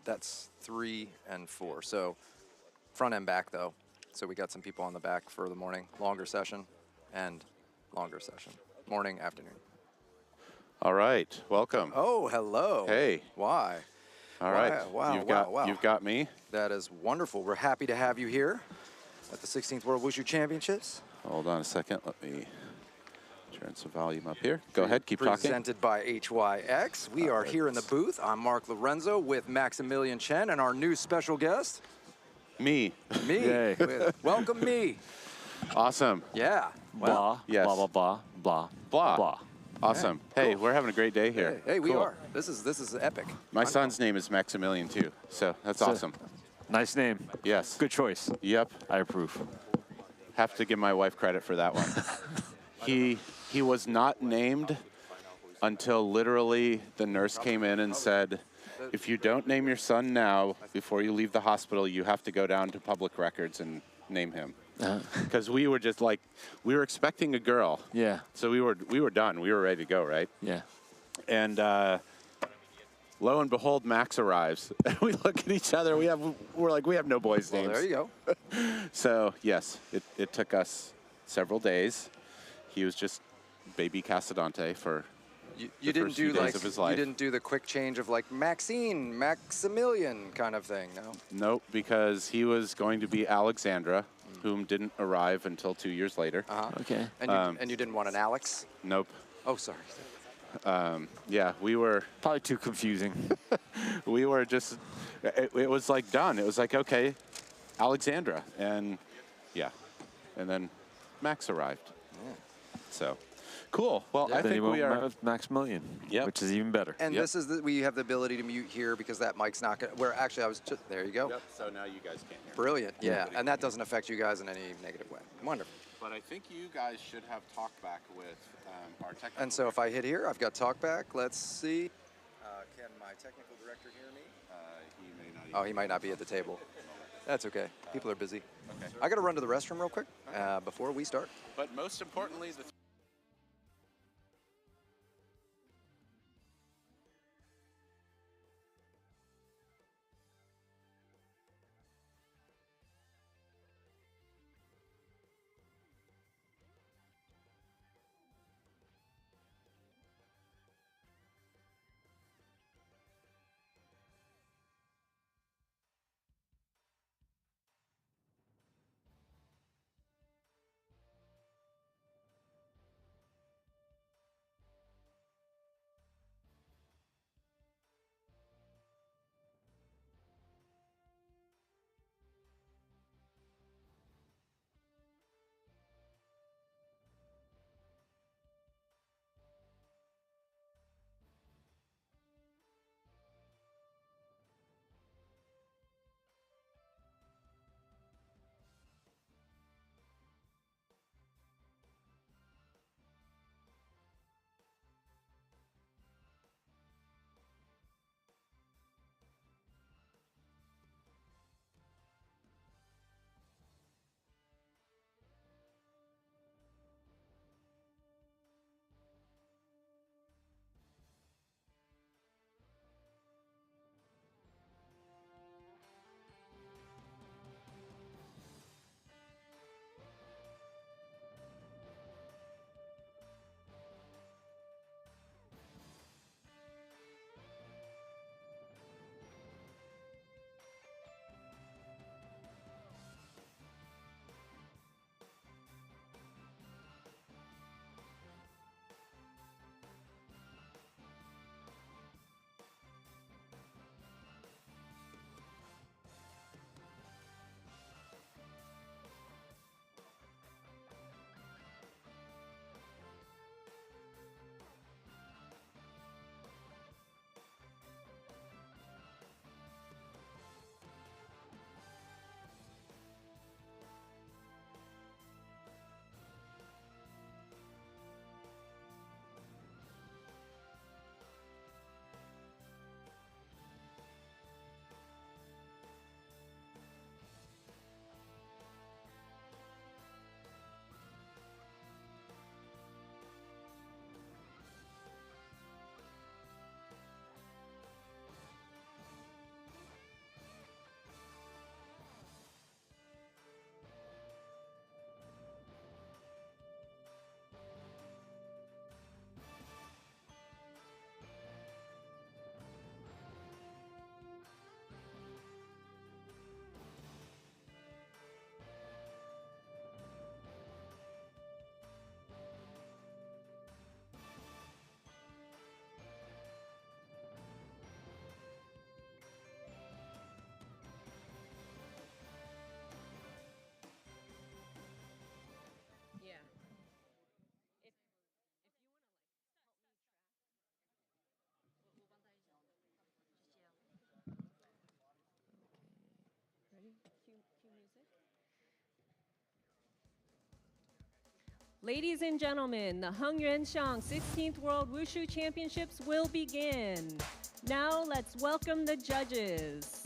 That's 3 and 4. So front and back though. So we got some people on the back for the morning, longer session and longer session. Morning, afternoon. All right, welcome. Oh, hello. Hey. Why? All right. Wow. You've got me. That is wonderful. We're happy to have you here at the 16th World Wushu Championships. Hold on a second. Let me turn some volume up here. Go ahead, keep talking. Presented by HYX. We are here in the booth. I'm Mark Lorenzo with Maximilian Chen and our new special guest. Me. Me. Welcome me. Awesome. Yeah. Blah, Yes. blah, blah, blah, blah, Blah. blah. Awesome. Yeah, Hey, cool. we're having a great day here. Hey, we Cool. are. This is epic. My son's name is Maximilian too, so that's awesome. Nice name. Yes. Good choice. Yep. I approve. Have to give my wife credit for that one. He was not named until literally the nurse came in and said, if you don't name your son now, before you leave the hospital, you have to go down to public records and name him. Because we were just like, we were expecting a girl. Yeah. So we were done. We were ready to go, right? Yeah. And lo and behold, Max arrives. And we look at each other. We're like, we have no boys' names. Well, there you go. So yes, it took us several days. He was just baby Casadante for You didn't first few do days like of his you life. didn't do the quick change of like Maximilian kind of thing, no? Nope, because he was going to be Alexandra, whom didn't arrive until 2 years later. Okay. And you didn't want an Alex? Nope. Oh, sorry. Yeah, we were Probably too confusing. just, it was like done. It was like, okay, Alexandra. And yeah, and then Max arrived. Yeah. So, cool. Well, Yeah. I Then think you we went are, with Maximilian, Yep. which is even better. And Yep. this is we have the ability to mute here because that mic's not going to, where actually I was just, there you go. Yep, so now you guys can't hear me. Brilliant, yeah. And that doesn't affect you guys in any negative way. Wonderful. But I think you guys should have talk back with our technical. And so if I hit here, I've got talk back. Let's see. Can my technical director hear me? He may not. Oh, he might not be at the table. That's okay. People are busy. Okay. I got to run to the restroom real quick before we start. But most importantly, the Ladies and gentlemen, the Hung Yuanxiang 16th World Wushu Championships will begin. Now let's welcome the judges.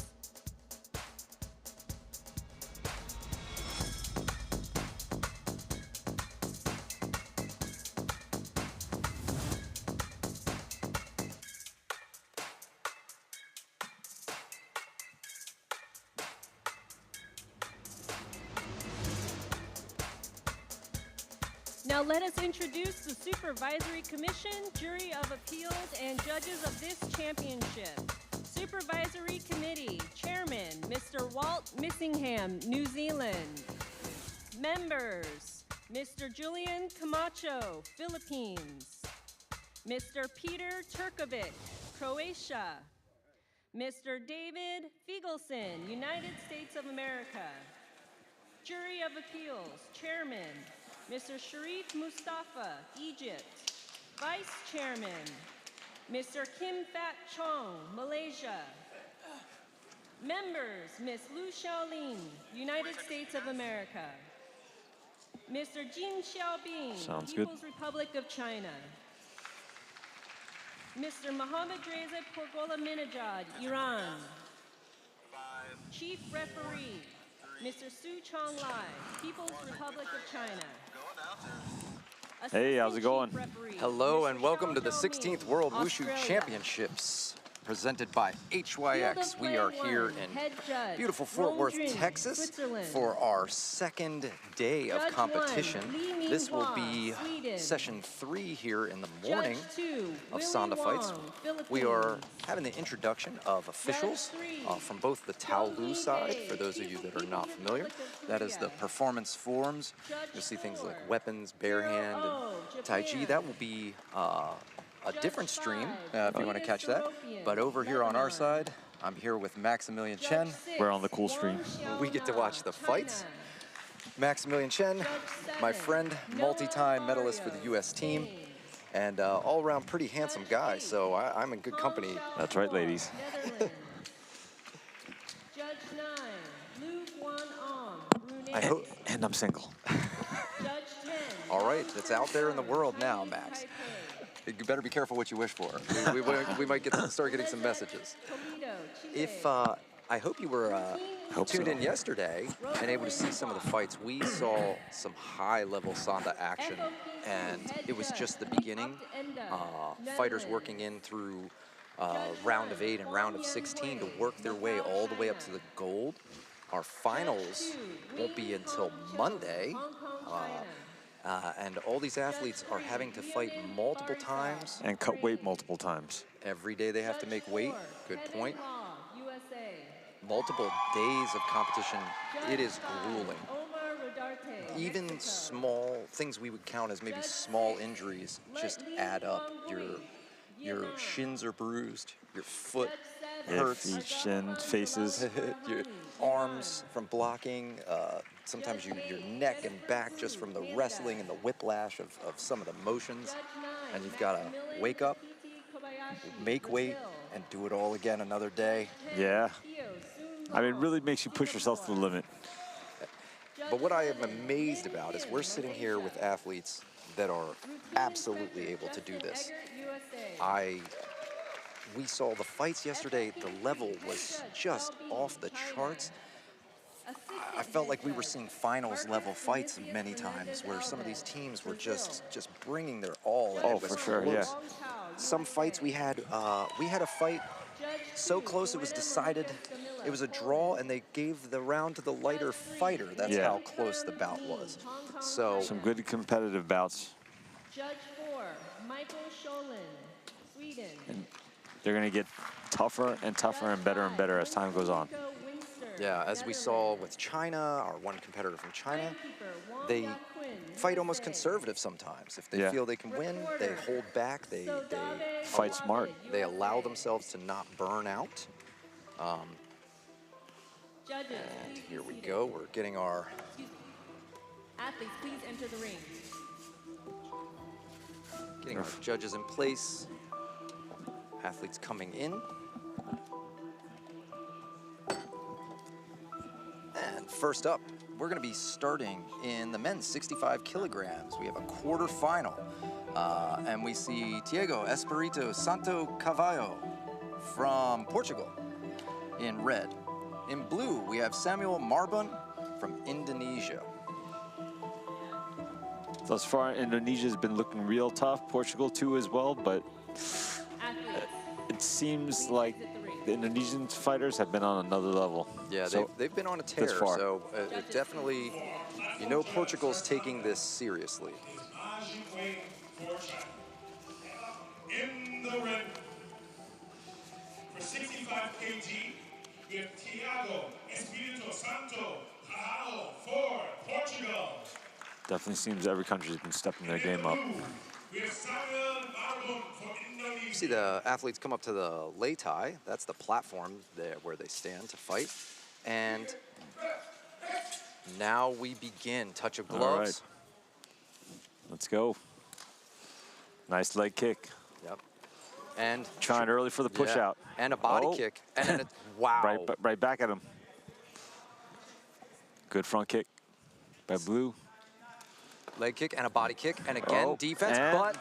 Now let us introduce the Supervisory Commission, Jury of Appeals, and judges of this championship. Supervisory Committee, Chairman, Mr. Walt Missingham, New Zealand. Members, Mr. Julian Camacho, Philippines. Mr. Peter Turkovic, Croatia. Mr. David Fiegelson, United States of America. Jury of Appeals, Chairman, Mr. Sharif Mustafa, Egypt. Vice Chairman, Mr. Kim Fat Chong, Malaysia. Members, Ms. Lu Xiaolin, United States of America. Mr. Jin Xiaobing, Sounds good. People's Republic of China. Mr. Mohammad Reza Porgola-Minajad, Iran. Chief Referee, Mr. Su Chong Lai, People's Republic of China. Hey, how's it going? Hello and welcome to the 16th World Wushu Championships, presented by HYX. We are here in beautiful Fort Worth, Texas, for our second day of competition. This will be session 3 here in the morning of Sanda fights. We are having the introduction of officials from both the Tao Lu side, for those of you that are not familiar. That is the performance forms. You'll see things like weapons, bare hand, and Tai Chi. That will be a different stream, if you want to catch that. But over here on our side, I'm here with Maximilian Chen. We're on the cool stream. We get to watch the fights. Maximilian Chen, my friend, multi-time medalist for the U.S. team, and all-around pretty handsome guy, so I'm in good company. That's right, ladies. Judge 9, Lu Guan-Ong, I Brunei. hope. And I'm single. Judge 10. All right, it's out there in the world now, Max. You better be careful what you wish for. We might start getting some messages. If I hope you were tuned in yesterday and able to see some of the fights. We saw some high-level Sanda action, and it was just the beginning. Fighters working in through round of 8 and round of 16 to work their way all the way up to the gold. Our finals won't be until Monday. And all these athletes are having to fight multiple times. And cut weight multiple times. Every day they have to make weight. Good point. Multiple days of competition. It is grueling. Even small things we would count as maybe small injuries just add up. Your shins are bruised. Your foot hurts. Feet, shin, faces. Your arms from blocking. Sometimes your neck and back just from the wrestling and the whiplash of some of the motions. And you've got to wake up, make weight, and do it all again another day. Yeah. I mean, it really makes you push yourself to the limit. But what I am amazed about is we're sitting here with athletes that are absolutely able to do this. We saw the fights yesterday. The level was just off the charts. I felt like we were seeing finals level fights many times where some of these teams were just bringing their all. And Oh, it was for sure, close. yeah. Some fights we had a fight so close it was decided. It was a draw, and they gave the round to the lighter fighter. That's Yeah. how close the bout was. So Some good competitive bouts. Judge 4, Michael Scholin, Sweden. And they're going to get tougher and tougher and better as time goes on. yeah, as we saw with China, our one competitor from China, they fight almost conservative sometimes. If they Yeah. feel they can win, they hold back. They Fight smart. they allow themselves to not burn out. Judges, And please here be we seated. go. We're getting our Athletes, please enter the ring. judges in place. Athletes coming in. And first up, we're going to be starting in the men's 65 kilograms. We have a quarterfinal. And we see Tiago Espirito Santo Cavallo from Portugal in red. In blue, we have Samuel Marbun from Indonesia. Thus far, Indonesia's been looking real tough. Portugal too as well, but it seems like the Indonesian fighters have been on another level. Yeah, so they've been on a tear, so it definitely, you know, Portugal's taking this seriously. In the red, for 65 kg, we have Tiago Espirito Santo Cavallo for Portugal. Definitely seems every country's been stepping their game up. We have Samuel Marbun for Indonesia. You see the athletes come up to the lei tai. That's the platform there where they stand to fight. And now we begin. Touch of gloves. All right. Let's go. Nice leg kick. Yep. And trying early for the push out. And a body kick. And a, wow. Right back at him. Good front kick by Blue. Leg kick and a body kick. And again, defense, but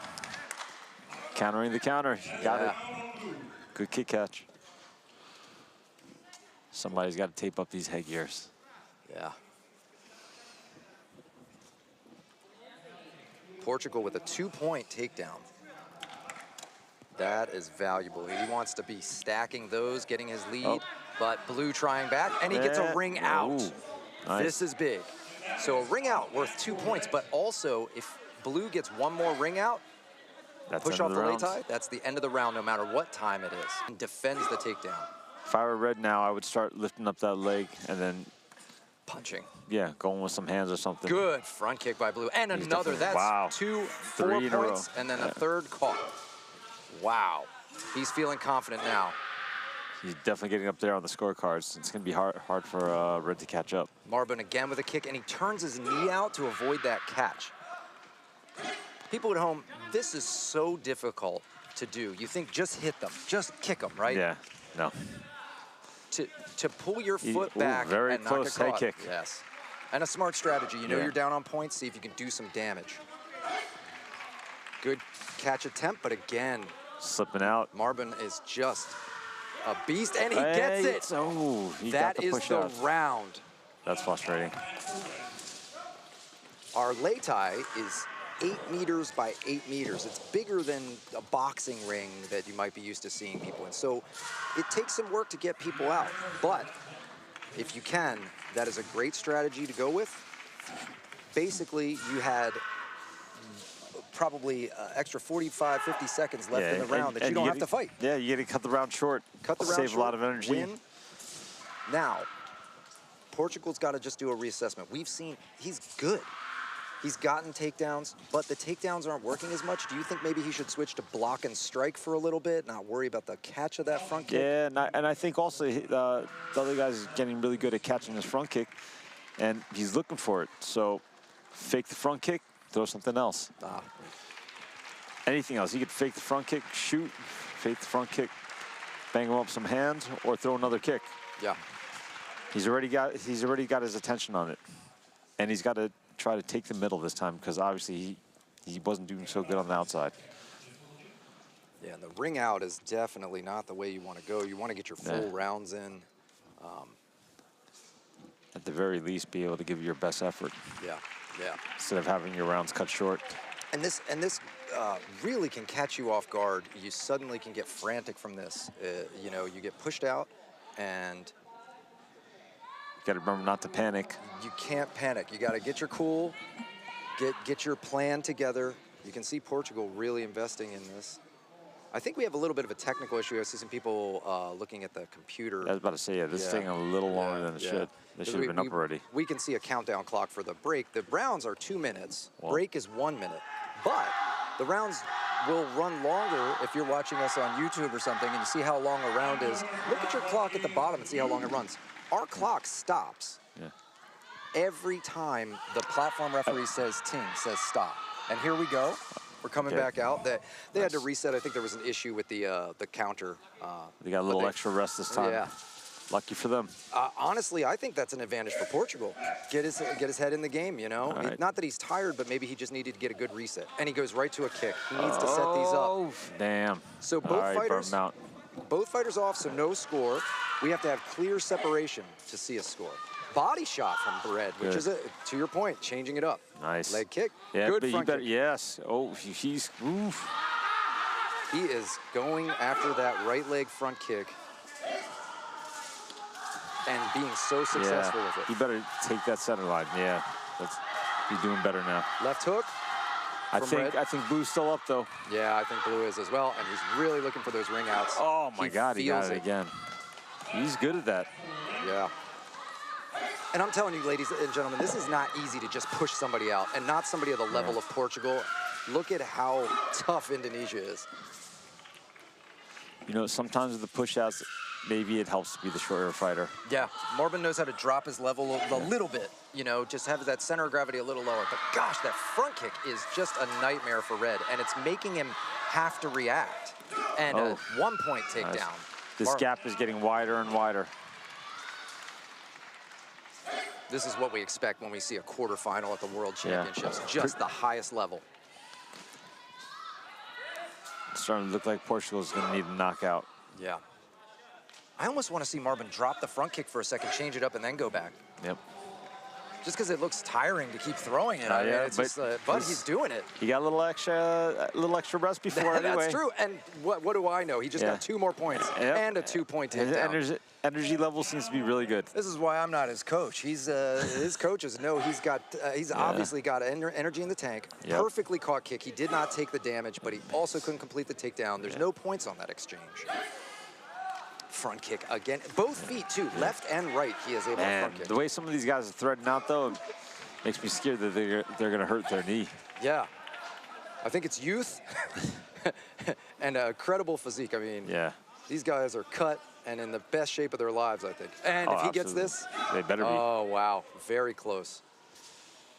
countering the counter. Got it. Good kick catch. Somebody's got to tape up these headgears. Yeah. Portugal with a 2-point takedown. That is valuable. He wants to be stacking those, getting his lead, but Blue trying back, and he gets a ring out. Ooh, nice. This is big. So a ring out worth 2 points, but also if Blue gets one more ring out, push off the lei tai, that's the end of the round no matter what time it is. And defends the takedown. If I were red now, I would start lifting up that leg and then punching. Yeah, going with some hands or something. Good front kick by Blue. And another, that's 4 points, and then a third caught. Wow. He's feeling confident now. He's definitely getting up there on the scorecards. It's going to be hard for Red to catch up. Marbun again with a kick, and he turns his knee out to avoid that catch. People at home, this is so difficult to do. You think just hit them, just kick them, right? Yeah, no. To pull your foot back very and close knock it head kick. Yes. And a smart strategy. You know you're down on points, see if you can do some damage. Good catch attempt, but again, slipping out. Marbun is just a beast, and he gets it. Oh, that is the round. That's frustrating. Our lei tai is 8 meters by 8 meters. It's bigger than a boxing ring that you might be used to seeing people in. So it takes some work to get people out. But if you can, that is a great strategy to go with. Basically, you had probably extra 45, 50 seconds left in the round that you don't have to fight. Yeah, you got to cut the round short. Cut the round short. Save a lot of energy. Win. Now, Portugal's got to just do a reassessment. We've seen he's good. He's gotten takedowns, but the takedowns aren't working as much. Do you think maybe he should switch to block and strike for a little bit, not worry about the catch of that front kick? Yeah, and I think also the other guy's getting really good at catching his front kick, and he's looking for it. So fake the front kick, throw something else. Anything else. He could fake the front kick, shoot, fake the front kick, bang him up some hands, or throw another kick. Yeah. He's already got his attention on it, and he's got to try to take the middle this time because obviously he wasn't doing so good on the outside. Yeah, and the ring out is definitely not the way you want to go. You want to get your full rounds in. At the very least, be able to give your best effort. Yeah, yeah. Instead of having your rounds cut short. And this really can catch you off guard. You suddenly can get frantic from this. You know, you get pushed out, and you got to remember not to panic. You can't panic. You got to get your cool, get your plan together. You can see Portugal really investing in this. I think we have a little bit of a technical issue. I see some people looking at the computer. I was about to say, this is taking a little longer than it should. They should have been up already. We can see a countdown clock for the break. The rounds are 2 minutes. Break is 1 minute. But the rounds will run longer if you're watching us on YouTube or something and you see how long a round is. Look at your clock at the bottom and see how long it runs. Our clock stops every time the platform referee says ting, says stop. And here we go. We're coming back out. They had to reset. I think there was an issue with the counter. They got a little extra rest this time. Yeah. Lucky for them. Honestly, I think that's an advantage for Portugal. Get his head in the game, you know? Right. Not that he's tired, but maybe he just needed to get a good reset. And he goes right to a kick. He needs to set these up. Oh, damn. So All right, both fighters off, so no score. We have to have clear separation to see a score. Body shot from Red, which is, to your point, changing it up. Nice. Leg kick. Yeah, good but front you better, kick. yes. Oh, he's, oof. He is going after that right leg front kick and being so successful with it. You better take that center line. Yeah, he's doing better now. Left hook. I think Blue's still up though. Yeah, I think Blue is as well, and he's really looking for those ring outs. Oh my God, he got feels it again. He's good at that. Yeah. And I'm telling you, ladies and gentlemen, this is not easy to just push somebody out, and not somebody at the level of Portugal. Look at how tough Indonesia is. You know, sometimes with the push-outs, maybe it helps to be the shorter fighter. Yeah, Marvin knows how to drop his level a little bit, you know, just have that center of gravity a little lower. But gosh, that front kick is just a nightmare for Red, and it's making him have to react. And a 1 point takedown. Nice. This gap is getting wider and wider. This is what we expect when we see a quarterfinal at the World Championships, just the highest level. It's starting to look like Portugal's going to need a knockout. Yeah. I almost want to see Marvin drop the front kick for a second, change it up, and then go back. Yep. Just because it looks tiring to keep throwing it. But he's doing it. He got a little extra rest before anyway. That's true. And what do I know? He just got 2 more points and a 2-point takedown. His energy level seems to be really good. This is why I'm not his coach. He's his coaches know he's obviously got energy in the tank. Yep. Perfectly caught kick. He did not take the damage, but he also couldn't complete the takedown. There's no points on that exchange. Front kick again. Both feet too, left and right. He is able to front kick. The way some of these guys are threading out though, makes me scared that they're going to hurt their knee. Yeah, I think it's youth and a credible physique. I mean, these guys are cut and in the best shape of their lives, I think. And if he gets this, they better be. Oh wow, very close.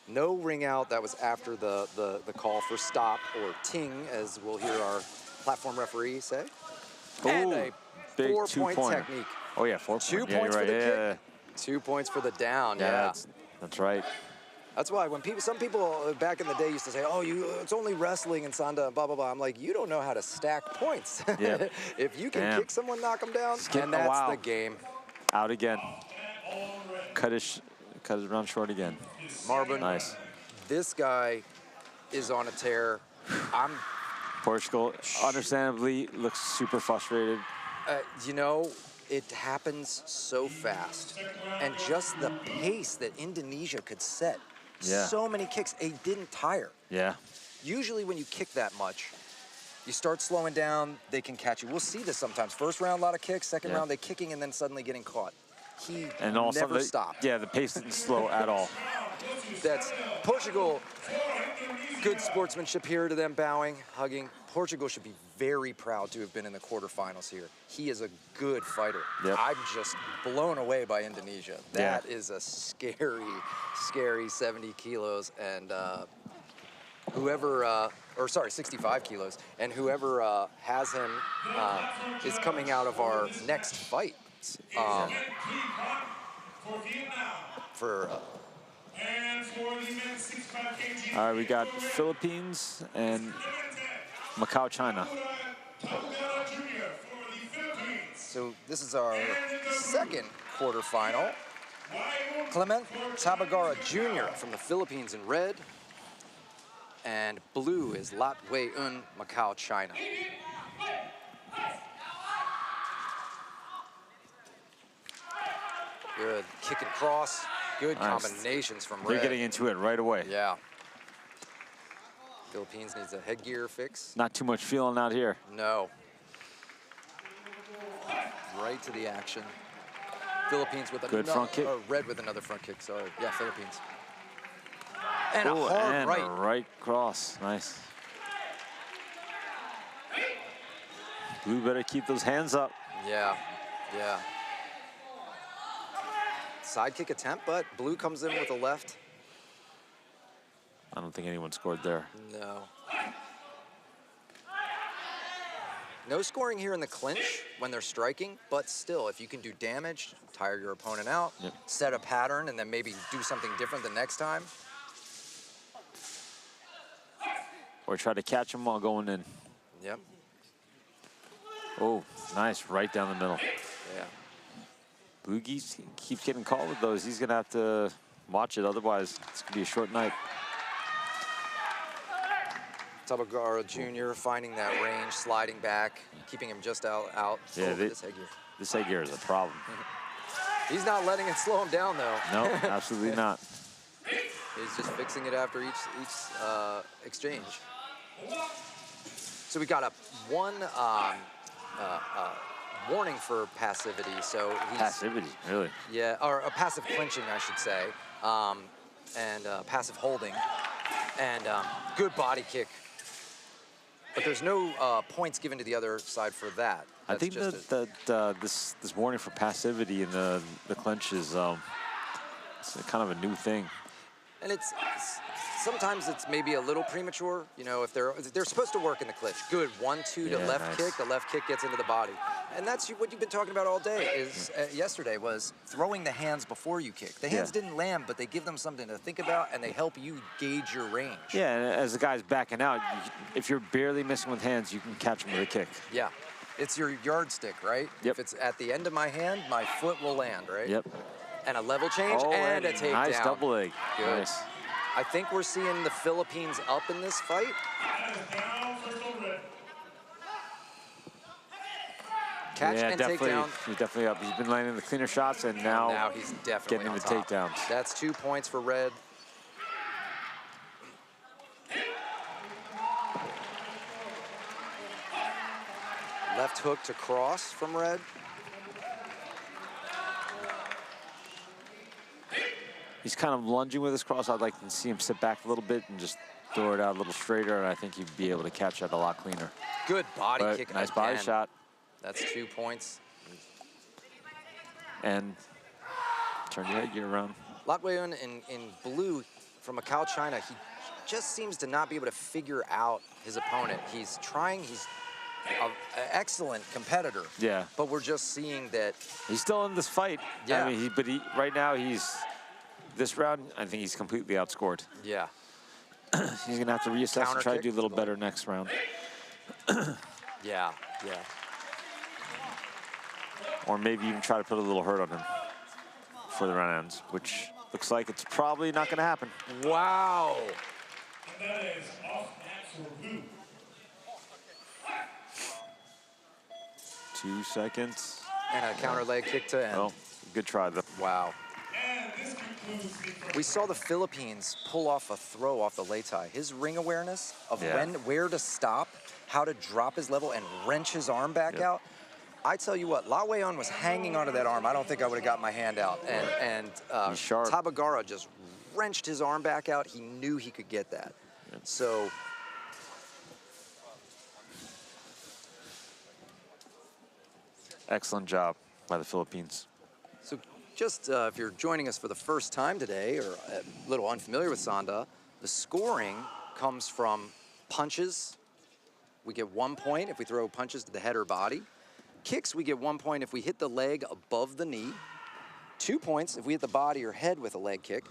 No ring out. That was after the call for stop, or ting, as we'll hear our platform referee say. And a big 4-point technique. Oh yeah, 4 points. 2 points for the kick. 2 points for the down. Yeah, that's right. That's why when some people back in the day used to say, "Oh, it's only wrestling and Sanda, blah blah blah." I'm like, you don't know how to stack points. Yep. If you can kick someone, knock them down, and that's the game. Out again. Cut his round short again. Marvin, nice. This guy is on a tear. Portugal, understandably, looks super frustrated. You know, it happens so fast. And just the pace that Indonesia could set. So many kicks, it didn't tire. Yeah. Usually when you kick that much, you start slowing down, they can catch you. We'll see this sometimes. First round, a lot of kicks. Second round, they kicking and then suddenly getting caught. He never stopped. Yeah, the pace didn't slow at all. That's Portugal. Good sportsmanship here to them, bowing, hugging. Portugal should be very proud to have been in the quarterfinals here. He is a good fighter. Yep. I'm just blown away by Indonesia. That is a scary, scary 70 kilos. And whoever, 65 kilos. And whoever has him is coming out of our next fight. And for the men's 65 kg. All right, we got Philippines and Macau, China. So this is our second quarterfinal. Clement Tabagara Jr. from the Philippines in red. And blue is Lat Wei Un, Macau, China. Good kick and cross. Good combinations from red. They're getting into it right away. Yeah. Philippines needs a headgear fix. Not too much feeling out here. No. Right to the action. Philippines with good front kick. Red with another front kick. Sorry. Yeah, Philippines. And a hard right. A right cross. Nice. Blue better keep those hands up. Yeah. Yeah. Side kick attempt, but blue comes in with a left. I don't think anyone scored there. No. No scoring here in the clinch when they're striking, but still, if you can do damage, tire your opponent out, set a pattern, and then maybe do something different the next time. Or try to catch him while going in. Yep. Oh, nice, right down the middle. Yeah. Blue Geese keeps getting called with those. He's gonna have to watch it, otherwise it's gonna be a short night. Tabagara Jr. finding that range, sliding back, keeping him just out. Yeah, This headgear. This headgear is a problem. He's not letting it slow him down, though. No, absolutely not. He's just fixing it after each exchange. So we got a one warning for passivity. So he's, Passivity, really? Yeah, or a passive clinching, I should say, and passive holding, and good body kick. But there's no points given to the other side for that. I think that this warning for passivity in the clinch is it's kind of a new thing. And it's sometimes it's maybe a little premature. You know, if they're supposed to work in the clinch. Good 1-2 to Yeah, left nice. kick. The left kick gets into the body, and that's what you've been talking about all day. Is yesterday was throwing the hands before you kick. The hands didn't land, but they give them something to think about, and they help you gauge your range. Yeah, and as the guy's backing out, if you're barely missing with hands, you can catch him with a kick. Yeah, it's your yardstick, right? Yep. If it's at the end of my hand, my foot will land, right? Yep. And a level change Oh, and a takedown. nice double leg. Good. Nice. I think we're seeing the Philippines up in this fight. Catch Yeah, and definitely. takedown. He's definitely up. He's been landing the cleaner shots, and now He's definitely getting on the top. takedowns. That's 2 points for Red. Left hook to cross from Red. He's kind of lunging with his cross. I'd like to see him sit back a little bit and just throw it out a little straighter, and I think he'd be able to catch that a lot cleaner. Good body But kick nice again. body shot. That's 2 points. And turn your headgear around. Latweun in blue from Macau, China, he just seems to not be able to figure out his opponent. He's trying, he's an excellent competitor. Yeah. But we're just seeing that. He's still in this fight. Yeah. I mean, right now this round, I think he's completely outscored. Yeah. He's gonna have to reassess Counter and try to kick. do a little better next round. Yeah. Or maybe even try to put a little hurt on him for the round ends, which looks like it's probably not gonna happen. Wow. And that is off match for Wu. 2 seconds. And a counter leg kick to end. Oh, good try though. Wow. And this concludes the We saw the Philippines pull off a throw off the lei tai. His ring awareness of where to stop, how to drop his level and wrench his arm back out. I tell you what, Latweun was hanging onto that arm. I don't think I would have got my hand out. And He's sharp. Tabagara just wrenched his arm back out. He knew he could get that. So excellent job by the Philippines. So just if you're joining us for the first time today or a little unfamiliar with Sanda, the scoring comes from punches. We get 1 point if we throw punches to the head or body. Kicks, we get 1 point if we hit the leg above the knee. 2 points if we hit the body or head with a leg kick.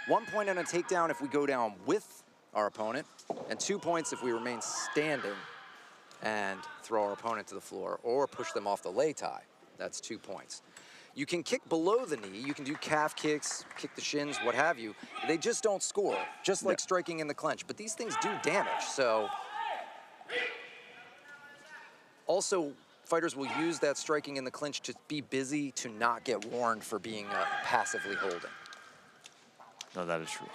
1 point on a takedown if we go down with our opponent. And 2 points if we remain standing and throw our opponent to the floor or push them off the lei tai. That's 2 points. You can kick below the knee. You can do calf kicks, kick the shins, what have you. They just don't score, just like striking in the clinch. But these things do damage, so. Also, fighters will use that striking in the clinch to be busy, to not get warned for being passively holding. No, that is true.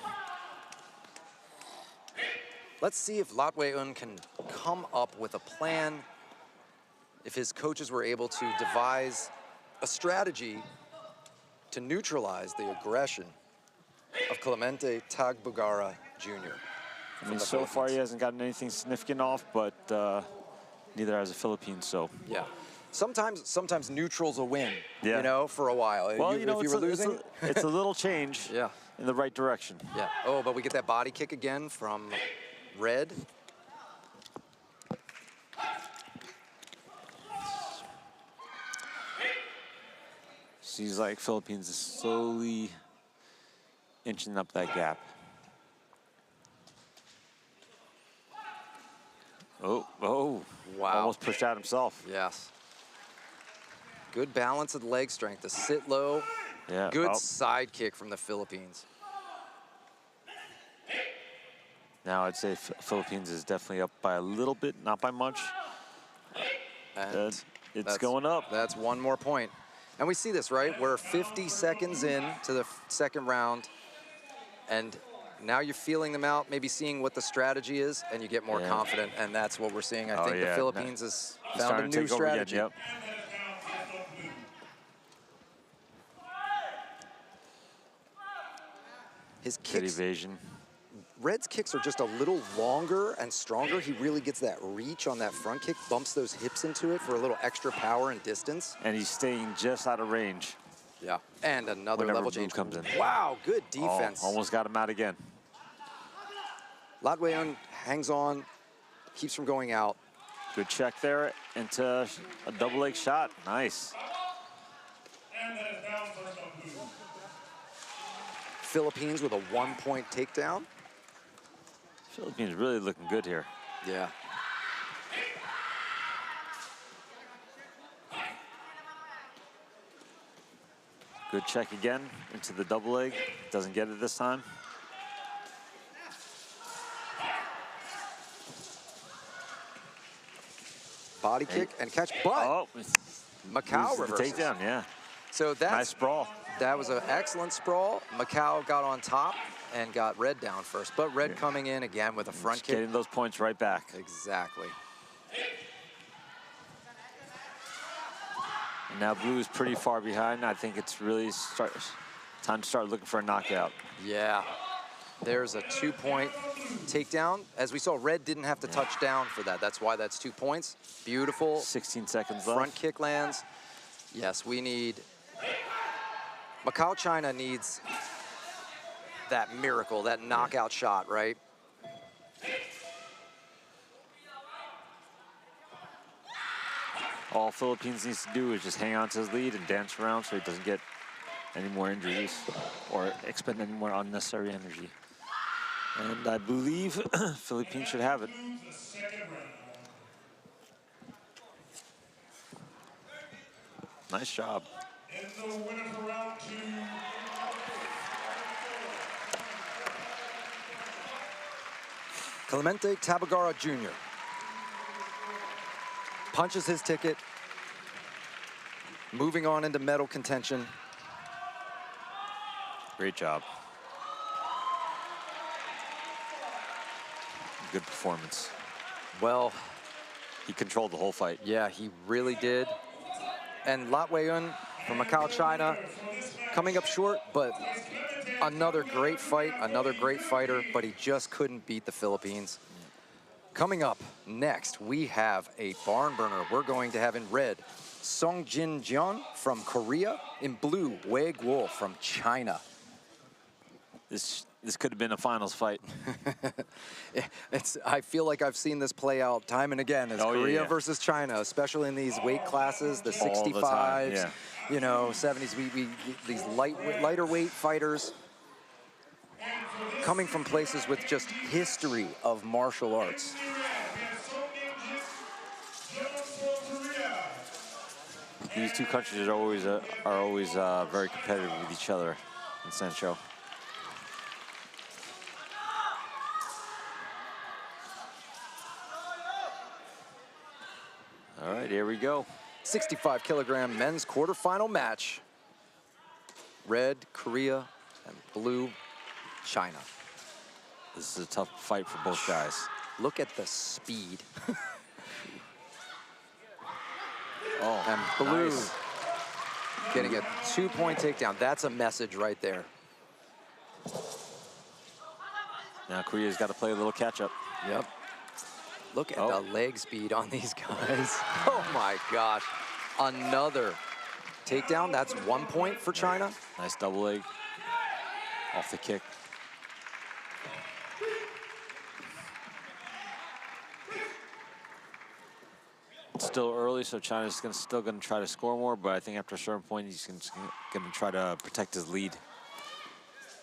Let's see if Latweun can come up with a plan, if his coaches were able to devise a strategy to neutralize the aggression of Clemente Tagbugara Jr. I mean, so far he hasn't gotten anything significant off, but neither has the Philippines, so. Yeah. Sometimes neutrals will win, Yeah. you know, for a while. Well, if you were losing. it's a little change Yeah. in the right direction. Yeah. Oh, but we get that body kick again from Red. Seems like Philippines is slowly inching up that gap. Oh, Wow. Almost pushed out himself. Yes. Good balance of the leg strength to sit low. Yeah. Good side kick from the Philippines. Now I'd say Philippines is definitely up by a little bit, not by much. And It's going up. That's one more point. And we see this, right? We're 50 seconds in to the second round. And now you're feeling them out, maybe seeing what the strategy is, and you get more confident. And that's what we're seeing. I think the Philippines has found a new strategy. Again, His Good kicks, evasion. Red's kicks are just a little longer and stronger. He really gets that reach on that front kick, bumps those hips into it for a little extra power and distance. And he's staying just out of range. Yeah, and another Whenever level blue change. comes in. Wow, good defense. Oh, almost got him out again. Latweon hangs on, keeps from going out. Good check there into a double leg shot. Nice. And that is down first on blue. Philippines with a 1-point takedown. Philippines really looking good here. Yeah. Good check again into the double leg. Doesn't get it this time. Body kick and catch, but Oh, Macau the reverses. takedown, yeah. So that's, Nice sprawl. that was an excellent sprawl. Macau got on top and got Red down first, but Red coming in again with a front Just kick. getting those points right back. Exactly. And now blue is pretty far behind. I think it's really time to start looking for a knockout. Yeah. There's a 2-point takedown. As we saw, Red didn't have to touch down for that. That's why that's 2 points. Beautiful. 16 seconds left. Front kick lands. Yes, we need... Macau, China needs that miracle, that knockout shot, right? All Philippines needs to do is just hang on to his lead and dance around so he doesn't get any more injuries or expend any more unnecessary energy. And I believe Philippines should have it. Nice job. And the winner for round 2. Clemente Tabagara Jr. punches his ticket, moving on into medal contention. Great job. Good performance. Well, He controlled the whole fight. yeah, he really did. And Latweon from Macau, China, coming up short, but another great fight, another great fighter, but he just couldn't beat the Philippines. Coming up next, we have a barn burner. We're going to have in red, Song Jin Jeon from Korea, in blue, Wei Guo from China. This could have been a finals fight. I feel like I've seen this play out time and again as Korea versus China, especially in these weight classes, the 65s, you know, 70s. These lighter weight fighters coming from places with just history of martial arts. These two countries are always very competitive with each other in Sancho. All right, here we go. 65-kilogram men's quarterfinal match. Red, Korea, and blue, China. This is a tough fight for both guys. Look at the speed. Oh, And blue nice. getting a 2-point takedown. That's a message right there. Now Korea's got to play a little catch-up. Yep. Look at the leg speed on these guys. Oh my gosh. Another takedown. That's 1 point for China. Nice double leg off the kick. It's still early, so China's still going to try to score more, but I think after a certain point, he's going to try to protect his lead.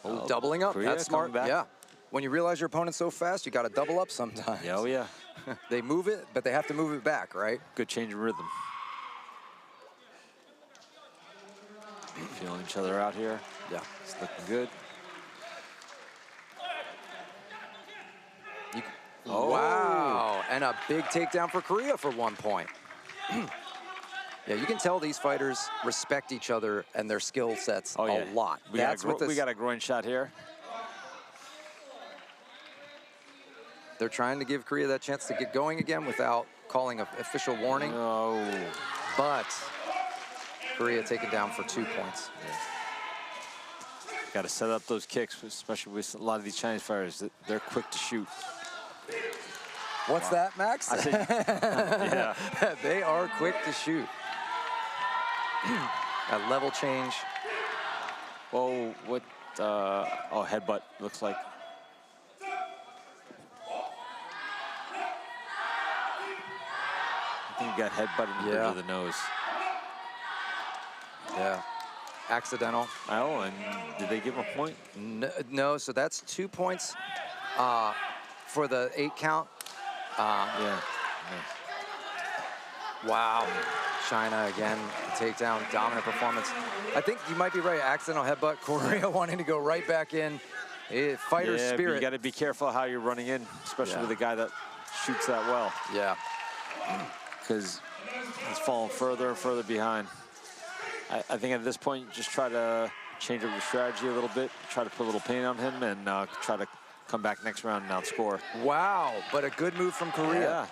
Oh, doubling up. Korea That's smart. coming back. Yeah. When you realize your opponent's so fast, you got to double up sometimes. Yeah, oh yeah. They move it, but they have to move it back, right? Good change of rhythm. Feeling each other out here. Yeah. It's looking good. Oh. Wow. And a big takedown for Korea for 1 point. Yeah, you can tell these fighters respect each other and their skill sets a lot. We got a groin shot here. They're trying to give Korea that chance to get going again without calling an official warning. Oh. But Korea taken down for 2 points. Yeah. Got to set up those kicks, especially with a lot of these Chinese fighters. They're quick to shoot. What's that, Max? I said, yeah. They are quick to shoot. A level change. Oh, what? Oh, headbutt, looks like. I think he got headbutted in the bridge of the nose. Yeah. Accidental. Oh, and did they give him a point? No, so that's 2 points for the 8 count. Yeah. Wow. China again, takedown, dominant performance. I think you might be right. Accidental headbutt. Korea wanting to go right back in. Fighter yeah, spirit. But you got to be careful how you're running in, especially with a guy that shoots that well. Yeah. Because he's falling further and further behind. I think at this point, you just try to change up your strategy a little bit, try to put a little pain on him, and try to come back next round and outscore. Wow, but a good move from Korea. Yeah.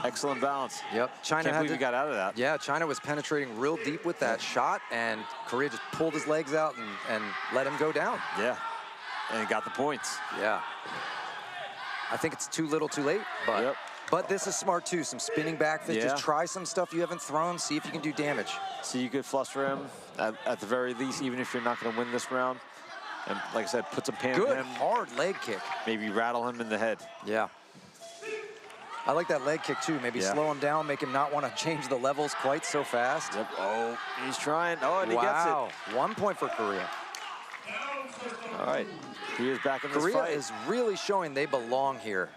Excellent balance. Yep. China Can't believe he got out of that. Yeah, China was penetrating real deep with that shot, and Korea just pulled his legs out and let him go down. Yeah, and he got the points. Yeah. I think it's too little, too late, but Yep. but this is smart too. Some spinning back fist. Yeah. Just try some stuff you haven't thrown. See if you can do damage. So you could fluster him at the very least, even if you're not going to win this round. And like I said, put some pain on Good him. hard leg kick. Maybe rattle him in the head. Yeah. I like that leg kick too. Maybe slow him down, make him not want to change the levels quite so fast. Yep. Oh, he's trying. Oh, and he gets it. 1 point for Korea. All right. He is back in this Korea fight. is really showing they belong here.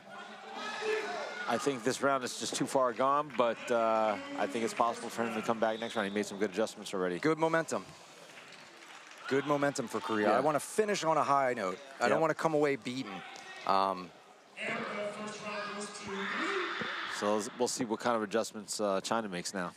I think this round is just too far gone, but I think it's possible for him to come back next round. He made some good adjustments already. Good momentum. Good momentum for Korea. Yeah. I want to finish on a high note. I don't want to come away beaten. So we'll see what kind of adjustments China makes now.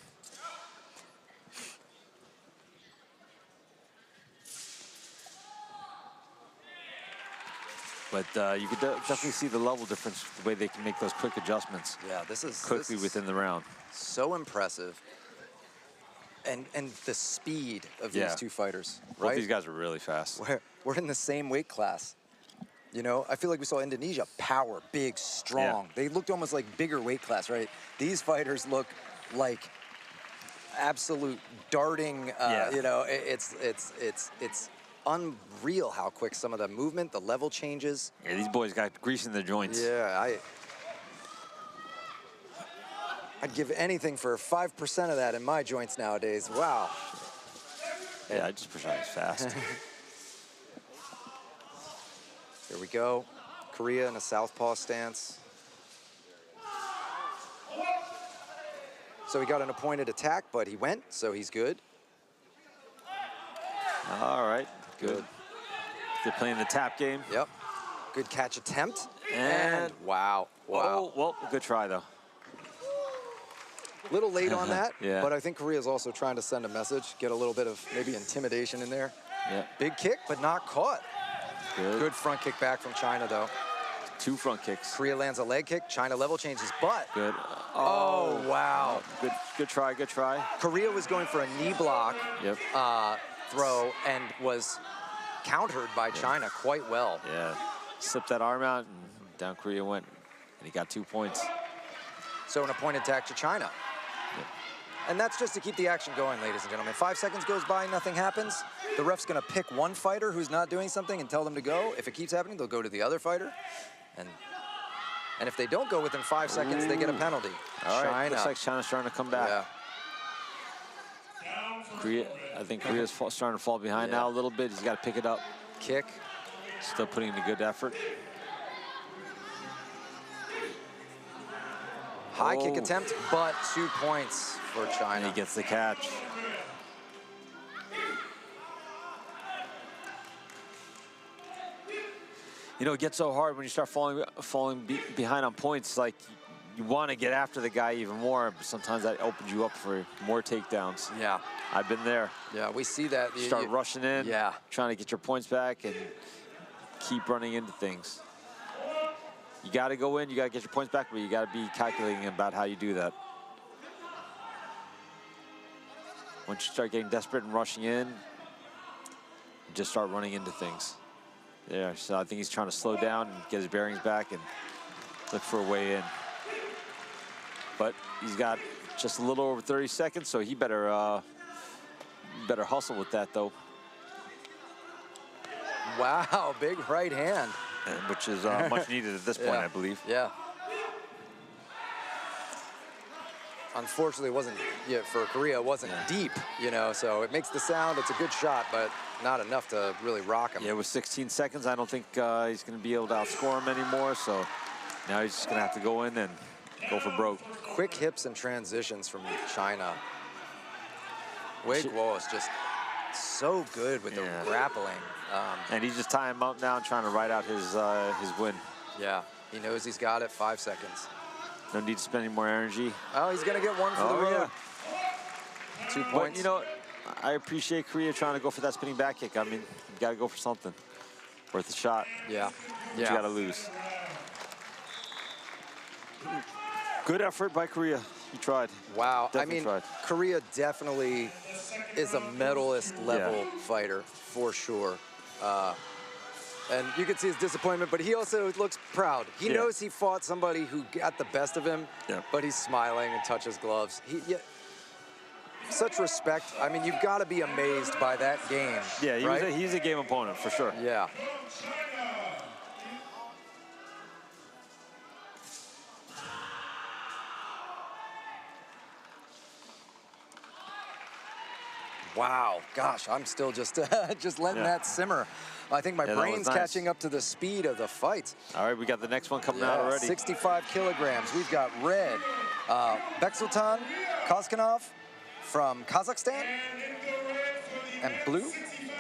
But you could definitely see the level difference, the way they can make those quick adjustments. Yeah, this is quickly within the round. So impressive. And the speed of these two fighters, right? Both these guys are really fast. We're in the same weight class. You know, I feel like we saw Indonesia, power, big, strong. Yeah. They looked almost like bigger weight class, right? These fighters look like absolute darting. You know, it's unreal how quick some of the movement, the level changes. Yeah, these boys got grease in their joints. Yeah, I'd give anything for 5% of that in my joints nowadays. Wow. Yeah, I just push on as fast. Here we go. Korea in a southpaw stance. So he got an appointed attack, but he went, so he's good. All right, good. They're playing the tap game. Yep. Good catch attempt. And wow. Oh, well, good try, though. Little late on that, Yeah. but I think Korea's also trying to send a message, get a little bit of maybe intimidation in there. Yeah. Big kick, but not caught. Good. Good front kick back from China, though. 2 front kicks. Korea lands a leg kick. China level changes butt. Good. Oh, wow. Good try, good try. Korea was going for a knee block throw and was countered by China quite well. Yeah. Slipped that arm out, and down Korea went. And he got 2 points. So an appointed attack to China. And that's just to keep the action going, ladies and gentlemen. 5 seconds goes by, nothing happens. The ref's gonna pick one fighter who's not doing something and tell them to go. If it keeps happening, they'll go to the other fighter. And And if they don't go within 5 seconds, they get a penalty. All right, China. looks like China's starting to come back. Yeah. Korea, I think Korea's starting to fall behind now a little bit. He's got to pick it up. Kick. Still putting in a good effort. High kick attempt, but 2 points for China. And he gets the catch. You know, it gets so hard when you start falling behind on points. Like, you want to get after the guy even more, but sometimes that opens you up for more takedowns. Yeah. I've been there. Yeah, we see that. You start rushing in, yeah, trying to get your points back and keep running into things. You got to go in, you got to get your points back, but you got to be calculating about how you do that. Once you start getting desperate and rushing in, you just start running into things. Yeah, so I think he's trying to slow down and get his bearings back and look for a way in. But he's got just a little over 30 seconds, so he better hustle with that, though. Wow, big right hand. Which is much needed at this point, I believe. Yeah. Unfortunately, it wasn't, for Korea, it wasn't deep, you know, so it makes the sound. It's a good shot, but not enough to really rock him. Yeah, with 16 seconds, I don't think he's going to be able to outscore him anymore, so now he's just going to have to go in and go for broke. Quick hips and transitions from China. Wei Guo is just so good with the grappling. And he's just tying him up now and trying to ride out his win. Yeah, he knows he's got it. 5 seconds. No need to spend any more energy. Oh, he's gonna get one for the road. 2 points. But, you know, I appreciate Korea trying to go for that spinning back kick. I mean, you gotta go for something. Worth a shot. Yeah. But you gotta lose. Good effort by Korea. He tried. Wow. Definitely tried. Korea definitely is a medalist level fighter for sure. And you can see his disappointment, but he also looks proud. He knows he fought somebody who got the best of him, but he's smiling and touches gloves. Such respect. I mean, you've got to be amazed by that game. Yeah, he's a game opponent for sure. Yeah. Wow, gosh, I'm still just letting that simmer. I think my brain's catching up to the speed of the fight. All right, we got the next one coming out already. 65 kilograms. We've got red, Beksultan Kozkanov from Kazakhstan, and blue,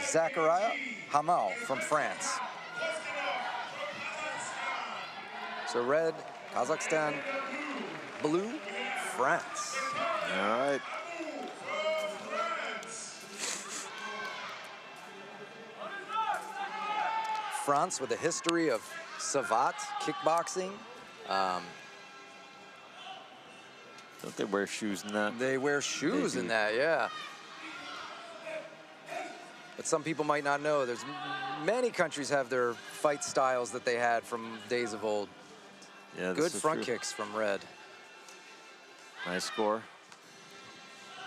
Zachariah Hamal from France. So red, Kazakhstan, blue, France. All right. France with a history of savate kickboxing. Don't they wear shoes in that? They wear shoes in that, yeah. But some people might not know. There's many countries have their fight styles that they had from days of old. Yeah, good front kicks from red. Nice score.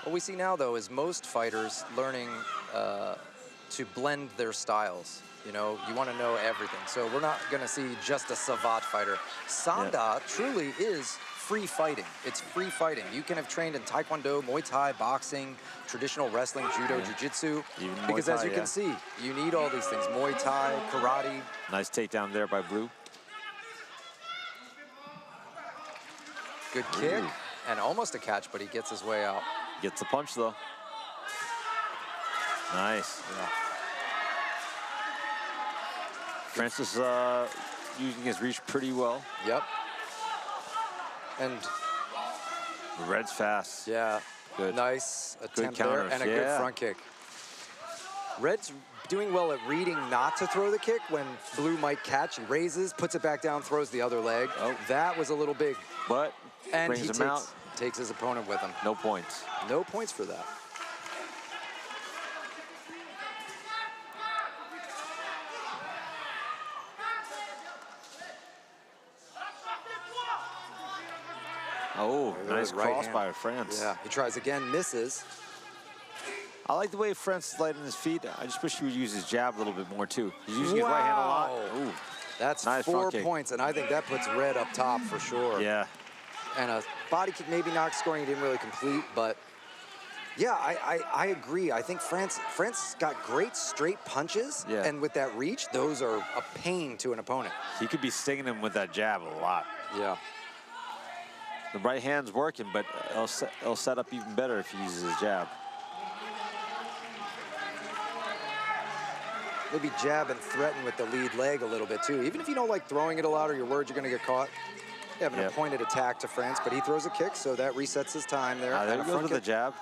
What we see now, though, is most fighters learning to blend their styles. You know, you want to know everything. So we're not going to see just a savate fighter. Sanda truly is free fighting. It's free fighting. You can have trained in Taekwondo, Muay Thai, boxing, traditional wrestling, judo, jiu-jitsu. Because as you can see, you need all these things. Muay Thai, karate. Nice takedown there by blue. Good kick and almost a catch, but he gets his way out. Gets the punch, though. Nice. Yeah. Francis using his reach pretty well. Yep. And the red's fast. Yeah. Good. Nice attempt good there and a good front kick. Red's doing well at reading not to throw the kick when blue might catch. He raises, puts it back down, throws the other leg. Oh. That was a little big. But and brings he him out. Takes his opponent with him. No points. No points for that. Oh, nice cross by France. Yeah, he tries again, misses. I like the way France is light on his feet. I just wish he would use his jab a little bit more, too. He's using his right hand a lot. Ooh, that's nice 4 points, and I think that puts red up top for sure. Yeah. And a body kick, maybe not scoring, he didn't really complete, but yeah, I agree. I think France got great straight punches, and with that reach, those are a pain to an opponent. He could be stinging him with that jab a lot. Yeah. The right hand's working, but it'll set up even better if he uses his jab. Maybe jab and threaten with the lead leg a little bit too. Even if you don't like throwing it a lot or you're worried you're going to get caught. You have an appointed attack to France, but he throws a kick, so that resets his time there. There he goes with the jab.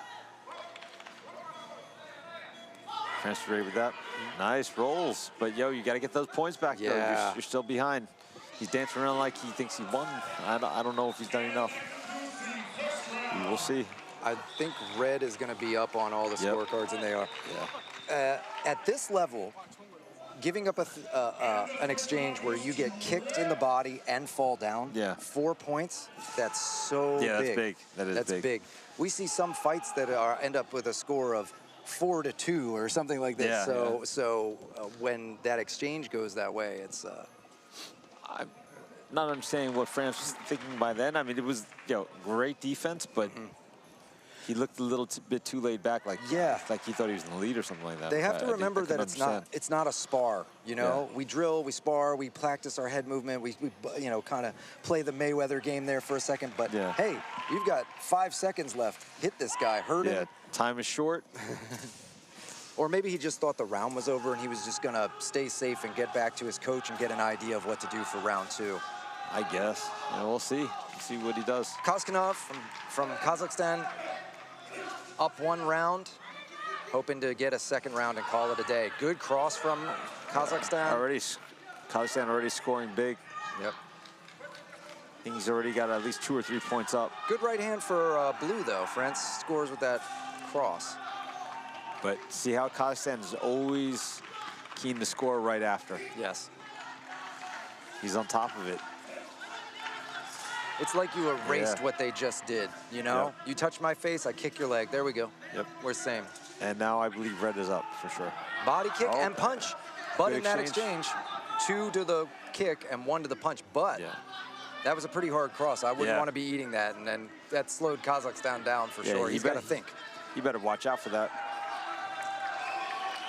France great with that. Nice rolls. But, yo, you got to get those points back, though. You're still behind. He's dancing around like he thinks he won. I don't know if he's done enough. We'll see. I think red is going to be up on all the scorecards, and they are. Yeah. At this level, giving up an exchange where you get kicked in the body and fall down, 4 points, that's so big. Yeah, that's big. That's big. We see some fights that end up with a score of 4-2 or something like this. Yeah, so when that exchange goes that way, it's... I'm not understanding what France was thinking by then. I mean, it was, great defense, but he looked a little bit too laid back, like he thought he was in the lead or something like that. They have to remember that it's not a spar, you know? We drill, we spar, we practice our head movement, we kind of play the Mayweather game there for a second, but hey, you've got 5 seconds left. Hit this guy, hurt him. Time is short. Or maybe he just thought the round was over and he was just going to stay safe and get back to his coach and get an idea of what to do for round 2. I guess. We'll see. See what he does. Kazakhanov from Kazakhstan, up 1 round, hoping to get a second round and call it a day. Good cross from Kazakhstan. Kazakhstan already scoring big. Yep. I think he's already got at least 2 or 3 points up. Good right hand for blue, though. France scores with that cross. But see how Kazakhstan is always keen to score right after. Yes. He's on top of it. It's like you erased what they just did, you know? Yep. You touch my face, I kick your leg. There we go. Yep. We're same. And now I believe red is up for sure. Body kick and punch. But in that exchange, 2 to the kick and 1 to the punch. But that was a pretty hard cross. I wouldn't want to be eating that. And then that slowed Kazakhstan down for sure. He's got to think. He better watch out for that.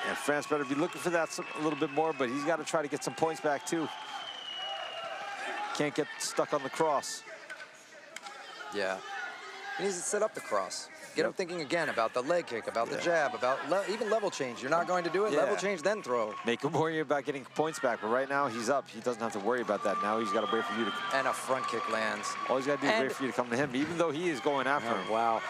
And France better be looking for that a little bit more, but he's got to try to get some points back too. Can't get stuck on the cross. Yeah. He needs to set up the cross. Get him thinking again about the leg kick, about the jab, about even level change. You're not going to do it, level change, then throw. Make him worry about getting points back, but right now he's up. He doesn't have to worry about that. Now he's got to wait for you to... And a front kick lands. All he's got to do is wait for you to come to him, even though he is going after him. Wow.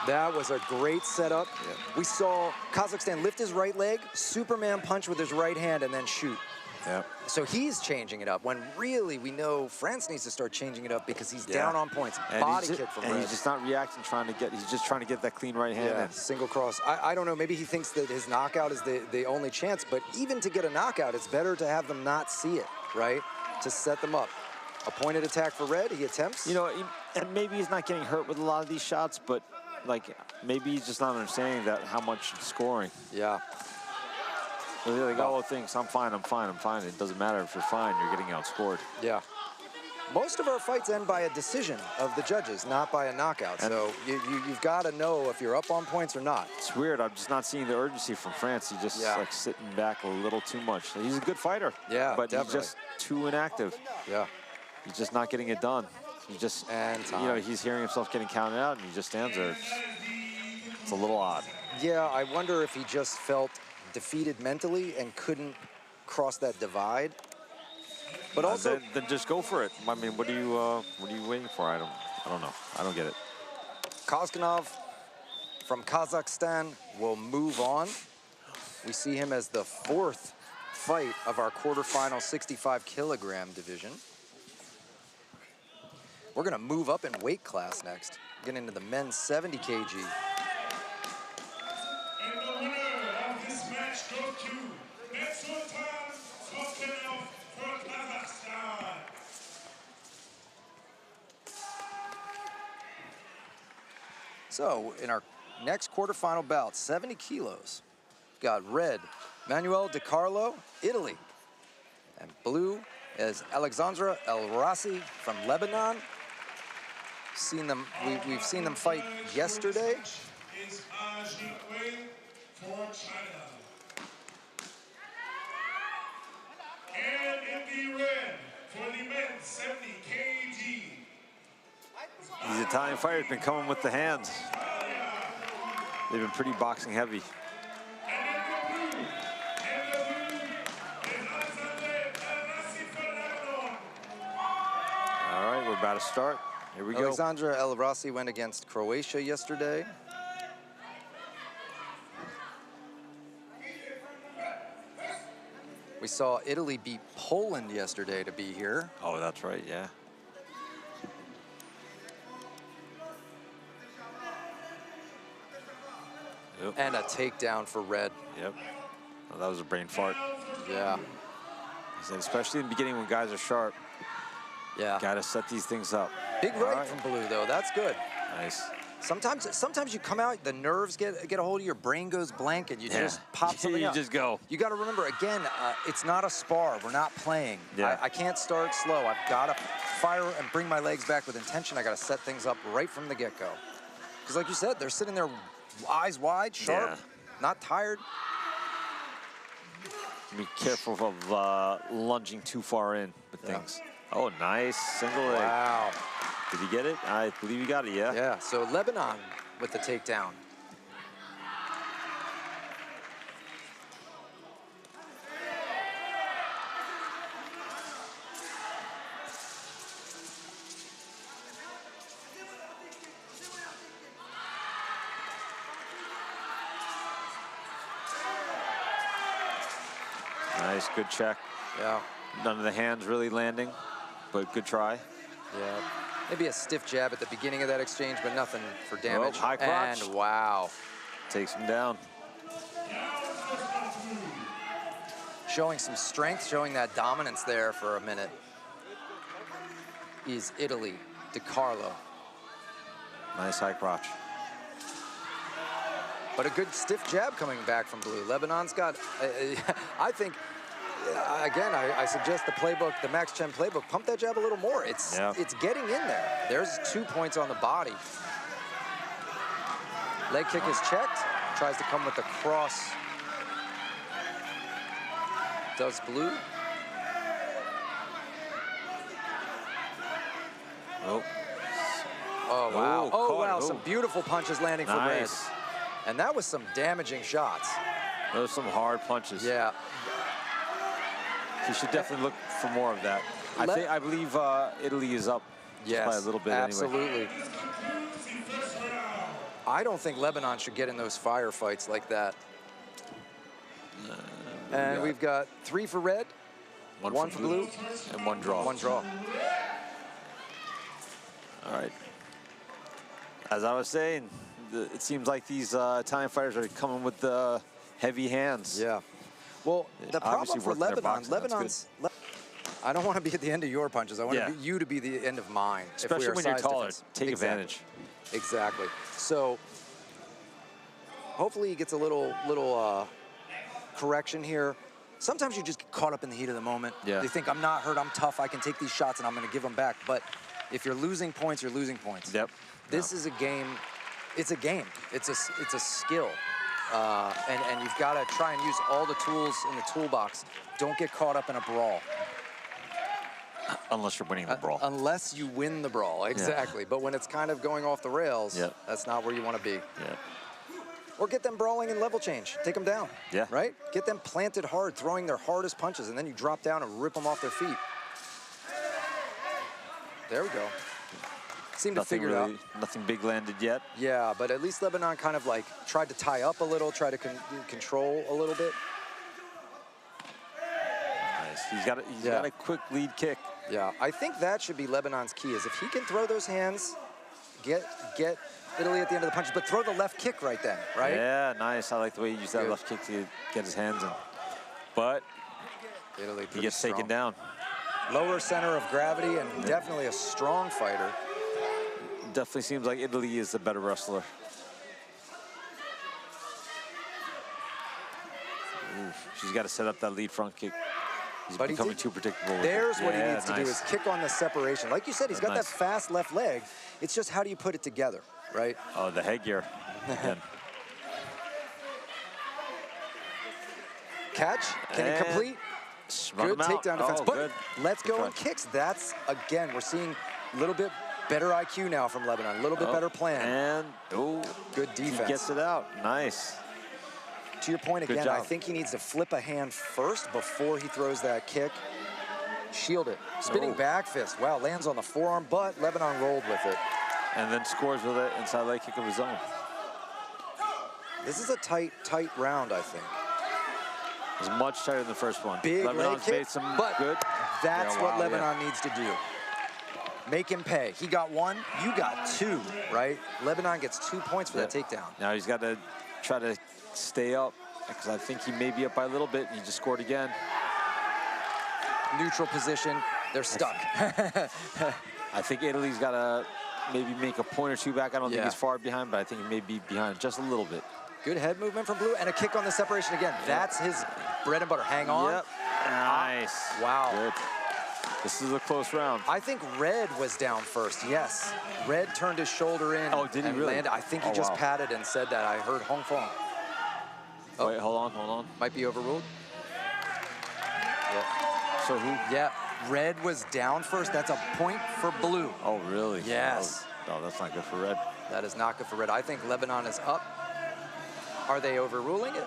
That was a great setup. We saw Kazakhstan lift his right leg, Superman punch with his right hand, and then shoot. So he's changing it up, when really we know France needs to start changing it up because he's down on points. And body kick from red. He's just not reacting, he's just trying to get that clean right hand. Single cross. I don't know, maybe he thinks that his knockout is the only chance, but even to get a knockout, it's better to have them not see it, right? To set them up. A pointed attack for red, he attempts. And maybe he's not getting hurt with a lot of these shots, but like maybe he's just not understanding that how much scoring. So they're like, thanks, I'm fine. It doesn't matter if you're fine, you're getting outscored. Most of our fights end by a decision of the judges, not by a knockout. And so you've got to know if you're up on points or not. It's weird. I'm just not seeing the urgency from France. He's just like sitting back a little too much. He's a good fighter. But he's just too inactive. He's just not getting it done. He just, he's hearing himself getting counted out, and he just stands there. It's a little odd. I wonder if he just felt defeated mentally and couldn't cross that divide. But also, then just go for it. I mean, what are you waiting for? I don't know. I don't get it. Kazakhanov from Kazakhstan will move on. We see him as the 4th fight of our quarterfinal 65-kilogram division. We're going to move up in weight class next, get into the men's 70 kg. And the winner of this match goes to Nursultan Sultanov for Kazakhstan. So in our next quarterfinal bout, 70 kilos. Got red, Manuel De Carlo, Italy. And blue is Alexandra El Rassi from Lebanon. We've seen them fight yesterday. Is for China. And in the red, for the men's 70 kg. These Italian fighters have been coming with the hands. They've been pretty boxing heavy. All right, we're about to start. Here we go. Alexandra El Rassi went against Croatia yesterday. We saw Italy beat Poland yesterday to be here. Oh, that's right, yeah. Yep. And a takedown for red. Yep. Oh, that was a brain fart. Yeah. I said, especially in the beginning when guys are sharp. Yeah. Got to set these things up. Big right from blue, though. That's good. Nice. Sometimes you come out, the nerves get a hold of you, your brain goes blank, and you just pop something You up. just go. You got to remember, again, it's not a spar. We're not playing. Yeah. I can't start slow. I've got to fire and bring my legs back with intention. I got to set things up right from the get-go. Because like you said, they're sitting there eyes wide, sharp, not tired. Be careful of lunging too far in with things. Oh, nice. Single leg. Wow. Did he get it? I believe he got it, yeah. Yeah, so Lebanon with the takedown. Nice, good check. Yeah. None of the hands really landing, but good try. Yeah. Maybe a stiff jab at the beginning of that exchange, but nothing for damage. High crotch. And wow. Takes him down. Showing some strength, showing that dominance there for a minute is Italy, De Carlo. Nice high crotch. But a good stiff jab coming back from blue. Lebanon's got, I think, again, I suggest the playbook, the Max Chen playbook, pump that jab a little more. It's getting in there. There's 2 points on the body. Leg kick is checked. Tries to come with the cross. Does blue. Oh. Oh, wow. Ooh, Oh, caught wow. it. Some Ooh. beautiful punches landing for red. Nice. And that was some damaging shots. Those are some hard punches. Yeah. He should definitely look for more of that. I believe Italy is up just by a little bit absolutely. anyway. I don't think Lebanon should get in those firefights like that. And we've got 3 for red, 1 for blue, and 1 draw. 1 draw. All right. As I was saying, it seems like these Italian fighters are coming with the heavy hands. Yeah. Well, the problem Obviously for working their Lebanon, boxing, I don't want to be at the end of your punches. I want you to be the end of mine. Especially if we are when you're size taller, difference. take advantage. Exactly. So hopefully he gets a little correction here. Sometimes you just get caught up in the heat of the moment. Yeah. You think, I'm not hurt, I'm tough, I can take these shots and I'm going to give them back. But if you're losing points, you're losing points. Yep. This is a game. It's a game. It's a skill. And you've got to try and use all the tools in the toolbox. Don't get caught up in a brawl. Unless you're winning the brawl. Unless you win the brawl, exactly. But when it's kind of going off the rails, that's not where you want to be. Yeah. Or get them brawling in level change. Take them down. Yeah. Right? Get them planted hard, throwing their hardest punches, and then you drop down and rip them off their feet. There we go. Seemed to figure it out. Nothing big landed yet. Yeah, but at least Lebanon kind of like tried to tie up a little, try to control a little bit. Nice. He's got a quick lead kick. Yeah, I think that should be Lebanon's key, is if he can throw those hands, get Italy at the end of the punches, but throw the left kick right then, right? Yeah, nice. I like the way he used that left kick to get his hands in. But Italy he gets taken down. Lower center of gravity and definitely a strong fighter. Definitely seems like Italy is the better wrestler. She's got to set up that lead front kick. He's But becoming too predictable. There's what he needs to do nice. is kick on the separation. Like you said, he's got that fast left leg. It's just how do you put it together, right? Oh, the headgear. Again. Catch, can he complete? Good takedown defense, but good. let's go on kicks. That's, again, we're seeing a little bit better IQ now from Lebanon, a little bit better plan. And, good defense. He gets it out, nice. To your point again, I think he needs to flip a hand first before he throws that kick. Shield it, spinning back fist. Wow, lands on the forearm, but Lebanon rolled with it. And then scores with an inside leg kick of his own. This is a tight round, I think. It was much tighter than the first one. Big Lebanon's leg made kick, some but good. that's what Lebanon needs to do. Make him pay. He got 1, you got 2, right? Lebanon gets 2 points for that takedown. Now he's got to try to stay up, because I think he may be up by a little bit, and he just scored again. Neutral position, they're stuck. I think Italy's got to maybe make a point or two back. I don't think he's far behind, but I think he may be behind just a little bit. Good head movement from Blue, and a kick on the separation again. That's his bread and butter. Hang on. Yep. Nice. Wow. Good. This is a close round. I think Red was down first, yes. Red turned his shoulder in. Oh, did he really? Landed. I think he just patted and said that. I heard Hong Fong. Wait, hold on. Might be overruled. Yeah. So who? Yeah, Red was down first. That's a point for Blue. Oh, really? Yes. Oh, no, that's not good for Red. That is not good for Red. I think Lebanon is up. Are they overruling it?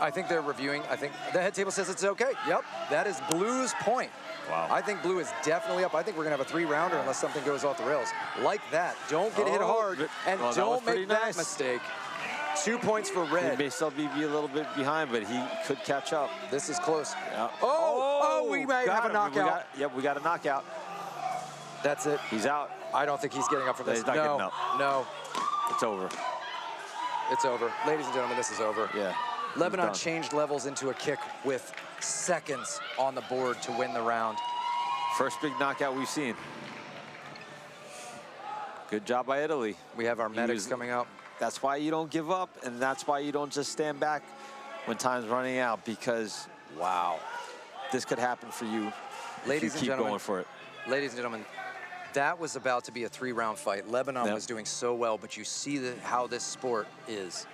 I think they're reviewing. I think the head table says it's okay. Yep, that is Blue's point. Wow. I think Blue is definitely up. I think we're gonna have a 3-rounder unless something goes off the rails. Like that. Don't get hit hard, and don't make that mistake. 2 points for Red. He may still be a little bit behind, but he could catch up. This is close. Yeah. Oh, we might have a knockout. We got a knockout. That's it. He's out. I don't think he's getting up from this. He's not getting up. No. It's over. It's over. Ladies and gentlemen, this is over. Yeah. Lebanon changed levels into a kick with seconds on the board to win the round. First big knockout we've seen. Good job by Italy. We have our medics coming up. That's why you don't give up, and that's why you don't just stand back when time's running out, because wow, this could happen for you. Ladies if you and keep gentlemen, going for it. Ladies and gentlemen, that was about to be a 3-round fight. Lebanon was doing so well, but you see how this sport is.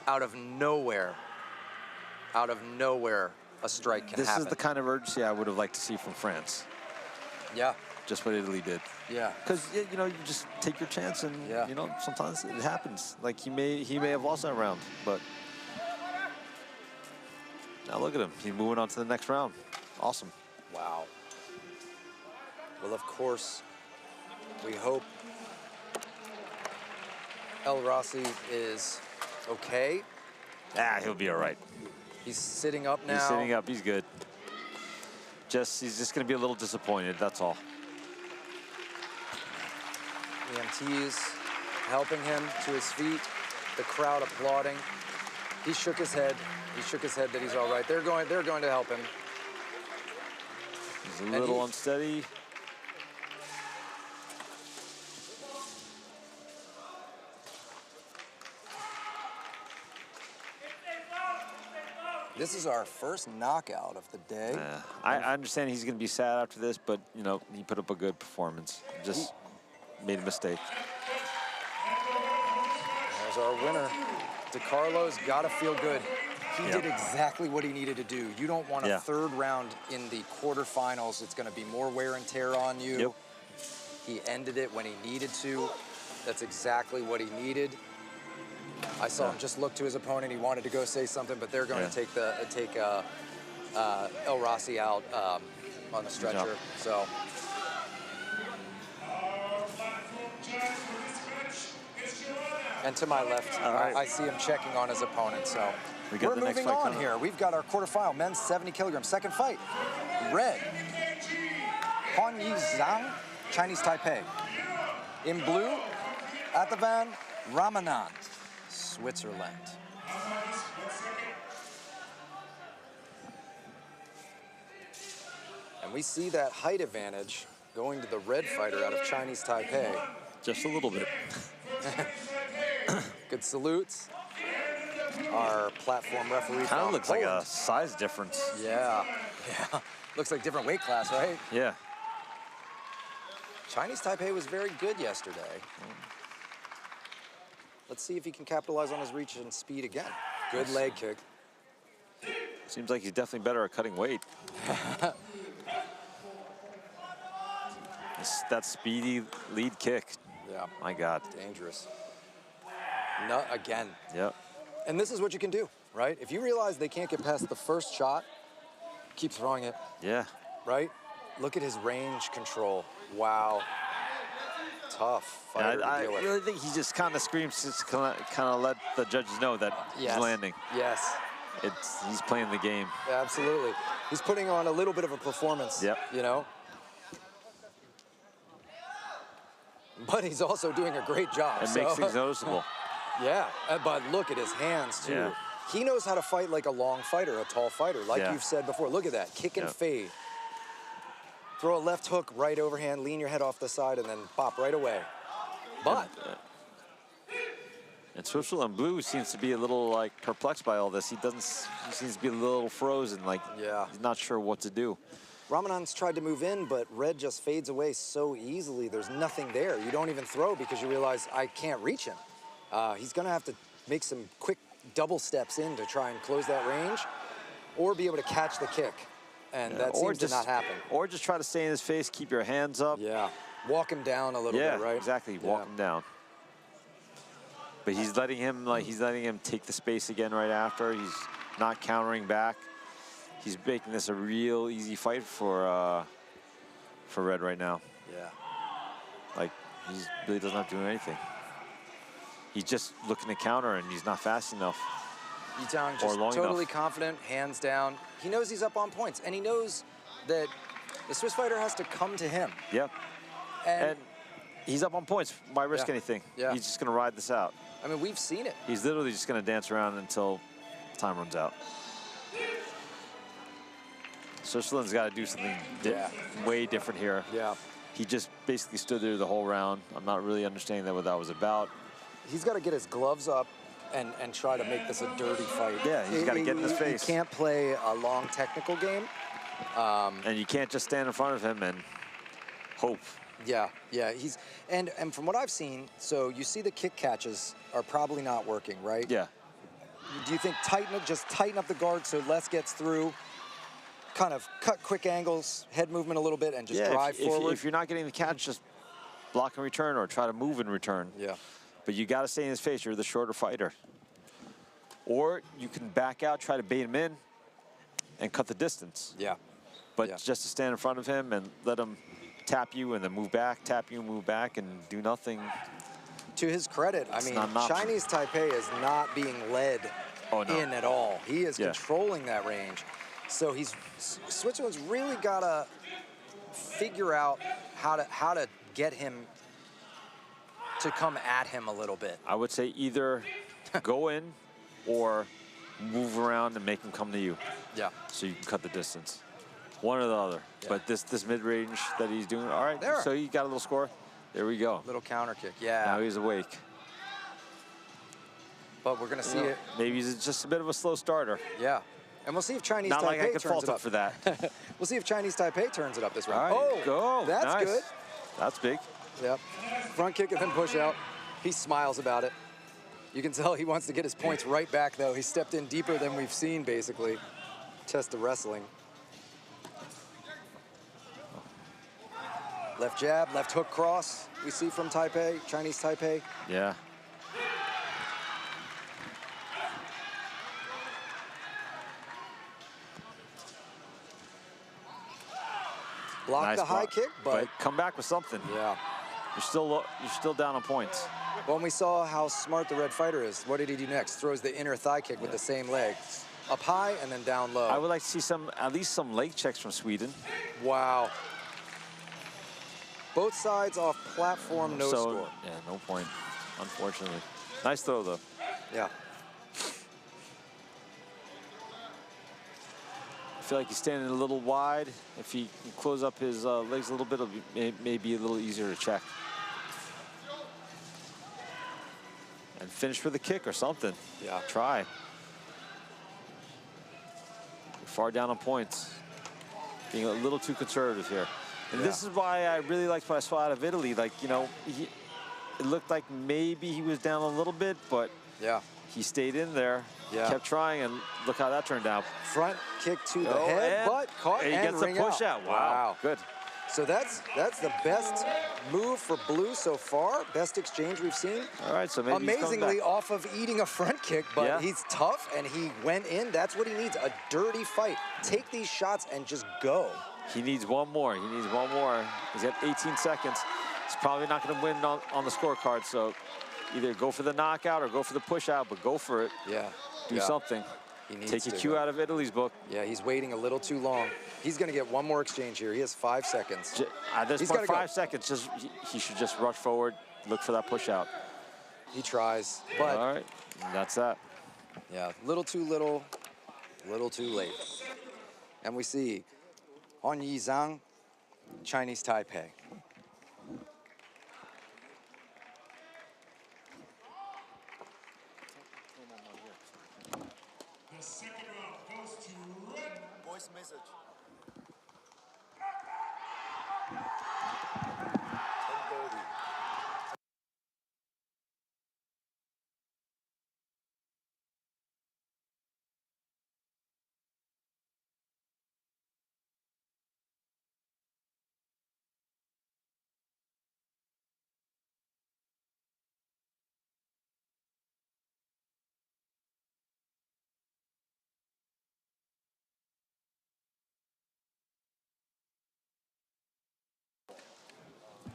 Out of nowhere, a strike can happen. This is the kind of urgency I would have liked to see from France. Yeah. Just what Italy did. Yeah. Because, you know, you just take your chance, and, you know, sometimes it happens. Like, he may have lost that round, but now look at him. He's moving on to the next round. Awesome. Wow. Well, of course, we hope El Rossi is okay. He'll be all right. He's sitting up now. He's sitting up. He's good. He's just going to be a little disappointed. That's all. EMTs helping him to his feet. The crowd applauding. He shook his head. He shook his head that he's all right. They're going to help him. He's a little unsteady. This is our first knockout of the day. I understand he's going to be sad after this, but, you know, he put up a good performance. Just made a mistake. There's our winner. DeCarlo's got to feel good. He did exactly what he needed to do. You don't want a 3rd round in the quarterfinals. It's going to be more wear and tear on you. Yep. He ended it when he needed to. That's exactly what he needed. I saw him just look to his opponent. He wanted to go say something, but they're going to take El Rossi out on the stretcher. So. And to my left, I see him checking on his opponent. So we're moving on here. We've got our quarterfinal, men's 70 kilograms, second fight. Red, Han Yi Zhang, Chinese Taipei. In blue, Atavan Ramanan, Switzerland. And we see that height advantage going to the red fighter out of Chinese Taipei. Just a little bit. Good salutes. our platform referee. Kind of from looks Poland. like a size difference. Yeah, yeah. Looks like different weight class, right? Yeah. Chinese Taipei was very good yesterday. Let's see if he can capitalize on his reach and speed again. Good leg kick. Seems like he's definitely better at cutting weight. That speedy lead kick. Yeah. My God. Dangerous. No, again. Yep. And this is what you can do, right? If you realize they can't get past the first shot, keep throwing it, Yeah. right? Look at his range control. Wow. Tough fighter to I deal with. really think he just kind of screams, just kind of let the judges know that Yes. he's landing. Yes, He's playing the game. absolutely. He's putting on a little bit of a performance, Yep. you know? But he's also doing a great job. It makes things noticeable. Yeah, but look at his hands, too. Yeah. He knows how to fight like a long fighter, a tall fighter, like Yeah. you've said before. Look at that, kick and Yep. fade. Throw a left hook, right overhand, lean your head off the side, and then pop right away. But, And Switzerland Blue seems to be a little like perplexed by all this. He seems to be a little frozen, like Yeah. he's not sure what to do. Ramanand's tried to move in, but red just fades away so easily. There's nothing there. You don't even throw because you realize I can't reach him. He's gonna have to make some quick double steps in to try and close that range or be able to catch the kick. And that seems to not happen. Or just try to stay in his face, keep your hands up. Yeah, walk him down a little Yeah, bit, right? exactly. Yeah. Walk him down. But he's letting him take the space again right after. He's not countering back. He's making this a real easy fight for Red right now. Yeah. Like he really doesn't have to do anything. He's just looking to counter and he's not fast enough. Yitang Or just long totally enough. confident, hands down. He knows he's up on points, and he knows that the Swiss fighter has to come to him. Yep. And he's up on points. Why risk Yeah. anything? Yeah. He's just going to ride this out. I mean, we've seen it. He's literally just going to dance around until time runs out. Switzerland's got to do something way different here. Yeah. He just basically stood there the whole round. I'm not really understanding what that was about. He's got to get his gloves up and try to make this a dirty fight. Yeah, he's gotta get in his face. He can't play a long technical game. And you can't just stand in front of him and hope. Yeah, he's and from what I've seen, so you see the kick catches are probably not working, right? Yeah. Do you think just tighten up the guard so Les gets through, kind of cut quick angles, head movement a little bit, and just drive forward? If you're not getting the catch, just block and return or try to move and return. Yeah. But you got to stay in his face. You're the shorter fighter. Or you can back out, try to bait him in, and cut the distance. Yeah. But Yeah. just to stand in front of him and let him tap you and then move back, tap you, move back, and do nothing. To his credit, I mean, not an option. Chinese Taipei is not being led in at all. He is Yeah. controlling that range. So Switzerland's really got to figure out how to get him to come at him a little bit. I would say either go in or move around and make him come to you Yeah. so you can cut the distance. One or the other. Yeah. But this mid-range that he's doing, all right, There. so he got a little score. There we go. Little counter kick. Yeah. Now he's awake. But we're going to see You know, it. maybe he's just a bit of a slow starter. Yeah. And we'll see if Chinese Not Taipei like I could turns fault it him up. for that. We'll see if Chinese Taipei turns it up this All round. right, go. That's Nice. good. That's big. Yep. Front kick and then push out. He smiles about it. You can tell he wants to get his points right back, though. He stepped in deeper than we've seen, basically. Test of wrestling. Left jab, left hook cross. We see from Taipei, Chinese Taipei. Yeah. Block Nice the high block. kick, but come back with something. yeah. You're still down on points. When we saw how smart the red fighter is, what did he do next? Throws the inner thigh kick with the same leg. Up high and then down low. I would like to see at least some leg checks from Sweden. Wow. Both sides off platform, no score. Yeah, no point, unfortunately. Nice throw, though. Yeah. I feel like he's standing a little wide. If he can close up his legs a little bit, it'll be a little easier to check. And finish with a kick or something. Yeah. Try. far down on points. Being a little too conservative here. And this is why I really liked what I saw out of Italy. Like, you know, it looked like maybe he was down a little bit, but he stayed in there, kept trying, and look how that turned out. Front kick to the head, but caught and he gets ring a push out. Wow. Good. So that's the best move for blue so far, best exchange we've seen. All right, so maybe amazingly off of eating a front kick, but he's tough and he went in. That's what he needs, a dirty fight. Take these shots and just go. He needs one more. He needs one more. He's at 18 seconds. He's probably not going to win on the scorecard, so either go for the knockout or go for the push out, but go for it. Do something. He needs Take a cue out of Italy's book. Yeah, he's waiting a little too long. He's going to get one more exchange here. He has 5 seconds. At this point, 5 seconds. He should just rush forward, look for that push out. He tries, but all right, that's that. Yeah, little too little, little too late. And we see Han Yizhang, Chinese Taipei. The second round goes to red. Voice message.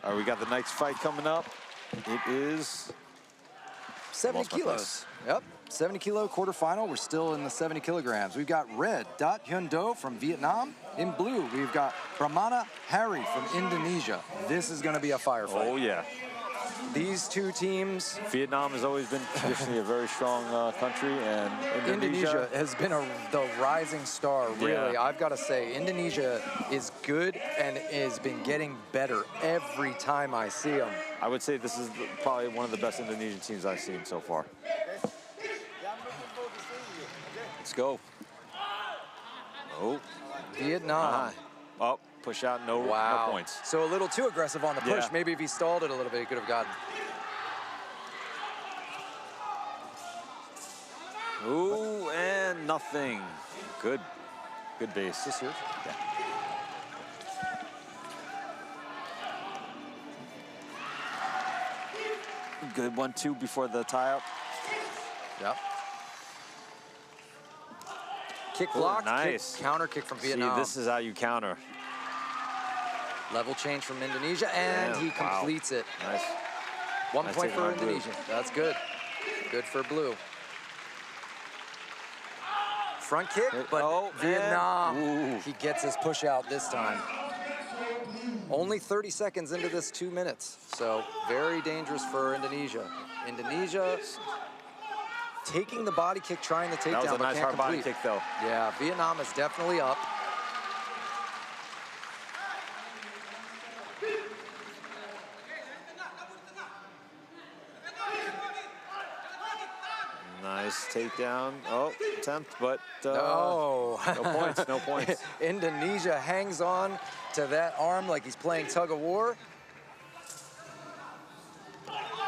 All right, we got the next fight coming up. It is 70 kilos. Yep, 70 kilo quarterfinal. We're still in the 70 kilograms. We've got red, Dat Hyun Do from Vietnam. In blue, we've got Brahmana Hari from Indonesia. This is going to be a firefight. Oh, yeah. These two teams. Vietnam has always been traditionally a very strong country, and Indonesia has been the rising star, really. I've got to say, Indonesia is good and has been getting better every time I see them. I would say this is probably one of the best Indonesian teams I've seen so far. Let's go. Oh. Vietnam. Oh, push out, no points. So a little too aggressive on the push. Maybe if he stalled it a little bit, he could have gotten. Ooh, and nothing. Good base. This here? Yeah. Good 1-2 before the tie-up. Yep. Kick block, nice. Counter kick from Vietnam. See, this is how you counter. Level change from Indonesia, and he completes it. Nice. 1 point for Indonesia. That's good. Good for blue. Front kick, but Vietnam. He gets his push out this time. Only 30 seconds into this 2 minutes, so very dangerous for Indonesia. Indonesia taking the body kick, trying the takedown, that was a but nice can't hard complete. body kick, though. Yeah, Vietnam is definitely up. Nice takedown. Oh, attempt, but no. No points, no points. Indonesia hangs on to that arm like he's playing tug of war.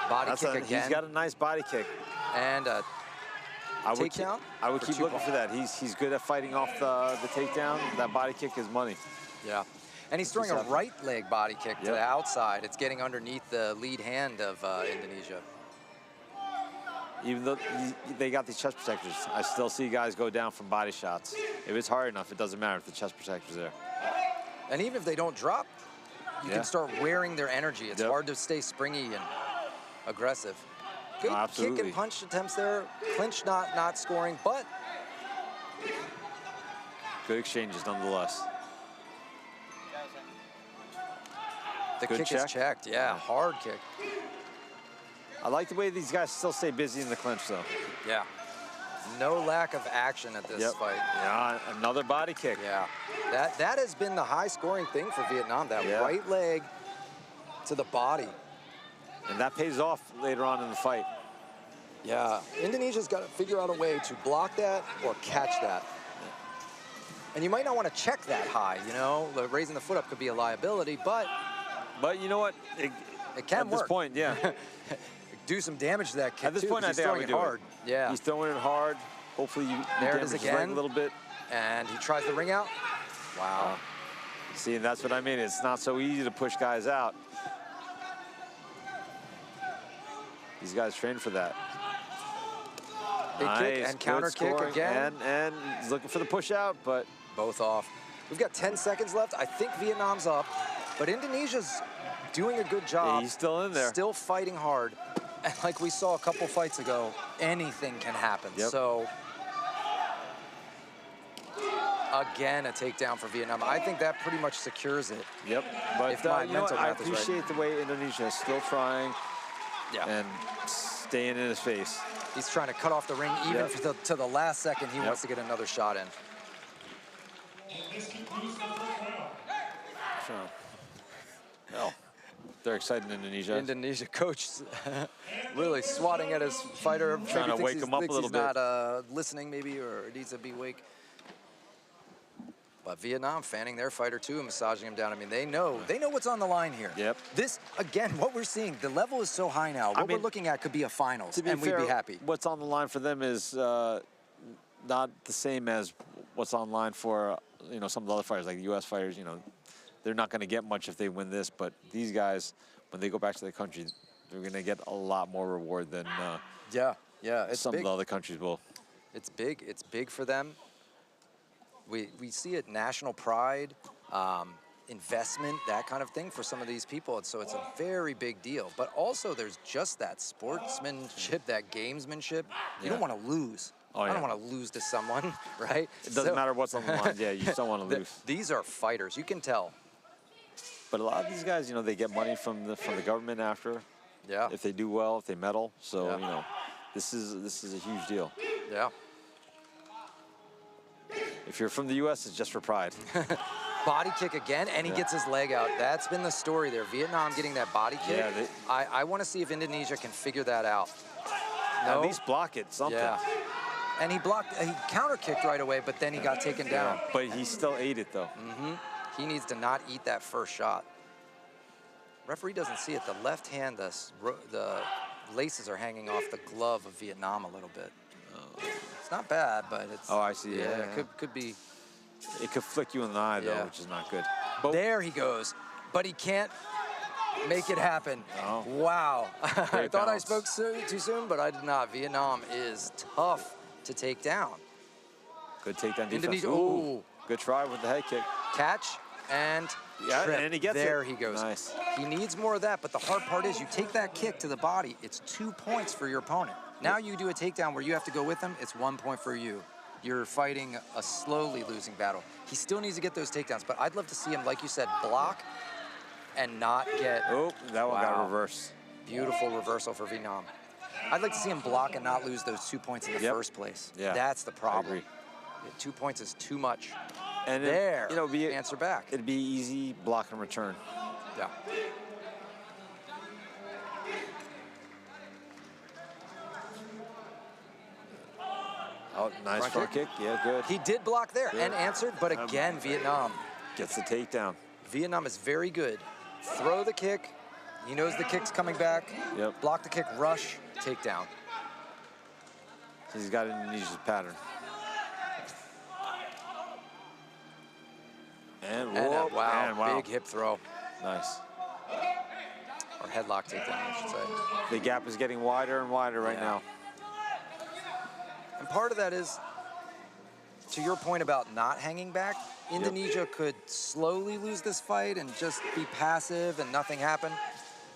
Body kick again. He's got a nice body kick. And a takedown. I would keep looking for that. He's good at fighting off the takedown. That body kick is money. Yeah. And he's throwing a right leg body kick to the outside. It's getting underneath the lead hand of Indonesia. Even though they got these chest protectors, I still see guys go down from body shots. If it's hard enough, it doesn't matter if the chest protector's there. And even if they don't drop, you can start wearing their energy. It's hard to stay springy and aggressive. Good kick and punch attempts there. Clinch not scoring, but good exchanges nonetheless. The kick is checked. Yeah, hard kick. I like the way these guys still stay busy in the clinch, though. Yeah. No lack of action at this fight. Yeah, another body kick. Yeah. That has been the high-scoring thing for Vietnam, that right leg to the body. And that pays off later on in the fight. Yeah. Indonesia's got to figure out a way to block that or catch that. And you might not want to check that high, you know? Raising the foot up could be a liability, but you know what? it can At work. this point, yeah. Do some damage to that kick, At this too, point, I he's think I throwing would it do hard. it. Yeah. He's throwing it hard. Hopefully you There it is damage his leg again. a little bit. And he tries the ring out. Wow. See, that's what I mean. It's not so easy to push guys out. These guys train for that. Big kick Nice, and counter good kick scoring. again. And he's looking for the push out, but Both off. We've got 10 seconds left. I think Vietnam's up, but Indonesia's doing a good job. he's still in there. Still fighting hard. And like we saw a couple fights ago, anything can happen. Yep. So, again, a takedown for Vietnam. I think that pretty much secures it. Yep. But If my you know what? mental I math is right. appreciate the way Indonesia is still trying Yeah. and staying in his face. He's trying to cut off the ring even Yep. to the last second. He Yep. wants to get another shot in. No. They're excited in Indonesia. Indonesia coach really swatting at his fighter. Trying to Maybe wake thinks him up a thinks little he's bit. not listening maybe, or needs to be awake. But Vietnam fanning their fighter too and massaging him down. I mean, they know what's on the line here. Yep. This, again, what we're seeing, the level is so high now. What we're mean, looking at could be a finals, To be and fair, we'd be happy. what's on the line for them is not the same as what's on line for some of the other fighters, like the U.S. fighters. They're not going to get much if they win this, but these guys, when they go back to their country, they're going to get a lot more reward than Yeah, it's some big. of the other countries will. It's big. It's big for them. We see it, national pride, investment, that kind of thing for some of these people. And so it's a very big deal. But also there's just that sportsmanship, that gamesmanship. You don't want to lose. Oh, I don't yeah. want to lose to someone, right? It doesn't matter what's on the line. Yeah, you just don't want to lose. These are fighters. You can tell. But a lot of these guys, they get money from the government after. Yeah. If they do well, if they medal. So Yeah. this is a huge deal. Yeah. If you're from the U.S., it's just for pride. Body kick again, and he gets his leg out. That's been the story there. Vietnam getting that body kick. Yeah, I want to see if Indonesia can figure that out. At least block it, something. Yeah. And he counter kicked right away, but then he got taken down. But he still ate it, though. He needs to not eat that first shot. Referee doesn't see it. The left hand, the laces are hanging off the glove of Vietnam a little bit. It's not bad, but it's... Oh, I see. Yeah. it could be... It could flick you in the eye, though, Yeah. which is not good. But There he goes. But he can't make it happen. No. Wow. I Great thought bounce. I spoke too soon, but I did not. Vietnam is tough to take down. good takedown defense. Indonesia- Ooh. ooh. Good try with the head kick. Catch and Yeah, trip. and he gets there it. he goes. Nice. He needs more of that, but the hard part is you take that kick to the body, it's 2 points for your opponent. Now you do a takedown where you have to go with him, it's 1 point for you. You're fighting a slowly losing battle. He still needs to get those takedowns, but I'd love to see him, like you said, block and not get... Oh, that one got Wow. reversed. Beautiful reversal for Vietnam. I'd like to see him block and not lose those 2 points in the Yep. first place. Yeah, That's the problem. agree. 2 points is too much. And There, be answer back. It'd be easy block and return. Yeah. Oh, nice Front front kick. Yeah, good. He did block there Good. and answered, but again, Vietnam. Gets the takedown. Vietnam is very good. Throw the kick. He knows the kick's coming back. Yep. Block the kick, rush, takedown. He's got Indonesia's pattern. And, whoa, Wow, and wow. big hip throw. Nice. Or headlock takedown, I should say. The gap is getting wider and wider right Yeah. now. And part of that is, to your point about not hanging back, Indonesia could slowly lose this fight and just be passive and nothing happen.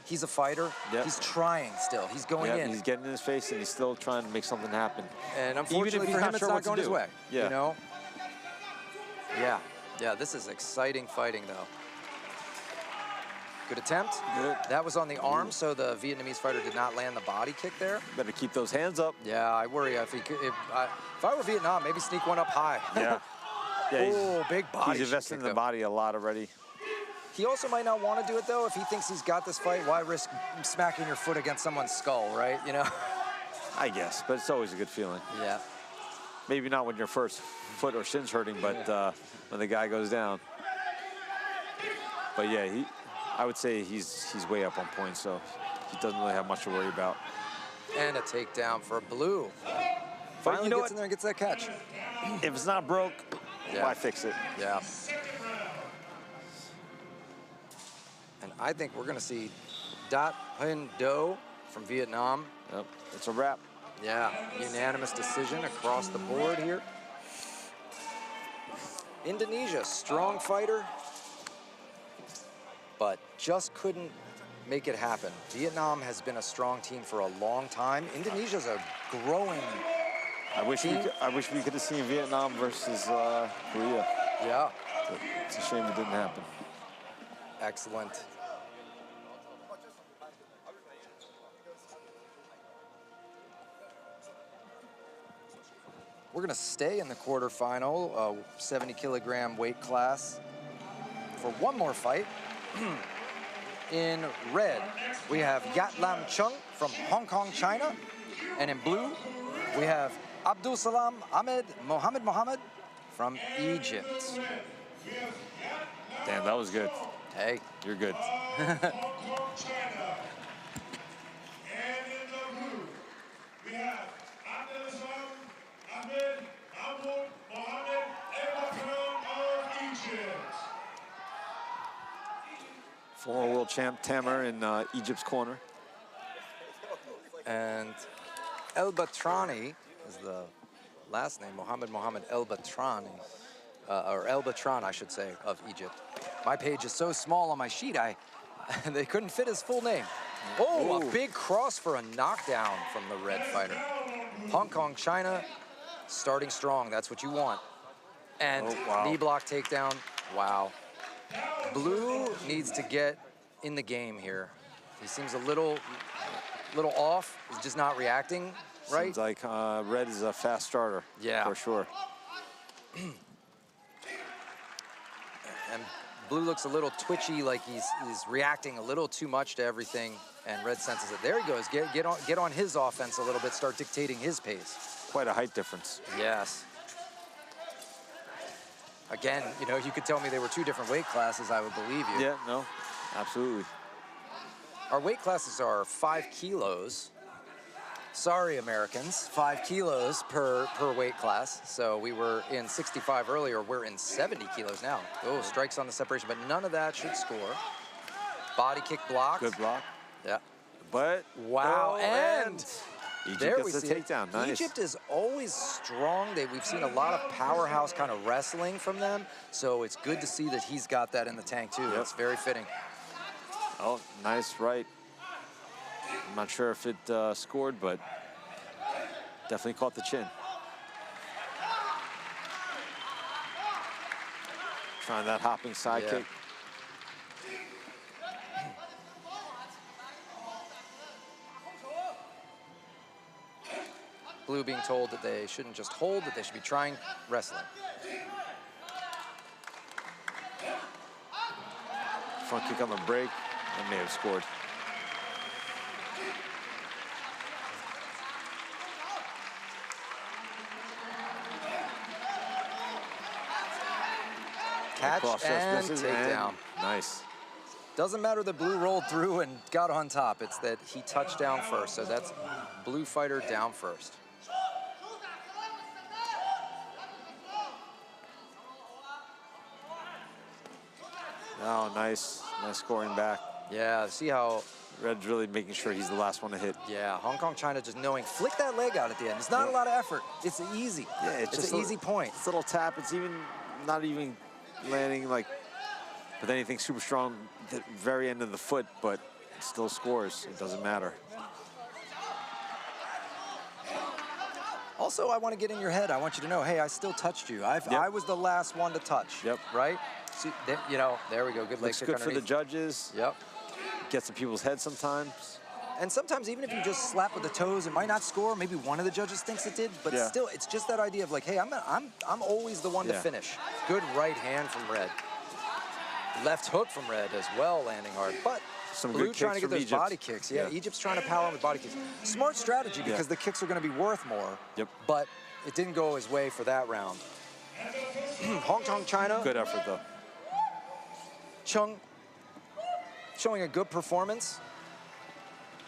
He's a fighter. Yep. He's trying still. He's going Yep, in. he's getting in his face and he's still trying to make something happen. And Even if unfortunately he's for not him, it's sure not what to going his do. way. Yeah. You know? Yeah, this is exciting fighting, though. Good attempt. Good. That was on the arm, so the Vietnamese fighter did not land the body kick there. Better keep those hands up. Yeah, I worry if I were Vietnam, maybe sneak one up high. Yeah. Yeah, Oh, big body. he's invested in kick, the though. body a lot already. He also might not want to do it, though. If he thinks he's got this fight, why risk smacking your foot against someone's skull, right? You know? I guess, but it's always a good feeling. Yeah. Maybe not when your first foot or shin's hurting, but when the guy goes down. But yeah, I would say he's way up on points, so he doesn't really have much to worry about. And a takedown for Blue. Finally gets in there and gets that catch. If it's not broke, why fix it? Yeah. And I think we're going to see Dat Huynh Do from Vietnam. Yep, it's a wrap. Yeah, unanimous decision across the board here. Indonesia, strong fighter, but just couldn't make it happen. Vietnam has been a strong team for a long time. Indonesia's a growing team. I wish we could have seen Vietnam versus Korea. Yeah. But it's a shame it didn't happen. Excellent. We're gonna stay in the quarterfinal, 70-kilogram weight class for one more fight. In red, we have Yat Lam Chung from Hong Kong, China. And in blue, we have Abdul Salam Ahmed Mohammed from Egypt. Damn, that was good. Hey, you're good. Former world champ Tamer in Egypt's corner. And El Batrani is the last name, Mohammed El Batrani, or El Batran, I should say, of Egypt. My page is so small on my sheet, they couldn't fit his full name. Oh, a big cross for a knockdown from the red fighter. Hong Kong, China, starting strong. That's what you want. And knee block takedown. Wow. Blue needs to get in the game here. He seems a little off. He's just not reacting right. Seems like red is a fast starter. Yeah, for sure. And blue looks a little twitchy, like he's reacting a little too much to everything. And red senses it. There he goes. Get on his offense a little bit. Start dictating his pace. Quite a height difference. Yes. Again, you know, you could tell me they were two different weight classes, I would believe you. Yeah, no, absolutely. Our weight classes are 5 kilos. Sorry, Americans, 5 kilos per weight class. So we were in 65 earlier, we're in 70 kilos now. Oh, strikes on the separation, but none of that should score. Body kick blocked. Good block. Yeah. But, wow, and Egypt there gets the takedown. Nice. Egypt is always strong. We've seen a lot of powerhouse kind of wrestling from them, so it's good to see that he's got that in the tank too. That's very fitting. Oh, nice right. I'm not sure if it scored, but definitely caught the chin. Trying that hopping side kick. Blue being told that they shouldn't just hold, that they should be trying wrestling. Front kick on the break, and may have scored. Catch and takedown. Nice. Doesn't matter that blue rolled through and got on top. It's that he touched down first. So that's blue fighter down first. Oh, nice. Nice scoring back. Yeah, see how Red's really making sure he's the last one to hit. Yeah, Hong Kong, China just knowing, flick that leg out at the end. It's not a lot of effort. It's easy. Yeah, it's just an easy point. It's a little tap. It's even not even landing like with anything super strong at the very end of the foot, but it still scores. It doesn't matter. Also, I want to get in your head. I want you to know, hey, I still touched you. I was the last one to touch. Yep. Right? See, you know, there we go. Good leg Looks kick good underneath. for the judges. Yep. Gets in people's heads sometimes. And sometimes even if you just slap with the toes, it might not score. Maybe one of the judges thinks it did, but still, it's just that idea of like, hey, I'm always the one to finish. Good right hand from Red. Left hook from Red as well, landing hard. But some Blue good trying to get those Egypt. body kicks. Yeah, Egypt's trying to power on with body kicks. Smart strategy because the kicks are going to be worth more. Yep. But it didn't go his way for that round. Hong Kong, China. Good effort, though. Chung showing a good performance.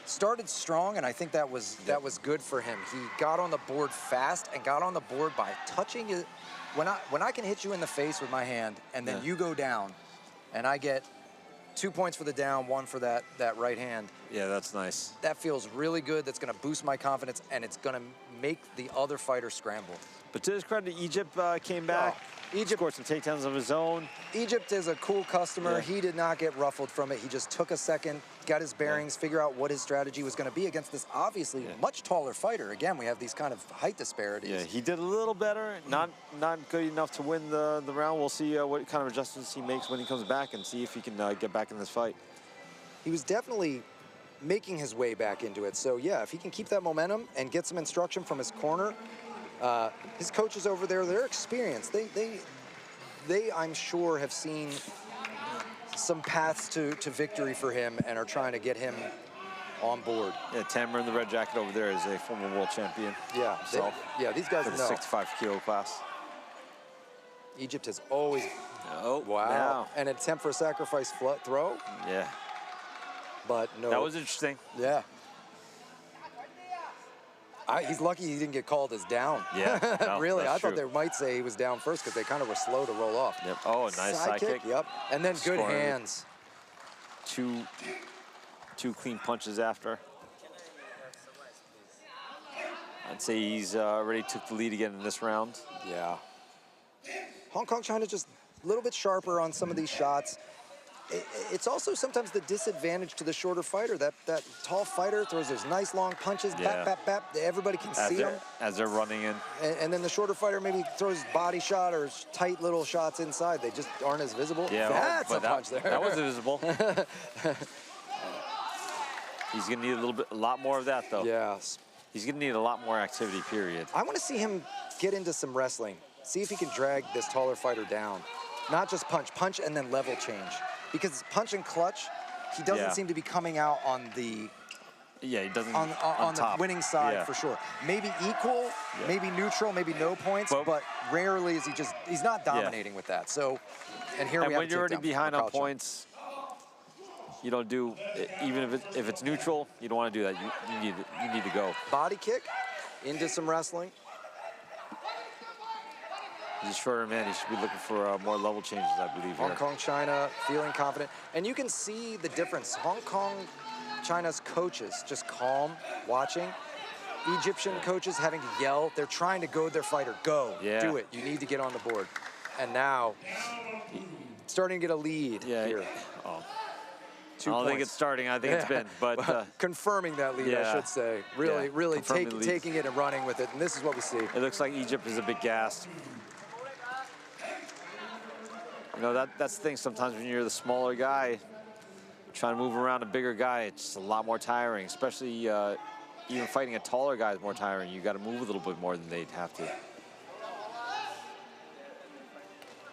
Started strong, and I think that was good for him. He got on the board fast and got on the board by touching it. When I can hit you in the face with my hand, and then you go down, and I get 2 points for the down, 1 for that right hand. Yeah, that's nice. That feels really good. That's going to boost my confidence, and it's going to make the other fighter scramble. But to his credit, Egypt came back. Egypt scored some takedowns of his own. Egypt is a cool customer. Yeah. He did not get ruffled from it. He just took a second, got his bearings, figure out what his strategy was going to be against this obviously much taller fighter. Again, we have these kind of height disparities. Yeah, he did a little better. Not good enough to win the round. We'll see what kind of adjustments he makes when he comes back and see if he can get back in this fight. He was definitely making his way back into it. So yeah, if he can keep that momentum and get some instruction from his corner, his coaches over there, they're experienced. They I'm sure have seen some paths to victory for him and are trying to get him on board. Yeah, Tamara in the red jacket over there is a former world champion. Yeah, these guys for the know. 65 kilo class. Egypt has always. Oh, wow! Now. An attempt for a sacrifice throw. Yeah. But no. That was interesting. Yeah. He's lucky he didn't get called as down. Yeah, no, really. I thought true. they might say he was down first because they kind of were slow to roll off. Yep. Oh, nice side kick. Yep. And then good Scoring. hands. Two clean punches after. I'd say he's already took the lead again in this round. Yeah. Hong Kong, China just a little bit sharper on some of these shots. It's also sometimes the disadvantage to the shorter fighter. That tall fighter throws those nice long punches, bap, bap, bap. Everybody can see them. As they're running in. And then the shorter fighter maybe throws body shot or tight little shots inside. They just aren't as visible. Yeah, That's a punch there. That was visible. He's gonna need a lot more of that though. Yes. He's gonna need a lot more activity, period. I want to see him get into some wrestling. See if he can drag this taller fighter down. Not just punch and then level change. Because punch and clutch, he doesn't seem to be coming out on the he doesn't on the winning side for sure. Maybe equal, maybe neutral, maybe no points, but rarely is he's not dominating with that. So, and here we have when you're already behind on points, you don't do, even if it's neutral, you don't want to do that. You need to go. Body kick into some wrestling. He's a shorter man. He should be looking for more level changes, I believe. Hong Kong, China, feeling confident. And you can see the difference. Hong Kong, China's coaches just calm, watching. Egyptian coaches having to yell. They're trying to goad their fighter. Go, do it. You need to get on the board. And now, starting to get a lead here. Oh. 2 I don't points. think it's starting. I think it's been. But confirming that lead, I should say. Really taking it and running with it. And this is what we see. It looks like Egypt is a bit gassed. You know, that's the thing. Sometimes when you're the smaller guy, trying to move around a bigger guy, it's just a lot more tiring. Especially even fighting a taller guy is more tiring. You got to move a little bit more than they'd have to.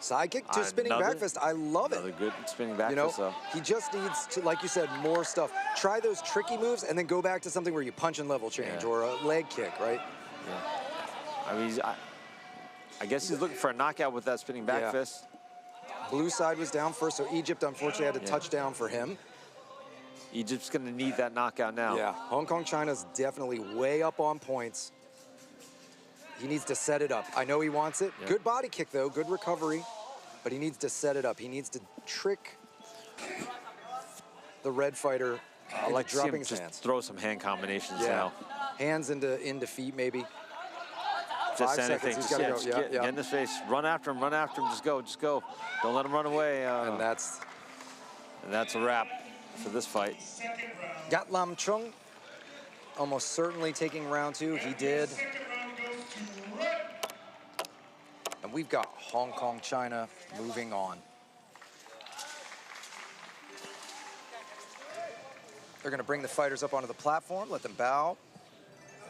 Side kick to spinning back fist. I love it. Another good spinning back fist. So. He just needs to, like you said, more stuff. Try those tricky moves and then go back to something where you punch and level change or a leg kick, right? Yeah. I mean, I guess he's looking for a knockout with that spinning back fist. Blue side was down first, so Egypt unfortunately had a touchdown for him. Egypt's going to need that knockout now. Yeah, Hong Kong, China's definitely way up on points. He needs to set it up. I know he wants it. Yeah. Good body kick, though. Good recovery. But he needs to set it up. He needs to trick the red fighter into dropping his hands. Throw some hand combinations now. Hands into feet, maybe. Just 5 anything. seconds. He's got to go. Get in his face. Run after him. Run after him. Just go. Don't let him run away. And that's a wrap for this fight. Gat Lam Chung almost certainly taking round 2. He did. And we've got Hong Kong, China moving on. They're going to bring the fighters up onto the platform, let them bow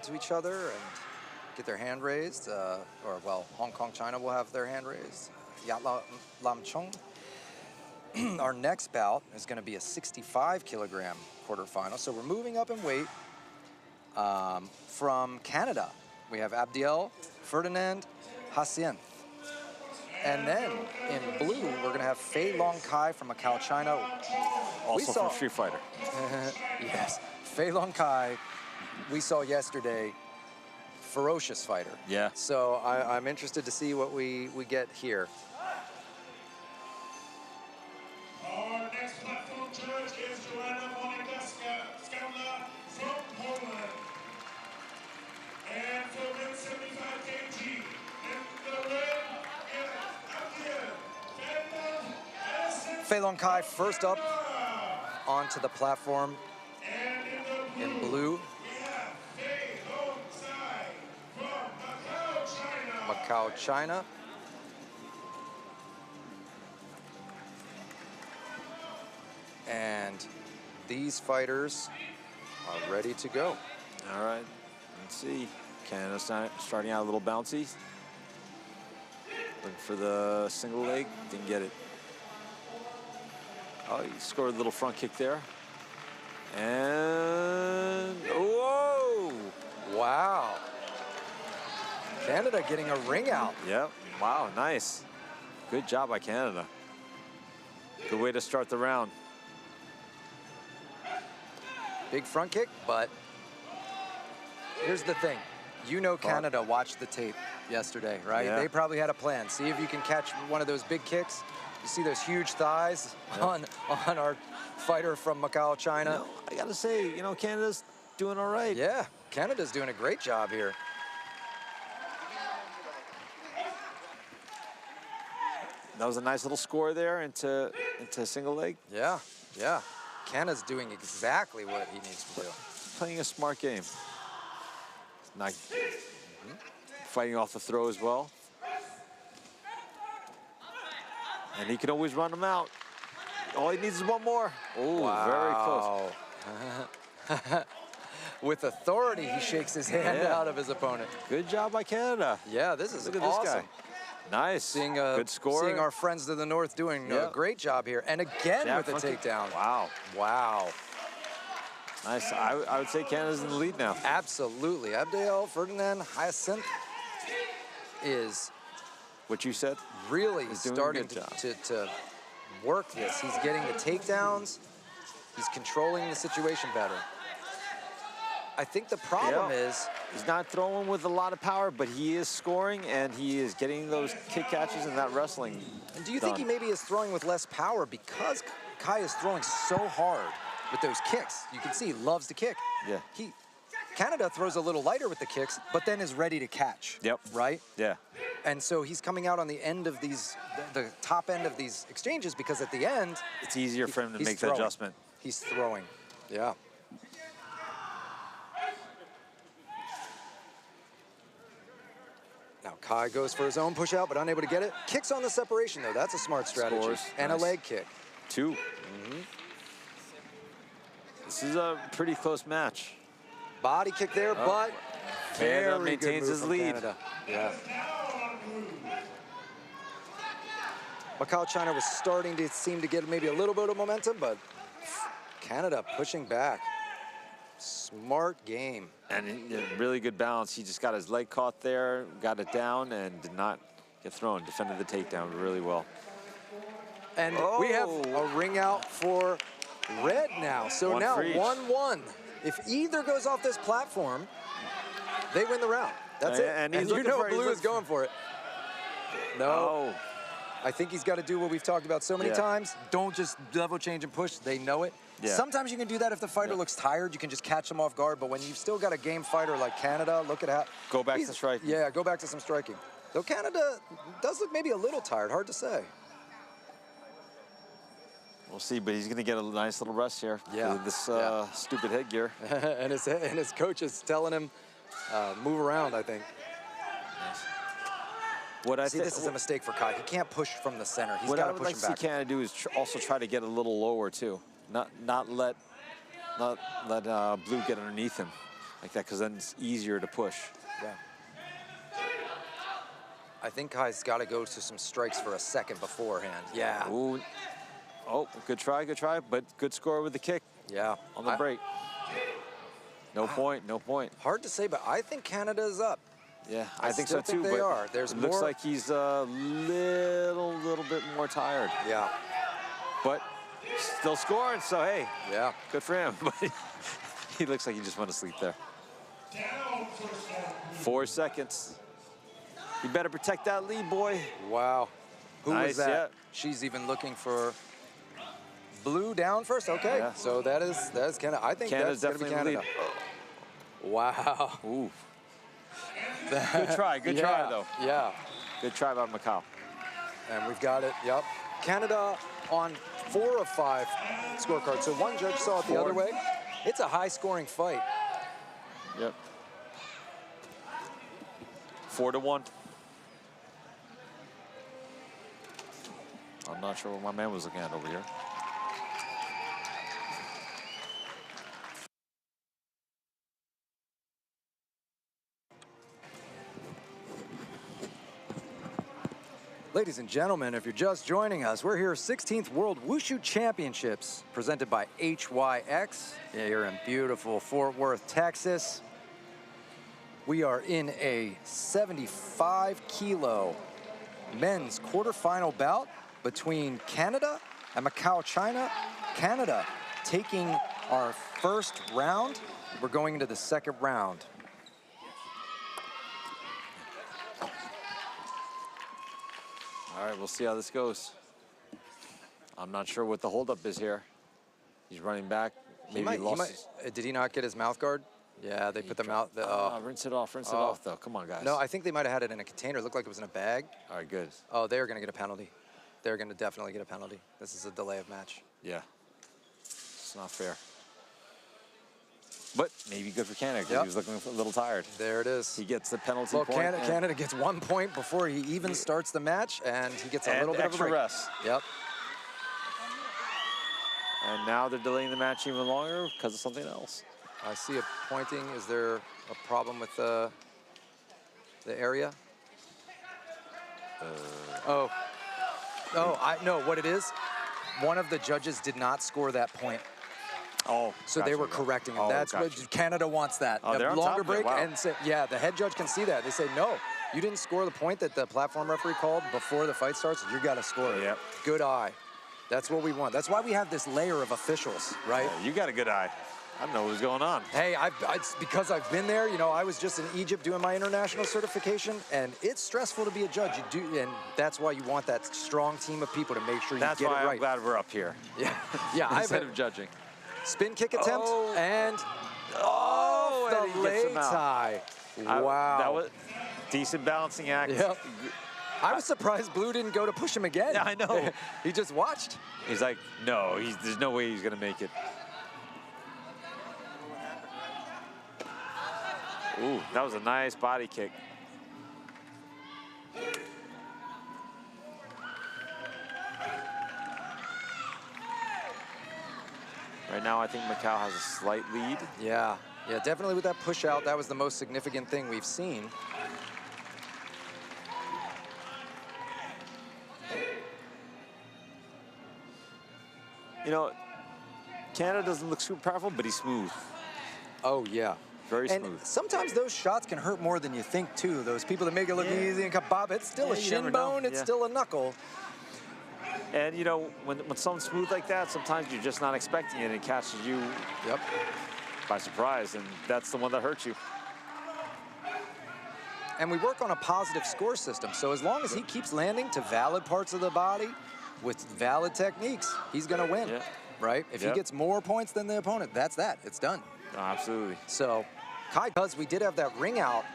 to each other and get their hand raised. Hong Kong, China will have their hand raised. Yat Lam Chung. Our next bout is going to be a 65-kilogram quarterfinal. So we're moving up in weight from Canada. We have Abdiel Ferdinand Hyacinth. And then in blue, we're going to have Fei Long Kai from Macau, China. Also from Street Fighter. Yes, Fei Long Kai, we saw yesterday, ferocious fighter. Yeah. So I'm interested to see what we get here. Our next platform judge is Joanna Monika Skavla from Poland. And for men's 75 kg, in the ring, Fei Long Kai first up onto the platform in blue. Macau, China. And these fighters are ready to go. All right, let's see. Canada's starting out a little bouncy. Looking for the single leg, didn't get it. Oh, he scored a little front kick there. And, whoa! Wow. Canada getting a ring out. Yep, wow, nice. Good job by Canada. Good way to start the round. Big front kick, but here's the thing. You know Canada watched the tape yesterday, right? Yeah. They probably had a plan. See if you can catch one of those big kicks. You see those huge thighs on our fighter from Macau, China? You know, I gotta say, you know, Canada's doing all right. Yeah, Canada's doing a great job here. That was a nice little score there into single leg. Yeah, yeah. Canada's doing exactly what he needs to do. Playing a smart game. Not fighting off the throw as well. And he can always run them out. All he needs is one more. Oh, wow. Very close. With authority, he shakes his hand out of his opponent. Good job by Canada. Yeah, this is Look at awesome. this guy. Nice. Seeing good score. Seeing our friends to the north doing a great job here. And again with a takedown. Wow. Wow. Nice. I would say Canada's in the lead now. Absolutely. Abdel Ferdinand Hyacinth is what you said. Really starting to work this. He's getting the takedowns. He's controlling the situation better. I think the problem is he's not throwing with a lot of power, but he is scoring and he is getting those kick catches and that wrestling. And do you think he maybe is throwing with less power because Kai is throwing so hard with those kicks? You can see he loves to kick. Yeah. Canada throws a little lighter with the kicks, but then is ready to catch. Yep. Right? Yeah. And so he's coming out on the end of these, the top end of these exchanges, because at the end, it's easier for him to make the adjustment. He's throwing. Yeah. Now Kai goes for his own push out, but unable to get it. Kicks on the separation though. That's a smart strategy. Scores. And a leg kick. 2. This is a pretty close match. Body kick there, but Canada very maintains his lead. Canada. Yeah. Macau, China was starting to seem to get maybe a little bit of momentum, but Canada pushing back. Smart game. And really good balance. He just got his leg caught there, got it down, and did not get thrown. Defended the takedown really well. And we have a ring out for red now. So now 1-1. If either goes off this platform, they win the round. That's it. And you know blue is going for it. No. Oh. I think he's got to do what we've talked about so many times. Don't just level change and push. They know it. Yeah. Sometimes you can do that if the fighter looks tired. You can just catch them off guard. But when you've still got a game fighter like Canada, look at how... Go back to striking. Yeah, go back to some striking. Though Canada does look maybe a little tired. Hard to say. We'll see, but he's going to get a nice little rest here. Yeah. With this stupid headgear. and his coach is telling him, move around, I think. What I see, this is a mistake for Kai. He can't push from the center. He's got to push him back. What I would like to see Canada do is also try to get a little lower too, not let blue get underneath him like that, because then it's easier to push. Yeah. I think Kai's got to go to some strikes for a second beforehand. Yeah. Ooh. Oh, good try, but good score with the kick. Yeah. On the break. No point, no point. Hard to say, but I think Canada is up. Yeah, I think so still too. they but are. There's it more. looks like he's a little bit more tired. Yeah. But still scoring, so hey, Yeah. good for him. But he looks like he just went to sleep there. 4 seconds. You better protect that lead, boy. Wow. Who Nice, was that? yeah. She's even looking for blue down first. Okay. Yeah. So that is Canada. I think Canada's that's going to be definitely Canada. Wow. Ooh. Good try. Good try, though. Yeah. Good try by Macau. And we've got it. Yep. Canada on 4 of 5 scorecards. So one judge saw it the 4. other way. It's a high-scoring fight. Yep. 4-1. I'm not sure what my man was looking at over here. Ladies and gentlemen, if you're just joining us, we're here 16th World Wushu Championships presented by HYX here in beautiful Fort Worth, Texas. We are in a 75-kilo men's quarterfinal bout between Canada and Macau, China. Canada taking our first round. We're going into the second round. All right, we'll see how this goes. I'm not sure what the holdup is here. He's running back. Maybe he lost. Did he not get his mouth guard? Yeah, they put the mouth. Rinse it off, though. Come on, guys. No, I think they might have had it in a container. It looked like it was in a bag. All right, good. Oh, they're going to get a penalty. They're going to definitely get a penalty. This is a delay of match. Yeah. It's not fair. But maybe good for Canada because Yep. he was looking a little tired. There it is. He gets the penalty Well, point. Canada gets 1 point before he even starts the match, and he gets a little bit of a extra break. rest. Yep. And now they're delaying the match even longer because of something else. I see a pointing. Is there a problem with the area? I know what it is. One of the judges did not score that point. Oh, So they were correcting him. Oh, That's gotcha. what Canada wants that. Oh, they're a on top longer of it. break. Wow. And say, yeah, the head judge can see that. They say, no, you didn't score the point that the platform referee called before the fight starts. You got to score it. Yep. Good eye. That's what we want. That's why we have this layer of officials, right? Yeah, you got a good eye. I don't know what's going on. Hey, it's because I've been there. You know, I was just in Egypt doing my international certification, and it's stressful to be a judge. You do, and that's why you want that strong team of people to make sure you That's get it why right. I'm glad we're up here. Yeah, yeah. Instead of judging. Spin kick attempt and and he the gets him lei out. tie. Wow. That was decent balancing act. Yep. I was surprised Blue didn't go to push him again. Yeah, I know. He just watched. He's like, no, there's no way he's going to make it. Ooh, that was a nice body kick. Right now, I think Macau has a slight lead. Yeah, yeah, definitely with that push out, that was the most significant thing we've seen. You know, Canada doesn't look super powerful, but he's smooth. Oh, yeah. Very And smooth. sometimes those shots can hurt more than you think, too. Those people that make it look easy and kabab, it's still a you shin never know. bone, it's Yeah. still a knuckle. And, you know, when someone's smooth like that, sometimes you're just not expecting it and it catches you Yep. by surprise, and that's the one that hurts you. And we work on a positive score system, so as long as he keeps landing to valid parts of the body with valid techniques, he's gonna win, Yeah. right? If he Yep. gets more points than the opponent, that's that, it's done. Oh, absolutely. So, because we did have that ring out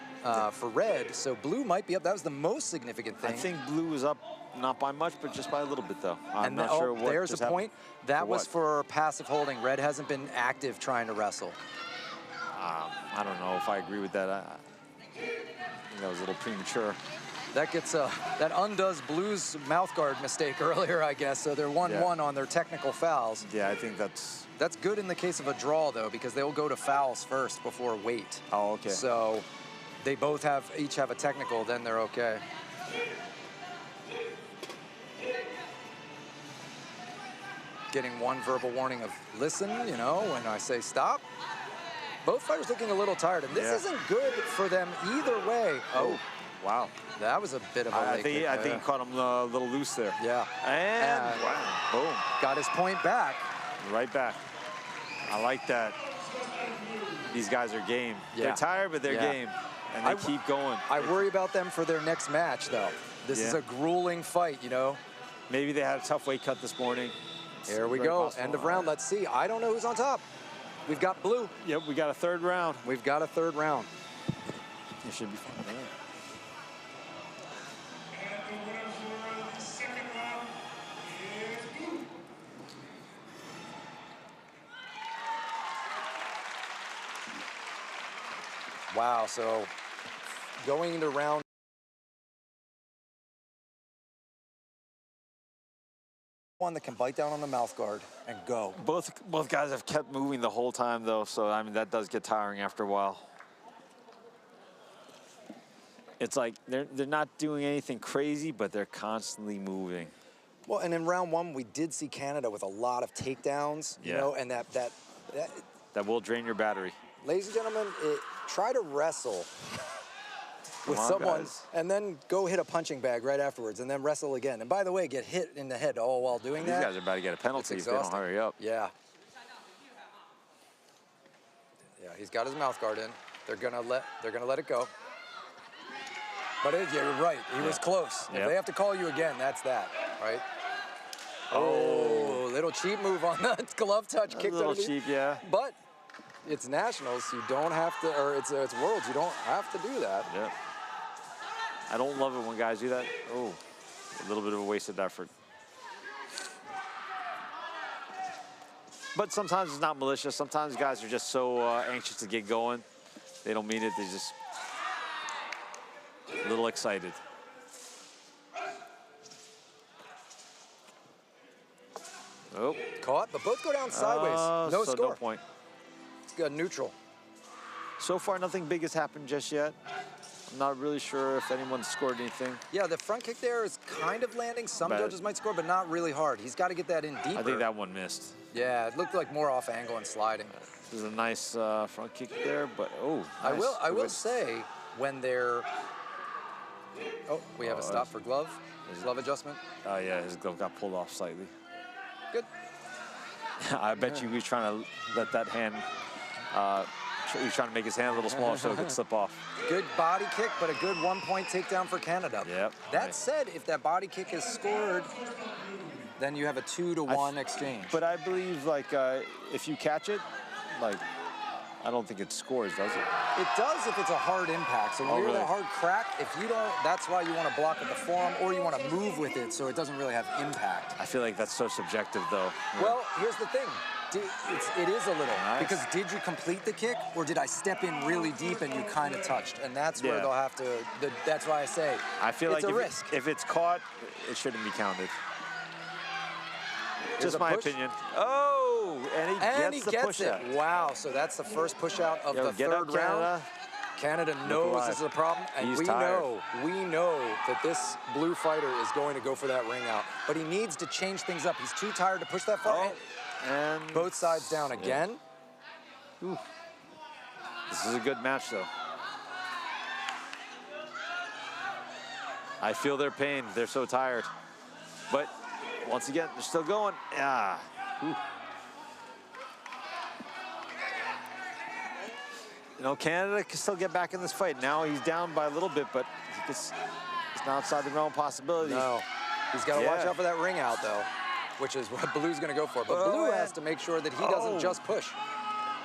for red, so Blue might be up. That was the most significant thing. I think Blue was up, not by much, but just by a little bit, though. I'm and not sure what there's just a point. happened. That For was what? for passive holding. Red hasn't been active trying to wrestle. I don't know if I agree with that. I think that was a little premature. That gets that undoes Blue's mouthguard mistake earlier, I guess. So they're 1-1 on their technical fouls. Yeah, I think that's... That's good in the case of a draw, though, because they'll go to fouls first before weight. Oh, okay. So they both each have a technical, then they're okay. Getting one verbal warning of listen, you know, when I say stop. Both fighters looking a little tired, and this isn't good for them either way. Oh, wow. That was a bit of a I leg think kick. he caught him a little loose there. Yeah. And wow, boom. Got his point back. Right back. I like that. These guys are game. Yeah. They're tired, but they're game. And they keep going. I worry about them for their next match, though. This is a grueling fight, you know. Maybe they had a tough weight cut this morning. Here we go. End of round. Let's see. I don't know who's on top. We've got blue. Yep, we got a third round. We've got a third round. It should be fun. And the winner for the second round is blue. Wow, so going into round one that can bite down on the mouth guard and go. Both guys have kept moving the whole time, though, so, I mean, that does get tiring after a while. It's like they're not doing anything crazy, but they're constantly moving. Well, and in round one, we did see Canada with a lot of takedowns, you know, and that will drain your battery. Ladies and gentlemen, try to wrestle with someone and then go hit a punching bag right afterwards and then wrestle again. And by the way, get hit in the head all while doing that. These guys are about to get a penalty if they don't hurry up. Yeah. Yeah, he's got his mouth guard in. They're gonna let it go. But you're right, he was close. If they have to call you again, that's that, right? Oh, little cheap move on that glove touch. Kicked a little underneath. cheap, yeah. But it's nationals, you don't have to, or it's worlds, you don't have to do that. Yeah. I don't love it when guys do that. Oh, a little bit of a wasted effort. But sometimes it's not malicious. Sometimes guys are just so anxious to get going. They don't mean it. They just a little excited. Oh, caught, but both go down sideways. No so score. No point. It's good, neutral. So far, nothing big has happened just yet. I'm not really sure if anyone scored anything. Yeah, the front kick there is kind of landing. Some judges might score, but not really hard. He's got to get that in deeper. I think that one missed. Yeah, it looked like more off angle and sliding. There's a nice front kick there, but nice. I will say when they're. Oh, we have a stop for glove. Glove adjustment. Oh yeah, his glove got pulled off slightly. Good. I bet you he was trying to let that hand. He was trying to make his hand a little smaller so it could slip off. Good body kick, but a good 1-point takedown for Canada. Yep. That said, if that body kick is scored, then you have a 2-to-1 exchange. But I believe, like, if you catch it, like, I don't think it scores, does it? It does if it's a hard impact. So when you're in a hard crack, if you don't, that's why you want to block with the forearm or you want to move with it so it doesn't really have impact. I feel like that's so subjective, though. Yeah. Well, here's the thing. It is a little. Nice. Because did you complete the kick or did I step in really deep and you kind of touched? And that's where they'll have to, that's why I say I feel it's like a risk. If it's caught, it shouldn't be counted. Just my opinion. Oh, and he gets it. Wow, so that's the first push out of the third round. Canada knows this is a problem, and we know that this blue fighter is going to go for that ring out. But he needs to change things up. He's too tired to push that far. And both sides down again. Ooh. This is a good match, though. I feel their pain. They're so tired. But once again, they're still going. Ah. Ooh. You know, Canada can still get back in this fight. Now he's down by a little bit, but it's not outside the realm of possibility. No. He's got to watch out for that ring out, though, which is what Blue's going to go for. But Blue has to make sure that he doesn't just push.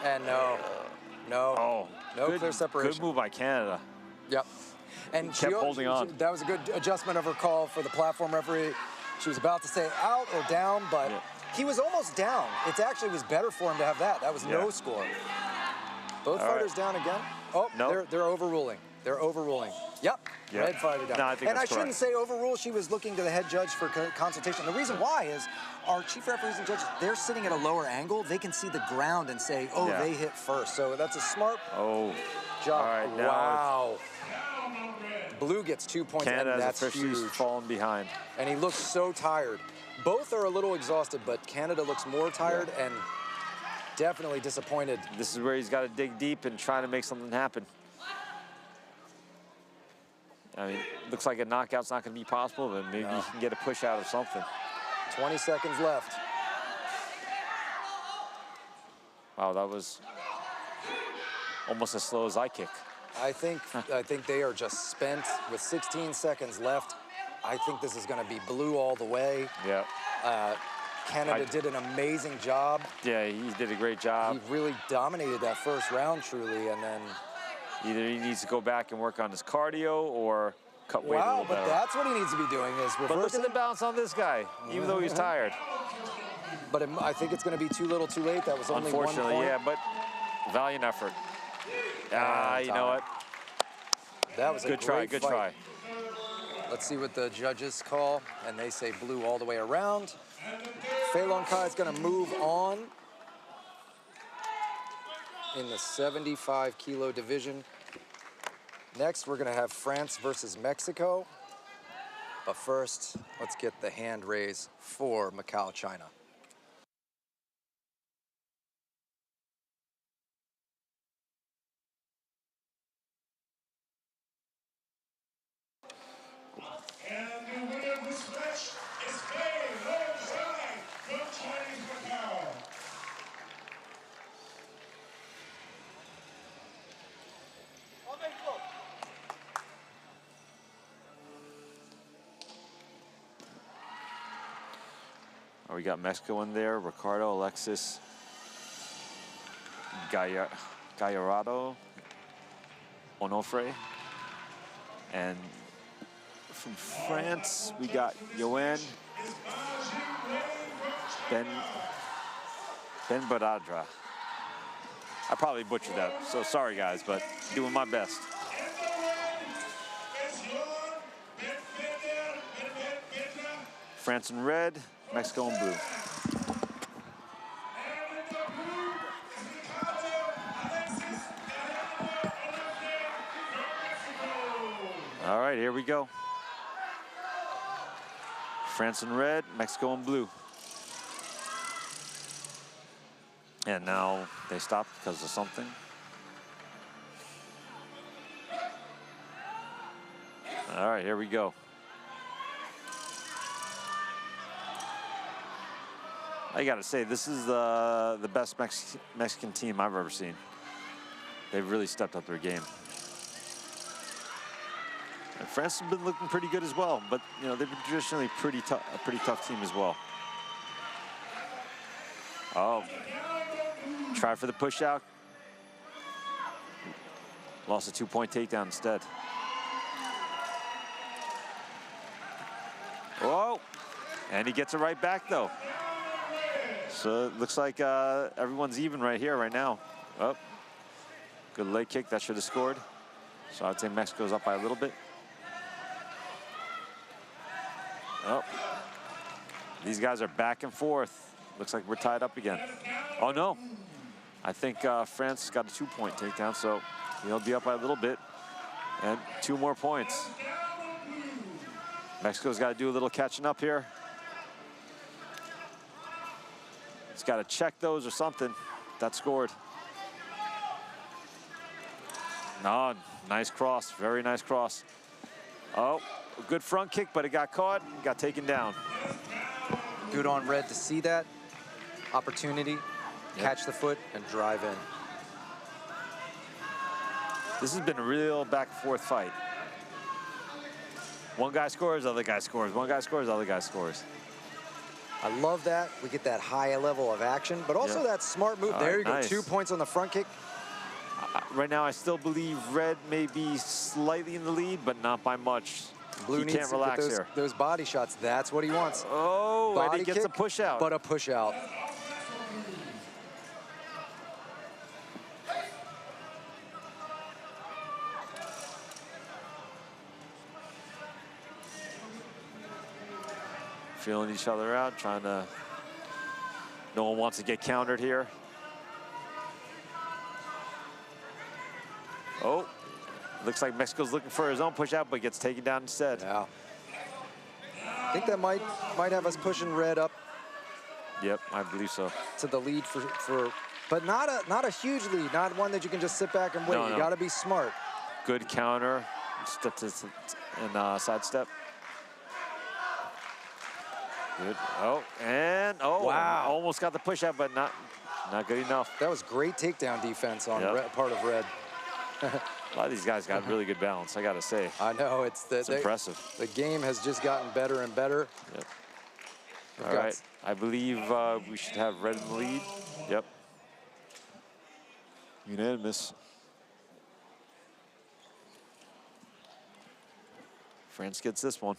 And no clear separation. Good move by Canada. Yep. And she kept holding on. That was a good adjustment of her call for the platform referee. She was about to say out or down, but he was almost down. It actually was better for him to have that. That was no score. Both fighters down again. Oh, they're overruling. They're overruling. Yep. Red fighter down. No, I think and I shouldn't say overrule. She was looking to the head judge for consultation. The reason why is our chief referees and judges, they're sitting at a lower angle. They can see the ground and say, oh, they hit first. So that's a smart job. All right, wow. Blue gets 2 points, Canada and that's huge. Fallen behind. And he looks so tired. Both are a little exhausted, but Canada looks more tired, and definitely disappointed. This is where he's got to dig deep and try to make something happen. I mean, looks like a knockout's not going to be possible, but maybe he can get a push out of something. 20 seconds left. Wow, that was almost as slow as I kick. I think they are just spent with 16 seconds left. I think this is going to be blue all the way. Yeah. Canada did an amazing job. Yeah, he did a great job. He really dominated that first round, truly, and then... Either he needs to go back and work on his cardio or cut weight a little better. But that's what he needs to be doing is reversing. But look at the bounce on this guy, even though he's tired. But I think it's going to be too little too late. That was only 1 point. Unfortunately, yeah, but valiant effort. You know what? That was a good try, great good fight. try. Let's see what the judges call, and they say blue all the way around. Fei Long Kai is going to move on in the 75 kilo division. Next, we're going to have France versus Mexico. But first, let's get the hand raise for Macau, China. And the winner of this match is Fei Long Kai from Chinese Macau. We got Mexico in there, Ricardo, Alexis, Gallardo, Onofre. And from France, we got Yoann Ben Baradra. I probably butchered that, so sorry guys, but doing my best. France in red, Mexico in blue. All right, here we go. France in red, Mexico in blue. And now they stopped because of something. All right, here we go. I gotta say, this is the best Mexican team I've ever seen. They've really stepped up their game. And France has been looking pretty good as well, but you know they've been traditionally a pretty tough team as well. Oh, try for the push out. Lost a 2-point takedown instead. Oh, and he gets it right back though. So it looks like everyone's even right here, right now. Oh, good leg kick, that should have scored. So I'd say Mexico's up by a little bit. Oh, these guys are back and forth. Looks like we're tied up again. Oh no, I think France got a 2-point takedown, so he'll be up by a little bit. And 2 more points. Mexico's got to do a little catching up here. He's got to check those or something. That scored. No, nice cross, very nice cross. Oh, a good front kick, but it got caught, got taken down. Good on red to see that opportunity, catch the foot, and drive in. This has been a real back and forth fight. One guy scores, other guy scores. One guy scores, other guy scores. I love that. We get that high level of action, but also that smart move. There you go, nice. 2 points on the front kick. Right now, I still believe red may be slightly in the lead, but not by much. Blue needs to get those body shots. That's what he wants. Oh, body and he gets kick, a push out. But a push out. Feeling each other out, trying to... No one wants to get countered here. Oh, looks like Mexico's looking for his own push out, but gets taken down instead. Yeah. I think that might have us pushing red up. Yep, I believe so. To the lead for but not a huge lead, not one that you can just sit back and wait. No, You no. got to be smart. Good counter, step to and sidestep. Good. Oh, and Wow. almost got the push out, but not good enough. That was great takedown defense on Yep. part of Red. A lot of these guys got really good balance, I got to say. I know, it's impressive. The game has just gotten better and better. Yep. We've All got right, I believe we should have Red in the lead. Yep. Unanimous. France gets this one.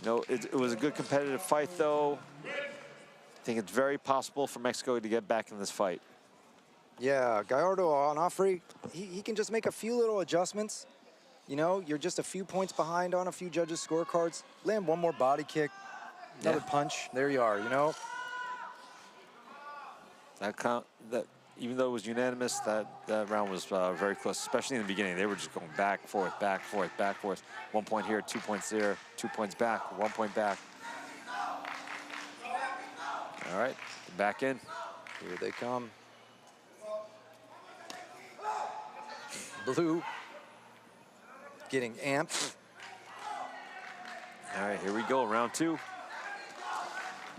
You know, it was a good competitive fight, though. I think it's very possible for Mexico to get back in this fight. Yeah, Gallardo Onofre, he can just make a few little adjustments. You know, you're just a few points behind on a few judges' scorecards. Land one more body kick, another punch. There you are, you know. That even though it was unanimous, that round was very close, especially in the beginning. They were just going back, forth, back, forth, back, forth. 1 point here, 2 points there, 2 points back, 1 point back. All right, back in. Here they come. Blue getting amped. All right, here we go, round 2.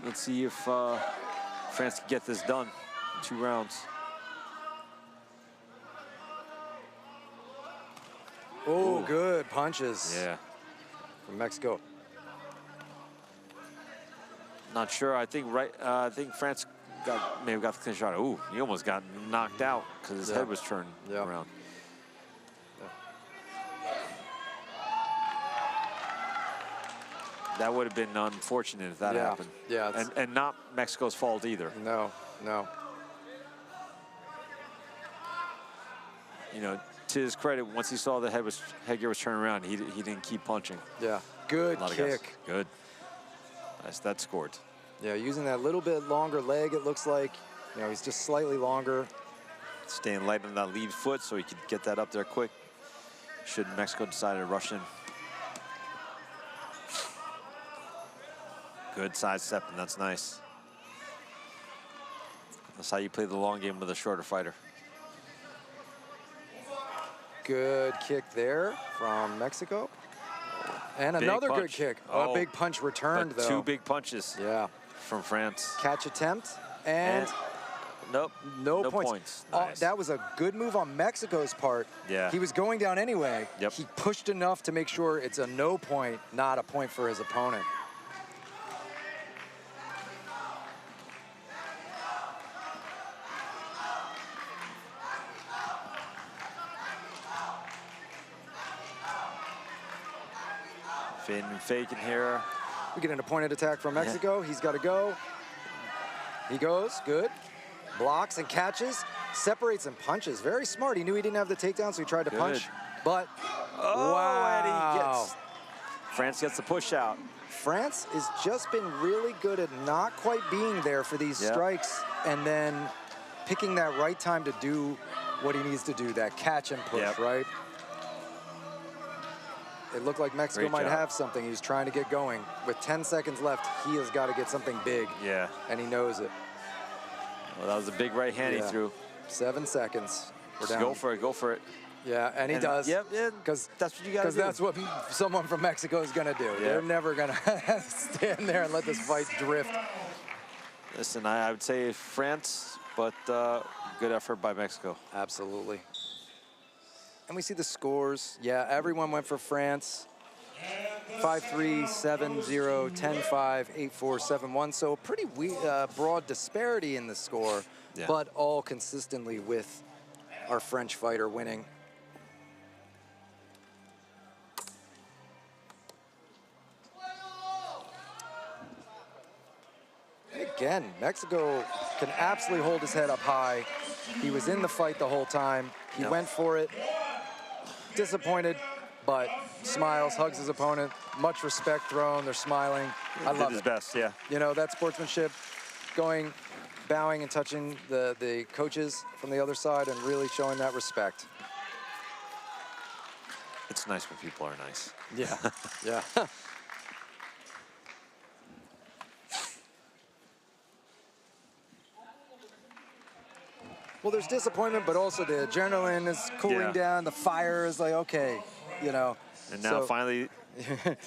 Let's see if France can get this done in 2 rounds. Oh, good punches. Yeah. From Mexico. Not sure. I think France may have got the clean shot. Ooh, he almost got knocked out because his head was turned around. That would have been unfortunate if that happened. Yeah. And not Mexico's fault either. No, no. You know, to his credit, once he saw the headgear was turning around, he didn't keep punching. Yeah, good kick. Good. Nice, that scored. Yeah, using that little bit longer leg, it looks like. You know, he's just slightly longer. Staying light on that lead foot so he could get that up there quick. Should Mexico decide to rush in. Good sidestep, and that's nice. That's how you play the long game with a shorter fighter. Good kick there from Mexico. And Big another punch. good kick. Oh, a big punch returned, but though. 2 big punches. Yeah. From France. Catch attempt, and nope. No points. Nice. That was a good move on Mexico's part. Yeah. He was going down anyway. Yep. He pushed enough to make sure it's a no point, not a point for his opponent. Fading and faking here. We get an pointed attack from Mexico. He's got to go. He goes, good. Blocks and catches, separates and punches. Very smart. He knew he didn't have the takedown, so he tried to punch. But, wow. France gets the push out. France has just been really good at not quite being there for these strikes and then picking that right time to do what he needs to do, that catch and push, right? It looked like Mexico might have something. He's trying to get going. With 10 seconds left, he has got to get something big. Yeah. And he knows it. Well, that was a big right hand he threw. 7 seconds. We're down. Go for it, go for it. Yeah, and he does. Yep, because that's what you got to do. Because that's what someone from Mexico is going to do. They're never going to stand there and let this fight drift. Listen, I would say France, but good effort by Mexico. Absolutely. And we see the scores. Yeah, everyone went for France. 5-3, 7-0, 10-5, 8-4, 7-1. So a pretty broad disparity in the score, but all consistently with our French fighter winning. Again, Mexico can absolutely hold his head up high. He was in the fight the whole time. He went for it. Disappointed, but smiles, hugs his opponent. Much respect thrown. They're smiling. I love it. His best, yeah. You know, that sportsmanship, going, bowing and touching the coaches from the other side and really showing that respect. It's nice when people are nice. Yeah, yeah. Well, there's disappointment, but also the adrenaline is cooling down. The fire is like, okay, you know. And now finally,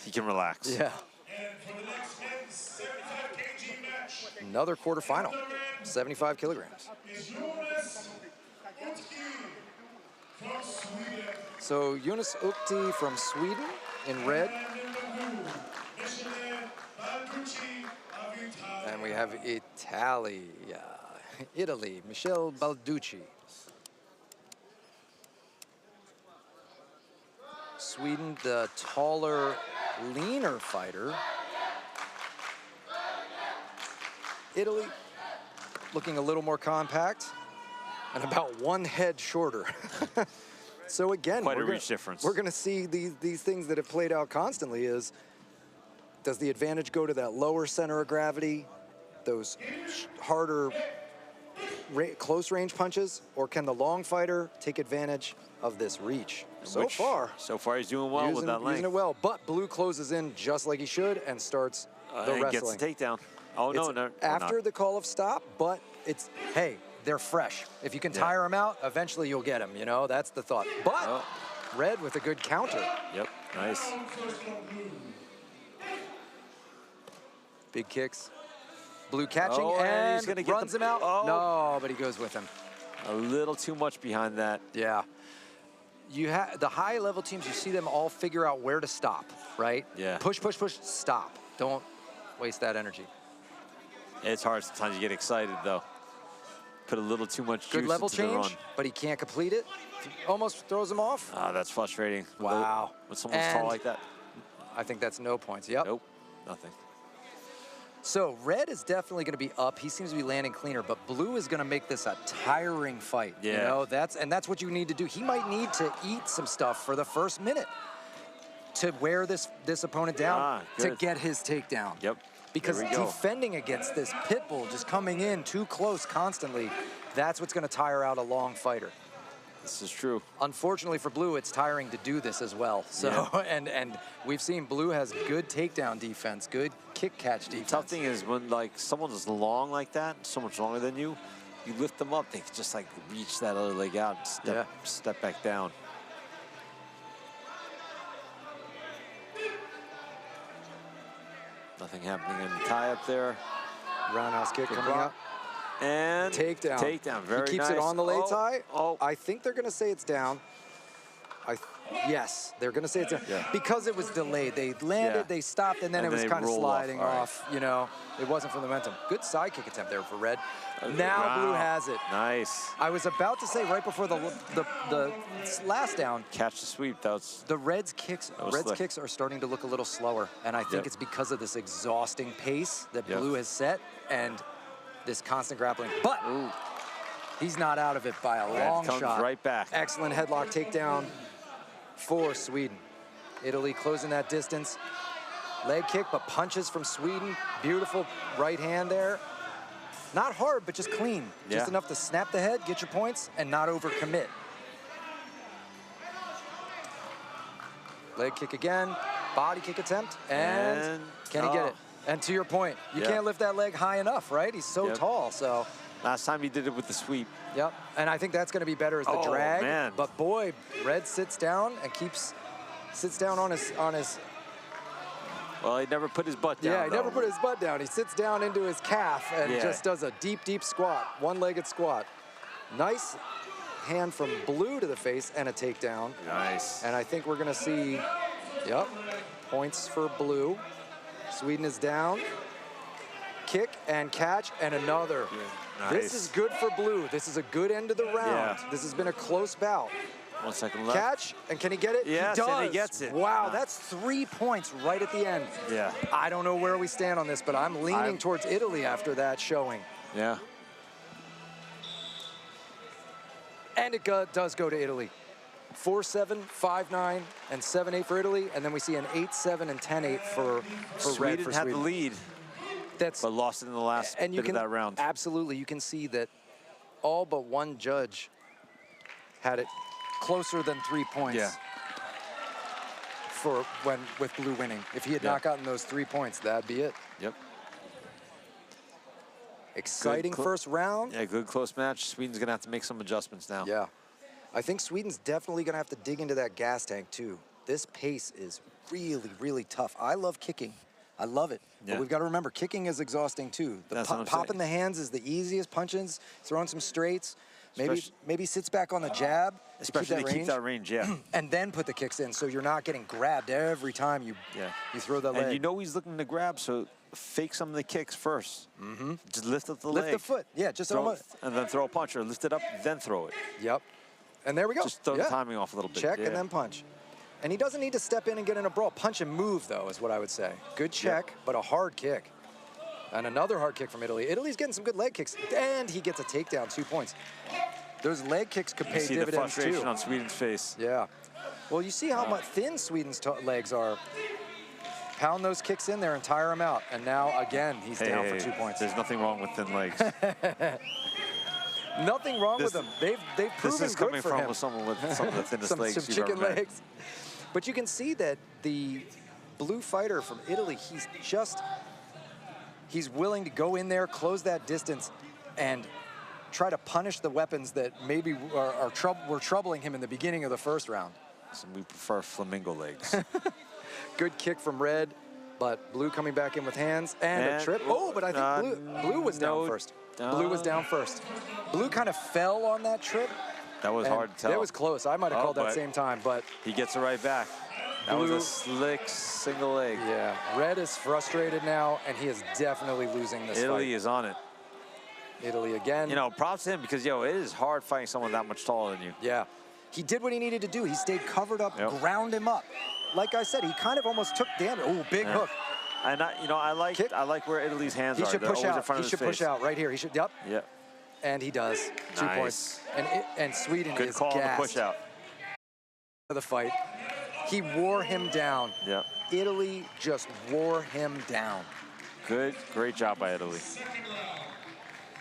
he can relax. Yeah. And for the next men's 75 kg match, Another quarterfinal, 75 kilograms. is Jonas Utki from Sweden. So Jonas Ukti from Sweden in red. And in the blue, Micheline Balducci of Italy. And we have Italy, Michele Balducci. Sweden, the taller, leaner fighter. Italy, looking a little more compact and about one head shorter. So again, Quite a reach difference. We're gonna see these things that have played out constantly is, does the advantage go to that lower center of gravity, those harder close range punches, or can the long fighter take advantage of this reach? So far he's doing well with that length. Using it well, but blue closes in just like he should and starts the and wrestling. gets the takedown. Oh, no, after the call of stop, but it's, hey, they're fresh. If you can tire them out, eventually you'll get them, you know? That's the thought. But red with a good counter. Yep, nice. Big kicks. Blue catching and he's and gonna get runs him out. No, but he goes with him. A little too much behind that. Yeah. You have the high level teams, you see them all figure out where to stop, right? Yeah. Push, push, push, stop. Don't waste that energy. It's hard sometimes you get excited though. Put a little too much juice Good level into the run. change, but he can't complete it. Almost throws him off. Ah, that's frustrating. Wow. When someone's tall like that. I think that's no points. Yep. Nope, nothing. So red is definitely going to be up. He seems to be landing cleaner, but blue is going to make this a tiring fight. Yeah. You know, that's what you need to do. He might need to eat some stuff for the first minute to wear this opponent down to get his takedown. Yep. Because defending against this pit bull, just coming in too close constantly, that's what's going to tire out a long fighter. This is true. Unfortunately for blue, it's tiring to do this as well. So, and we've seen blue has good takedown defense, good kick catch defense. The tough thing is when like someone is long like that, so much longer than you, you lift them up, they can just like reach that other leg out and step back down. Nothing happening in the tie up there. Roundhouse kick coming up. And takedown. Takedown, very nice. He keeps it on the lay tie. Oh. I think they're going to say it's down. Yes, they're going to say it's down. Because it was delayed. They landed, they stopped, and then it was kind of sliding off. You know, it wasn't from the momentum. Good side kick attempt there for red. Now blue has it. Nice. I was about to say right before the last down. Catch the sweep. The Reds' kicks are starting to look a little slower, and I think it's because of this exhausting pace that blue has set and this constant grappling. But he's not out of it by a long shot. Comes right back. Excellent headlock takedown for Sweden. Italy closing that distance. Leg kick, but punches from Sweden. Beautiful right hand there. Not hard, but just clean. Just enough to snap the head, get your points, and not overcommit. Leg kick again. Body kick attempt. And can he get it? And to your point, you can't lift that leg high enough, right? He's so tall, so. Last time he did it with the sweep. Yep, and I think that's going to be better as the drag. Man. But boy, Red sits down and sits down on his. Well, he never put his butt down. Yeah, he never put his butt down. He sits down into his calf and just does a deep, deep squat, one-legged squat. Nice hand from blue to the face and a takedown. Nice. And I think we're going to see, points for blue. Sweden is down. Kick and catch and another. Nice. This is good for blue. This is a good end of the round. This has been a close bout. 1 second left. Catch, and can he get it? Yes, he does. and he gets it. Wow, that's 3 points right at the end. Yeah. I don't know where we stand on this, but I'm leaning towards Italy after that showing. Yeah. And it does go to Italy. 4-7, 5-9, and 7-8 for Italy, and then we see an 8-7 and 10-8 for red for Sweden had the lead, but lost it in the last bit of that round. Absolutely, you can see that all but one judge had it closer than 3 points. Yeah. For with blue winning. If he had not gotten those 3 points, that'd be it. Yep. Exciting first round. Yeah, good close match. Sweden's going to have to make some adjustments now. Yeah. I think Sweden's definitely going to have to dig into that gas tank, too. This pace is really, really tough. I love kicking. I love it. Yeah. But we've got to remember, kicking is exhausting, too. The popping the hands is the easiest. Punching, throwing some straights. Maybe sits back on the jab. Especially to keep that range, yeah. And then put the kicks in so you're not getting grabbed every time you throw that leg. And you know he's looking to grab, so fake some of the kicks first. Just lift up the leg. Lift the foot. Yeah, just and then throw a punch, or lift it up, then throw it. Yep. And there we go. Just throw the timing off a little bit. Check and then punch. And he doesn't need to step in and get in a brawl. Punch and move, though, is what I would say. Good check, but a hard kick. And another hard kick from Italy. Italy's getting some good leg kicks. And he gets a takedown, 2 points. Those leg kicks could pay dividends, too. You see the frustration on Sweden's face. Yeah. Well, you see how much thin Sweden's legs are. Pound those kicks in there and tire him out. And now, again, he's down for 2 points. There's nothing wrong with thin legs. Nothing wrong with them. They've proven this is good coming for from him. Someone with some of the thinnest legs some you've chicken ever met. legs. But you can see that the blue fighter from Italy, he's willing to go in there, close that distance, and try to punish the weapons that maybe were troubling him in the beginning of the first round. So we prefer flamingo legs. Good kick from red, but blue coming back in with hands and a trip. Oh, but I think blue was down first. Blue was down first. Blue kind of fell on that trip. That was hard to tell. That was close. I might have called that same time, but he gets it right back. That was a slick single leg. Yeah, red is frustrated now, and he is definitely losing this Italy is on it. Italy again. You know, props to him because, it is hard fighting someone that much taller than you. Yeah. He did what he needed to do. He stayed covered up, ground him up. Like I said, he kind of almost took damage. Oh, big hook. And I like where Italy's hands are. He should push out. He should push out right here. He should. Yep. Yep. And he does. 2 points. And Sweden Good is call gassed. on the push out. The fight. He wore him down. Yep. Italy just wore him down. Great job by Italy.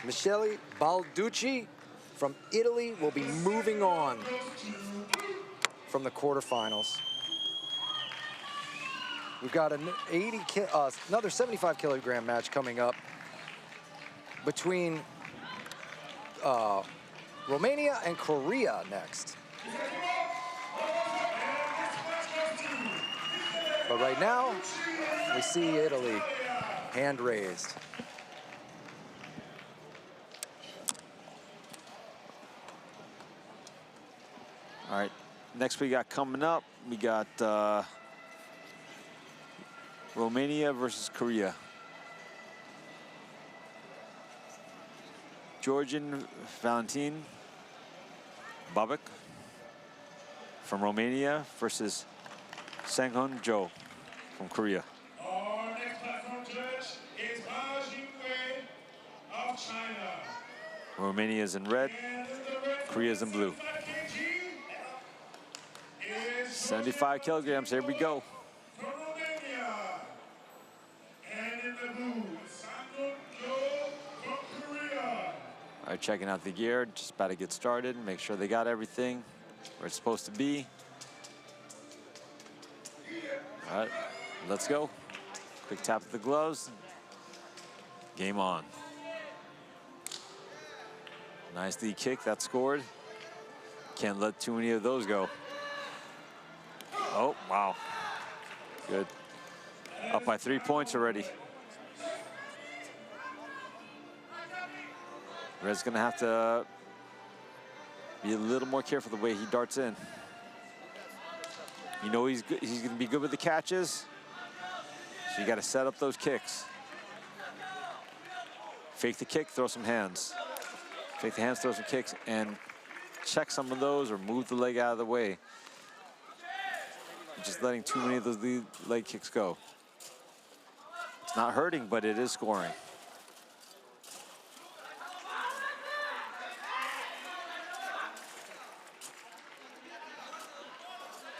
Michele Balducci from Italy will be moving on from the quarterfinals. We've got another 75-kilogram match coming up between Romania and Korea next. But right now, we see Italy, hand raised. All right, next we got coming up, we got Romania versus Korea. Georgian Valentin Babik from Romania versus Sang-Hun Jo from Korea. Our next platform judge is Ma Jingwei of China. Romania's in red, Korea's in blue. 75 kilograms, here we go. From Romania. And in the blue, Sang-Hun Jo from Korea. All right, checking out the gear, just about to get started. Make sure they got everything where it's supposed to be. All right, let's go. Quick tap of the gloves. Game on. Nice knee kick, that scored. Can't let too many of those go. Oh, wow. Good. Up by 3 points already. Red's gonna have to be a little more careful the way he darts in. You know he's good, he's gonna be good with the catches. So you gotta set up those kicks. Fake the kick, throw some hands. Fake the hands, throw some kicks, and check some of those or move the leg out of the way. Just letting too many of those leg kicks go. It's not hurting, but it is scoring.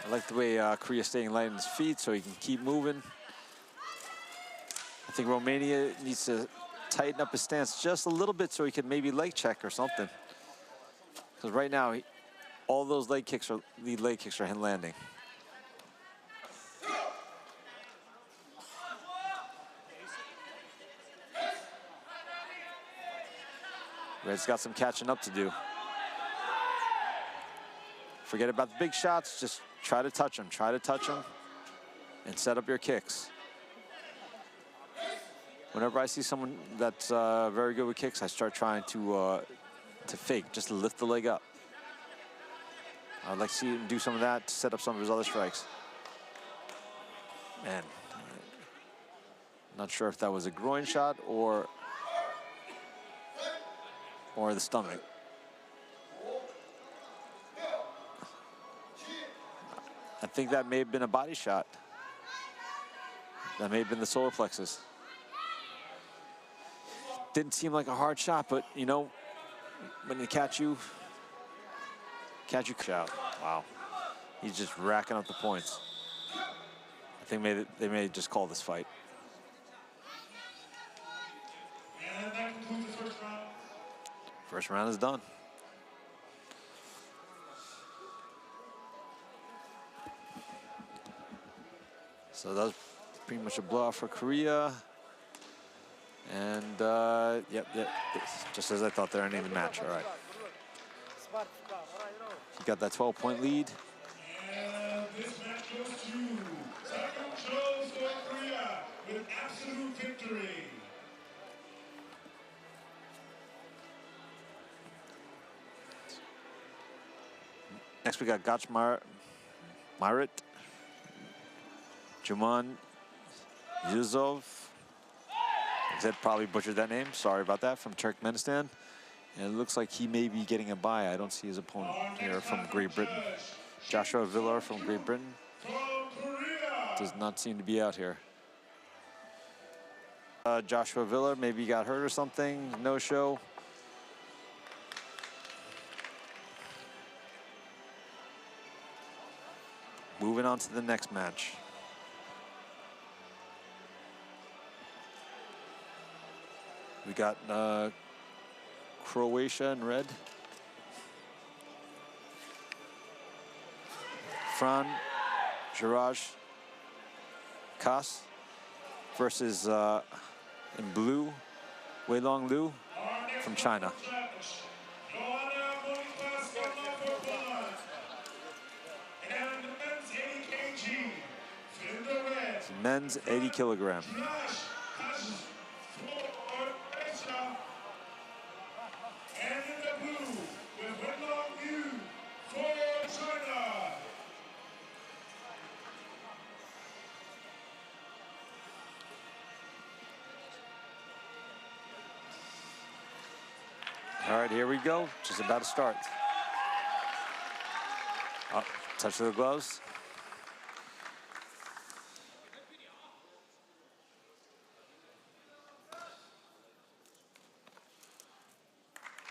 I like the way Korea's staying light on his feet so he can keep moving. I think Romania needs to tighten up his stance just a little bit so he can maybe leg check or something. Because right now, all those leg kicks are hand landing. Red's got some catching up to do. Forget about the big shots, just try to touch them. Try to touch them and set up your kicks. Whenever I see someone that's very good with kicks, I start trying to fake, just to lift the leg up. I'd like to see him do some of that to set up some of his other strikes. Man, not sure if that was a groin shot or the stomach. I think that may have been a body shot. That may have been the solar plexus. Didn't seem like a hard shot, but you know, when they catch you out. Wow. He's just racking up the points. I think they may just call this fight. And that concludes the first round. First round is done. So that was pretty much a blowout for Korea. And yep, just as I thought, they're ending the match. All right. He got that 12-point lead. And this match goes to Taekwondo South Korea with absolute victory. Next we got Gach Marit, Juman Yuzov. I said probably butchered that name. Sorry about that. From Turkmenistan. And it looks like he may be getting a bye. I don't see his opponent here from Great Britain. Joshua Villar from Great Britain does not seem to be out here. Joshua Villar maybe got hurt or something. No show. Moving on to the next match. We got Croatia in red. Fran Jiraj Kas versus in blue, Wei Long Lu from China. It's men's 80 kilogram. All right, here we go. Just about to start. Oh, touch of the gloves.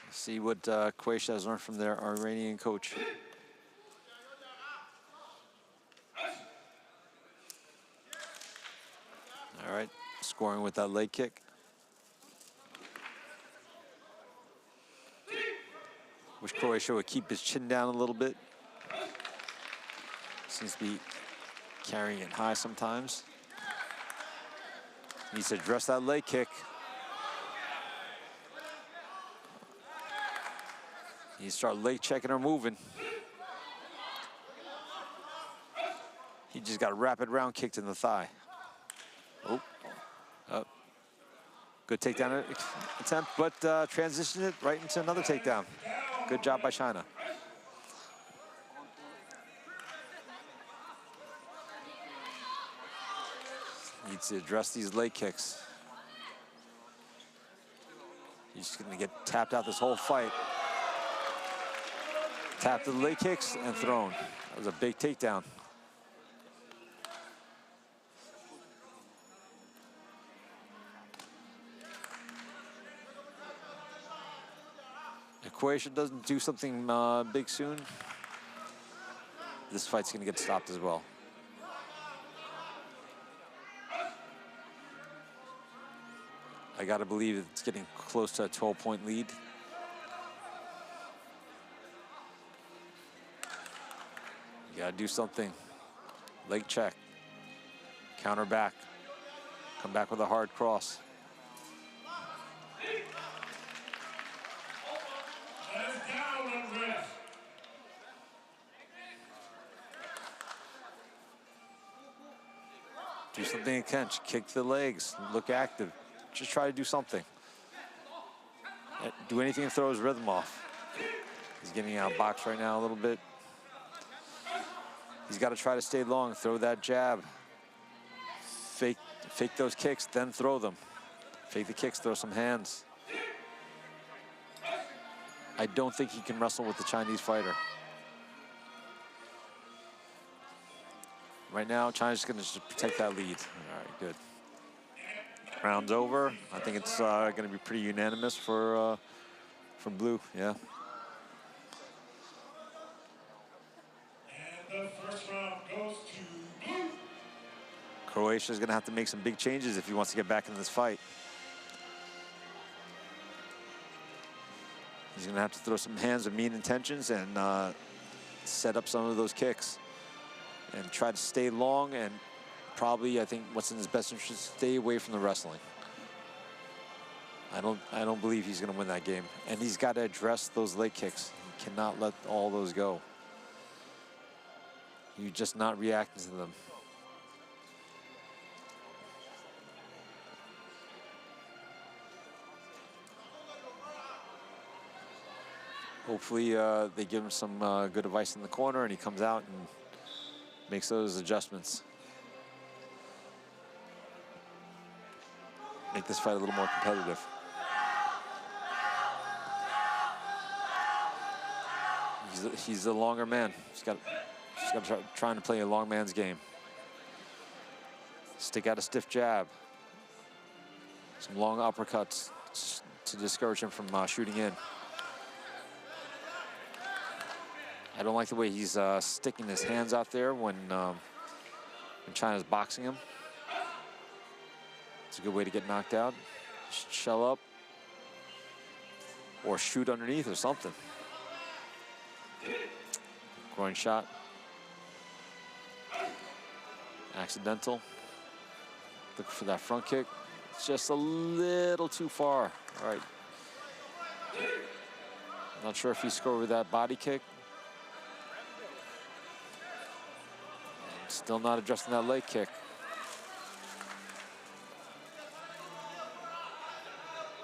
Let's see what Croatia has learned from their Iranian coach. All right, scoring with that leg kick. Wish Croatia would keep his chin down a little bit. Seems to be carrying it high sometimes. Needs to address that leg kick. Needs to start leg checking or moving. He just got a rapid round kicked in the thigh. Oh, good takedown attempt, but transitioned it right into another takedown. Good job by China. Needs to address these leg kicks. He's going to get tapped out this whole fight. Tapped the leg kicks and thrown. That was a big takedown. If Croatia doesn't do something big soon, this fight's going to get stopped as well. I got to believe it's getting close to a 12-point lead. You got to do something. Leg check. Counter back. Come back with a hard cross. Do something in clinch. Kick the legs. Look active. Just try to do something. Do anything to throw his rhythm off. He's getting out of box right now a little bit. He's got to try to stay long. Throw that jab. Fake those kicks, then throw them. Fake the kicks, throw some hands. I don't think he can wrestle with the Chinese fighter. Right now, China's going to just protect that lead. All right, good. Round's over. I think it's going to be pretty unanimous for blue. Yeah. And the first round goes to blue. Croatia's going to have to make some big changes if he wants to get back in this fight. He's going to have to throw some hands with mean intentions and set up some of those kicks. And try to stay long, and probably, I think, what's in his best interest, stay away from the wrestling. I don't believe he's going to win that game. And he's got to address those leg kicks. He cannot let all those go. You're just not reacting to them. Hopefully, they give him some good advice in the corner, and he comes out and makes those adjustments. Make this fight a little more competitive. He's a longer man. He's got to trying to play a long man's game. Stick out a stiff jab. Some long uppercuts to discourage him from shooting in. I don't like the way he's sticking his hands out there when China's boxing him. It's a good way to get knocked out. Shell up or shoot underneath or something. Groin shot. Accidental. Looking for that front kick. It's just a little too far. All right. Not sure if he scored with that body kick. Still not adjusting that leg kick.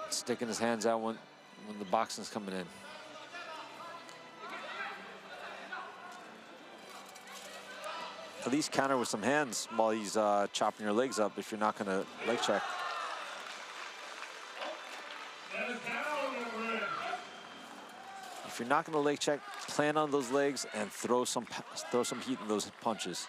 Sticking his hands out when the boxing's coming in. At least counter with some hands while he's chopping your legs up if you're not going to leg check. If you're not going to leg check, plan on those legs and throw some heat in those punches.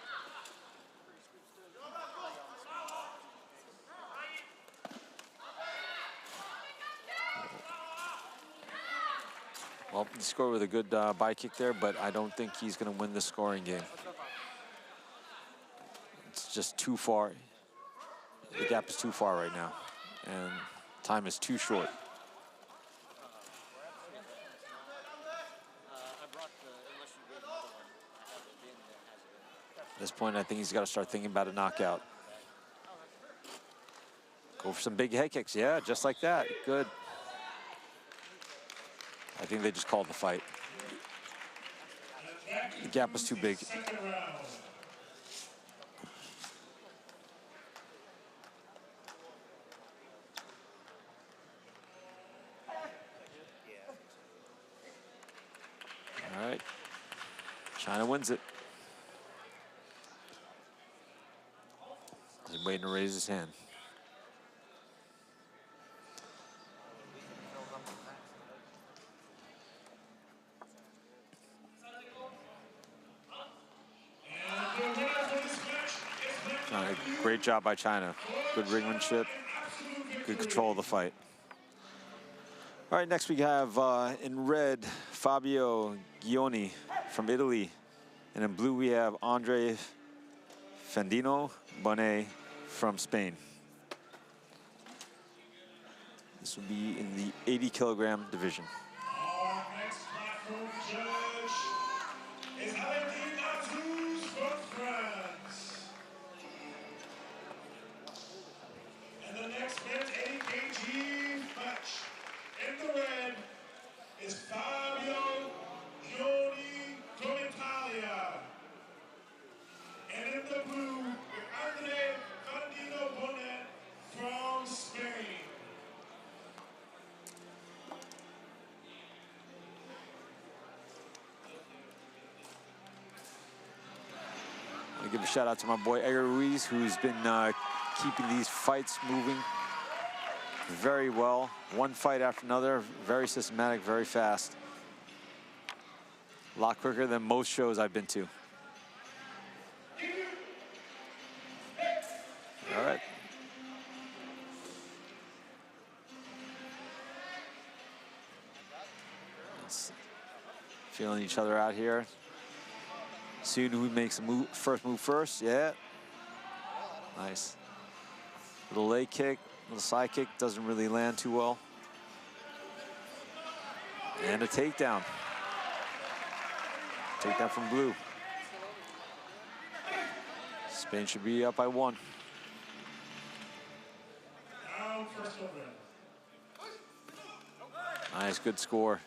Well, he scored with a good body kick there, but I don't think he's going to win the scoring game. It's just too far. The gap is too far right now, and time is too short. At this point, I think he's got to start thinking about a knockout. Go for some big head kicks. Yeah, just like that. Good. I think they just called the fight. The gap was too big. All right. China wins it. He's waiting to raise his hand. Great job by China. Good ringmanship, good control of the fight. All right, next we have in red, Fabio Gioni from Italy. And in blue, we have Andre Fendino Bonet from Spain. This will be in the 80-kilogram division. Our next platform judge is Eleventh from France. And the next men's 80 kg match in the red is Fabio Gioni from Italia. And in the blue, Andre I give a shout out to my boy Edgar Ruiz, who's been keeping these fights moving very well. One fight after another, very systematic, very fast. A lot quicker than most shows I've been to. All right. Feeling each other out here. Seeing who makes the first move first. Yeah. Nice. Little leg kick, little side kick, doesn't really land too well. And a takedown. Takedown from blue. Spain should be up by 1. Nice, good score.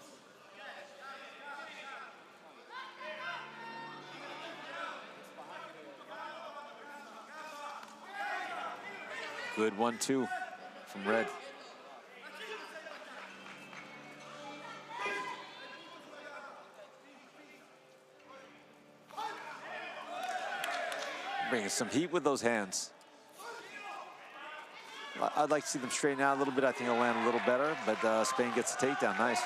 Good 1-2 from red. Bringing some heat with those hands. I'd like to see them straighten out a little bit. I think it'll land a little better, but Spain gets the takedown. Nice.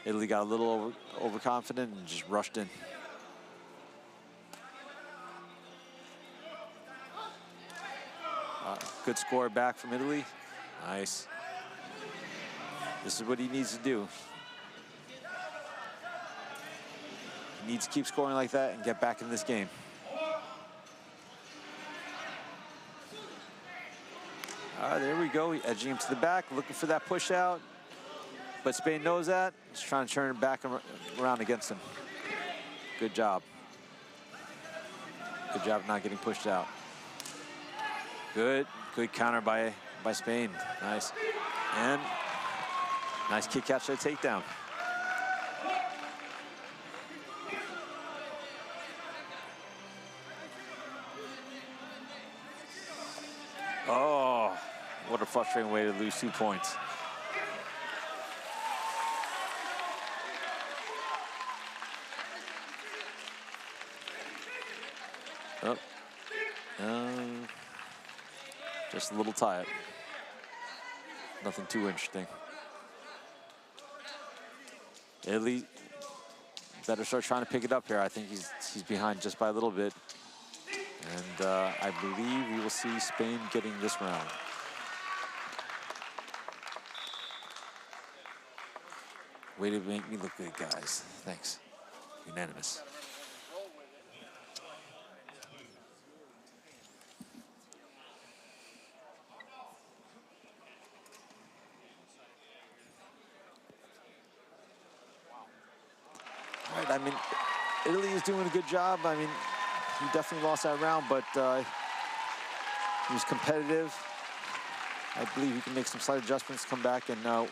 Italy got a little overconfident and just rushed in. Good score back from Italy. Nice. This is what he needs to do. He needs to keep scoring like that and get back in this game. All right, there we go. Edging him to the back, looking for that push out. But Spain knows that. He's trying to turn it back around against him. Good job. Good job not getting pushed out. Good counter by Spain. Nice. And nice kick catch to the takedown. Oh, what a frustrating way to lose 2 points. Oh. Just a little tie-up. Nothing too interesting. Italy better start trying to pick it up here. I think he's behind just by a little bit. And I believe we will see Spain getting this round. Way to make me look good, guys. Thanks. Unanimous. I mean, Italy is doing a good job. I mean, he definitely lost that round, but he was competitive. I believe he can make some slight adjustments, come back, and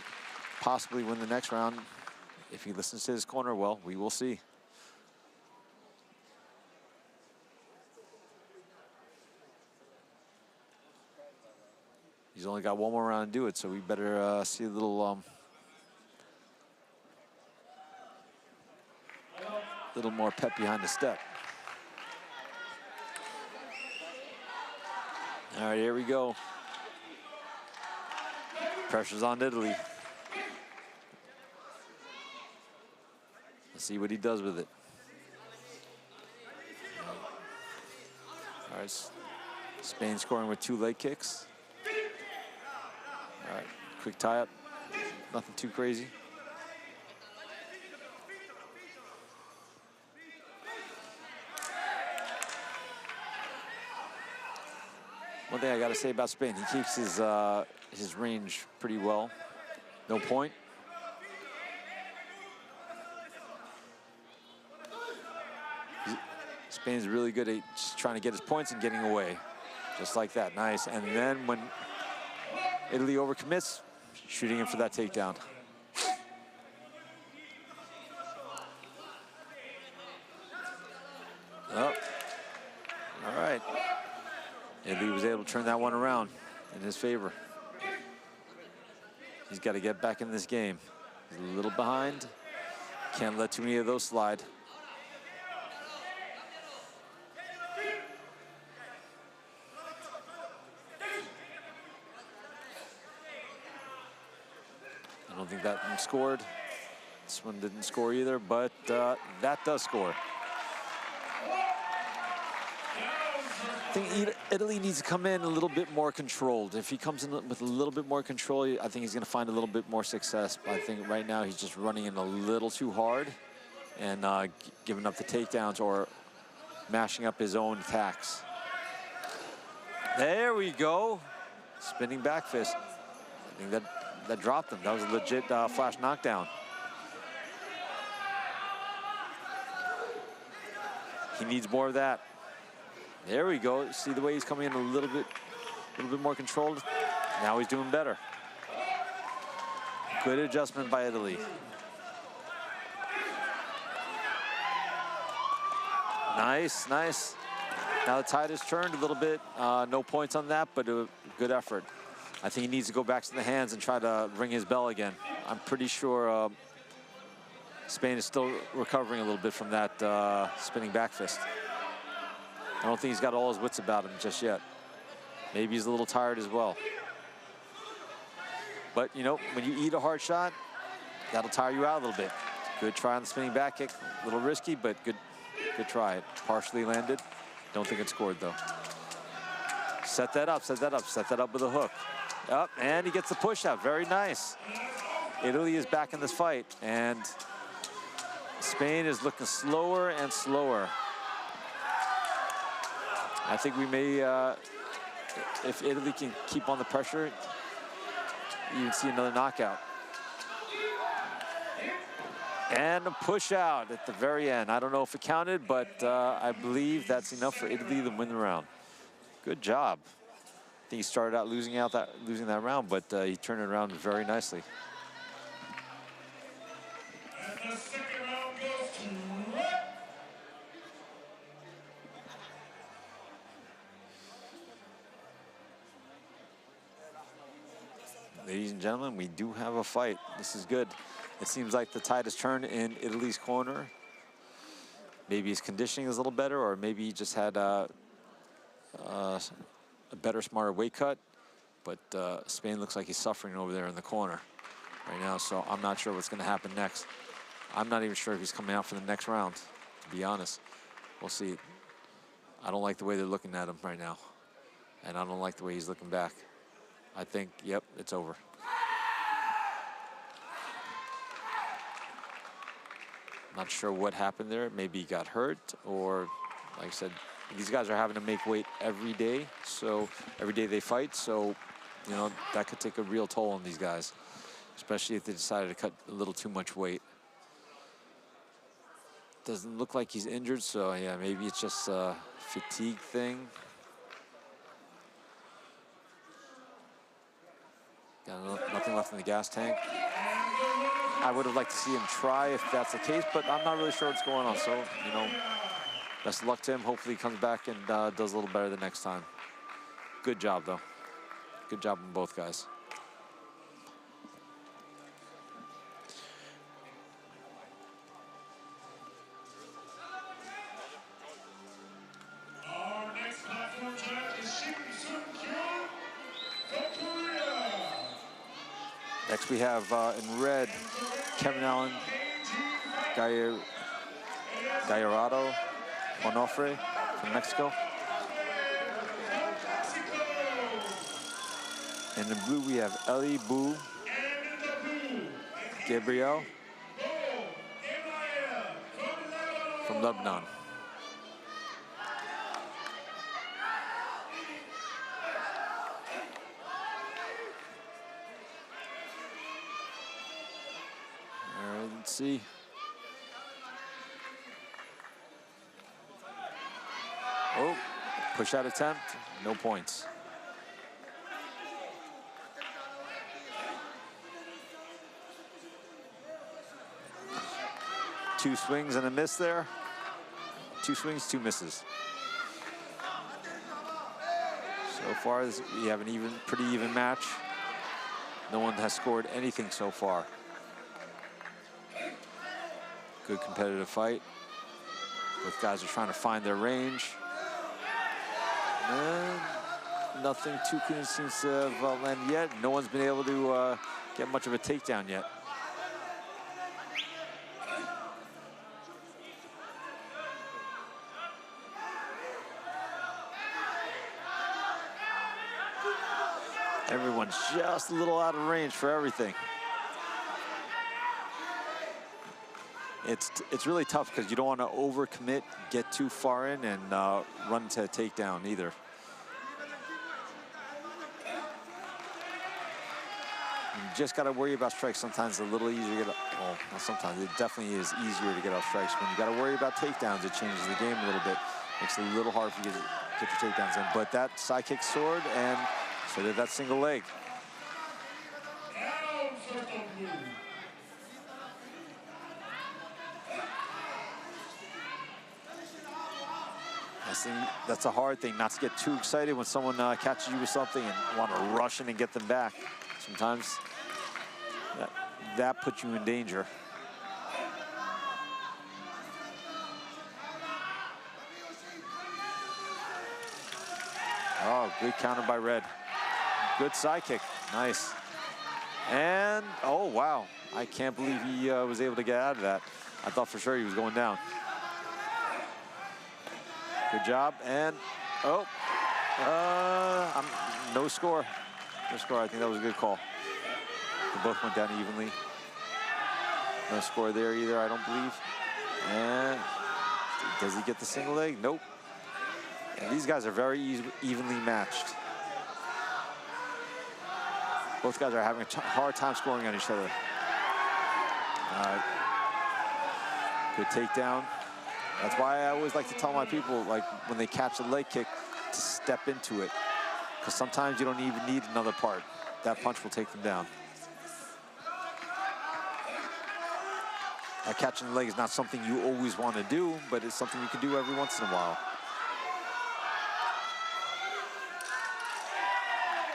possibly win the next round. If he listens to his corner, well, we will see. He's only got 1 more round to do it, so we better see a little more pep behind the step. All right, here we go. Pressure's on Italy. Let's see what he does with it. All right, Spain scoring with 2 leg kicks. All right, quick tie-up. Nothing too crazy. One thing I got to say about Spain, he keeps his range pretty well. No point. Spain's really good at just trying to get his points and getting away. Just like that, nice. And then when Italy overcommits, shooting him for that takedown. Oh, all right. Italy was able to turn that one around in his favor. He's got to get back in this game. He's a little behind. Can't let too many of those slide. I don't think that one scored. This one didn't score either, but that does score. I think Italy needs to come in a little bit more controlled. If he comes in with a little bit more control, I think he's going to find a little bit more success. But I think right now he's just running in a little too hard and giving up the takedowns or mashing up his own attacks. There we go. Spinning back fist. I think that dropped him. That was a legit flash knockdown. He needs more of that. There we go. See the way he's coming in a little bit more controlled. Now he's doing better. Good adjustment by Italy. Nice, nice. Now the tide has turned a little bit. No points on that, but a good effort. I think he needs to go back to the hands and try to ring his bell again. I'm pretty sure Spain is still recovering a little bit from that spinning back fist. I don't think he's got all his wits about him just yet. Maybe he's a little tired as well. But, you know, when you eat a hard shot, that'll tire you out a little bit. Good try on the spinning back kick. A little risky, but good try. It partially landed. Don't think it scored, though. Set that up, set that up, set that up with a hook. Up, and he gets the push out. Very nice. Italy is back in this fight, and Spain is looking slower and slower. I think we may, if Italy can keep on the pressure, you can see another knockout. And a push out at the very end. I don't know if it counted, but I believe that's enough for Italy to win the round. Good job. I think he started out losing that round, but he turned it around very nicely. And the second round goes to Red. Ladies and gentlemen, we do have a fight. This is good. It seems like the tide has turned in Italy's corner. Maybe his conditioning is a little better, or maybe he just had a better, smarter weight cut. But Spain looks like he's suffering over there in the corner right now, so I'm not sure what's going to happen next. I'm not even sure if he's coming out for the next round, to be honest. We'll see. I don't like the way they're looking at him right now, and I don't like the way he's looking back. I think, yep, it's over. Not sure what happened there. Maybe he got hurt, or, like I said, these guys are having to make weight every day. So every day they fight. So, you know, that could take a real toll on these guys, especially if they decided to cut a little too much weight. Doesn't look like he's injured. So yeah, maybe it's just a fatigue thing. Got nothing left in the gas tank. I would have liked to see him try if that's the case, but I'm not really sure what's going on. So, you know, best of luck to him. Hopefully he comes back and does a little better the next time. Good job, though. Good job on both guys. Our next platform judge is Shin Sun-kyun from Korea. Next we have in red, Kevin Allen, Gallardo Onofre from Mexico. And in blue we have Eli Bu Gabriel from Lebanon. Let's see. Oh, push out attempt, no points. Two swings and a miss there. Two swings, two misses. So far, we have an pretty even match. No one has scored anything so far. Good competitive fight. Both guys are trying to find their range. And nothing too clean seems to have landed yet. No one's been able to get much of a takedown yet. Everyone's just a little out of range for everything. It's really tough because you don't want to overcommit, get too far in, and run to a takedown either. You just got to worry about strikes. Sometimes it's a little easier to get, well, not sometimes, it definitely is easier to get off strikes. When you got to worry about takedowns, it changes the game a little bit. Makes it a little hard for you to get your takedowns in. But that side kick soared, and so did that single leg. That's a hard thing, not to get too excited when someone catches you with something and want to rush in and get them back. Sometimes that puts you in danger. Oh, good counter by Red. Good side kick, nice. And, oh, wow. I can't believe he was able to get out of that. I thought for sure he was going down. Good job, and, oh, no score. No score, I think that was a good call. They both went down evenly. No score there either, I don't believe. And does he get the single leg? Nope. And these guys are very evenly matched. Both guys are having a hard time scoring on each other. Good takedown. That's why I always like to tell my people, like, when they catch a leg kick, to step into it. Because sometimes you don't even need another part. That punch will take them down. Now, catching the leg is not something you always want to do, but it's something you can do every once in a while.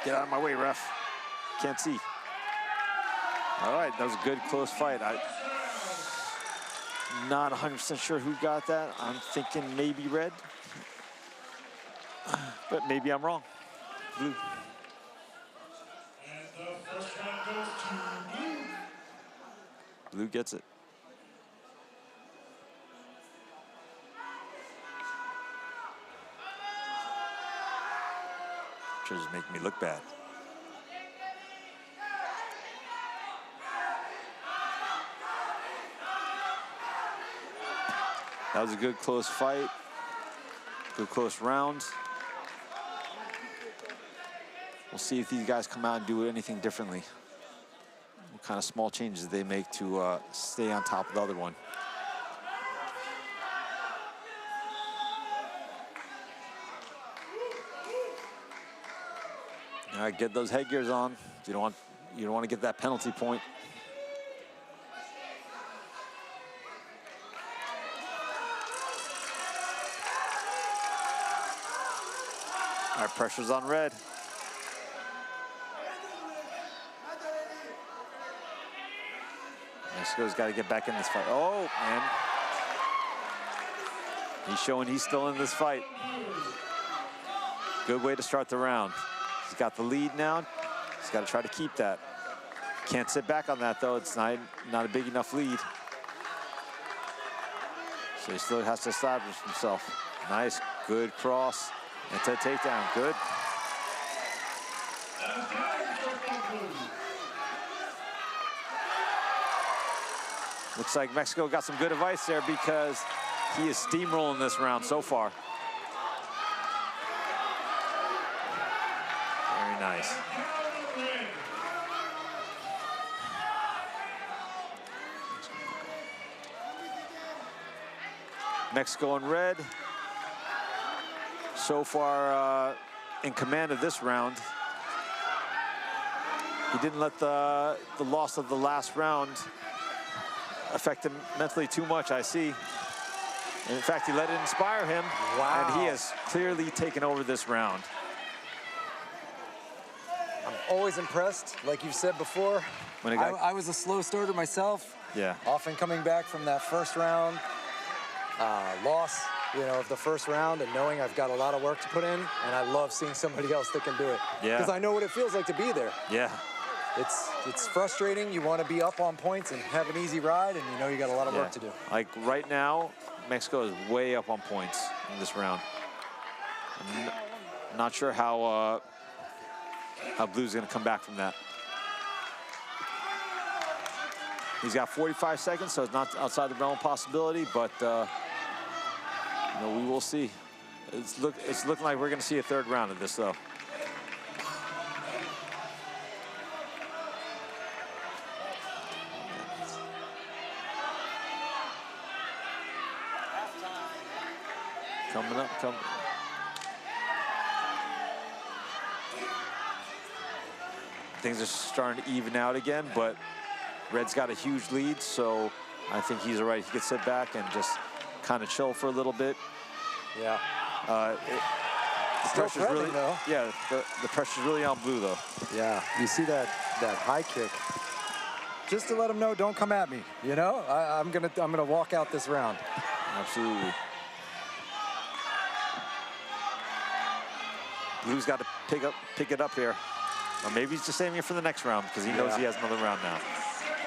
Get out of my way, ref. Can't see. All right, that was a good, close fight. Not 100% sure who got that. I'm thinking maybe Red, but maybe I'm wrong. Blue. And the first round goes to Blue. Blue gets it. Just making me look bad. That was a good close fight, good close round. We'll see if these guys come out and do anything differently. What kind of small changes they make to stay on top of the other one. All right, get those headgears on. You don't want to get that penalty point. All right, pressure's on Red. Mexico's got to get back in this fight. Oh, man. He's showing he's still in this fight. Good way to start the round. He's got the lead now. He's got to try to keep that. Can't sit back on that, though. It's not a big enough lead. So he still has to establish himself. Nice, good cross. Into a takedown, good. Looks like Mexico got some good advice there because he is steamrolling this round so far. Very nice. Mexico in red. So far in command of this round. He didn't let the loss of the last round affect him mentally too much, I see. And in fact, he let it inspire him. Wow. And he has clearly taken over this round. I'm always impressed, like you've said before. When a guy, I was a slow starter myself. Yeah. Often coming back from that first round loss, you know, of the first round, and knowing I've got a lot of work to put in, and I love seeing somebody else that can do it. Yeah. Because I know what it feels like to be there. Yeah. It's frustrating. You want to be up on points and have an easy ride, and you know you got a lot of work to do. Like right now, Mexico is way up on points in this round. I'm not sure how Blue's going to come back from that. He's got 45 seconds, so it's not outside the realm of possibility, but you know, we will see. It's looking like we're going to see a third round of this, though. Coming up, Things are starting to even out again, but Red's got a huge lead, so I think he's all right. He can sit back and just kind of chill for a little bit. Yeah. The pressure's really, though. Yeah, the pressure's really on Blue, though. Yeah, you see that high kick. Just to let him know, don't come at me. You know, I'm gonna walk out this round. Absolutely. Blue's got to pick it up here. Or maybe he's just saving it for the next round because he knows he has another round now.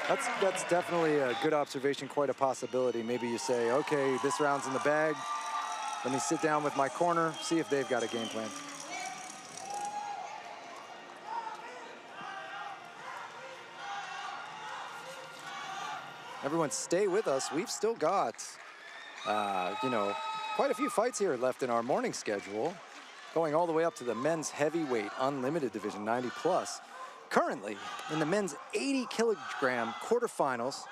That's definitely a good observation, quite a possibility. Maybe you say, okay, this round's in the bag. Let me sit down with my corner, see if they've got a game plan. Everyone stay with us. We've still got, you know, quite a few fights here left in our morning schedule, going all the way up to the men's heavyweight unlimited division, 90 plus. Currently, in the men's 80-kilogram quarterfinals,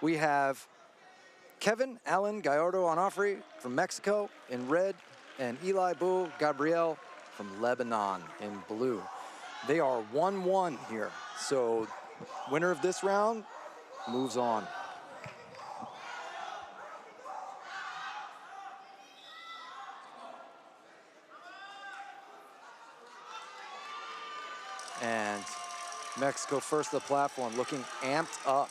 we have Kevin Alan Gallardo Onofre from Mexico in red, and Eli Bou Gabriel from Lebanon in blue. They are 1-1 here, so winner of this round moves on. And Mexico first to the platform, looking amped up.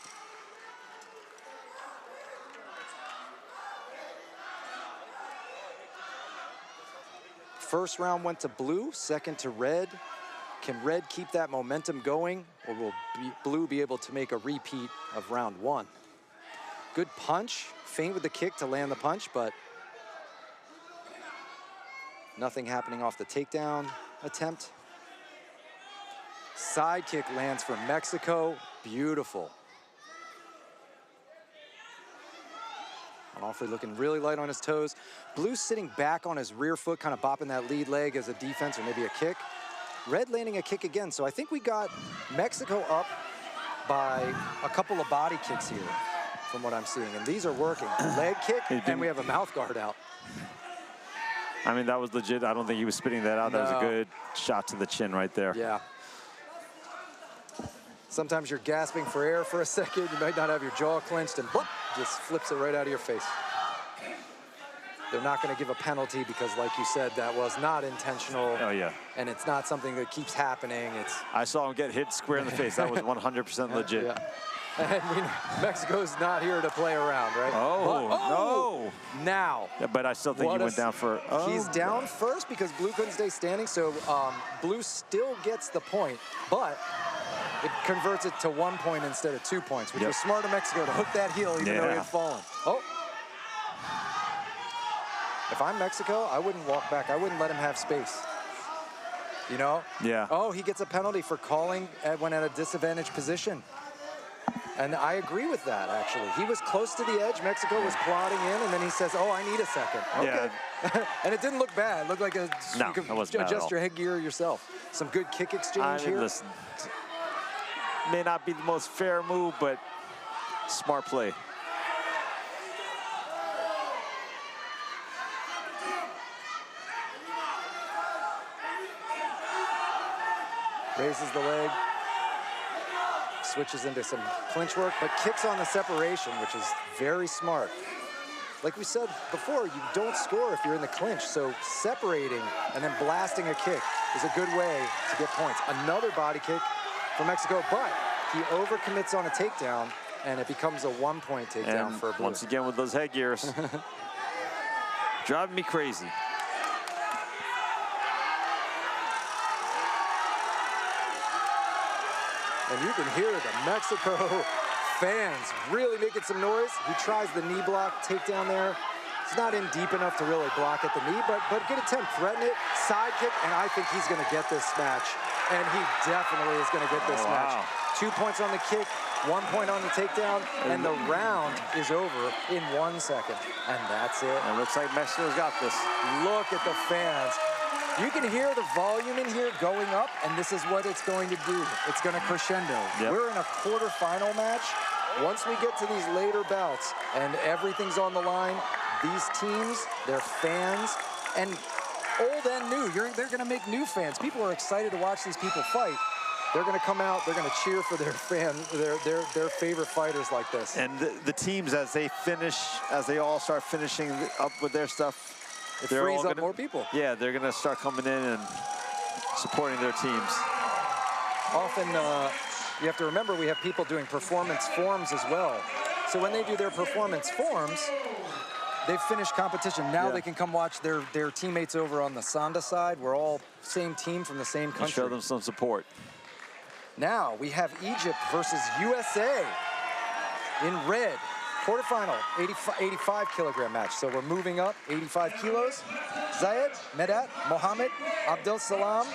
First round went to Blue, second to Red. Can Red keep that momentum going, or will Blue be able to make a repeat of round one? Good punch, feint with the kick to land the punch, but nothing happening off the takedown attempt. Side kick lands for Mexico, beautiful. Onofre looking really light on his toes. Blue sitting back on his rear foot, kind of bopping that lead leg as a defense or maybe a kick. Red landing a kick again, so I think we got Mexico up by a couple of body kicks here, from what I'm seeing, and these are working. Leg kick, and we have a mouth guard out. I mean, that was legit. I don't think he was spitting that out. No. That was a good shot to the chin right there. Yeah. Sometimes you're gasping for air for a second. You might not have your jaw clenched, and whoop, just flips it right out of your face. They're not going to give a penalty because, like you said, that was not intentional. Oh, yeah. And it's not something that keeps happening. It's I saw him get hit square in the face. That was 100% legit. Yeah. And Mexico's not here to play around, right? Oh, no. Now. Yeah, but I still think he went down for... Oh. He's down first because Blue couldn't stay standing, so Blue still gets the point, but it converts it to 1 point instead of 2 points, which was smart of Mexico to hook that heel even though he had fallen. Oh. If I'm Mexico, I wouldn't walk back. I wouldn't let him have space. You know? Yeah. Oh, he gets a penalty for calling when at a disadvantaged position. And I agree with that, actually. He was close to the edge. Mexico was plodding in, and then he says, oh, I need a second. Okay. Yeah. And it didn't look bad. It looked like you could adjust your headgear yourself. Some good kick exchange here. Listen, may not be the most fair move, but smart play. Raises the leg. Switches into some clinch work, but kicks on the separation, which is very smart. Like we said before, you don't score if you're in the clinch, so separating and then blasting a kick is a good way to get points. Another body kick for Mexico, but he overcommits on a takedown, and it becomes a 1-point takedown And for Blue. once again with those headgears. Driving me crazy. And you can hear the Mexico fans really making some noise. He tries the knee block takedown there. It's not in deep enough to really block at the knee, but good attempt, threaten it, side kick, and I think he's gonna get this match. And he definitely is gonna get this match. 2 points on the kick, 1 point on the takedown, and the round is over in 1 second. And that's it. And it looks like Mexico's got this. Look at the fans. You can hear the volume in here going up, and this is what it's going to do. It's going to crescendo. Yep. We're in a quarterfinal match. Once we get to these later bouts and everything's on the line, these teams, their fans, and old and new, they're going to make new fans. People are excited to watch these people fight. They're going to come out, they're going to cheer for their their favorite fighters like this. And the teams, as they finish, as they all start finishing up with their stuff, It frees up more people. Yeah, they're going to start coming in and supporting their teams. Often, you have to remember, we have people doing performance forms as well. So when they do their performance forms, they've finished competition. Now they can come watch their teammates over on the Sanda side. We're all same team from the same country. Show them some support. Now we have Egypt versus USA in red. Quarterfinal, 85 kilogram match. So we're moving up 85 kilos. Zayed, Medat, Mohammed, Abdel Salam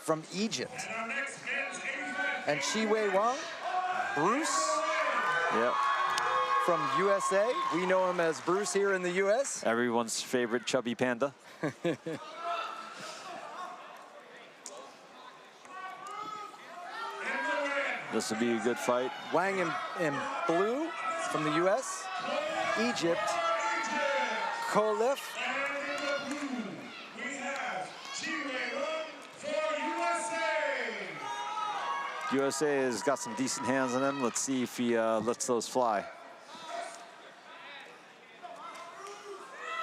from Egypt. And Chi Wei Wang, Bruce from USA. We know him as Bruce here in the US. Everyone's favorite chubby panda. This will be a good fight. Wang in blue from the US. Egypt. Kolef. We have Chi Wei Wang for USA. USA has got some decent hands on him. Let's see if he lets those fly.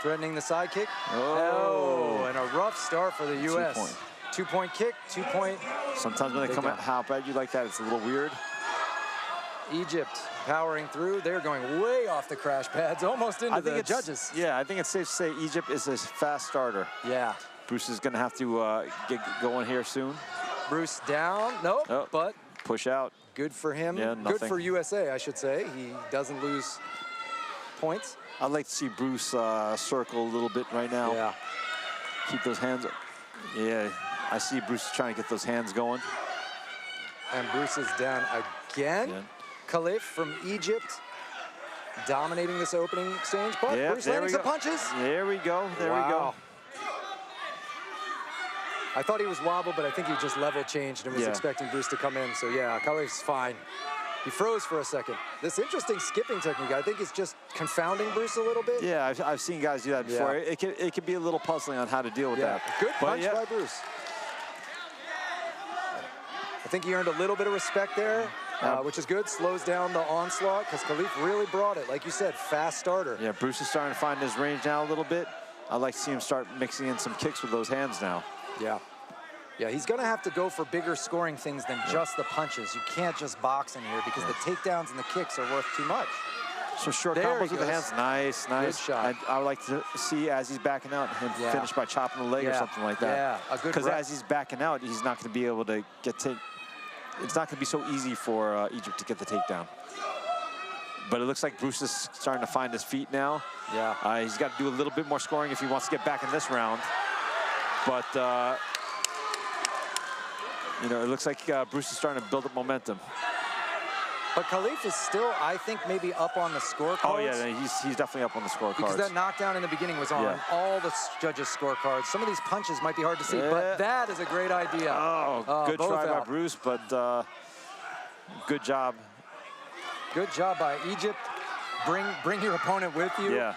Threatening the side kick. Oh, and a rough start for the US. 2 point. 2 point kick, 2 point. Sometimes when they come out hop at you like that, it's a little weird. Egypt powering through. They're going way off the crash pads, almost into the judges. Yeah, I think it's safe to say Egypt is a fast starter. Yeah. Bruce is going to have to get going here soon. Bruce down. Nope, Oh, but push out. good for him. Yeah, good nothing. for USA, I should say. He doesn't lose points. I'd like to see Bruce circle a little bit right now. Yeah. Keep those hands up. Yeah, I see Bruce trying to get those hands going. And Bruce is down again. Yeah. Khalif from Egypt dominating this opening exchange. But Yeah, Bruce there landing we some go. punches. There we go. There we go. Wow. I thought he was wobbled, but I think he just level changed and was expecting Bruce to come in. So yeah, Khalif's fine. He froze for a second. This interesting skipping technique, I think, is just confounding Bruce a little bit. Yeah, I've seen guys do that before. Yeah. It can be a little puzzling on how to deal with that. Good But punch by Bruce. I think he earned a little bit of respect there, which is good. Slows down the onslaught because Khalif really brought it. Like you said, fast starter. Yeah, Bruce is starting to find his range now a little bit. I'd like to see him start mixing in some kicks with those hands now. Yeah. Yeah, he's going to have to go for bigger scoring things than just the punches. You can't just box in here because the takedowns and the kicks are worth too much. Some short There combos he with the goes. hands. Nice, nice. Good shot. I would like to see, as he's backing out, him finish by chopping the leg or something like that. Yeah, a good Because rep. as he's backing out, he's not going to be able to get to. It's not going to be so easy for Egypt to get the takedown. But it looks like Bruce is starting to find his feet now. Yeah. He's got to do a little bit more scoring if he wants to get back in this round. But, you know, it looks like Bruce is starting to build up momentum. But Khalif is still, I think, maybe up on the scorecards. Oh, yeah, he's definitely up on the scorecards. Because that knockdown in the beginning was on all the judges' scorecards. Some of these punches might be hard to see, but that is a great idea. Oh, good both try by out. Bruce, but good job. Good job by Egypt. Bring your opponent with you. Yeah.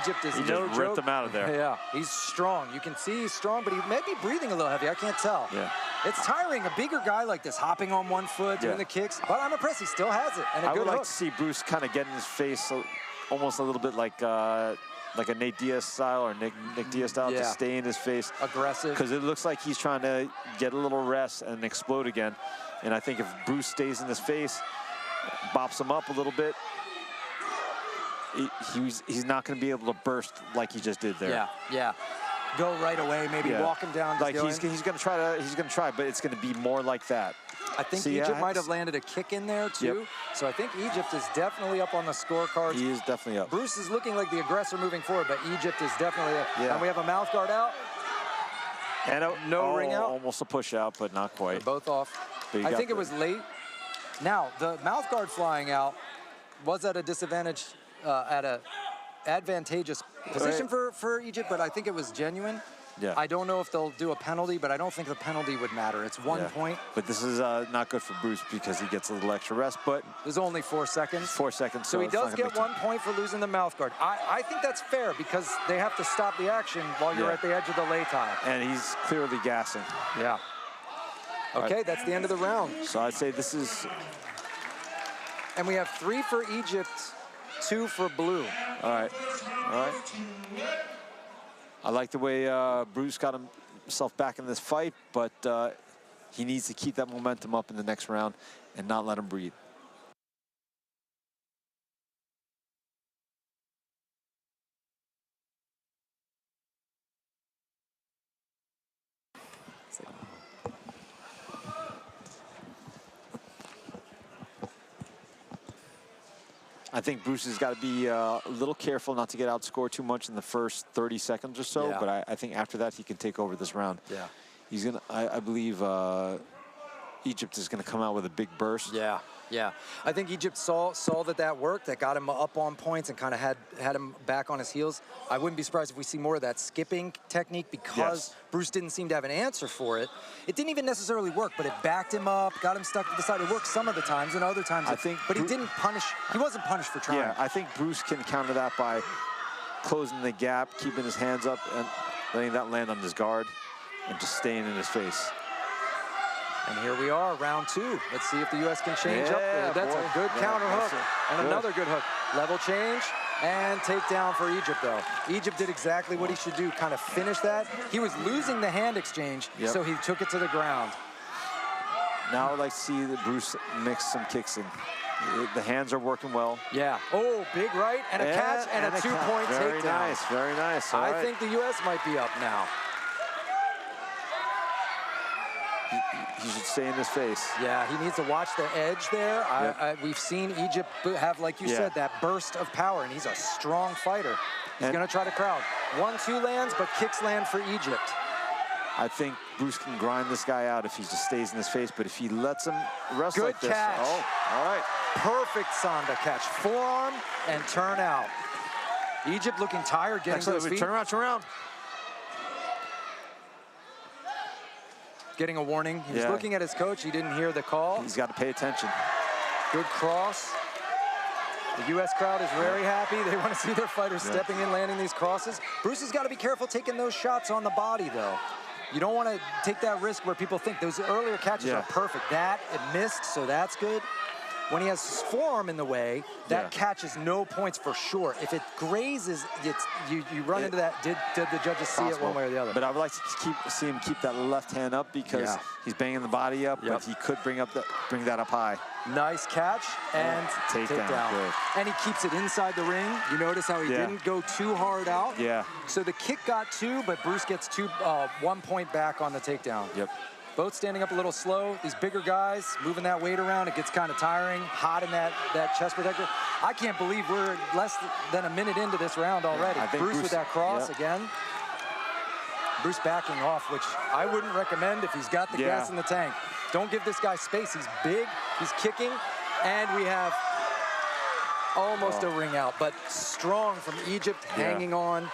Egypt is He no just joke. ripped him out of there. Yeah, he's strong. You can see he's strong, but he may be breathing a little heavy. I can't tell. Yeah. It's tiring, a bigger guy like this, hopping on one foot, doing the kicks. But I'm impressed, he still has it, and a I good would like hook. to see Bruce kind of get in his face almost a little bit like like a Nate Diaz style or Nick Diaz style to stay in his face. Aggressive. Because it looks like he's trying to get a little rest and explode again. And I think if Bruce stays in his face, bops him up a little bit, he's not going to be able to burst like he just did there. Yeah, yeah. Go right away, maybe walk him down. Like he's going to try, but it's going to be more like that. I think Egypt might have landed a kick in there too. So I think Egypt is definitely up on the scorecards. He is definitely up. Bruce is looking like the aggressor moving forward, but Egypt is definitely up. And we have a mouth guard out. And no ring out. Almost a push out, but not quite. They're both off. I think it was late. Now, the mouth guard flying out was at a disadvantage, at a advantageous position for Egypt, but I think it was genuine. Yeah. I don't know if they'll do a penalty, but I don't think the penalty would matter. It's 1 point. But this is not good for Bruce because he gets a little extra rest, but... There's only 4 seconds. 4 seconds. So he does get 1 point for losing the mouth guard. I think that's fair because they have to stop the action while you're at the edge of the lei tie. And he's clearly gassing. Yeah. Okay, that's the end of the round. So I'd say this is... And we have 3 for Egypt, 2 for blue. All right. All right. I like the way Bruce got himself back in this fight, but he needs to keep that momentum up in the next round and not let him breathe. I think Bruce has got to be a little careful not to get outscored too much in the first 30 seconds or so, but I think after that he can take over this round. Yeah. He's gonna, I believe Egypt is gonna come out with a big burst. Yeah, yeah. I think Egypt saw that worked, that got him up on points and kind of had him back on his heels. I wouldn't be surprised if we see more of that skipping technique because Bruce didn't seem to have an answer for it. It didn't even necessarily work, but it backed him up, got him stuck to the side. It worked some of the times, and other times but he didn't punish. He wasn't punished for trying. Yeah, I think Bruce can counter that by closing the gap, keeping his hands up, and letting that land on his guard, and just staying in his face. And here we are, round 2. Let's see if the U.S. can change up there. That's a good counter hook. And another good hook. Level change and takedown for Egypt, though. Egypt did exactly what he should do, kind of finish that. He was losing the hand exchange, so he took it to the ground. Now I'd like to see that Bruce mix some kicks in. The hands are working well. Yeah. Oh, big right and a catch and a 2-point takedown. Very nice, very nice. I think the U.S. might be up now. He should stay in his face. Yeah, he needs to watch the edge there. We've seen Egypt have, like you said, that burst of power, and he's a strong fighter. He's going to try to crowd. 1-2 lands, but kicks land for Egypt. I think Bruce can grind this guy out if he just stays in his face, but if he lets him wrestle like this. Good catch. Oh, all right. Perfect Sanda catch. Forearm and turn out. Egypt looking tired, getting to his feet. Turn around, turn around. Getting a warning. He was looking at his coach. He didn't hear the call. He's got to pay attention. Good cross. The U.S. crowd is very happy. They want to see their fighters stepping in, landing these crosses. Bruce has got to be careful taking those shots on the body, though. You don't want to take that risk where people think those earlier catches are perfect. That, it missed, so that's good. When he has his forearm in the way, that catches no points for sure. If it grazes, you run into that. Did the judges see it one way or the other? But I would like to see him keep that left hand up because he's banging the body up, but he could bring that up high. Nice catch and takedown. And he keeps it inside the ring. You notice how he didn't go too hard out. Yeah. So the kick got 2, but Bruce gets 1 point back on the takedown. Yep. Both standing up a little slow. These bigger guys moving that weight around, it gets kind of tiring. Hot in that chest protector. I can't believe we're less than a minute into this round already. Bruce with that cross again. Bruce backing off, which I wouldn't recommend if he's got the gas in the tank. Don't give this guy space. He's big, he's kicking, and we have almost a ring out, but strong from Egypt, hanging on.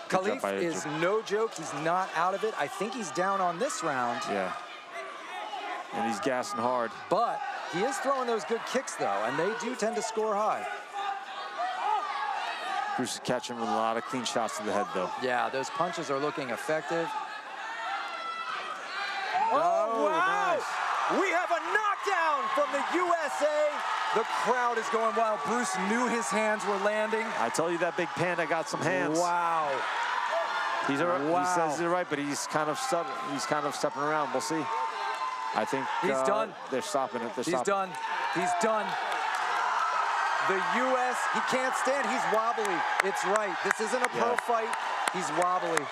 Khalif is no joke. He's not out of it. I think he's down on this round. Yeah. And he's gassing hard. But he is throwing those good kicks, though, and they do tend to score high. Bruce is catching with a lot of clean shots to the head, though. Yeah, those punches are looking effective. Oh, wow! Nice. We have a knockdown from the USA. The crowd is going wild. Bruce knew his hands were landing. I told you that big panda got some hands. Wow. He says he's right, but he's kind of stepping around. We'll see. I think he's done. They're stopping it. He's done. He's done. The U.S., he can't stand. He's wobbly. It's right. This isn't a pro fight. He's wobbly.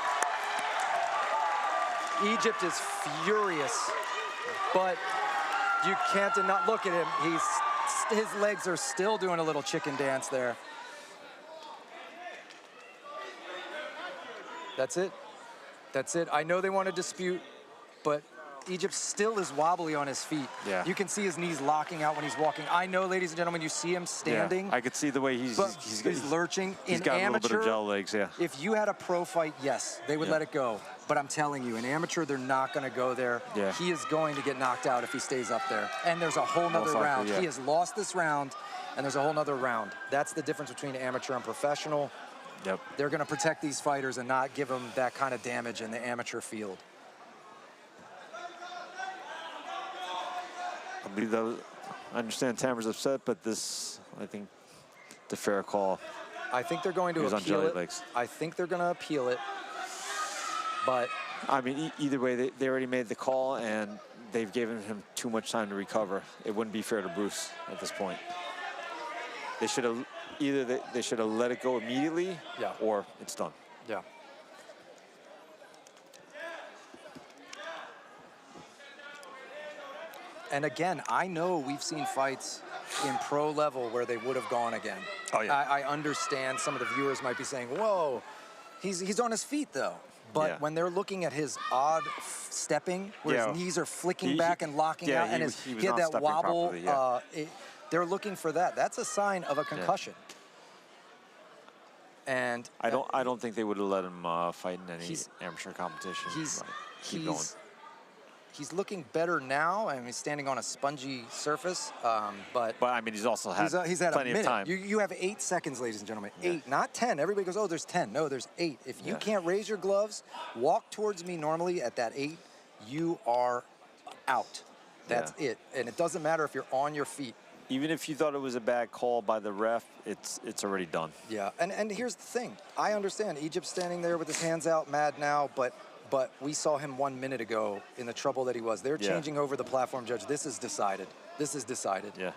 Egypt is furious, but you can't deny. Look at him. His legs are still doing a little chicken dance there. That's it. That's it. I know they want to dispute, but Egypt still is wobbly on his feet. Yeah. You can see his knees locking out when he's walking. I know, ladies and gentlemen, you see him standing. Yeah, I could see the way he's lurching. He's got a little bit of gel legs, yeah. If you had a pro fight, yes, they would let it go. But I'm telling you, an amateur, they're not going to go there. Yeah. He is going to get knocked out if he stays up there. And there's a whole nother round. He has lost this round, and there's a whole nother round. That's the difference between amateur and professional. Yep. They're going to protect these fighters and not give them that kind of damage in the amateur field. I understand Tamer's upset, but this, I think, the fair call. I think they're going to appeal it. I think they're going to appeal it, but I mean, either way, they already made the call, and they've given him too much time to recover. It wouldn't be fair to Bruce at this point. They should have they should have let it go immediately, or it's done. Yeah. And again, I know we've seen fights in pro level where they would have gone again. Oh, yeah. I understand some of the viewers might be saying, whoa, he's on his feet, though. But when they're looking at his odd stepping, where his knees are flicking back and locking out, and he had that wobble, they're looking for that. That's a sign of a concussion. And I don't think they would have let him fight in any amateur competition. He's looking better now. I mean, he's standing on a spongy surface, but I mean, he's also had he's had plenty a minute. of time. You have 8 seconds, ladies and gentlemen. 8, not 10. Everybody goes, oh, there's 10. No, there's 8. If you can't raise your gloves, walk towards me normally at that 8, you are out. That's it. And it doesn't matter if you're on your feet. Even if you thought it was a bad call by the ref, it's already done. Yeah, and here's the thing. I understand Egypt's standing there with his hands out, mad now, but we saw him 1 minute ago in the trouble that he was. They're changing over the platform, Judge. This is decided. This is decided. Yeah.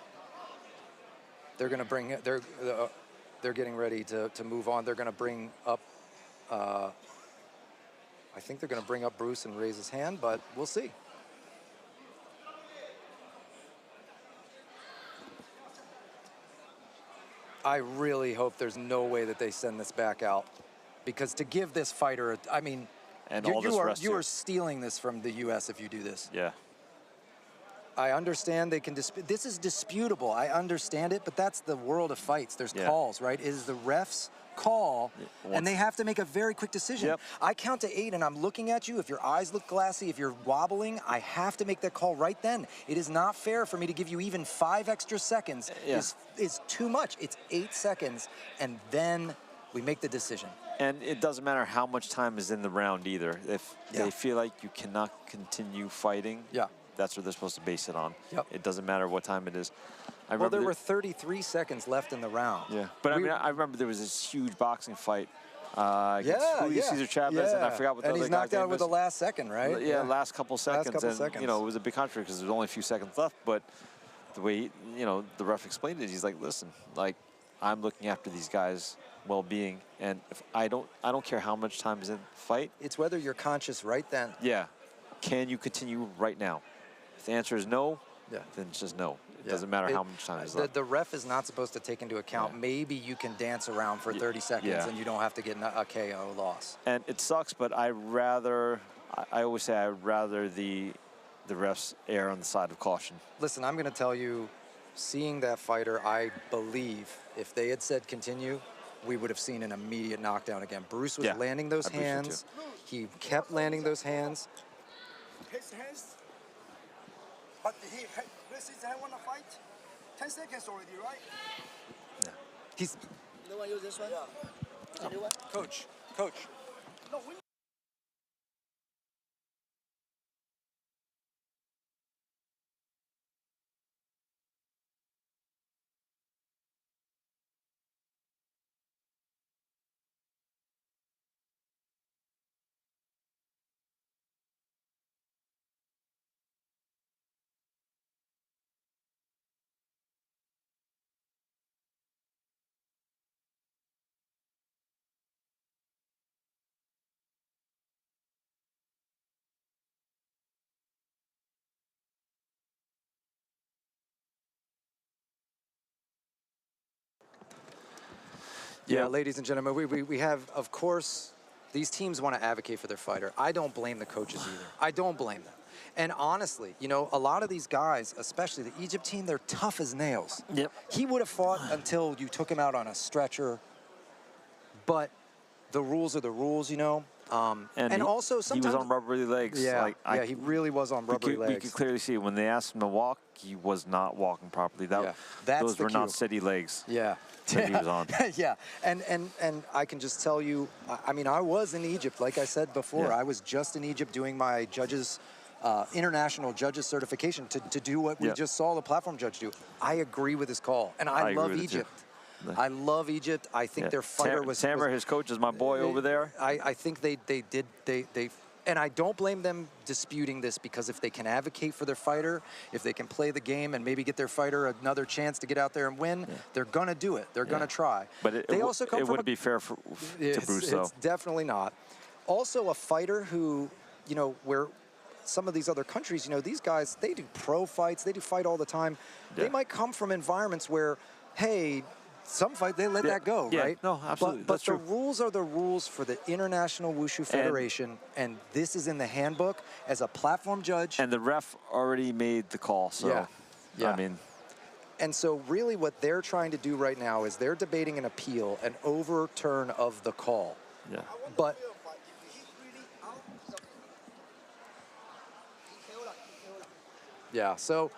They're going to bring it. They're getting ready to move on. They're going to bring up. I think they're going to bring up Bruce and raise his hand, but we'll see. I really hope there's no way that they send this back out, because to give this fighter, I mean. And you are stealing this from the U.S. if you do this. Yeah. I understand they can dispute. This is disputable. I understand it, but that's the world of fights. There's calls, right? It is the ref's call, and they have to make a very quick decision. Yep. I count to 8, and I'm looking at you. If your eyes look glassy, if you're wobbling, I have to make that call right then. It is not fair for me to give you even 5 extra seconds. Is too much. It's 8 seconds, and then we make the decision. And it doesn't matter how much time is in the round either. If they feel like you cannot continue fighting, that's what they're supposed to base it on. Yep. It doesn't matter what time it is. Well, there were 33 seconds left in the round. Yeah, but I remember there was this huge boxing fight against Julio Cesar Chavez, and I forgot what the other he's knocked out with the last second, right? Yeah, last couple seconds. Seconds. You know, it was a big controversy because there was only a few seconds left, but the way, the ref explained it, he's like, listen, like, I'm looking after these guys' well-being, and if I don't care how much time is in the fight. It's whether you're conscious right then. Yeah. Can you continue right now? If the answer is no, then it's just no. It doesn't matter how much time is left. The ref is not supposed to take into account maybe you can dance around for 30 seconds and you don't have to get a KO loss. And it sucks, but I always say I'd rather the refs err on the side of caution. Listen, I'm going to tell you, seeing that fighter, I believe if they had said continue, we would have seen an immediate knockdown again. Bruce was landing those hands. He kept landing those hands. His hands, but he raised his hand on the fight. 10 seconds already, right? Yeah. He's. No one use this one? Yeah. Anyone? Coach. No, we Yeah, ladies and gentlemen, we have, of course, these teams want to advocate for their fighter. I don't blame the coaches either. I don't blame them. And honestly, you know, a lot of these guys, especially the Egypt team, they're tough as nails. Yep. He would have fought until you took him out on a stretcher. But the rules are the rules, you know. And also sometimes he was on rubbery legs. Yeah, yeah, he really was on rubbery legs. We could clearly see when they asked him to walk, he was not walking properly. Those were not steady legs. Yeah. That he was on. Yeah, and I can just tell you, I mean, I was in Egypt, like I said before. I was just in Egypt doing my judges, international judges certification to do what we just saw the platform judge do. I agree with his call, and I love Egypt. I love Egypt. I think their fighter was... Tamer, his coach, is my boy over there. I think they and I don't blame them disputing this, because if they can advocate for their fighter, if they can play the game and maybe get their fighter another chance to get out there and win, they're going to do it. They're going to try. But it wouldn't be fair to Bruce, though. It's definitely not. Also, a fighter who, you know, where some of these other countries, you know, these guys, they do pro fights. They do fight all the time. They might come from environments where, hey, some fight, they let that go, right? No, absolutely. But the rules are the rules for the International Wushu Federation, and this is in the handbook as a platform judge. And the ref already made the call, so, I mean. And so really what they're trying to do right now is they're debating an appeal, an overturn of the call. Yeah. But yeah, so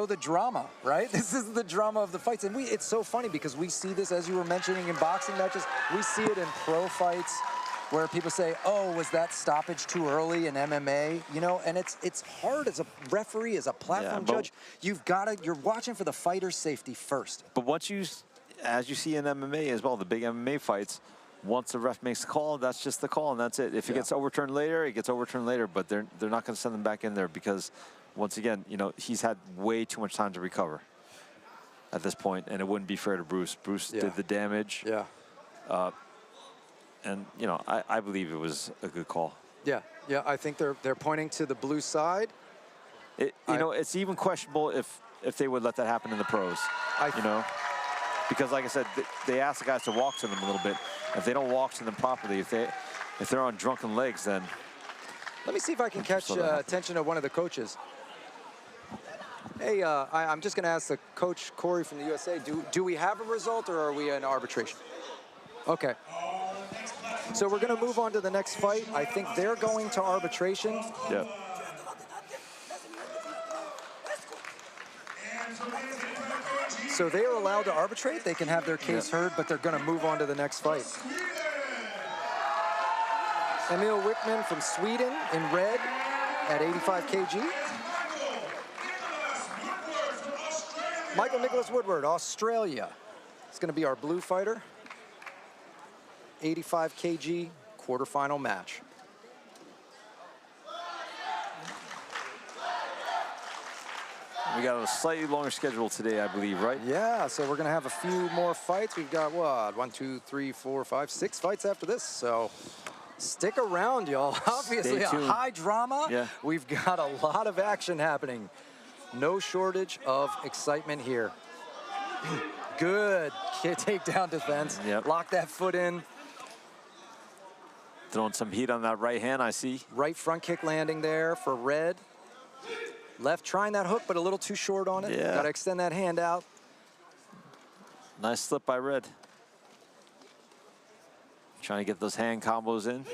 the drama, right? This is the drama of the fights. And it's so funny because we see this, as you were mentioning, in boxing matches. We see it in pro fights where people say, oh, was that stoppage too early in MMA? You know, and it's hard as a referee, as a platform judge. You're watching for the fighter's safety first. But as you see in MMA as well, the big MMA fights, once the ref makes the call, that's just the call, and that's it. If it gets overturned later, it gets overturned later, but they're not going to send them back in there because, once again, you know, he's had way too much time to recover at this point, and it wouldn't be fair to Bruce. Bruce did the damage. Yeah. And, you know, I believe it was a good call. Yeah, yeah, I think they're pointing to the blue side. You know, it's even questionable if they would let that happen in the pros, you know? Because, like I said, they ask the guys to walk to them a little bit. If they don't walk to them properly, if they're on drunken legs, then... Let me see if I can catch attention of one of the coaches. Hey, I'm just going to ask the coach, Corey, from the USA, do we have a result, or are we in arbitration? Okay. So we're going to move on to the next fight. I think they're going to arbitration. Yeah. So they are allowed to arbitrate. They can have their case heard, but they're going to move on to the next fight. Emil Wickman from Sweden in red at 85 kg. Michael Nicholas Woodward, Australia. It's going to be our blue fighter. 85 kg quarterfinal match. We got a slightly longer schedule today, I believe, right? Yeah, so we're going to have a few more fights. We've got, what, 1, 2, 3, 4, 5, 6 fights after this. So stick around, y'all. Obviously, a high drama. Yeah. We've got a lot of action happening. No shortage of excitement here. Good takedown defense. Yep. Lock that foot in. Throwing some heat on that right hand, I see. Right front kick landing there for red. Left trying that hook, but a little too short on it. Yeah. Got to extend that hand out. Nice slip by red. Trying to get those hand combos in.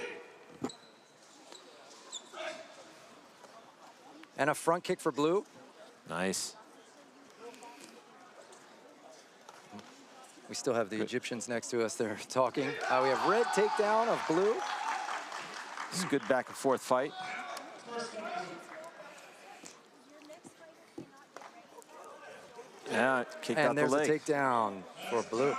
And a front kick for blue. Nice. We still have the Egyptians next to us. They're talking. We have red takedown of blue. It's a good back and forth fight. Yeah, kicked out the leg. And there's a takedown for blue.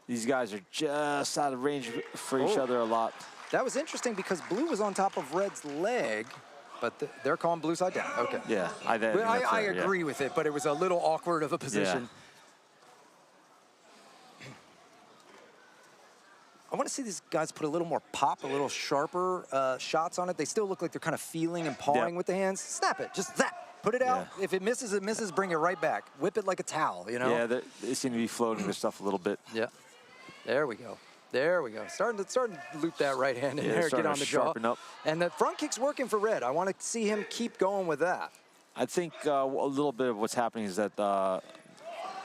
These guys are just out of range for each other a lot. That was interesting because blue was on top of red's leg, but they're calling blue side down. Okay. Yeah, I agree with it, but it was a little awkward of a position. I want to see these guys put a little more pop, a little sharper shots on it. They still look like they're kind of feeling and pawing with the hands. Snap it, just zap. Put it out. If it misses, it misses. Bring it right back. Whip it like a towel, you know? Yeah, they seem to be floating their stuff a little bit. Yeah. There we go. There we go. Starting to loop that right hand in there, get on the jaw. Up. And the front kick's working for Red. I want to see him keep going with that. I think a little bit of what's happening is that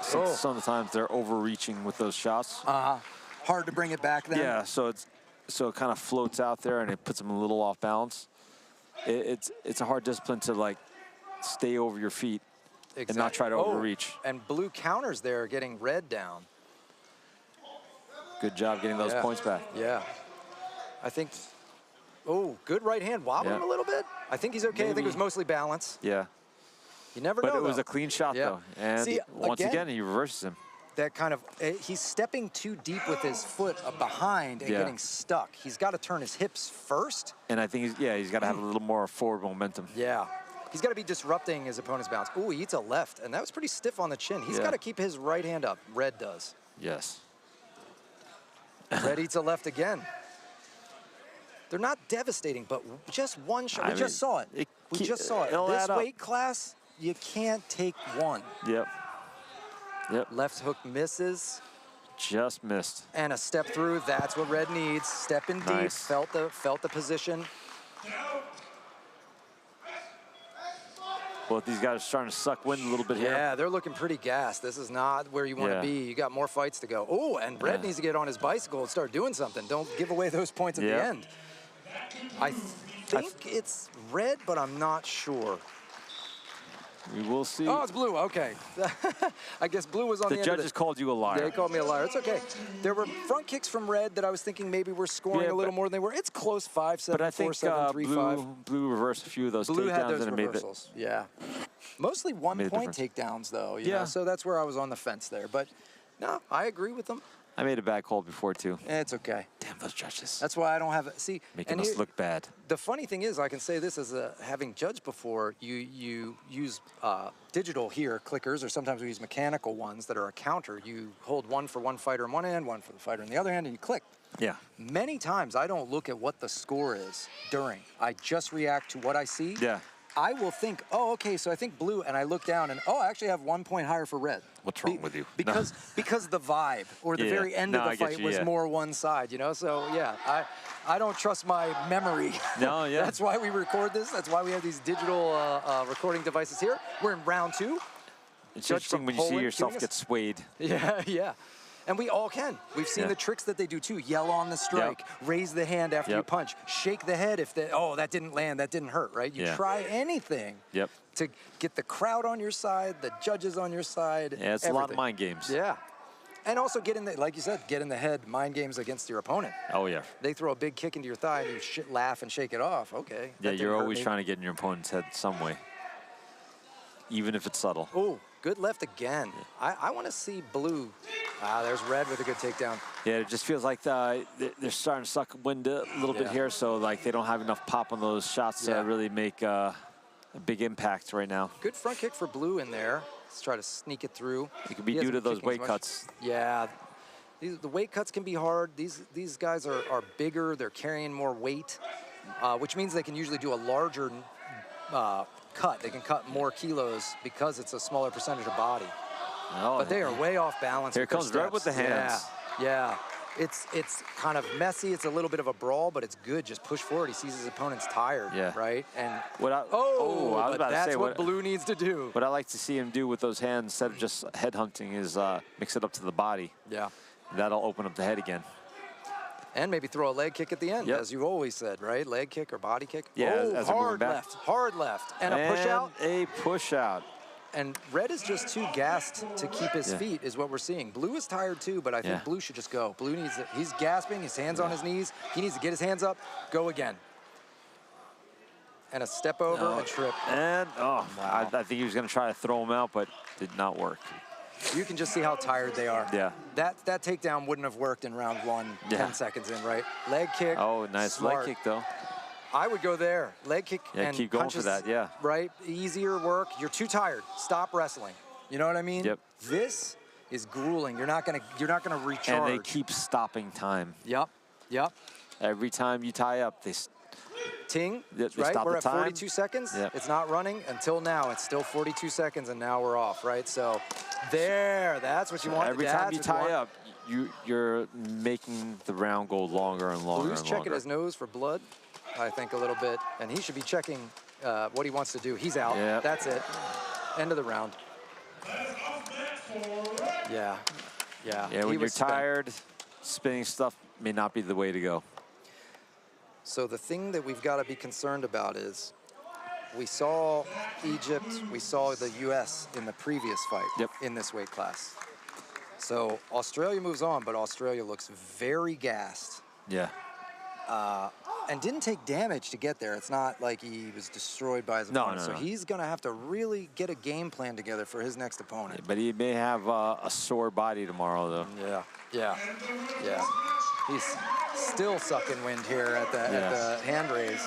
some of the times they're overreaching with those shots. Hard to bring it back then. Yeah, so it kind of floats out there and it puts them a little off balance. It's a hard discipline to like stay over your feet and not try to overreach. And Blue counters there, getting Red down. Good job getting those points back. Yeah. I think, good right hand. Wobble him a little bit. I think he's okay. Maybe. I think it was mostly balance. Yeah. You never know, But it was a clean shot, though. And see, once again, he reverses him. That kind of, he's stepping too deep with his foot behind and getting stuck. He's got to turn his hips first. And I think, he's got to have a little more forward momentum. Yeah. He's got to be disrupting his opponent's bounce. Ooh, he eats a left, and that was pretty stiff on the chin. He's got to keep his right hand up. Red does. Yes. Red eats a left again. They're not devastating, but just one shot. We just saw it. We just saw it. This weight class, you can't take one. Yep. Left hook misses. Just missed. And a step through. That's what Red needs. Step in deep. Felt the position. Well, these guys are starting to suck wind a little bit here. Yeah, they're looking pretty gassed. This is not where you want to be. You got more fights to go. Oh, and Red needs to get on his bicycle and start doing something. Don't give away those points at the end. I think it's Red, but I'm not sure. We will see. Oh, it's Blue. Okay. I guess Blue was on the end of it. The judges called you a liar. They called me a liar. It's okay. There were front kicks from Red that I was thinking maybe were scoring a little more than they were. It's close, 5-7, but I think 4-7, 3-5. Blue reversed a few of those Blue takedowns had those and reversals. Yeah. Mostly one-point takedowns, though. You know? So that's where I was on the fence there. But no, I agree with them. I made a bad call before, too. It's okay. Damn those judges. That's why I don't have see making us look bad. The funny thing is, I can say this as having judged before. You use digital here clickers, or sometimes we use mechanical ones that are a counter. You hold one for one fighter in one hand, one for the fighter in the other hand, and you click. Yeah. Many times I don't look at what the score is during. I just react to what I see. Yeah. I will think, oh, okay, so I think Blue, and I look down and, I actually have 1 point higher for Red. What's wrong with you? Because the vibe or the very end of the fight was more one side, you know? So, yeah, I don't trust my memory. No, yeah. That's why we record this. That's why we have these digital recording devices here. We're in round 2. It's interesting when you see yourself get swayed. Yeah, yeah. And we all can. We've seen the tricks that they do too. Yell on the strike, raise the hand after you punch, shake the head if that didn't land, that didn't hurt, right? You try anything to get the crowd on your side, the judges on your side. Yeah, it's a lot of mind games. Yeah. And also get in the, like you said, get in the head, mind games against your opponent. Oh, yeah. They throw a big kick into your thigh and you laugh and shake it off. Okay. Yeah, you're always trying to get in your opponent's head some way, even if it's subtle. Oh, good left again. I want to see Blue. There's Red with a good takedown. Yeah, it just feels like they're starting to suck wind a little bit here, so like they don't have enough pop on those shots to really make a big impact right now. Good front kick for Blue in there. Let's try to sneak it through. It could be due to those weight cuts. Yeah, the weight cuts can be hard. These guys are bigger. They're carrying more weight, which means they can usually do a larger cut. They can cut more kilos because it's a smaller percentage of body. Oh, but they are way off balance. Here comes Red with the hands. Yeah. It's kind of messy. It's a little bit of a brawl, but it's good. Just push forward. He sees his opponent's tired, right? And I was about to say, what Blue needs to do. What I like to see him do with those hands, instead of just headhunting, is mix it up to the body. Yeah. That'll open up the head again. And maybe throw a leg kick at the end, as you've always said, right? Leg kick or body kick. Yeah, as hard left, and a push out. A push out. And Red is just too gassed to keep his feet, is what we're seeing. Blue is tired too, but I think Blue should just go. Blue needs it. He's gasping, his hands on his knees. He needs to get his hands up, go again. And a step over and a trip. And, I think he was going to try to throw him out, but did not work. You can just see how tired they are. Yeah. That takedown wouldn't have worked in round 1, 10 seconds in, right? Leg kick. Oh, nice leg kick, though. I would go there. Leg kick and keep going punches, for that, yeah. Right? Easier work. You're too tired. Stop wrestling. You know what I mean? Yep. This is grueling. You're not gonna recharge. And they keep stopping time. Yep. Yep. Every time you tie up, they ting, they right? stop We're the at time. 42 seconds. Yep. It's not running until now. It's still 42 seconds, and now we're off, right? So there, that's what you want. Every time you tie up, you're making the round go longer and longer Blue's and checking longer. his nose for blood, I think, a little bit. And he should be checking what he wants to do. He's out. Yep. That's it. End of the round. Yeah. Yeah. Yeah, when you're tired, spinning stuff may not be the way to go. So the thing that we've got to be concerned about is we saw Egypt, we saw the US in the previous fight in this weight class. So Australia moves on, but Australia looks very gassed. Yeah. And didn't take damage to get there. It's not like he was destroyed by his opponent. So he's going to have to really get a game plan together for his next opponent. But he may have a sore body tomorrow, though. Yeah, yeah, yeah. He's still sucking wind here at the hand raise.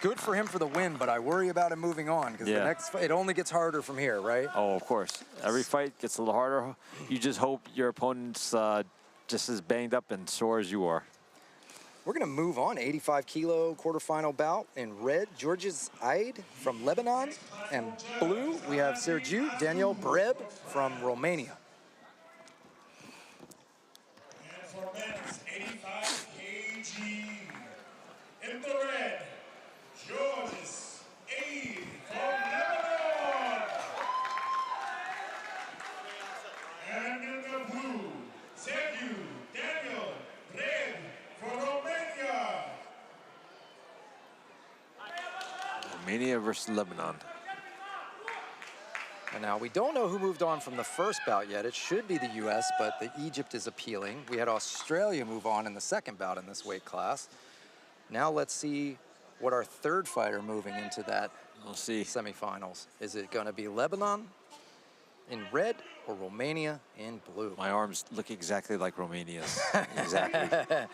Good for him for the win, but I worry about him moving on because the next fight, it only gets harder from here, right? Oh, of course. Every fight gets a little harder. You just hope your opponent's just as banged up and sore as you are. We're going to move on. 85-kilo quarterfinal bout. In red, Georges Aid from Lebanon. And blue, we have Sergiu Daniel Breb from Romania. And for men's 85 kg, in the red, Georges Aid from Lebanon. And in the blue, Sergiu Daniel Breb from Romania. Romania versus Lebanon. And now we don't know who moved on from the first bout yet. It should be the US, but the Egypt is appealing. We had Australia move on in the second bout in this weight class. Now let's see what our third fighter moving into that semifinals. Is it going to be Lebanon in red or Romania in blue? My arms look exactly like Romania's. Exactly.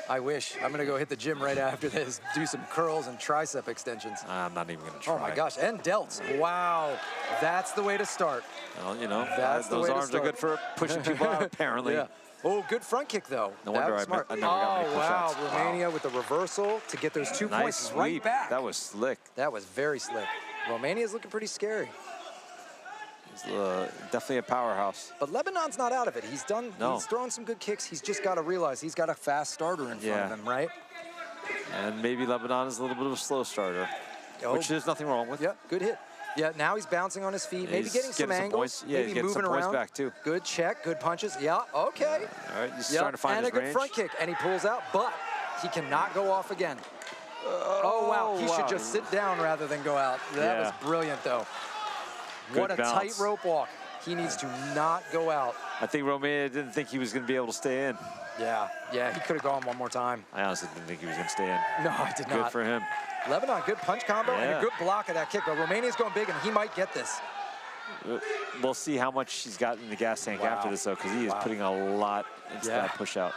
I wish. I'm going to go hit the gym right after this, do some curls and tricep extensions. I'm not even going to try. Oh my gosh, and delts. Wow, that's the way to start. Well, you know, That's the those way to arms are good for pushing people out, apparently. Yeah. Oh, good front kick, though. No wonder I never got many push-outs. Wow, Romania with the reversal to get those 2 points right back. That was slick. That was very slick. Romania's looking pretty scary. It's definitely a powerhouse. But Lebanon's not out of it. He's throwing some good kicks. He's just got to realize he's got a fast starter in front of him, right? And maybe Lebanon is a little bit of a slow starter, which there's nothing wrong with. Yeah, good hit. Yeah, now he's bouncing on his feet, maybe getting some angles, maybe moving around. Back too. Good check, good punches. Yeah, okay. All right, he's starting to find his range. And a good front kick, and he pulls out, but he cannot go off again. Oh, wow. He should just sit down rather than go out. That was brilliant, though. What a tightrope walk. He needs to not go out. I think Romania didn't think he was going to be able to stay in. Yeah, he could have gone one more time. I honestly didn't think he was going to stay in. No, I did not. Good for him. Lebanon, good punch combo and a good block of that kick. But Romania's going big, and he might get this. We'll see how much he's got in the gas tank after this, though, because he is putting a lot into that push out.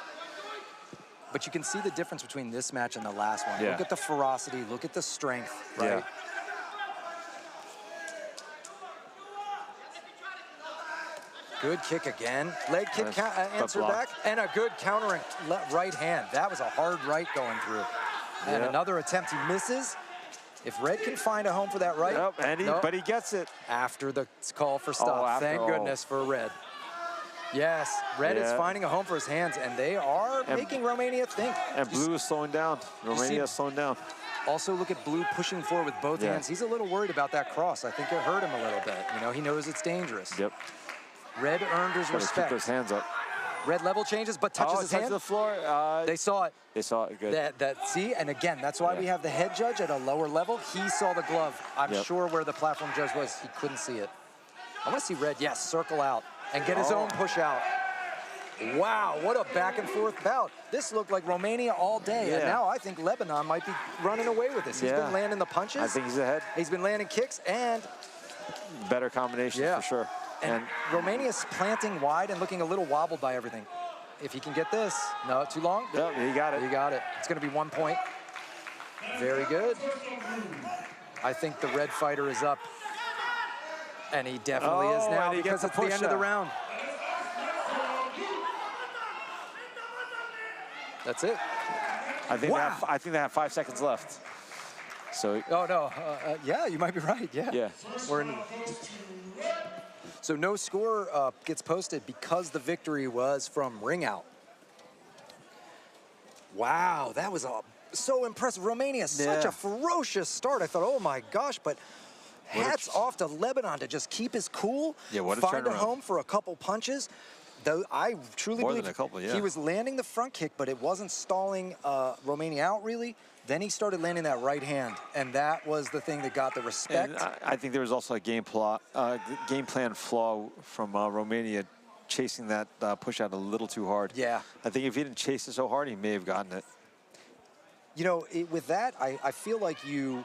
But you can see the difference between this match and the last one. Look at the ferocity, look at the strength, right? Yeah. Good kick again. Leg kick answer back. And a good countering right hand. That was a hard right going through. And another attempt. He misses. If Red can find a home for that right. But he gets it. After the call for stop. Thank goodness for Red. Yes, Red is finding a home for his hands, and they are making Romania think. And Blue is slowing down. Romania is slowing down. Also, look at Blue pushing forward with both hands. He's a little worried about that cross. I think it hurt him a little bit. You know, he knows it's dangerous. Yep. Red earned his respect. Keep those hands up. Red level changes, but touches his hand. The floor. They saw it. They saw it. Good. See, and again, that's why we have the head judge at a lower level. He saw the glove. I'm sure where the platform judge was, he couldn't see it. I want to see Red, circle out and get his own push out. Wow, what a back and forth bout. This looked like Romania all day, and now I think Lebanon might be running away with this. He's been landing the punches. I think he's ahead. He's been landing kicks and better combination for sure. And Romania's planting wide and looking a little wobbled by everything. If he can get this, no, too long? Yep, he got it. He got it. It's going to be 1 point. Very good. I think the red fighter is up. And he definitely is now because it's the end of the round. That's it. I think Wow. I think they have 5 seconds left. So. Oh, no. Yeah, you might be right. Yeah. Yeah. We're in. So no score gets posted because the victory was from ring out. Wow, that was so impressive. Romania, such a ferocious start. I thought, oh my gosh, but hats off to Lebanon to just keep his cool, what a find a turnaround. home for a couple punches. Though I truly More believe than a couple, yeah. he was landing the front kick, but it wasn't stalling Romania out really. Then he started landing that right hand, and that was the thing that got the respect. And I think there was also a game plan flaw from Romania chasing that push out a little too hard. Yeah. I think if he didn't chase it so hard, he may have gotten it. You know, with that, I feel like to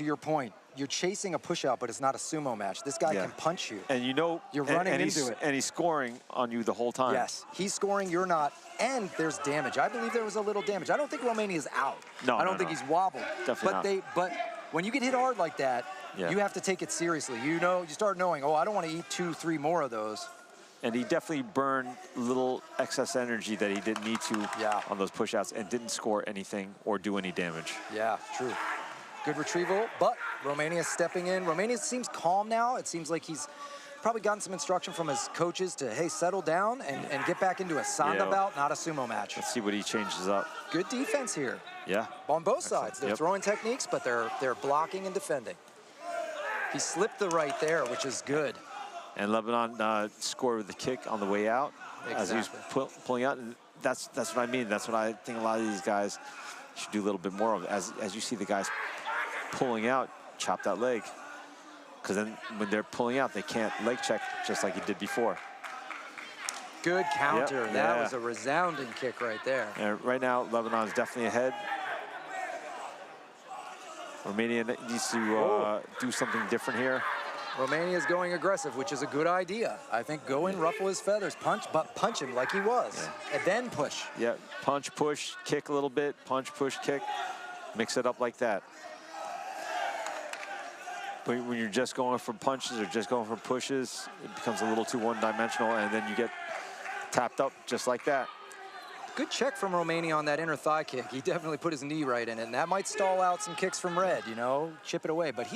your point, you're chasing a push out, but it's not a sumo match. This guy can punch you. And you know, you're running into it. And he's scoring on you the whole time. Yes, he's scoring, you're not. And there's damage. I believe there was a little damage. I don't think Romania's out. No, I don't think he's wobbled. Definitely not. But when you get hit hard like that, you have to take it seriously. You start knowing, oh, I don't want to eat 2, 3 more of those. And he definitely burned little excess energy that he didn't need to on those push-outs and didn't score anything or do any damage. Yeah, true. Good retrieval, but Romania stepping in. Romania seems calm now. It seems like he's probably gotten some instruction from his coaches to, hey, settle down and get back into a Sanda bout, not a sumo match. Let's see what he changes up. Good defense here. Yeah. On both sides. They're throwing techniques, but they're blocking and defending. He slipped the right there, which is good. And Lebanon scored with the kick on the way out as he was pulling out. And that's what I mean. That's what I think a lot of these guys should do a little bit more of. As you see the guys pulling out, chop that leg. Because then when they're pulling out, they can't leg check just like he did before. Good counter. That was a resounding kick right there. And right now, Lebanon's definitely ahead. Romania needs to do something different here. Romania is going aggressive, which is a good idea. I think go in, ruffle his feathers, punch him like he was, and then push. Yeah, punch, push, kick a little bit, punch, push, kick. Mix it up like that. But when you're just going for punches or just going for pushes, it becomes a little too one-dimensional, and then you get tapped up just like that. Good check from Romania on that inner thigh kick. He definitely put his knee right in it, and that might stall out some kicks from Red, chip it away. But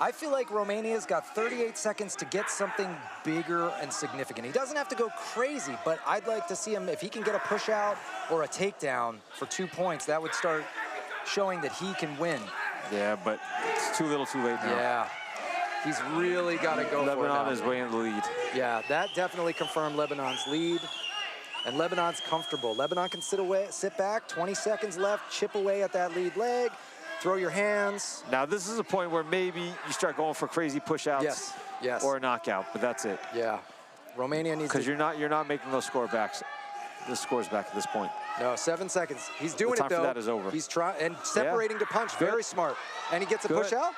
I feel like Romania's got 38 seconds to get something bigger and significant. He doesn't have to go crazy, but I'd like to see him, if he can get a push out or a takedown for 2 points, that would start showing that he can win. Yeah, but it's too little too late now. Yeah, he's really got to go for it. Lebanon is way in the lead. Yeah, that definitely confirmed Lebanon's lead. And Lebanon's comfortable. Lebanon can sit back, 20 seconds left, chip away at that lead leg, throw your hands. Now this is a point where maybe you start going for crazy push-outs or a knockout, but that's it. Yeah, Romania needs to. Because you're not making those scores back at this point. No, 7 seconds. He's doing the time it though. For that is over. He's trying and separating to punch, very smart. And he gets a push out?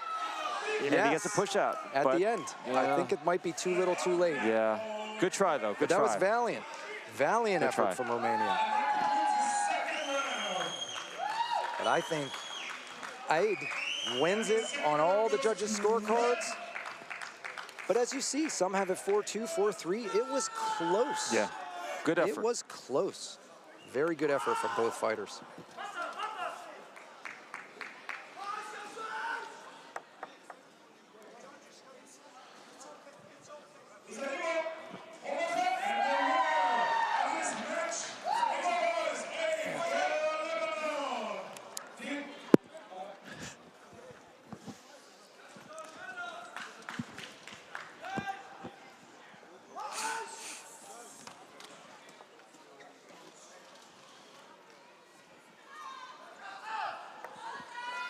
And he gets a push out. At the end. I think it might be too little too late. Yeah, good try though, good try. That was valiant. Valiant effort from Romania. And I think Aid wins it on all the judges' scorecards. But as you see, some have it 4-2, 4-3. It was close. Yeah, good effort. It was close. Very good effort from both fighters.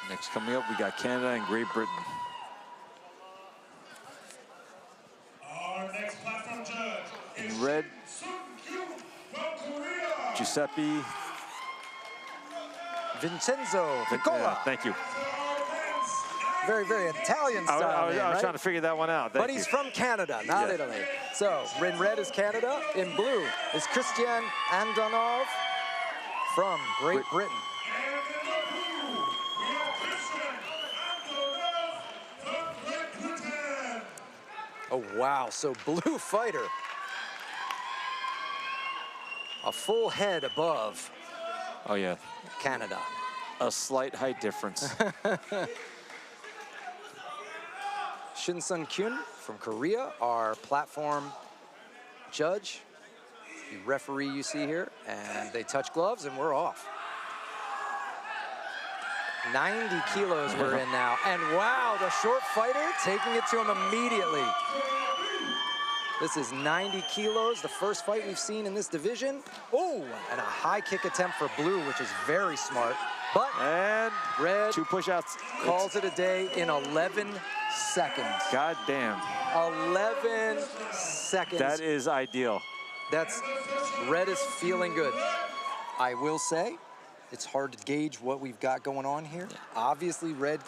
Next coming up, we got Canada and Great Britain. Our next platform judge is In red, from Korea. Giuseppe Vincenzo Ficola. Thank you. Very, very Italian style. I was trying to figure that one out. But he's from Canada, not Italy. So, in red is Canada. In blue is Christian Andonov from Great Britain. Oh, wow. So, blue fighter a full head above Oh, yeah. Canada. A slight height difference. Shin Sun Kyun from Korea, our platform judge, the referee you see here, and they touch gloves and we're off. 90 kilos we're in now, and wow, the short fighter taking it to him immediately. This is 90 kilos, the first fight we've seen in this division. Oh, and a high kick attempt for blue, which is very smart. But And red 2 push-outs. calls it a day in 11 seconds. God damn. 11 seconds. That is ideal. That's, red is feeling good. I will say, it's hard to gauge what we've got going on here. Obviously, red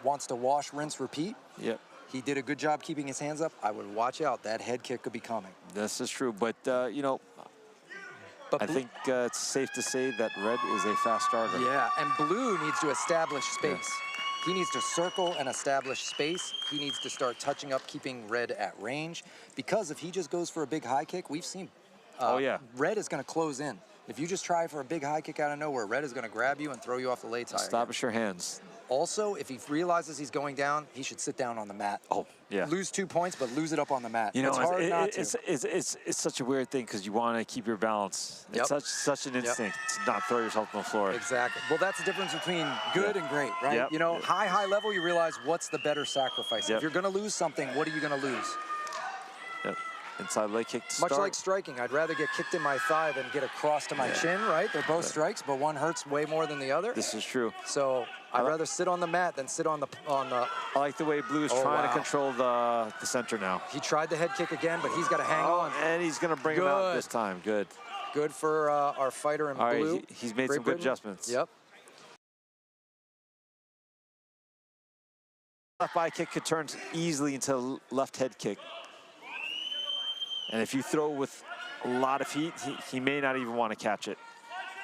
wants to wash, rinse, repeat. Yep. He did a good job keeping his hands up. I would watch out. That head kick could be coming. This is true, but you know, But I think it's safe to say that red is a fast starter. yeah, and blue needs to establish space. He needs to circle and establish space. He needs to start touching up, keeping red at range. Because if he just goes for a big high kick, we've seen red is going to close in. If you just try for a big high kick out of nowhere, red is going to grab you and throw you off the lay tire. Establish your hands. Also, if he realizes he's going down, he should sit down on the mat. Oh, yeah. Lose 2 points, but lose it up on the mat. You know, it's hard not to. it's such a weird thing because you want to keep your balance. It's such an instinct to not throw yourself on the floor. Exactly. Well, that's the difference between good and great, right? Yep. You know, high level, you realize what's the better sacrifice. Yep. If you're going to lose something, what are you going to lose? Yep. Inside leg kick to Much start. like striking, I'd rather get kicked in my thigh than get a cross to my chin, right? They're both strikes, but one hurts way more than the other. This is true. So I'd rather sit on the mat than sit on the. I like the way Blue is trying to control the center now. He tried the head kick again, but he's got to hang on. And he's going to bring him out this time. Good. Good for our fighter in blue. Right, he's made Great some good Britain. adjustments. Yep. Left eye kick could turn easily into left head kick. And if you throw with a lot of heat, he may not even want to catch it.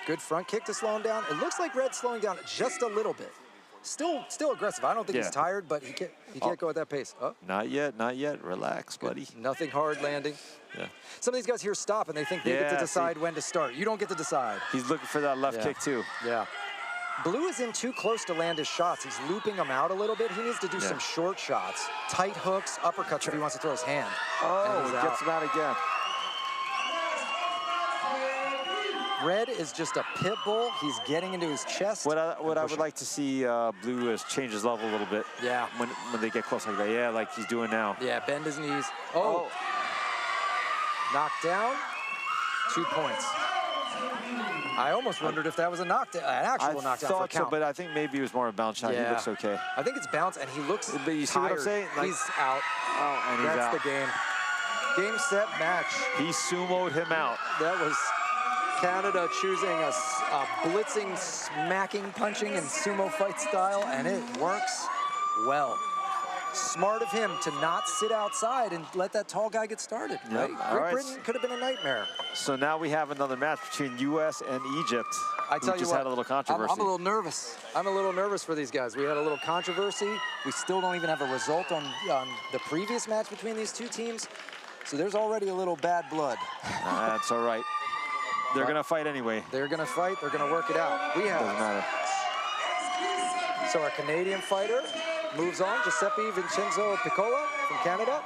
Good front kick to slow him down. It looks like Red's slowing down just a little bit. Still aggressive. I don't think he's tired, but he can't go at that pace. Oh. Not yet. Relax, buddy. Nothing hard landing. Yeah. Some of these guys here stop and they think they get to decide when to start. You don't get to decide. He's looking for that left kick too. Yeah. Blue is in too close to land his shots. He's looping them out a little bit. He needs to do some short shots, tight hooks, uppercuts if he wants to throw his hand. Oh, he gets him out again. Red is just a pit bull. He's getting into his chest. What I would like to see Blue is change his level a little bit. Yeah. When they get close like that. Yeah, like he's doing now. Yeah, bend his knees. Oh. Knocked down. 2 points. I almost wondered if that was a knockdown, an actual knockdown for a count. So, but I think maybe it was more a bounce shot. Yeah. He looks okay. I think it's bounce, and he looks But you see tired. what I'm saying? Like, He's out. Oh, and he's That's out. the game. Game, set, match. He sumoed him out. That was Canada choosing a blitzing, smacking, punching, and sumo fight style, and it works well. Smart of him to not sit outside and let that tall guy get started. Yep. Right? All right. Britain could have been a nightmare. So now we have another match between U.S. and Egypt. I tell we you just what, had a little controversy. I'm a little nervous. I'm a little nervous for these guys. We had a little controversy. We still don't even have a result on the previous match between these two teams. So there's already a little bad blood. That's all right. They're going to fight anyway. They're going to fight. They're going to work it out. We have. Doesn't matter. So our Canadian fighter moves on, Giuseppe Vincenzo Piccola from Canada.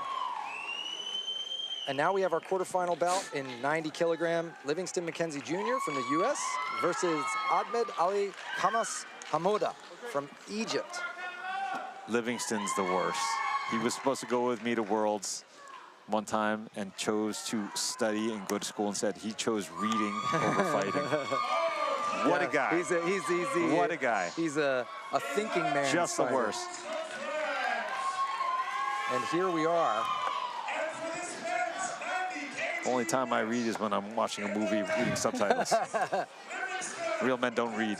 And now we have our quarterfinal bout in 90 kilogram, Livingston McKenzie Jr. from the US versus Ahmed Ali Hamas Hamoda from Egypt. Livingston's the worst. He was supposed to go with me to Worlds one time and chose to study and go to school instead. He chose reading over fighting. What a guy. He's what a guy. He's a thinking man. Just the worst. And here we are. Only time I read is when I'm watching a movie reading subtitles. Real men don't read.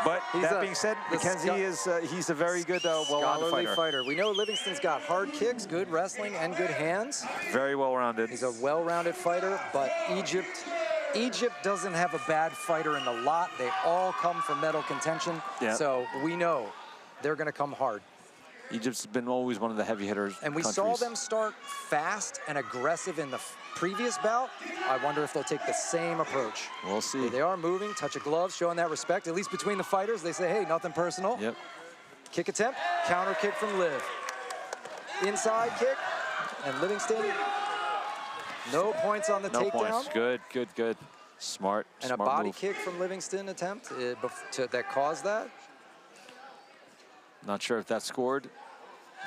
But that being said, McKenzie he's a very good, well-rounded fighter. We know Livingston's got hard kicks, good wrestling, and good hands. Very well-rounded. He's a well-rounded fighter, but Egypt doesn't have a bad fighter in the lot. They all come from medal contention. Yeah. So we know they're going to come hard. Egypt's been always one of the heavy hitters. And we saw them start fast and aggressive in the previous bout. I wonder if they'll take the same approach. We'll see. They are moving, touch of gloves, showing that respect, at least between the fighters. They say, hey, nothing personal. Yep. Kick attempt, counter kick from Liv. Inside kick, and Livingston, no points on the takedown. No points, good, good, good. Smart, and smart a body move. kick from Livingston attempt that caused that. Not sure if that scored.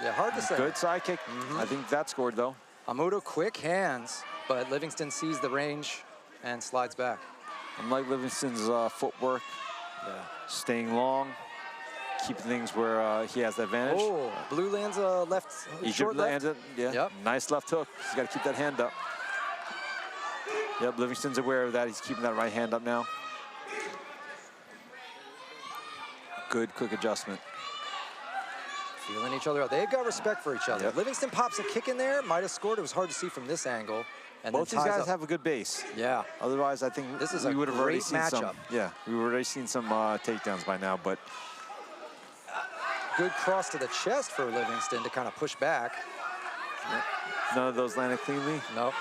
Yeah, hard to say. Good side kick. I think that scored, though. Amudo, quick hands, but Livingston sees the range and slides back. Unlike Livingston's footwork, staying long, keeping things where he has the advantage. Oh, blue lands a left, short left. Lands it, yeah. Yep. Nice left hook. He's got to keep that hand up. Yep, Livingston's aware of that. He's keeping that right hand up now. Good, quick adjustment. Feeling each other out. They've got respect for each other. Yep. Livingston pops a kick in there, might have scored. It was hard to see from this angle. And Both then these guys up. have a good base. Yeah. Otherwise, I think this is we a would have already great seen matchup. some. Yeah, we would already seen some takedowns by now. But good cross to the chest for Livingston to kind of push back. yep. None of those landed cleanly. Nope.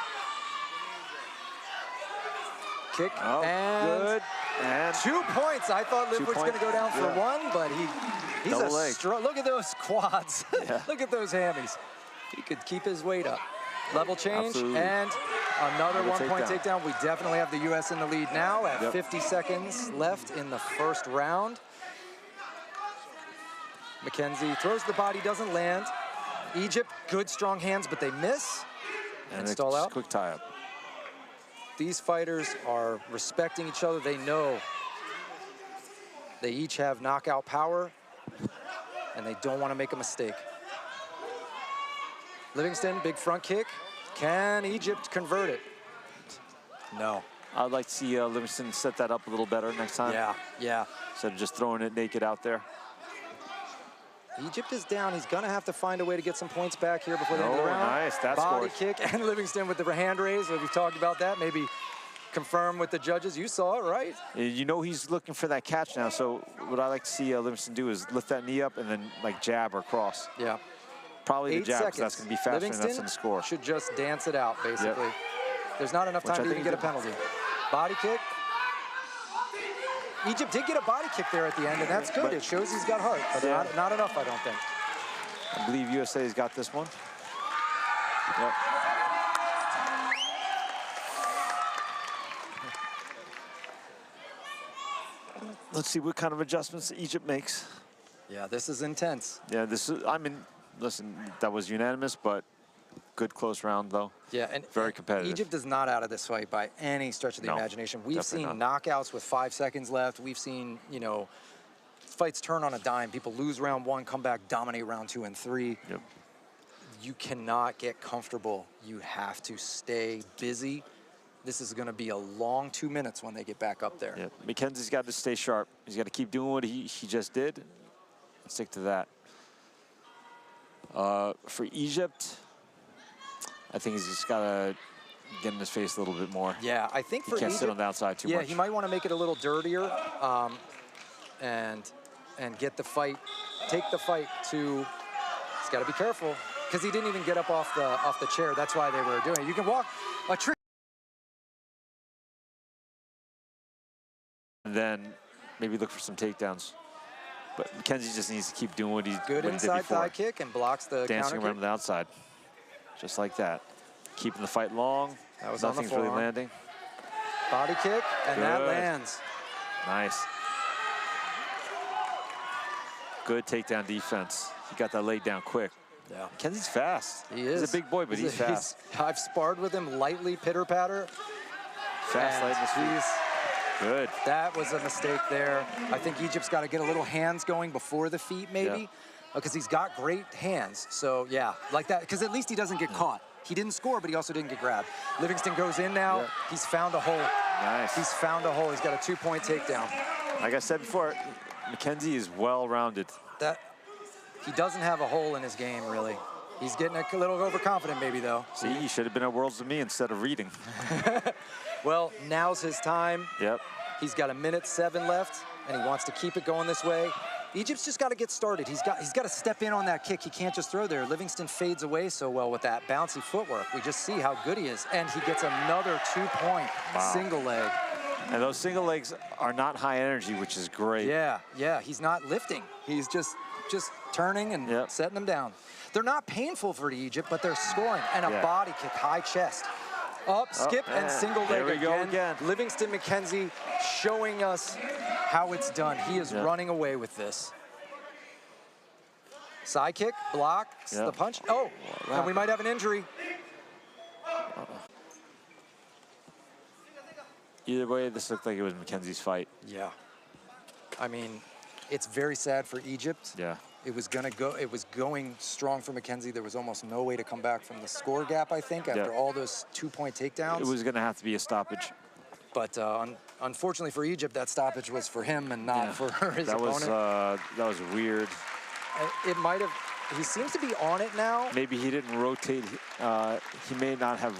Kick Oh, and good. And 2 points. I thought Liv was going to go down for one, but he's Double a leg. look at those quads. Yeah. Look at those hammies. He could keep his weight up. Level change. Absolutely. And another 1 point takedown. takedown. We definitely have the U.S. in the lead now at Yep. 50 seconds left in the first round. McKenzie throws the body, doesn't land. Egypt, good strong hands, but they miss and stall it's out. Quick tie up. These fighters are respecting each other. They know they each have knockout power, and they don't want to make a mistake. Livingston, big front kick. Can Egypt convert it? No. I'd like to see Livingston set that up a little better next time. Yeah, yeah. Instead of just throwing it naked out there. Egypt is down. He's going to have to find a way to get some points back here before the end of the round. Nice. That Body scored. kick, and Livingston with the hand raise. We've talked about that. Maybe confirm with the judges. You saw it, right? You know he's looking for that catch now. So what I like to see Livingston do is lift that knee up and then like jab or cross. Yeah. Probably 8 the jab, seconds. because that's going to be faster and Livingston that's going to score. should just dance it out, basically. Yep. There's not enough time to even get a penalty. Body kick. Egypt did get a body kick there at the end, and that's good. But it shows he's got heart, but not enough, I don't think. I believe USA's got this one. Yep. Let's see what kind of adjustments Egypt makes. Yeah, this is intense. Yeah, this is, I mean, listen, that was unanimous, but good close round, though. Yeah, and very competitive. Egypt is not out of this fight by any stretch of the imagination. We've seen knockouts with 5 seconds left. We've seen, you know, fights turn on a dime. People lose round 1, come back, dominate round 2 and 3. Yep. You cannot get comfortable. You have to stay busy. This is going to be a long 2 minutes when they get back up there. Yeah, McKenzie's got to stay sharp. He's got to keep doing what he just did and stick to that. For Egypt, I think he's just got to get in his face a little bit more. Yeah, I think for Egypt, he can't Egypt, sit on the outside too much. Yeah, he might want to make it a little dirtier and get the fight, take the fight to, he's got to be careful because he didn't even get up off the chair. That's why they were doing it. You can walk a trick. And then maybe look for some takedowns. But McKenzie just needs to keep doing what he Good did inside before. thigh kick and blocks the Dancing counter around kick. the outside. Just like that. Keeping the fight long. That was on the Nothing's really forearm. landing. Body kick, and that Good. lands. Nice. Good takedown defense. He got that laid down quick. Yeah. McKenzie's fast. He is. He's a big boy, but he's fast. I've sparred with him lightly, pitter-patter. Fast, light in his feet. Good. That was a mistake there. I think Egypt's got to get a little hands going before the feet, maybe, because he's got great hands. So, yeah, like that, because at least he doesn't get caught. He didn't score, but he also didn't get grabbed. Livingston goes in now. Yeah. He's found a hole. Nice. He's found a hole. He's got a 2-point takedown. Like I said before, McKenzie is well-rounded. That he doesn't have a hole in his game, really. He's getting a little overconfident, maybe, though. See, he should have been at Worlds with me instead of reading. Well, now's his time. Yep. He's got 1:07 left, and he wants to keep it going this way. Egypt's just got to get started. He's got to step in on that kick. He can't just throw there. Livingston fades away so well with that bouncy footwork. We just see how good he is. And he gets another 2-point single leg. And those single legs are not high energy, which is great. Yeah, yeah, he's not lifting. He's just turning and setting them down. They're not painful for Egypt, but they're scoring. And a body kick, high chest. Up, skip, and single leg there we go again. Livingston McKenzie showing us how it's done. He is running away with this. Side kick, blocks the punch. Oh, and we might have an injury. Either way, this looked like it was McKenzie's fight. Yeah. I mean, it's very sad for Egypt. Yeah. It was going strong for McKenzie. There was almost no way to come back from the score gap, I think, after all those 2-point takedowns. It was going to have to be a stoppage. But unfortunately for Egypt, that stoppage was for him and not for his opponent. That was weird. It might have. He seems to be on it now. Maybe he didn't rotate. He may not have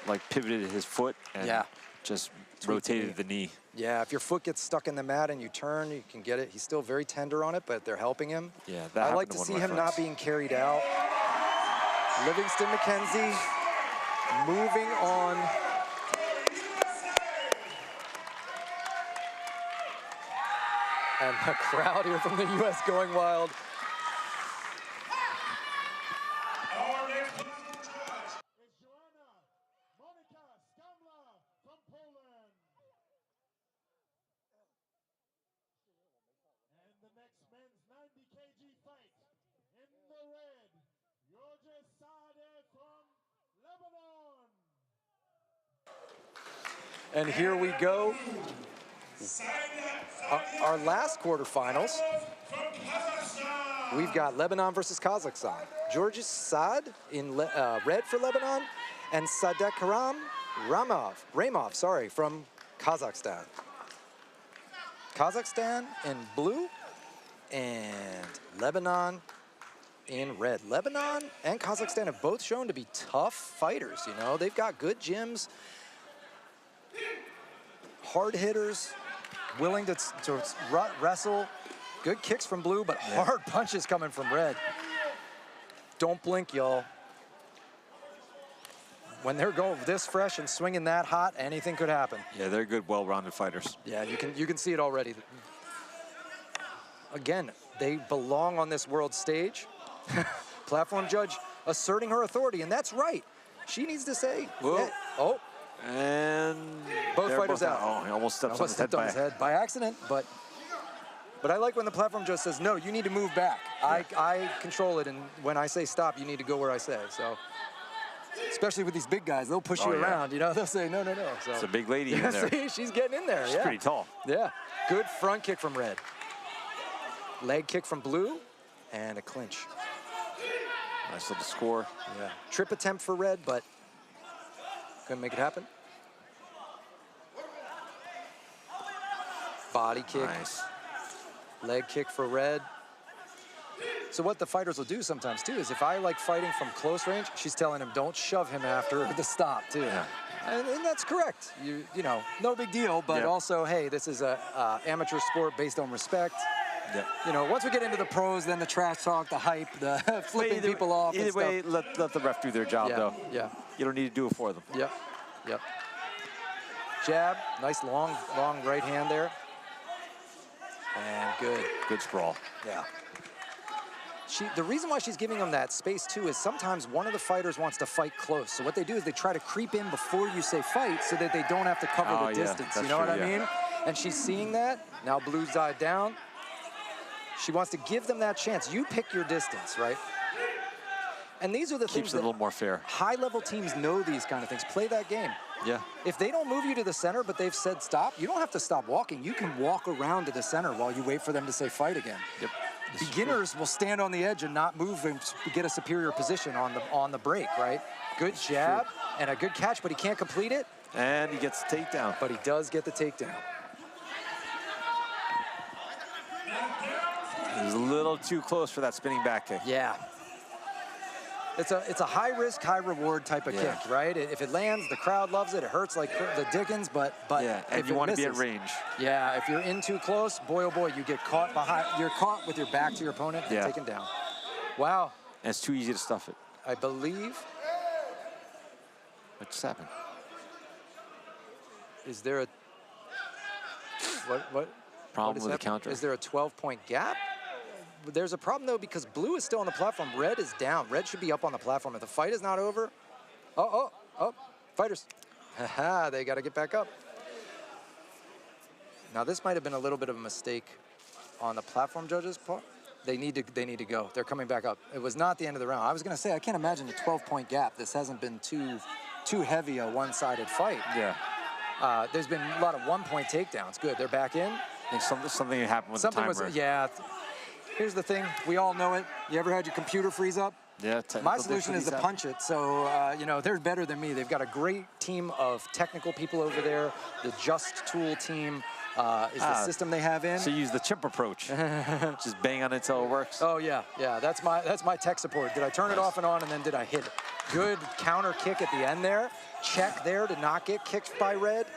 like pivoted his foot and just rotated the knee. Yeah, if your foot gets stuck in the mat and you turn, you can get it. He's still very tender on it, but they're helping him. Yeah, that I like to see him not being carried out. Livingston McKenzie moving on. And the crowd here from the U.S. going wild. Our next judge is Joanna Monika Skamla from Poland. And the next men's 90 kg fight in the red, Georges Sade from Lebanon. And here we go. Our last quarterfinals, we've got Lebanon versus Kazakhstan. Georges Saad in red for Lebanon, and Sadek Ramov, from Kazakhstan. Kazakhstan in blue, and Lebanon in red. Lebanon and Kazakhstan have both shown to be tough fighters, you know. They've got good gyms, hard hitters, willing to wrestle. Good kicks from blue, but hard punches coming from red. Don't blink, y'all. When they're going this fresh and swinging that hot, anything could happen. Yeah, they're good, well-rounded fighters. Yeah, you can see it already. Again, they belong on this world stage. Platform judge asserting her authority, and that's right. She needs to say, oh. And both fighters out. Oh, he almost stepped on his head by accident, but I like when the platform judge says, no, you need to move back. Yeah. I control it, and when I say stop, you need to go where I say. So, especially with these big guys, they'll push you around, you know, they'll say, no. So, it's a big lady in there. See, she's getting in there, She's pretty tall. Yeah, good front kick from red. Leg kick from blue, and a clinch. Nice little score. Yeah, trip attempt for red, but couldn't make it happen. Body kick. Nice. Leg kick for red. So what the fighters will do sometimes too is if I like fighting from close range, she's telling him don't shove him after the stop too. Yeah. And that's correct. You know, no big deal, but also, hey, this is a amateur sport based on respect. Yeah. You know, once we get into the pros, then the trash talk, the hype, the flipping people off. Either way, let the ref do their job, though. Yeah. You don't need to do it for them. Yep. Jab, nice long right hand there. And good sprawl. Yeah. The reason why she's giving them that space too is sometimes one of the fighters wants to fight close. So what they do is they try to creep in before you say fight so that they don't have to cover the distance. You know what I mean? And she's seeing that. Now blue's died down. She wants to give them that chance. You pick your distance, right? And these are the things keeps it a little more fair. High-level teams know these kind of things. Play that game. Yeah. If they don't move you to the center, but they've said stop, you don't have to stop walking. You can walk around to the center while you wait for them to say fight again. Yep. Beginners will stand on the edge and not move and get a superior position on the break, right? Good jab and a good catch, but he can't complete it. And he gets the takedown. But he does get the takedown. He was a little too close for that spinning back kick. Yeah. it's a high risk, high reward type of kick, right? If it lands, the crowd loves it. It hurts like the dickens, but yeah, and you want to be at range. Yeah, if you're in too close, boy oh boy, you get caught behind. You're caught with your back to your opponent and taken down. Wow. And it's too easy to stuff it. I believe. What just happened? Is there a what problem with the counter? Is there a 12-point gap? There's a problem though because blue is still on the platform. Red is down. Red should be up on the platform. If the fight is not over, oh, fighters. Haha, they got to get back up. Now this might have been a little bit of a mistake on the platform judges' part. They need to go. They're coming back up. It was not the end of the round. I was going to say I can't imagine a 12-point gap. This hasn't been too heavy a one-sided fight. Yeah. There's been a lot of one-point takedowns. Good, they're back in. I think something happened with the timer. Yeah. Here's the thing, we all know it. You ever had your computer freeze up? Yeah, my solution is to punch it. So, you know, they're better than me. They've got a great team of technical people over there. The Just Tool team is the system they have in. So you use the chimp approach. Just bang on it until it works. Oh, yeah. That's my tech support. Did I turn it off and on, and then did I hit it? Good counter kick at the end there. Check there to not get kicked by red.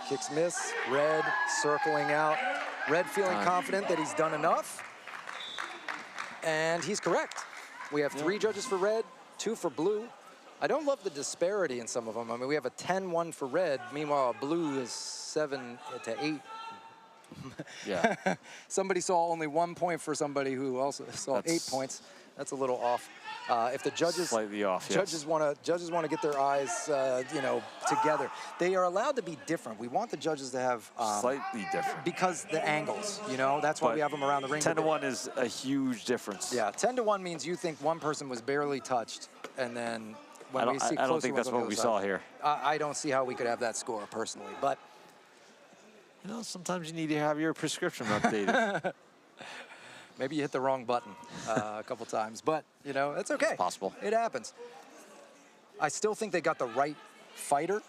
Kicks miss, red circling out. Red feeling confident that he's done enough. And he's correct. We have 3 judges for red, 2 for blue. I don't love the disparity in some of them. I mean, we have a 10-1 for red. Meanwhile, blue is 7 to 8. Yeah. Somebody saw only 1 point for somebody who also saw 8 points. That's a little off. If the judges slightly off, judges want to get their eyes, you know, together. They are allowed to be different. We want the judges to have slightly different because the angles. You know, that's why we have them around the ring. 10-1 is a huge difference. Yeah, 10-1 means you think one person was barely touched, and then when we see closer, I don't think that's what we saw here. I don't see how we could have that score personally, but you know, sometimes you need to have your prescription updated. Maybe you hit the wrong button a couple times, but, you know, it's okay. It's possible. It happens. I still think they got the right fighter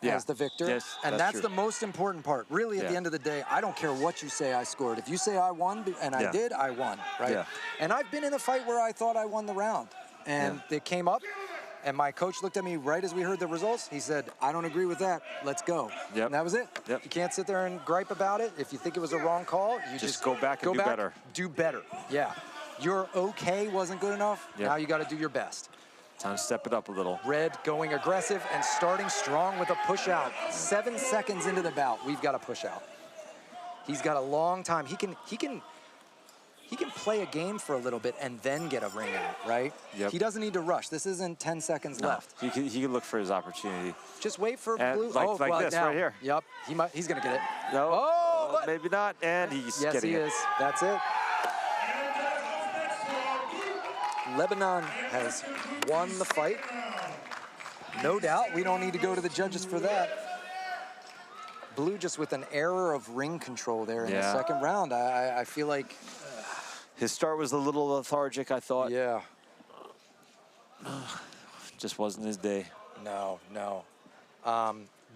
as the victor. Yes, and that's the most important part. Really, at the end of the day, I don't care what you say I scored. If you say I won, and I did, I won, right? Yeah. And I've been in a fight where I thought I won the round, and it came up, and my coach looked at me right as we heard the results. He said, I don't agree with that. Let's go. Yep. And that was it. Yep. You can't sit there and gripe about it. If you think it was a wrong call, you just go back and do better. Do better. Yeah. Your okay wasn't good enough. Yep. Now you got to do your best. Time to step it up a little. Red going aggressive and starting strong with a push out. 7 seconds into the bout, we've got a push out. He's got a long time. He can play a game for a little bit and then get a ring out, right? Yep. He doesn't need to rush. This isn't 10 seconds left. He can look for his opportunity. Just wait for and blue. like this now. right here. Yep, he's gonna get it. No, oh, maybe not, and he's yes, getting he is. That's it. Lebanon has won the fight. No doubt, we don't need to go to the judges for that. Blue just with an error of ring control there in the second round. I feel like his start was a little lethargic, I thought. Yeah. Just wasn't his day. No.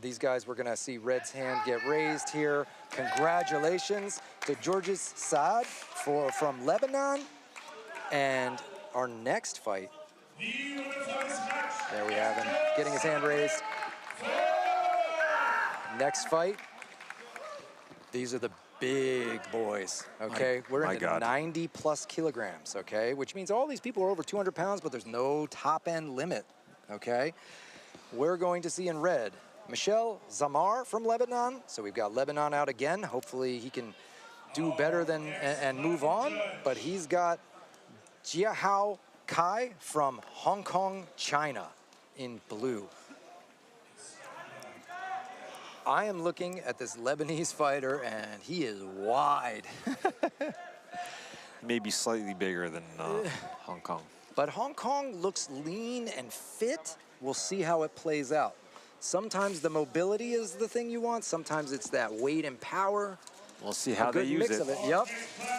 These guys, we're gonna see Red's hand get raised here. Congratulations to Georges Saad from Lebanon. And our next fight, there we have him, getting his hand raised. Next fight, these are the big boys, okay? We're in the 90+ kilograms, okay? Which means all these people are over 200 pounds, but there's no top end limit, okay? We're going to see in red, Michel Zamar from Lebanon. So we've got Lebanon out again. Hopefully he can do better than and move on, but he's got Jiahao Kai from Hong Kong, China in blue. I am looking at this Lebanese fighter, and he is wide. Maybe slightly bigger than Hong Kong. But Hong Kong looks lean and fit. We'll see how it plays out. Sometimes the mobility is the thing you want. Sometimes it's that weight and power. We'll see how they use it. Yep.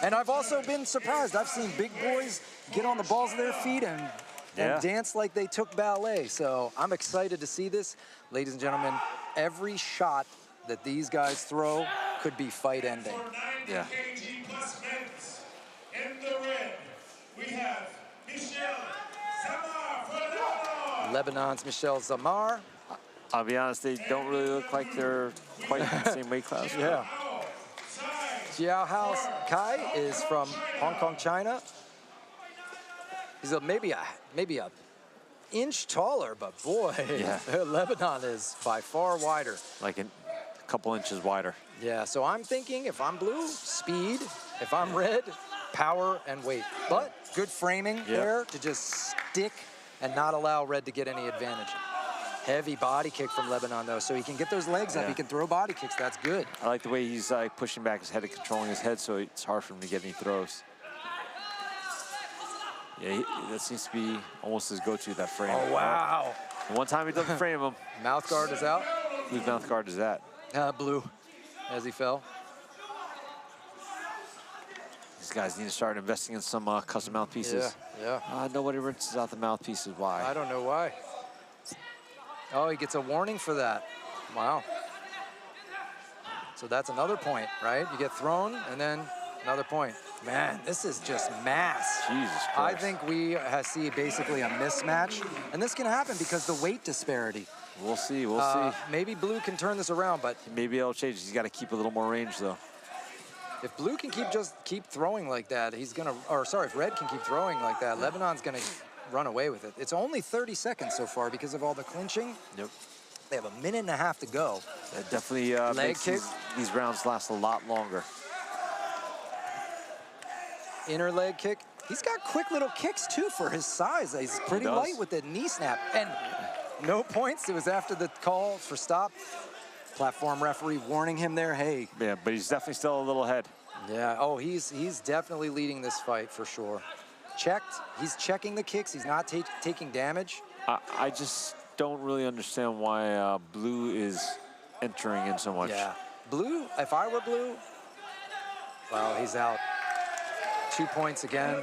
And I've also been surprised. I've seen big boys get on the balls of their feet and dance like they took ballet. So I'm excited to see this. Ladies and gentlemen, every shot that these guys throw could be fight ending. For 90 Yeah. kg plus men's, in the red, we have Michel Samar for Lebanon. Lebanon's Michel Zamar. I'll be honest, they don't really look like they're quite in the same weight class. Yeah. Jiao Hao Kai is from Hong Kong, China. He's maybe a inch taller, but boy, Yeah. Lebanon is by far wider. Like a couple inches wider. Yeah, so I'm thinking if I'm blue, speed. If I'm red, power and weight. But good framing there to just stick and not allow red to get any advantage. Heavy body kick from Lebanon, though, so he can get those legs up. Yeah. He can throw body kicks. That's good. I like the way he's pushing back his head and controlling his head, so it's hard for him to get any throws. Yeah, that seems to be almost his go-to, that frame. Oh, wow. One time he doesn't frame him. Mouth guard is out. Whose mouth guard is that? Blue, as he fell. These guys need to start investing in some custom mouthpieces. Yeah. Nobody rinses out the mouthpieces. Why? I don't know why. Oh, he gets a warning for that. Wow. So that's another point, right? You get thrown, and then another point. Man, this is just mass. Jesus Christ. I think we see basically a mismatch, and this can happen because the weight disparity. We'll see. We'll see. Maybe Blue can turn this around, but Maybe it'll change. He's got to keep a little more range, though. if Blue can keep throwing like that, he's gonna. Or sorry, if Red can keep throwing like that, Lebanon's gonna run away with it. It's only 30 seconds so far because of all the clinching. Yep. They have a minute and a half to go. That definitely makes kick. these rounds last a lot longer. Inner leg kick. He's got quick little kicks too for his size. He's pretty does. light with the knee snap. And no points. It was after the call for stop. Platform referee warning him there, hey. Yeah, but he's definitely still a little ahead. Yeah, oh, he's definitely leading this fight for sure. Checked. He's checking the kicks. He's not taking damage. I just don't really understand why Blue is entering in so much. Yeah. Blue, if I were Blue, well, he's out. 2 points again.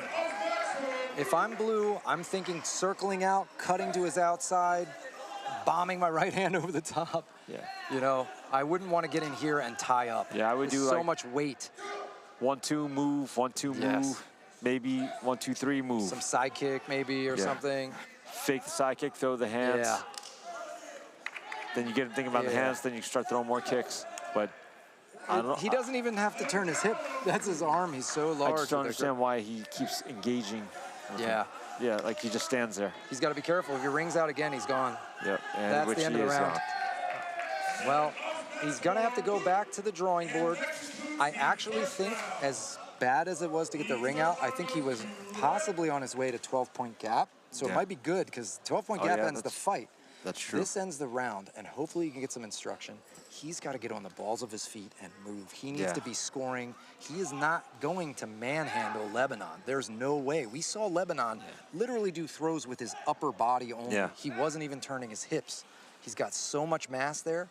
If I'm Blue, I'm thinking circling out, cutting to his outside, bombing my right hand over the top. Yeah. You know, I wouldn't want to get in here and tie up. Yeah, I would There's do so like much weight. 1-2 move, 1-2 Yes. move, maybe 1-2-3 move. Some side kick maybe or Yeah. something. Fake the side kick, throw the hands. Yeah. Then you get to think about the Yeah. hands, then you start throwing more kicks. But I don't know. He doesn't even have to turn his hip. That's his arm. He's so large. I just don't with the understand why he keeps engaging. with Yeah. him. Yeah, like he just stands there. He's got to be careful. If he rings out again, he's gone. Yep. And That's which the end he of the is round. gone. Well, he's going to have to go back to the drawing board. I actually think, as bad as it was to get the ring out, I think he was possibly on his way to 12-point gap. So it Yeah. might be good because 12-point Oh, gap yeah, ends the that's- fight. That's true. This ends the round, and hopefully you can get some instruction. He's got to get on the balls of his feet and move. He needs Yeah. to be scoring. He is not going to manhandle Lebanon. There's no way. We saw Lebanon literally do throws with his upper body only. Yeah. He wasn't even turning his hips. He's got so much mass there.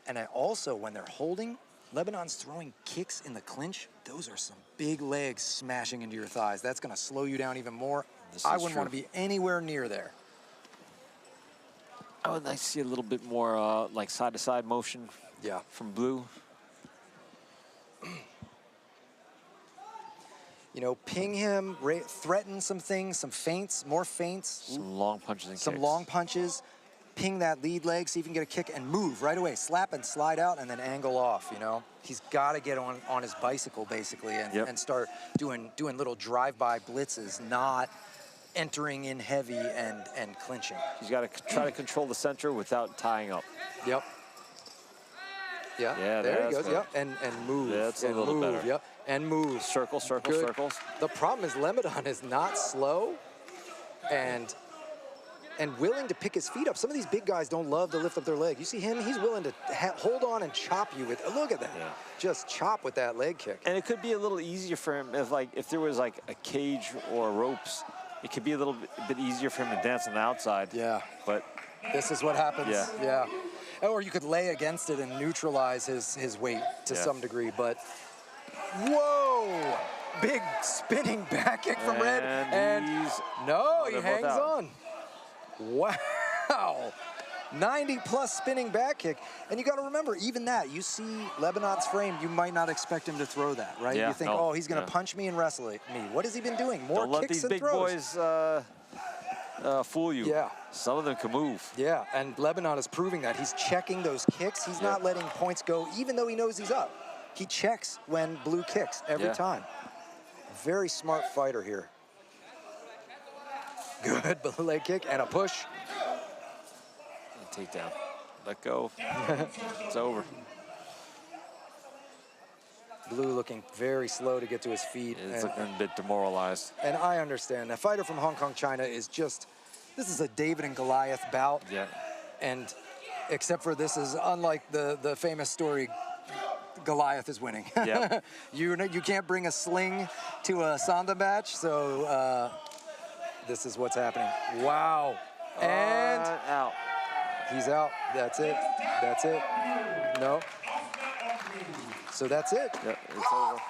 And I also, when they're holding, Lebanon's throwing kicks in the clinch. Those are some big legs smashing into your thighs. That's going to slow you down even more. This I is wouldn't want to true. be anywhere near there. I would like to see a little bit more like side-to-side motion Yeah. from Blue. You know, ping him, threaten some things, some feints, more feints, Some long punches and some kicks. long punches, ping that lead leg, see if you can get a kick and move right away. Slap and slide out and then angle off, you know? He's got to get on his bicycle, basically, and, Yep. and start doing little drive-by blitzes, not entering in heavy and clinching. He's got to try to control the center without tying up. Yep. Yeah, Yeah, there he that's goes, better. yep, and move. Yeah, that's a and little move, better. Yep, and move. Circle, circle, Good. circles. The problem is Lebanon is not slow and willing to pick his feet up. Some of these big guys don't love to lift up their leg. You see him, he's willing to hold on and chop you with, look at that. Yeah. Just chop with that leg kick. And it could be a little easier for him if there was like a cage or ropes. It could be a little bit easier for him to dance on the outside. Yeah, But this is what happens. Yeah. Or you could lay against it and neutralize his weight to Yeah. some degree, but whoa! Big spinning back kick from Red, and he's no, he they're both hangs out. on. Wow! 90-plus spinning back kick. And you got to remember, even that, you see Lebanon's frame, you might not expect him to throw that, right? Yeah, you think, oh, he's going to punch me and wrestle me. What has he been doing? More Don't kicks let these and big throws. boys fool you. Yeah. Some of them can move. Yeah, and Lebanon is proving that. He's checking those kicks. He's not letting points go, even though he knows he's up. He checks when blue kicks every time. Very smart fighter here. Good leg kick and a push. And takedown. Let go. It's over. Blue looking very slow to get to his feet. It's looking a bit demoralized. And I understand. A fighter from Hong Kong, China is just, this is a David and Goliath bout. Yeah. And except for this is unlike the famous story, Goliath is winning. Yeah. You can't bring a sling to a Sanda match, so this is what's happening. Wow. And out. He's out. That's it. That's it. No. So that's it. Yep, it's over.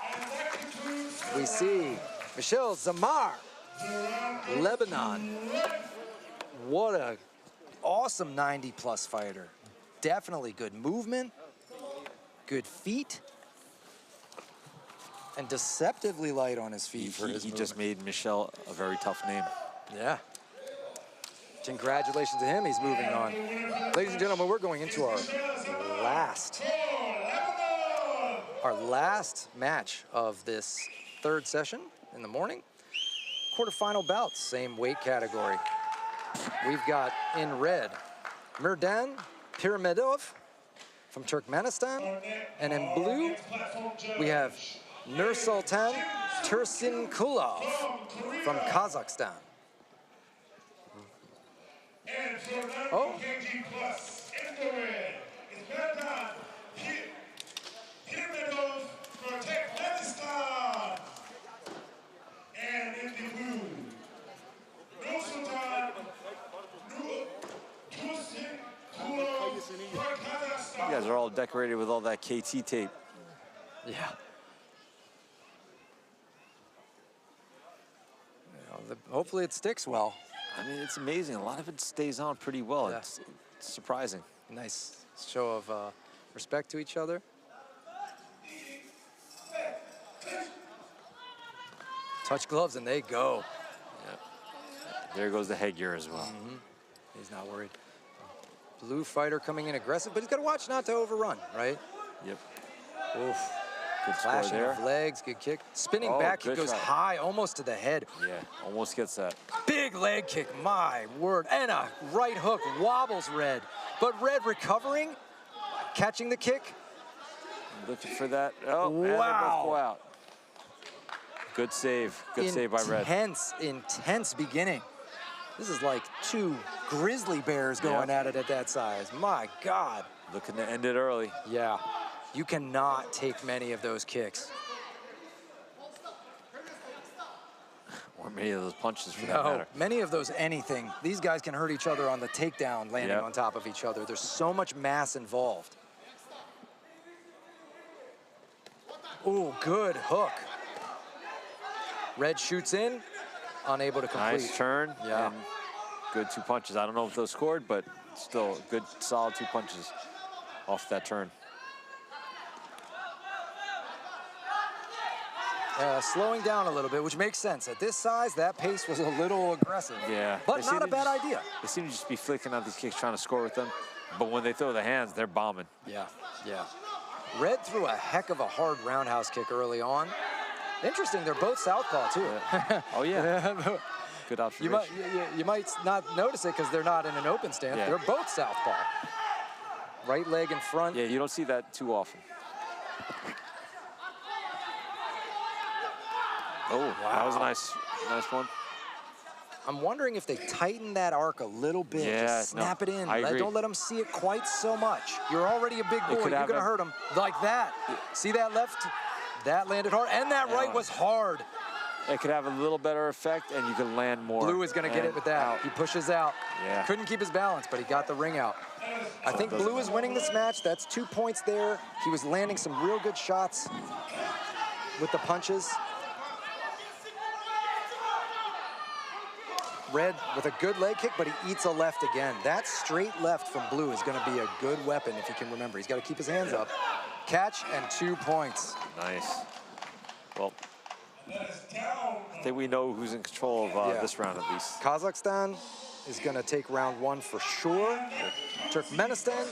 We see Michel Zamar, Lebanon. What a awesome 90-plus fighter. Definitely good movement, good feet, and deceptively light on his feet for his He movement. just made Michel a very tough name. Yeah. Congratulations to him. He's moving on. Ladies and gentlemen, we're going into our last match of this third session in the morning. Quarterfinal bouts, same weight category. We've got in red, Mirdan Pyramidov from Turkmenistan. And in blue, we have Nursultan Tursinkulov from Kazakhstan. And for 90 kg plus, in the red, is Mirdan Pyramidov from Turkmenistan. And in the blue, Nursultan Tursinkulov from Kazakhstan. You guys are all decorated with all that KT tape. Yeah. Hopefully it sticks well. I mean, it's amazing. A lot of it stays on pretty well. Yeah. It's surprising. Nice show of respect to each other. Touch gloves and they go. Yep. There goes the headgear as well. He's not worried. Blue fighter coming in aggressive, but he's got to watch not to overrun, right? Yep. Oof. Good score Flashing there. of legs, good kick. Spinning Oh, back, he good goes shot. high, almost to the head. Yeah, almost gets that. Big leg kick, my word. And a right hook, wobbles Red. But Red recovering, catching the kick. Looking for that. Oh, and they both go out. Good save. Good save by Red. Intense beginning. This is like two grizzly bears going at it at that size. My God. Looking to end it early. Yeah. You cannot take many of those kicks. Or many of those punches for that matter. Many of those anything. These guys can hurt each other on the takedown, landing on top of each other. There's so much mass involved. Ooh, good hook. Red shoots in, unable to complete. Nice turn. Yeah. And good 2 punches. I don't know if those scored, but still good, solid 2 punches off that turn. Slowing down a little bit, which makes sense. At this size, that pace was a little aggressive. Yeah. But They not a seem to bad just- idea. They seem to just be flicking out these kicks, trying to score with them. But when they throw the hands, they're bombing. Yeah, yeah. Red threw a heck of a hard roundhouse kick early on. Interesting, they're both southpaw, too. Oh, yeah. Good observation. You might not notice it because they're not in an open stance. Yeah. They're both southpaw. Right leg in front. Yeah, you don't see that too often. Oh, that was a nice one. I'm wondering if they tighten that arc a little bit. Yeah, Just snap it in. I agree. Don't let them see it quite so much. You're already a big boy. You're going to hurt them like that. See that left? That landed hard. And that right was hard. It could have a little better effect, and you can land more. Blue is going to get it with that. Out. He pushes out. Yeah. Couldn't keep his balance, but he got the ring out. I think Blue is winning this match. That's 2 points there. He was landing some real good shots with the punches. red with a good leg kick, but he eats a left again. That straight left from blue is going to be a good weapon if he can remember. He's got to keep his hands up. Catch and 2 points. Nice. Well, I think we know who's in control of this round at least. Kazakhstan is going to take round 1 for sure. Turkmenistan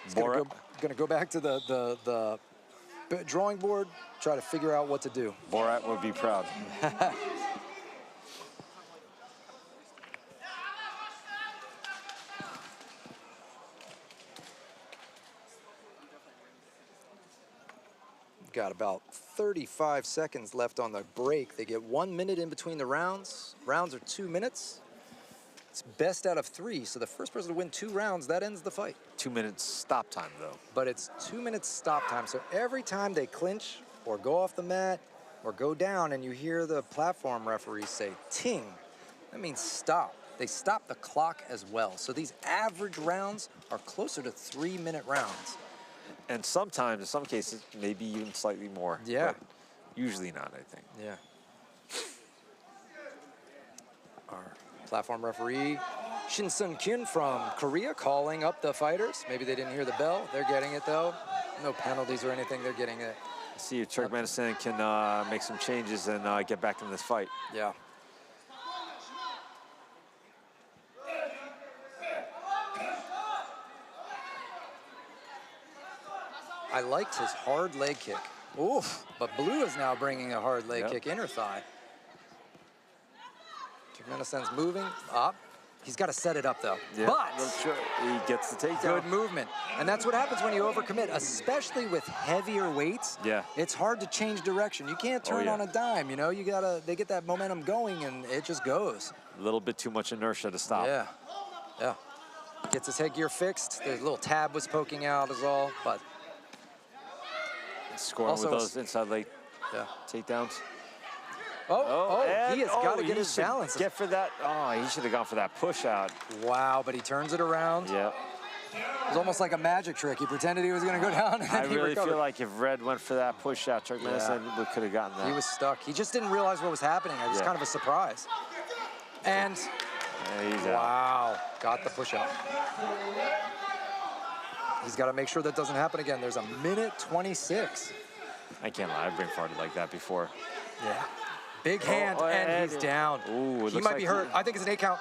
is going to go back to the drawing board, try to figure out what to do. Borat would be proud. Got about 35 seconds left on the break. They get 1 minute in between the rounds. Rounds are 2 minutes. It's best out of 3, so the first person to win 2 rounds, that ends the fight. 2 minutes stop time, though. But it's 2 minutes stop time, so every time they clinch or go off the mat or go down and you hear the platform referee say, ting, that means stop. They stop the clock as well. So these average rounds are closer to 3-minute rounds. And sometimes, in some cases, maybe even slightly more. Yeah. But usually not, I think. Yeah. Our platform referee, Shin Sun-kyun from Korea, calling up the fighters. Maybe they didn't hear the bell. They're getting it, though. No penalties or anything. They're getting it. See if Turkmenistan can make some changes and get back in this fight. Yeah. I liked his hard leg kick. Oof, but blue is now bringing a hard leg kick, inner thigh. Turkmenistan's moving up. He's got to set it up, though. Yeah, but he gets the takedown. Good movement. And that's what happens when you overcommit, especially with heavier weights. Yeah. It's hard to change direction. You can't turn on a dime, you know? You gotta, they get that momentum going and it just goes. A little bit too much inertia to stop. Yeah, yeah. Gets his headgear fixed. The little tab was poking out is all, but. Scoring Also, with those inside leg takedowns. He has got to get his balance. Get for that. Oh, he should have gone for that push out. Wow, but he turns it around. Yeah. It was almost like a magic trick. He pretended he was going to go down, and I he really recovered. feel like if Red went for that push out, Turkmenistan could have gotten that. He was stuck. He just didn't realize what was happening. It was kind of a surprise. And he's wow, got the push out. He's got to make sure that doesn't happen again. There's a minute 26. I can't lie. I've been farted like that before. Yeah. Big hand, and he's down. Ooh, he might be hurt. I think it's an 8 count.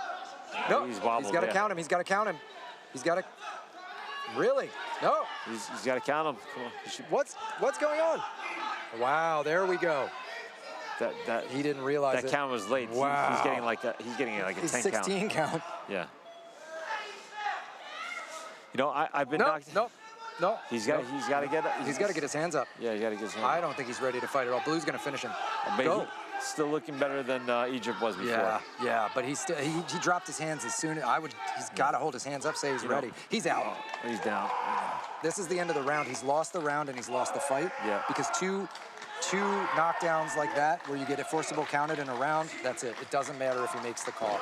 No, he's wobbled. He's got to count him. He's got to count him. He's got to. Really? No. He's got to count him. Come on. What's going on? Wow, there we go. That he didn't realize that count was late. Wow. He's getting like a 10 16 count. Yeah. You know, I've been knocked. No. He's got to get. He's got to get his hands up. Yeah, he got to get his hands. I don't think he's ready to fight at all. Blue's going to finish him. Go. Still looking better than Egypt was before. Yeah, but he dropped his hands as soon as he's got to hold his hands up, say he's ready. He's out. He's down. This is the end of the round. He's lost the round and he's lost the fight. Yeah. Because two knockdowns like that, where you get it forcible counted in a round, that's it. It doesn't matter if he makes the call.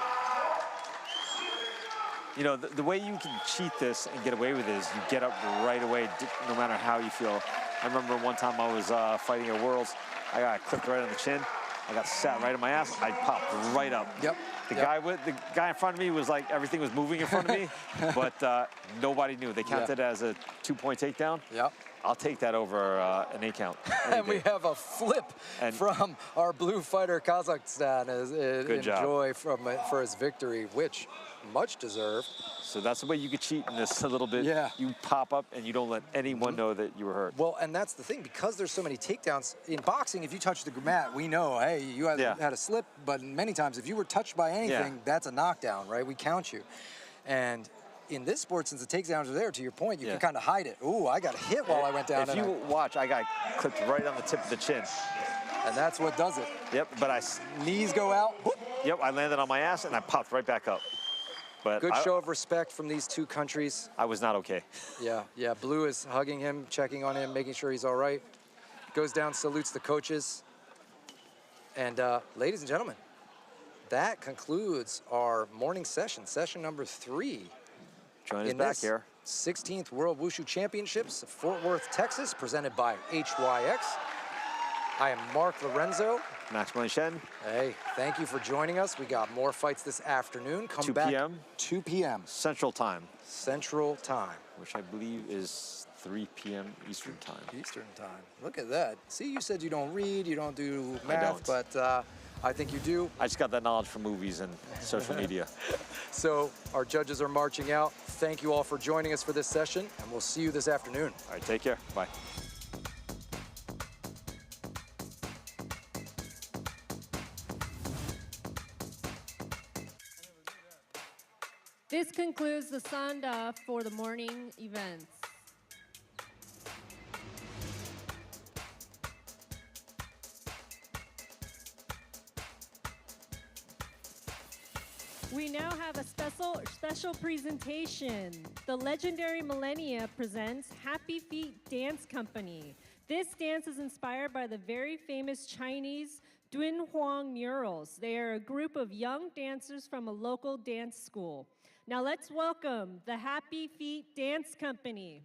You know, the way you can cheat this and get away with it is you get up right away, no matter how you feel. I remember one time I was fighting at Worlds. I got clipped right on the chin. I got sat right on my ass. I popped right up. Yep. The guy in front of me was like, everything was moving in front of me, but nobody knew. They counted it as a 2-point takedown. Yep. I'll take that over an 8 count. And we have a flip from our blue fighter, Kazakhstan. Good job. Enjoy for his victory, which much deserved. So that's the way you could cheat in this a little bit. Yeah. You pop up and you don't let anyone know that you were hurt. Well, and that's the thing, because there's so many takedowns. In boxing, if you touch the mat, we know, hey, you had a slip, but many times if you were touched by anything, that's a knockdown, right? We count you. And in this sport, since the takedowns are there, to your point, you can kind of hide it. Ooh, I got hit while I went down. If you watch, I got clipped right on the tip of the chin. And that's what does it. Yep, but knees go out. Whoop. Yep, I landed on my ass and I popped right back up. But good show of respect from these two countries. I was not okay. Yeah, Blue is hugging him, checking on him, making sure he's all right. Goes down, salutes the coaches. And ladies and gentlemen, that concludes our morning session, session number 3. Join us back here. 16th World Wushu Championships, Fort Worth, Texas, presented by HYX. I am Mark Lorenzo, Max Shen. Hey, thank you for joining us. We got more fights this afternoon. Come 2 back. p.m. 2 p.m. Central Time. Central Time. Which I believe is 3 p.m. Eastern Time. Eastern Time. Look at that. See, you said you don't read, you don't do math, but I think you do. I just got that knowledge from movies and social media. So our judges are marching out. Thank you all for joining us for this session, and we'll see you this afternoon. All right, take care. Bye. This concludes the Sanda for the morning events. We now have a special presentation. The legendary Millennia presents Happy Feet Dance Company. This dance is inspired by the very famous Chinese Dunhuang murals. They are a group of young dancers from a local dance school. Now let's welcome the Happy Feet Dance Company.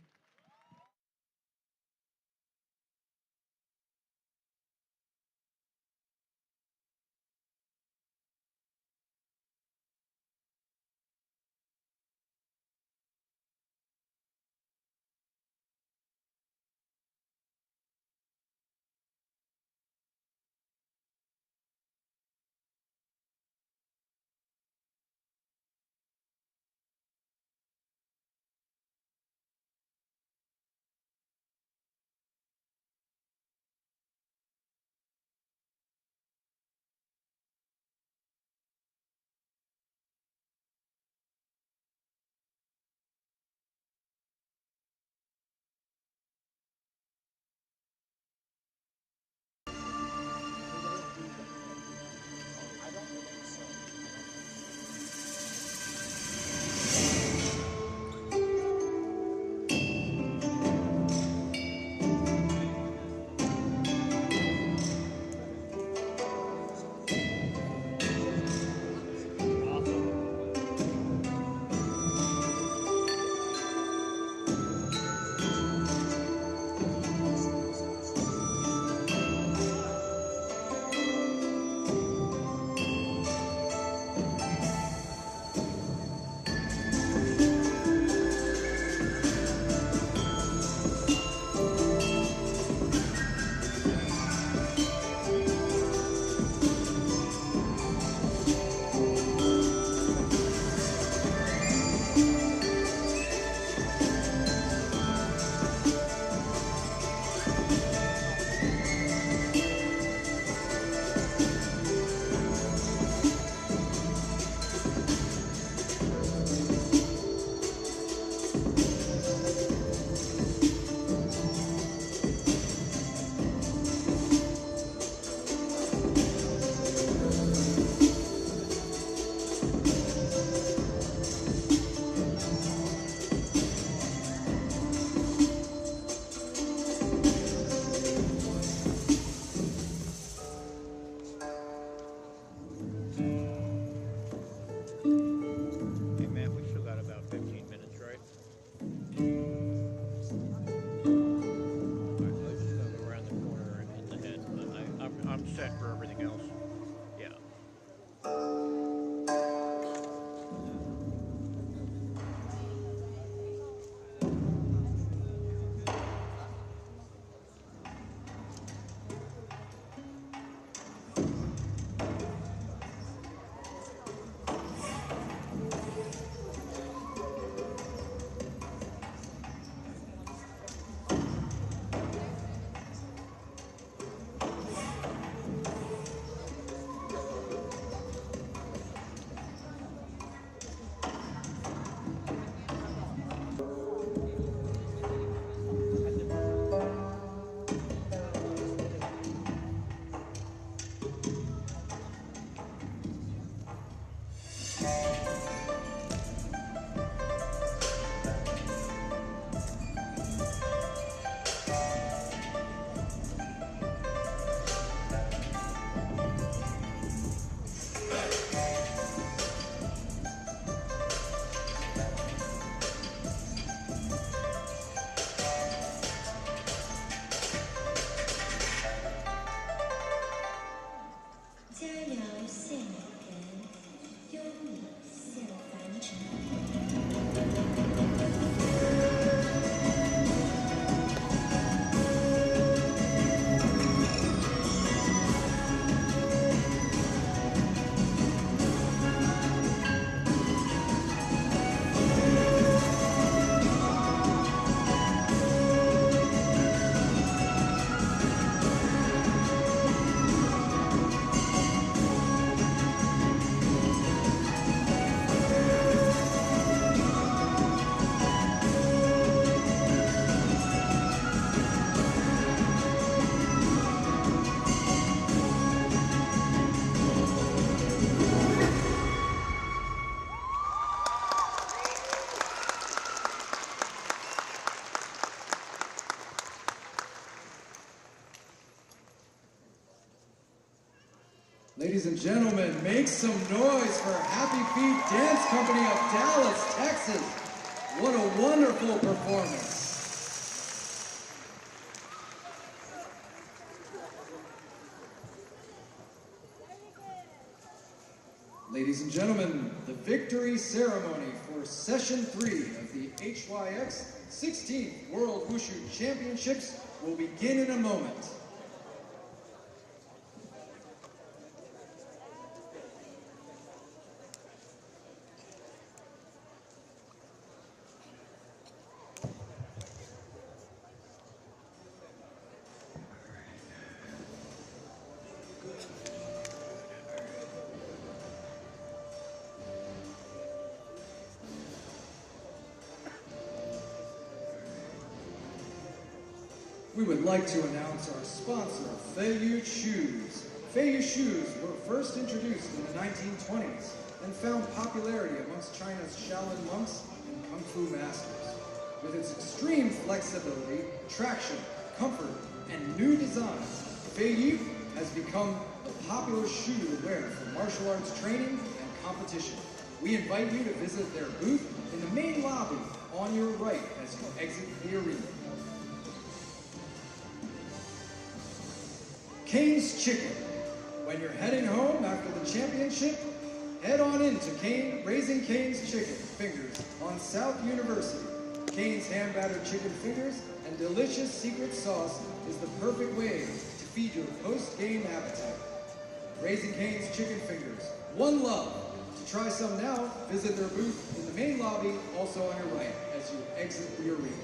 Ladies and gentlemen, make some noise for Happy Feet Dance Company of Dallas, Texas. What a wonderful performance. Ladies and gentlemen, the victory ceremony for Session 3 of the HYX 16th World Wushu Championships will begin in a moment. We would like to announce our sponsor, Feiyu Shoes. Feiyu Shoes were first introduced in the 1920s and found popularity amongst China's Shaolin monks and Kung Fu masters. With its extreme flexibility, traction, comfort, and new designs, Feiyu has become the popular shoe to wear for martial arts training and competition. We invite you to visit their booth in the main lobby on your right as you exit the arena. Kane's Chicken. When you're heading home after the championship, head on into Raising Kane's Chicken Fingers on South University. Kane's hand-battered chicken fingers and delicious secret sauce is the perfect way to feed your post-game appetite. Raising Kane's Chicken Fingers. One love. To try some now, visit their booth in the main lobby, also on your right, as you exit the arena.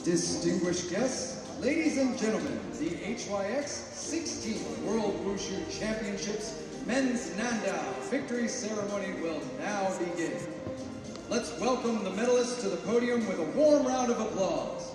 Distinguished guests, ladies and gentlemen, the HYX 16th World Wushu Championships Men's Nanda Victory Ceremony will now begin. Let's welcome the medalists to the podium with a warm round of applause.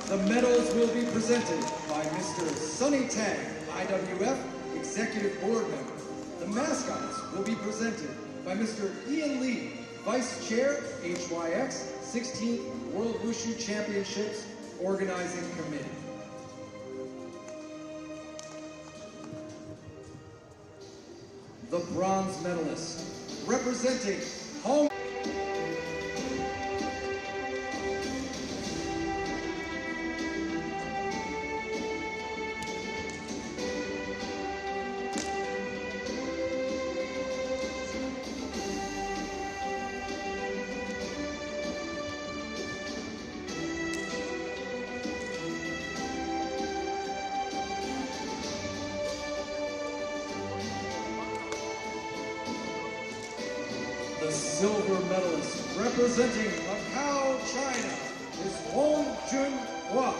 The medals will be presented by Mr. Sunny Tang, IWF Executive Board Member. The mascots will be presented by Mr. Ian Lee, Vice Chair, HYX 16th World Wushu Championships Organizing Committee. The bronze medalist, representing Hong The silver medalist representing Macau, China is Hong Junhua.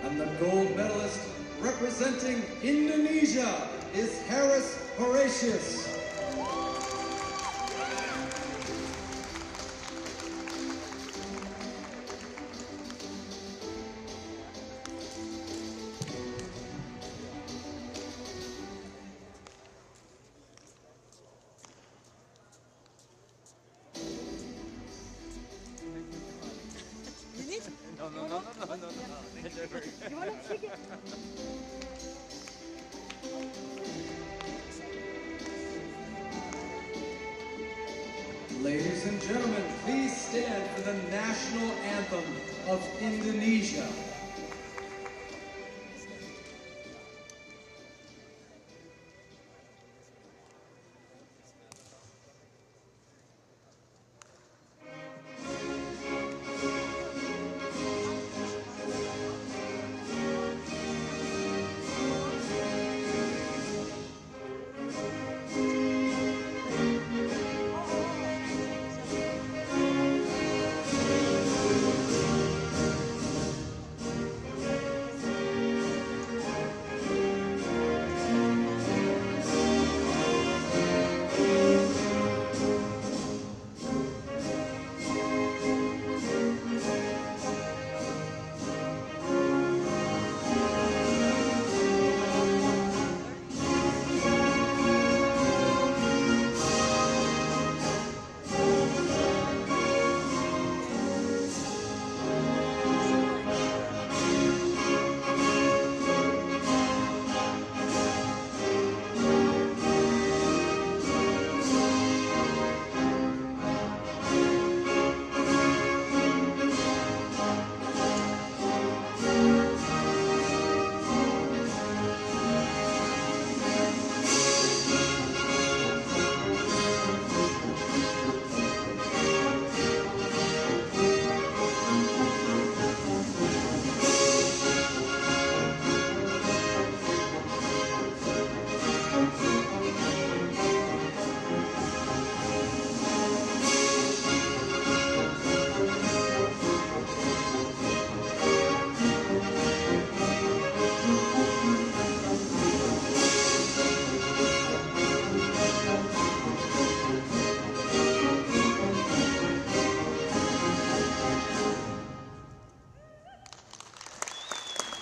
And the gold medalist representing Indonesia is Harris Horatius. Ladies and gentlemen, please stand for the national anthem of Indonesia.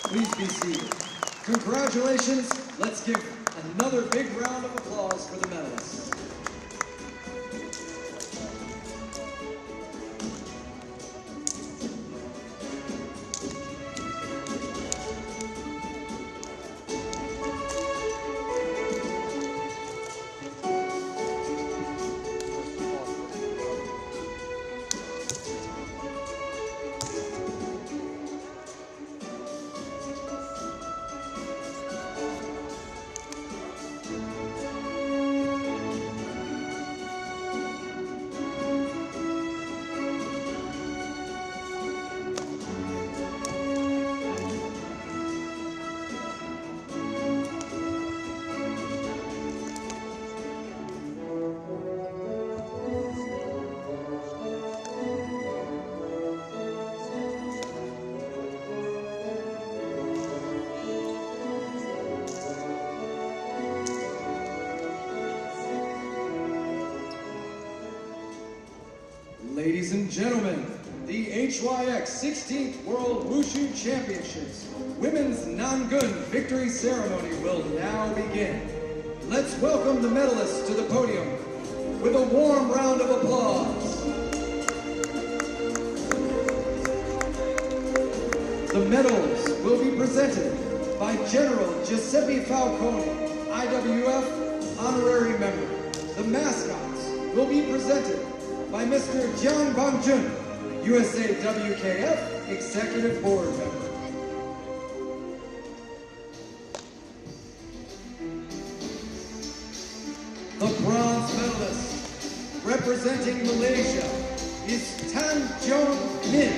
Please be seated. Congratulations. Let's give another big round of applause for the medalists. Ladies and gentlemen, the HYX 16th World Wushu Championships Women's Nangun Victory Ceremony will now begin. Let's welcome the medalists to the podium with a warm round of applause. The medals will be presented by General Giuseppe Falcone, IWUF Honorary Member. The mascots will be presented by Mr. Jiang Bangjun, USA WKF Executive Board Member. The bronze medalist representing Malaysia is Tan Jong Min.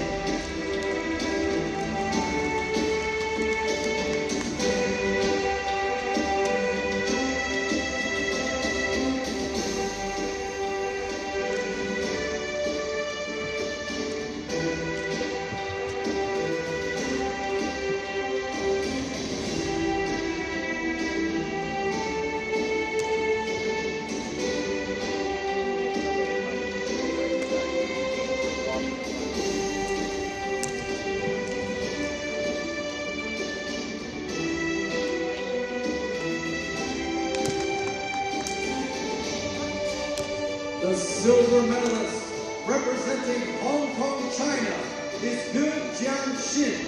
The silver medalist representing Hong Kong, China is Hu Jianxin.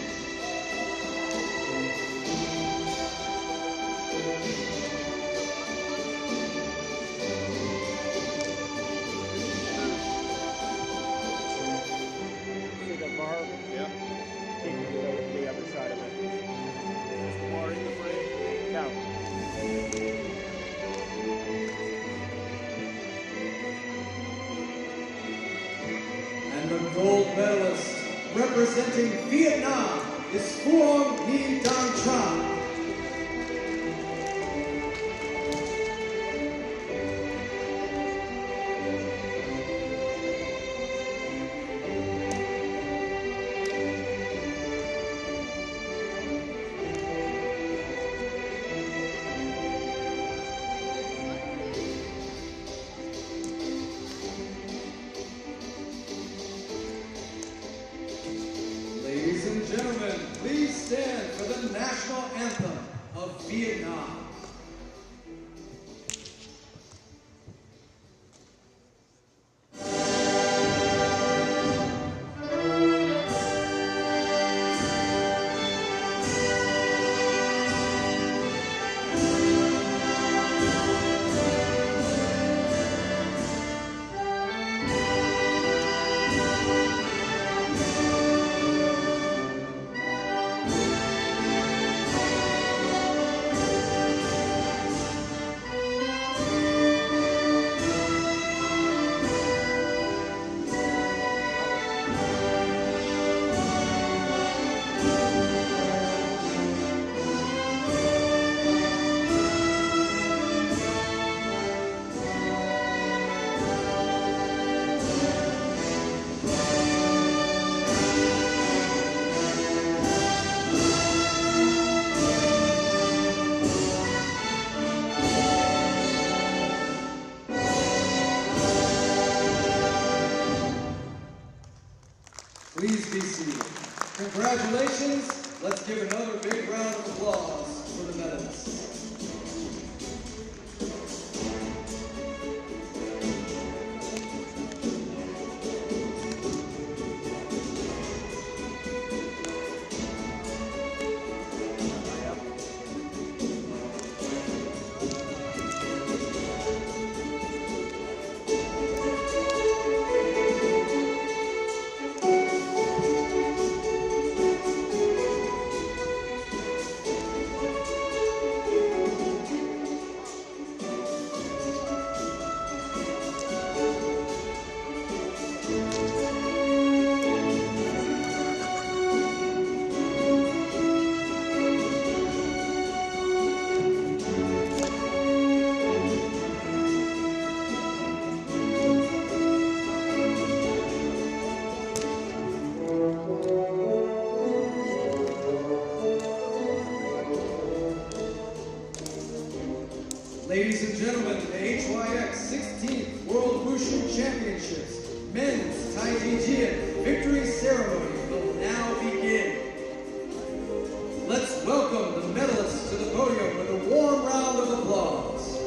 See the bar? Yeah. Take it to the other side of it. Is the bar in the frame? Down. And the gold medalist representing Vietnam is Phuong Nhi Dang Tran. Ladies and gentlemen, please stand for the national anthem of Vietnam. Please be seated. Congratulations. Let's give another big round of applause for the medalists. Ladies and gentlemen, the HYX 16th World Wushu Championships men's Tai Chi victory ceremony will now begin. Let's welcome the medalists to the podium with a warm round of applause.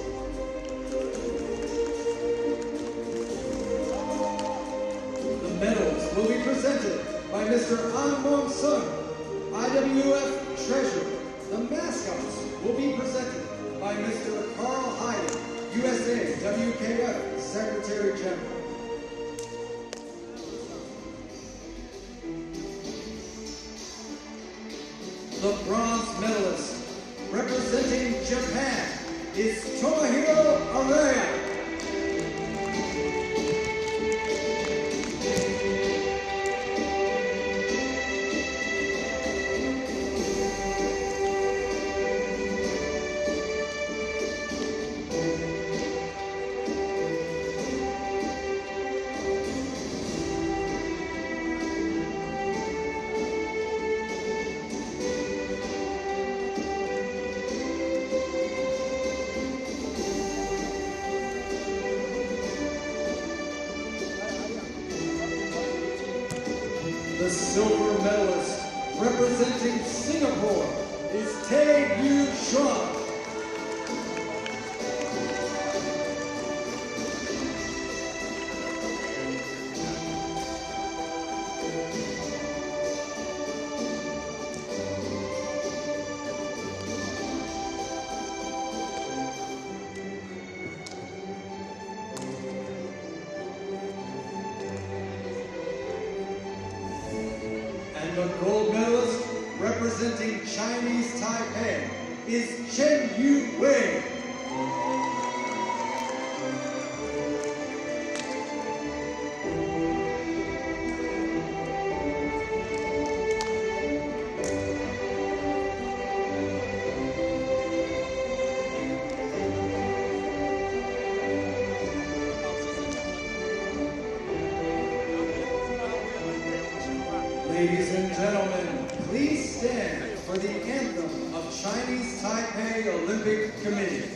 The medals will be presented by Mr. An Mong Sun, IWUF Treasurer. The mascots will be presented by Mr. Carl Hyden, USA WKF Secretary General. The bronze medalist representing Japan is Tomohiro Araya. The silver medalist representing Singapore is Tai Yu Chuan. And the gold medalist representing Chinese Taipei is Chen Yu Wei. Ladies and gentlemen, please stand for the anthem of Chinese Taipei Olympic Committee.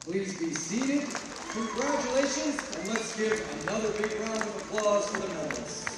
Please be seated. Congratulations, and let's give another big round of applause for the medalists.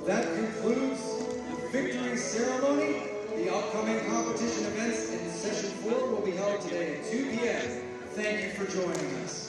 That concludes the victory ceremony. The upcoming competition events in Session 4 will be held today at 2 p.m. Thank you for joining us.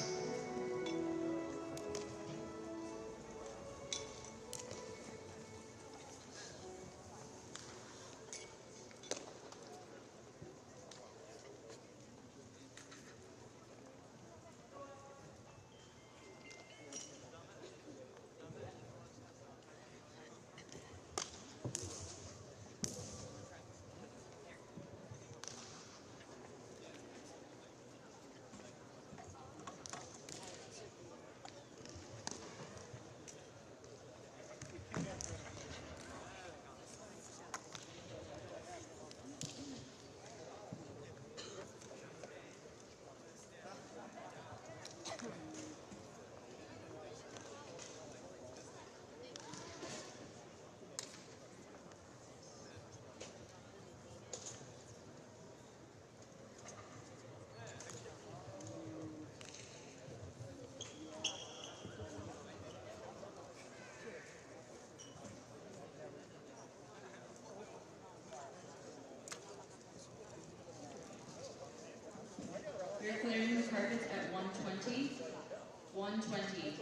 120, 120.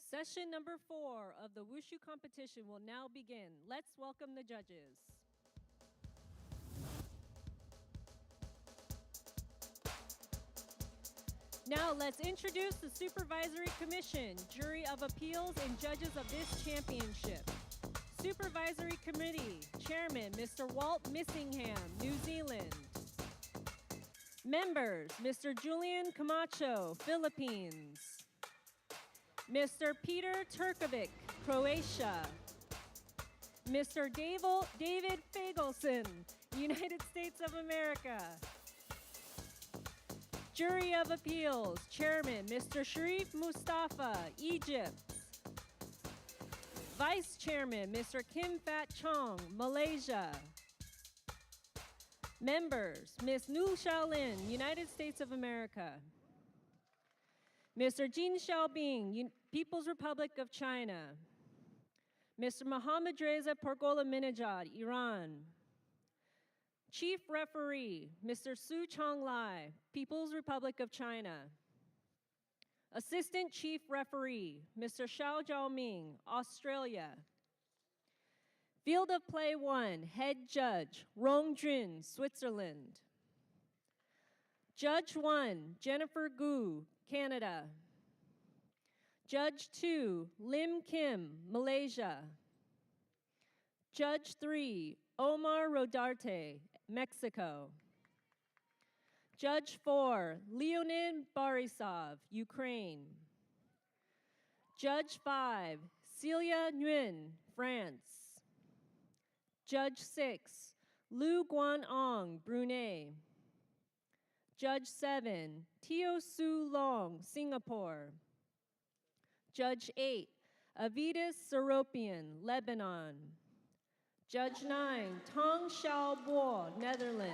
Session number 4 of the Wushu competition will now begin. Let's welcome the judges. Now let's introduce the Supervisory Commission, Jury of Appeals, and judges of this championship. Supervisory Committee, Chairman, Mr. Walt Missingham, New Zealand. Members, Mr. Julian Camacho, Philippines. Mr. Peter Turkovic, Croatia. Mr. David Fagelson, United States of America. Jury of Appeals, Chairman, Mr. Sharif Mustafa, Egypt. Vice Chairman, Mr. Kim Fat Chong, Malaysia. Members, Ms. Nu Xiaolin, United States of America. Mr. Jin Xiaobing, People's Republic of China. Mr. Mohammad Reza Porgola-Minajad, Iran. Chief Referee, Mr. Su Chonglai, People's Republic of China. Assistant Chief Referee, Mr. Xiao Jiaoming, Australia. Field of Play 1, Head Judge, Rong Jun, Switzerland. Judge 1, Jennifer Gu, Canada. Judge 2, Lim Kim, Malaysia. Judge 3, Omar Rodarte, Mexico. Judge 4, Leonid Borisov, Ukraine. Judge 5, Celia Nguyen, France. Judge 6, Lu Guanong, Brunei. Judge 7, Teo Su Long, Singapore. Judge 8, Avidas Seropian, Lebanon. Judge 9, Tong Xiaobo, Netherlands.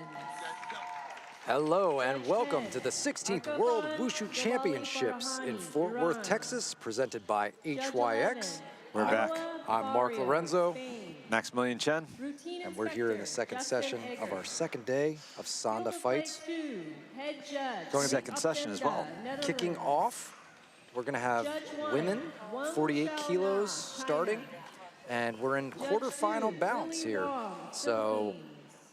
Hello and welcome to the 16th World Wushu Championships in Fort Worth, Texas, presented by HYX. We're back. I'm Mark Lorenzo. Maximilian Chen. And we're here in the second session of our second day of Sanda fights. Going second session as well. Kicking off, we're going to have women, 48 kilos starting, and we're in quarterfinal bouts here. So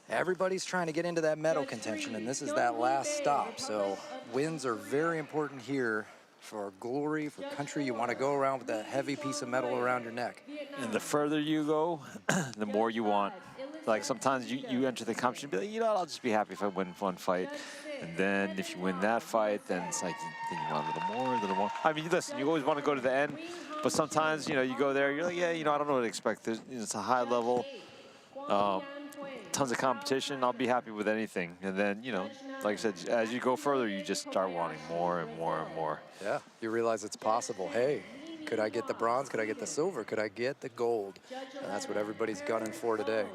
everybody's trying to get into that medal contention, and this is that last stop. So wins are very important here for glory, for country. You want to go around with that heavy piece of metal around your neck. And the further you go, the more you want. Like sometimes you enter the competition and be like, you know what, I'll just be happy if I win one fight. And then if you win that fight, then it's like, then you want a little more, a little more. I mean, listen, you always want to go to the end, but sometimes, you know, you go there, you're like, yeah, you know, I don't know what to expect. It's a high level, tons of competition. I'll be happy with anything. And then, you know, like I said, as you go further, you just start wanting more and more and more. Yeah, you realize it's possible. Hey, could I get the bronze? Could I get the silver? Could I get the gold? And that's what everybody's gunning for today.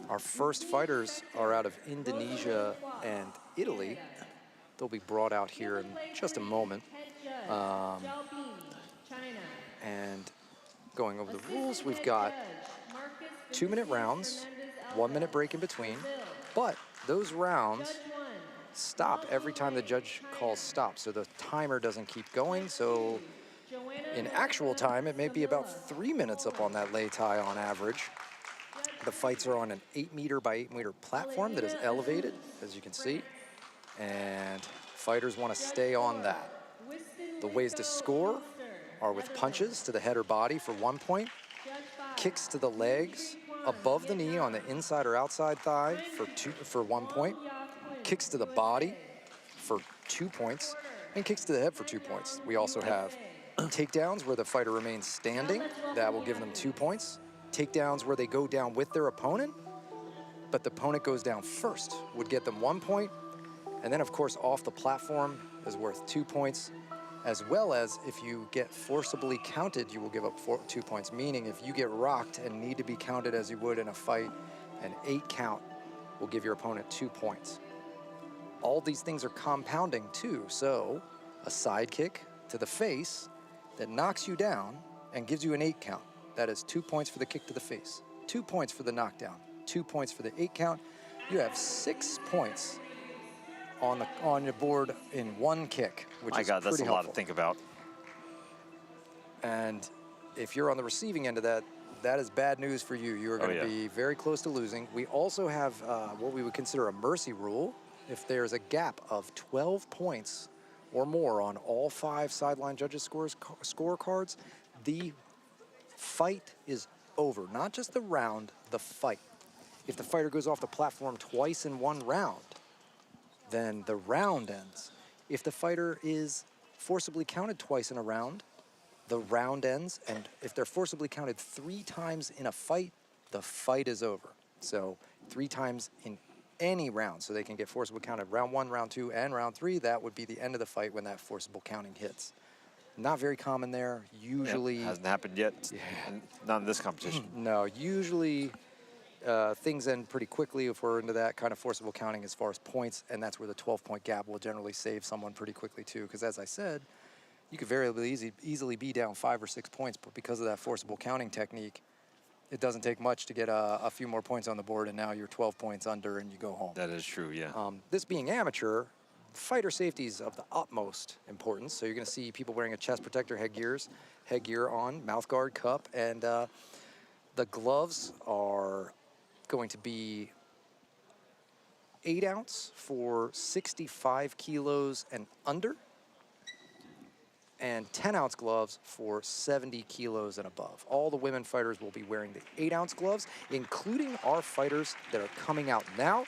Our first fighters are out of Indonesia and Italy. They'll be brought out here in just a moment. And going over the rules, we've got 2-minute rounds, 1-minute break in between, but those rounds stop every time the judge calls stop, so the timer doesn't keep going. So in actual time, it may be about 3 minutes up on that lei tai on average. The fights are on an 8-meter by 8-meter platform that is elevated, as you can see, and fighters want to stay on that. The ways to score are with punches to the head or body for 1 point, kicks to the legs above the knee on the inside or outside thigh for 1 point, kicks to the body for 2 points, and kicks to the head for 2 points. We also have takedowns where the fighter remains standing. That will give them 2 points. Takedowns where they go down with their opponent, but the opponent goes down first would get them 1 point. And then, of course, off the platform is worth 2 points, as well as if you get forcibly counted, you will give up 2 points, meaning if you get rocked and need to be counted as you would in a fight, an 8 count will give your opponent 2 points. All these things are compounding too, so a side kick to the face that knocks you down and gives you an 8 count. That is 2 points for the kick to the face, 2 points for the knockdown, 2 points for the 8 count. You have 6 points on the board in one kick, which is pretty helpful. That's a lot to think about. And if you're on the receiving end of that, that is bad news for you. You are going to be very close to losing. We also have what we would consider a mercy rule. If there's a gap of 12 points or more on all 5 sideline judges' scorecards, the fight is over. Not just the round, the fight. If the fighter goes off the platform twice in one round, then the round ends. If the fighter is forcibly counted twice in a round, the round ends. And if they're forcibly counted 3 times in a fight, the fight is over. So 3 times in any round, so they can get forcible counted round 1, round 2, and round 3. That would be the end of the fight when that forcible counting hits. Not very common there. Usually hasn't happened yet. Not in this competition. No, usually things end pretty quickly if we're into that kind of forcible counting as far as points, and that's where the 12-point gap will generally save someone pretty quickly too. Because as I said, you could very easily be down 5 or 6 points, but because of that forcible counting technique, it doesn't take much to get a few more points on the board, and now you're 12 points under and you go home. That is true, yeah. This being amateur, fighter safety is of the utmost importance. So you're going to see people wearing a chest protector headgear on, mouth guard, cup, and the gloves are going to be 8 ounce for 65 kilos and under, and 10 ounce gloves for 70 kilos and above. All the women fighters will be wearing the 8 ounce gloves, including our fighters that are coming out now.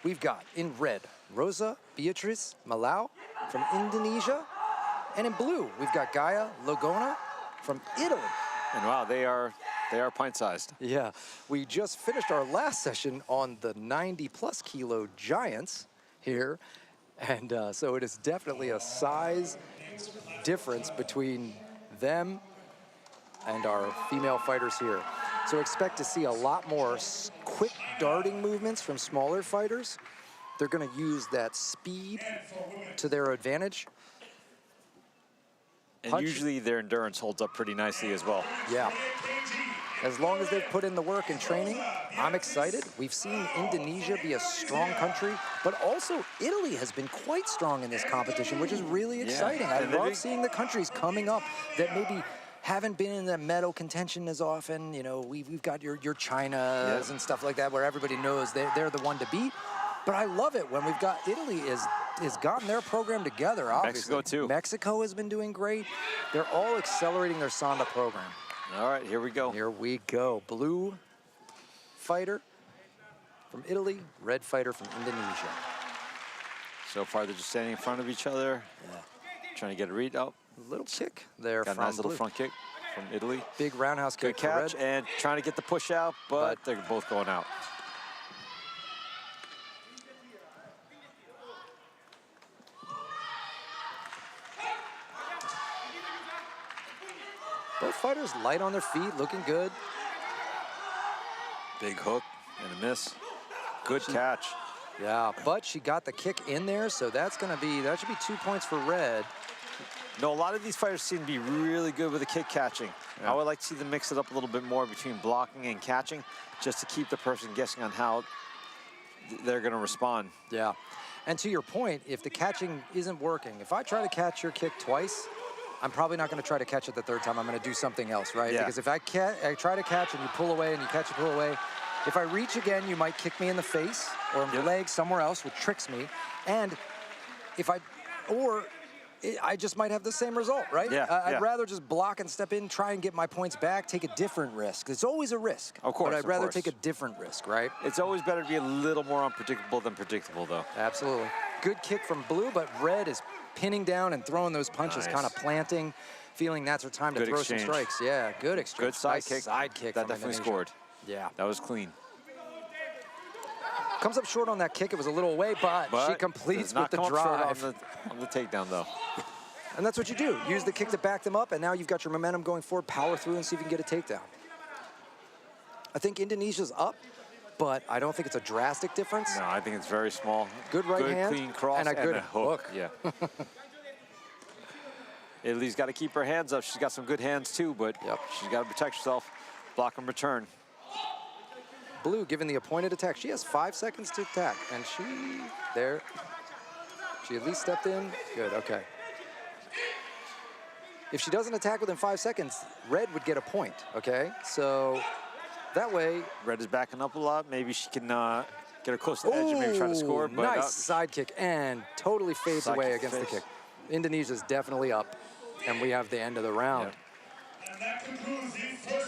We've got in red, Rosa Beatriz Malau from Indonesia. And in blue, we've got Gaia Logona from Italy. And wow, they are pint-sized. Yeah, we just finished our last session on the 90-plus kilo giants here. And so it is definitely a size difference between them and our female fighters here. So expect to see a lot more quick darting movements from smaller fighters. They're going to use that speed to their advantage. And usually their endurance holds up pretty nicely as well. Yeah. As long as they've put in the work and training, I'm excited. We've seen Indonesia be a strong country, but also Italy has been quite strong in this competition, which is really exciting. I love seeing the countries coming up that maybe haven't been in the medal contention as often. You know, we've got your Chinas and stuff like that, where everybody knows they're the one to beat. But I love it when we've got Italy has gotten their program together, obviously. Mexico, too. Mexico has been doing great. They're all accelerating their Sanda program. All right, here we go. Here we go. Blue fighter from Italy, red fighter from Indonesia. So far, they're just standing in front of each other. Yeah. Trying to get a read out. Little kick there Got from a nice little blue. front kick from Italy. Big roundhouse kick. Good catch, for red. and trying to get the push out, but they're both going out. Both fighters light on their feet, looking good. Big hook and a miss. Good catch. Yeah, but she got the kick in there, so that should be 2 points for red. No, a lot of these fighters seem to be really good with the kick catching. Yeah. I would like to see them mix it up a little bit more between blocking and catching, just to keep the person guessing on how they're going to respond. Yeah, and to your point, if the catching isn't working, if I try to catch your kick twice, I'm probably not going to try to catch it the third time. I'm going to do something else, right? Yeah. Because if I try to catch and you pull away and you catch and pull away, if I reach again, you might kick me in the face or in the leg somewhere else, which tricks me. And if I just might have the same result, right? Yeah, I'd rather just block and step in, try and get my points back, take a different risk. It's always a risk. Of course, but I'd rather take a different risk, right? It's always better to be a little more unpredictable than predictable, though. Absolutely. Good kick from blue, but red is pinning down and throwing those punches, kind of planting, feeling that's her time to throw some strikes. Yeah, good exchange. Good side nice kick. Side kick. That definitely scored. Yeah. That was clean. Comes up short on that kick. It was a little away, but she completes with the drive. On the takedown, though. And that's what you do. Use the kick to back them up, and now you've got your momentum going forward. Power through and see if you can get a takedown. I think Indonesia's up, but I don't think it's a drastic difference. No, I think it's very small. Good right hand. Good clean cross and a good hook. Yeah. Italy's got to keep her hands up. She's got some good hands, too, but she's got to protect herself. Block and return. Blue given the appointed attack. She has 5 seconds to attack, and she at least stepped in. Good, okay. If she doesn't attack within 5 seconds, red would get a point, okay? So that way... Red is backing up a lot. Maybe she can get her close to the edge and maybe try to score. But nice side kick, and totally fades away against the kick. Indonesia's definitely up, and we have the end of the round.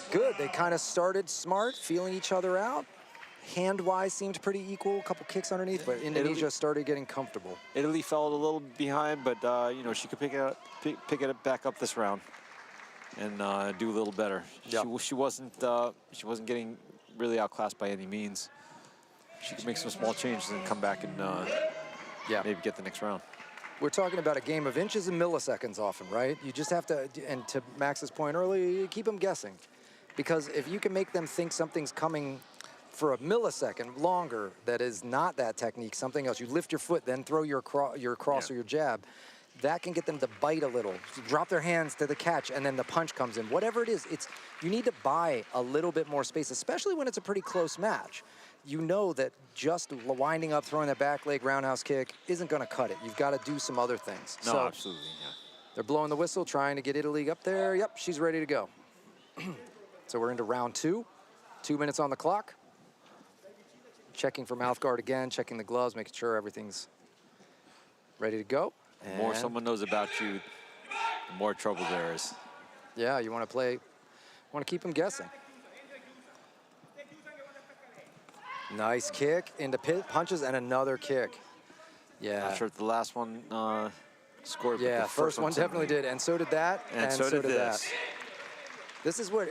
Good, they kind of started smart, feeling each other out. Hand-wise seemed pretty equal, a couple kicks underneath, but Indonesia started getting comfortable. Italy fell a little behind, but you know, she could pick it back up this round and do a little better. Yep. She wasn't getting really outclassed by any means. She could make some small changes and come back and maybe get the next round. We're talking about a game of inches and milliseconds often, right? You just have to, and to Max's point earlier, you keep them guessing. Because if you can make them think something's coming for a millisecond longer that is not that technique, something else, you lift your foot, then throw your cross or your jab, that can get them to bite a little, drop their hands to the catch, and then the punch comes in. Whatever it is, you need to buy a little bit more space, especially when it's a pretty close match. You know that just winding up, throwing that back leg roundhouse kick isn't going to cut it. You've got to do some other things. No, so absolutely, yeah. They're blowing the whistle, trying to get Italy up there. Yep, she's ready to go. So we're into round 2. 2 minutes on the clock. Checking for mouth guard again, checking the gloves, making sure everything's ready to go. The more someone knows about you, the more trouble there is. Yeah, you want to keep them guessing. Nice kick into punches and another kick. Yeah. Not sure if the last one scored. Yeah, the first one definitely did, and so did that, and so did that. This is what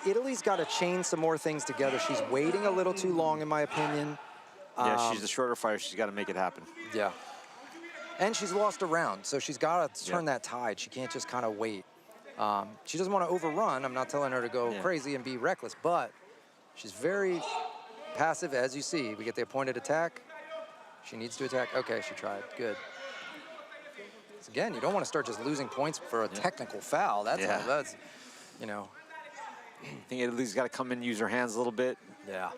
Italy's got to chain some more things together. She's waiting a little too long, in my opinion. Yeah, she's a shorter fighter. She's got to make it happen. Yeah. And she's lost a round, so she's got to turn that tide. She can't just kind of wait. She doesn't want to overrun. I'm not telling her to go crazy and be reckless, but she's very passive, as you see. We get the appointed attack. She needs to attack. Okay, she tried. Good. So again, you don't want to start just losing points for a technical foul. That's, you know. I think Italy's got to come in and use her hands a little bit. Yeah.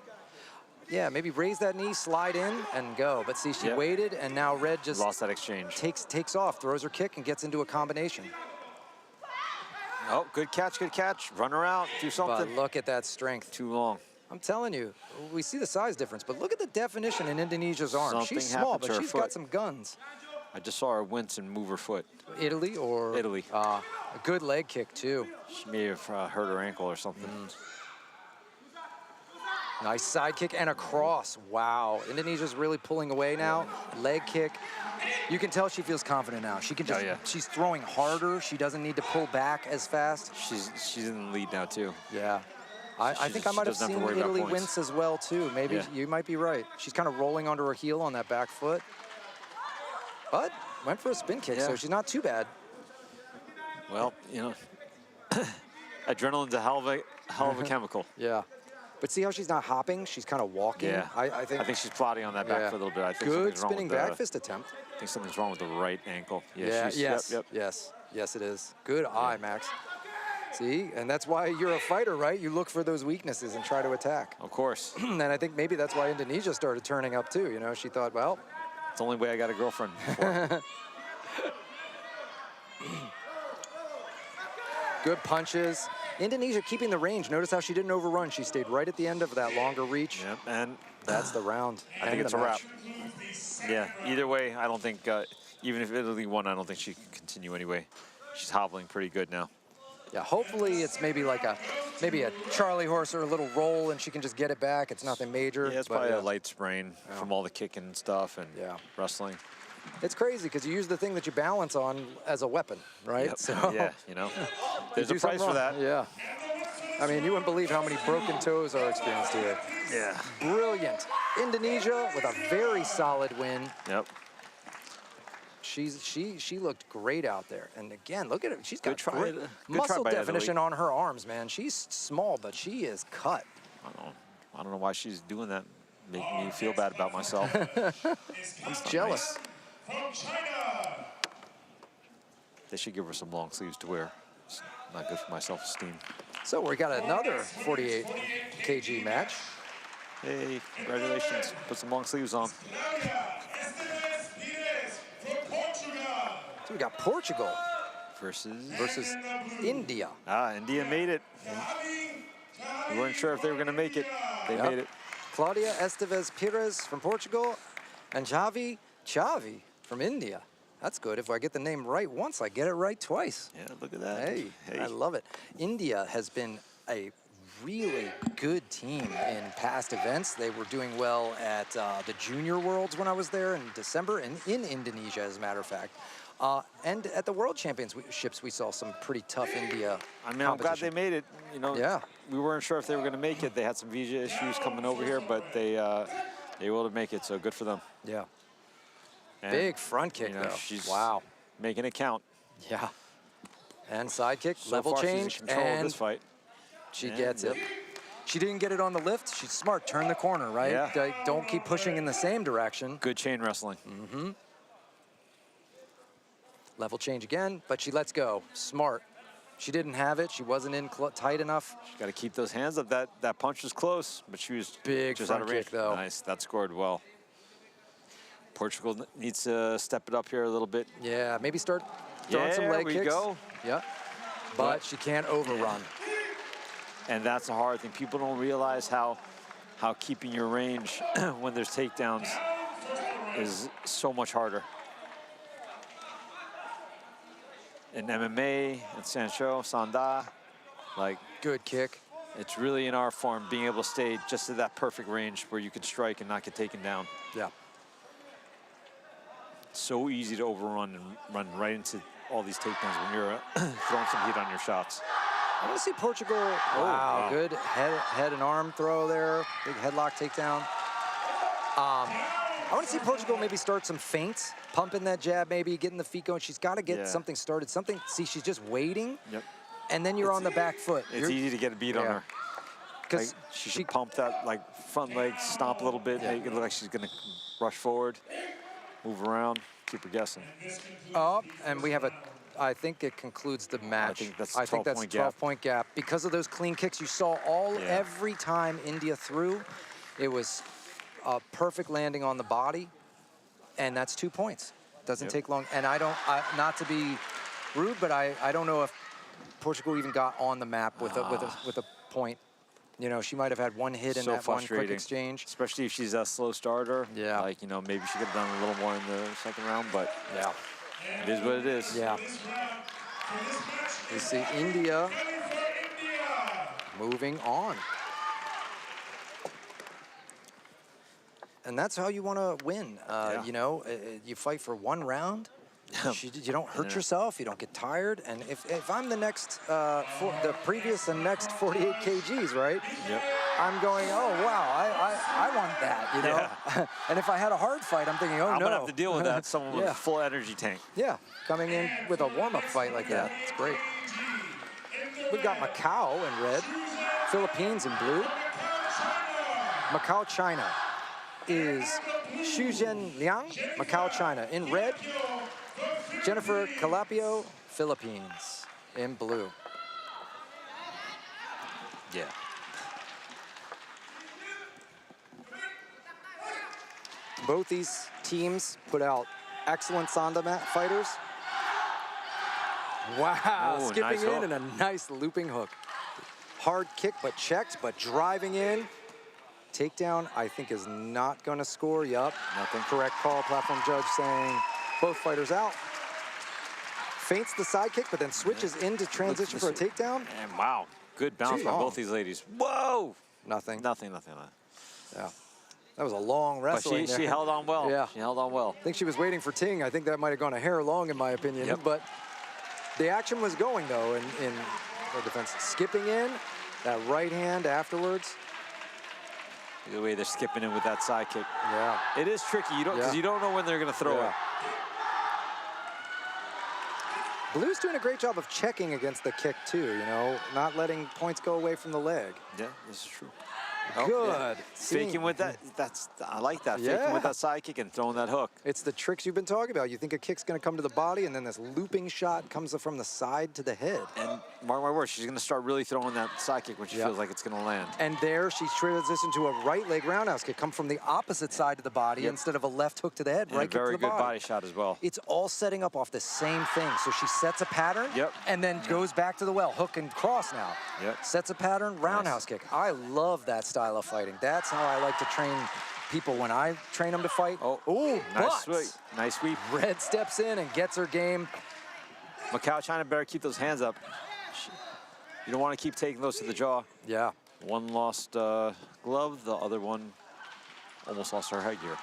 Yeah, maybe raise that knee, slide in, and go. But see, she waited, and now Red just lost that exchange. Takes off, throws her kick, and gets into a combination. Oh, good catch, good catch. Run her out, do something. But look at that strength. Too long. I'm telling you, we see the size difference, but look at the definition in Indonesia's arm. She's small, but she's got some guns. I just saw her wince and move her foot. Italy or? Italy. A good leg kick, too. She may have hurt her ankle or something. Nice side kick and a cross. Wow. Indonesia's really pulling away now. Leg kick. You can tell she feels confident now. She can just, she's throwing harder. She doesn't need to pull back as fast. She's in the lead now, too. Yeah. I think I might have seen Italy wince as well, too. Maybe you might be right. She's kind of rolling onto her heel on that back foot. But went for a spin kick, so she's not too bad. Well, you know, adrenaline's a hell of a chemical. Yeah. But see how she's not hopping? She's kind of walking. Yeah. I think she's plotting on that back foot a little bit. I think good spinning back fist attempt. I think something's wrong with the right ankle. Yeah, yes, yes, it is. Good eye, Max. See, and that's why you're a fighter, right? You look for those weaknesses and try to attack. Of course. And I think maybe that's why Indonesia started turning up too. You know, she thought, well, it's the only way I got a girlfriend before. Good punches. Indonesia keeping the range. Notice how she didn't overrun. She stayed right at the end of that longer reach. Yep, and that's the round. I think it's a wrap. Yeah, either way, I don't think, even if Italy won, I don't think she can continue anyway. She's hobbling pretty good now. Yeah, hopefully it's maybe like a Charlie horse or a little roll and she can just get it back. It's nothing major. Yeah, it's probably a light sprain from all the kicking and stuff and wrestling. It's crazy because you use the thing that you balance on as a weapon, right? Yep. So yeah, you know, there's a price for that. Yeah. I mean, you wouldn't believe how many broken toes are experienced here. Yeah. Brilliant. Indonesia with a very solid win. Yep. She looked great out there. And again, look at her. She's got great muscle definition on her arms, man. She's small, but she is cut. I don't know why she's doing that. Make me feel bad about myself. I'm jealous. They should give her some long sleeves to wear. It's not good for my self-esteem. So we got another 48 kg match. Hey, congratulations. Put some long sleeves on. So we got Portugal versus India. Ah, India made it. We weren't sure if they were going to make it. They made it. Claudia Esteves Pires from Portugal and Xavi from India. That's good. If I get the name right once, I get it right twice. Yeah, look at that. Hey, I love it. India has been a really good team in past events. They were doing well at the Junior Worlds when I was there in December, and in Indonesia, as a matter of fact. And at the World Championships, we saw some pretty tough India I mean, I'm glad they made it. You know, yeah. We weren't sure if they were going to make it. They had some visa issues coming over here, but they were able to make it, so good for them. Yeah. And, big front kick, you know, though. She's wow. making it count. Yeah. And side kick, So level far, change, she's in control of and this fight. she gets it. She didn't get it on the lift. She's smart. Turn the corner, right? Yeah. Don't keep pushing in the same direction. Good chain wrestling. Mm-hmm. Level change again, but she lets go. Smart. She didn't have it. She wasn't in tight enough. She's got to keep those hands up. That punch was close, but she was big just front out of range. kick, though. Nice. That scored well. Portugal needs to step it up here a little bit. Yeah, maybe start throwing some leg kicks. There we go. Yeah. But she can't overrun. And that's a hard thing. People don't realize how keeping your range when there's takedowns is so much harder. In MMA and Sancho, Sanda, like good kick. It's really in our form being able to stay just at that perfect range where you can strike and not get taken down. Yeah. So easy to overrun and run right into all these takedowns when you're throwing some heat on your shots. I want to see Portugal. Wow, good head and arm throw there. Big headlock takedown. I want to see Portugal maybe start some feints, pumping that jab, maybe getting the feet going. She's got to get something started. See, she's just waiting, and then you're on the back foot. It's easy to get a beat on her. Because she should pump that front leg, stomp a little bit, make it look like she's going to rush forward, move around, keep her guessing. Oh, and we have I think it concludes the match. I think that's a 12-point gap. Because of those clean kicks you saw every time India threw, it was a perfect landing on the body, and that's 2 points. Doesn't take long. And not to be rude, but I don't know if Portugal even got on the map with a point. You know, she might have had one hit in that one quick exchange. Especially if she's a slow starter. Yeah. Like, you know, maybe she could have done a little more in the second round, but yeah. It is what it is. Yeah. We see India moving on. And that's how you want to win. You know, you fight for one round. You don't hurt yourself. You don't get tired. And if I'm the next, the previous and next 48 kgs, right? Yep. I'm going, oh, wow, I want that, you know? Yeah. And if I had a hard fight, I'm thinking, oh, no. I'm going to have to deal with that, someone with a full energy tank. Yeah, coming in with a warm-up fight like that. It's great. We've got Macau in red, Philippines in blue. Macau, China is Shuzhen Liang, Macau, China in red. Jennifer Calapio, Philippines in blue. Yeah. Both these teams put out excellent Sanda mat fighters. Wow, skipping nice in hook. and a nice looping hook. Hard kick, but checked, but driving in. Takedown, I think, is not going to score. Yup. Nothing. Correct call. Platform judge saying both fighters out. Feints the side kick, but then switches into transition for a takedown. And wow, good bounce by both these ladies. Whoa! Nothing. Nothing. Yeah. That was a long wrestling. But she held on well. Yeah. She held on well. I think she was waiting for Ting. I think that might have gone a hair long, in my opinion. Yep. But the action was going, though, in the defense. Skipping in, that right hand afterwards. The way they're skipping in with that side kick. Yeah. It is tricky, because you don't know when they're going to throw it. Blue's doing a great job of checking against the kick, too, you know, not letting points go away from the leg. Yeah, this is true. Good. Faking with that, I like that. Faking with that side kick and throwing that hook. It's the tricks you've been talking about. You think a kick's going to come to the body, and then this looping shot comes from the side to the head. And mark my words, she's going to start really throwing that side kick when she feels like it's going to land. And there she transitioned to a right leg roundhouse kick, come from the opposite side of the body instead of a left hook to the head, and right a kick to very the good body. body shot as well. It's all setting up off the same thing. So she sets a pattern and then goes back to the well, hook and cross now. Sets a pattern, roundhouse kick. I love that style of fighting. That's how I like to train people when I train them to fight. Ooh, nice sweep. Nice sweep. Red steps in and gets her game. Macau, China better keep those hands up. You don't want to keep taking those to the jaw. Yeah. One lost glove, the other one almost lost her headgear.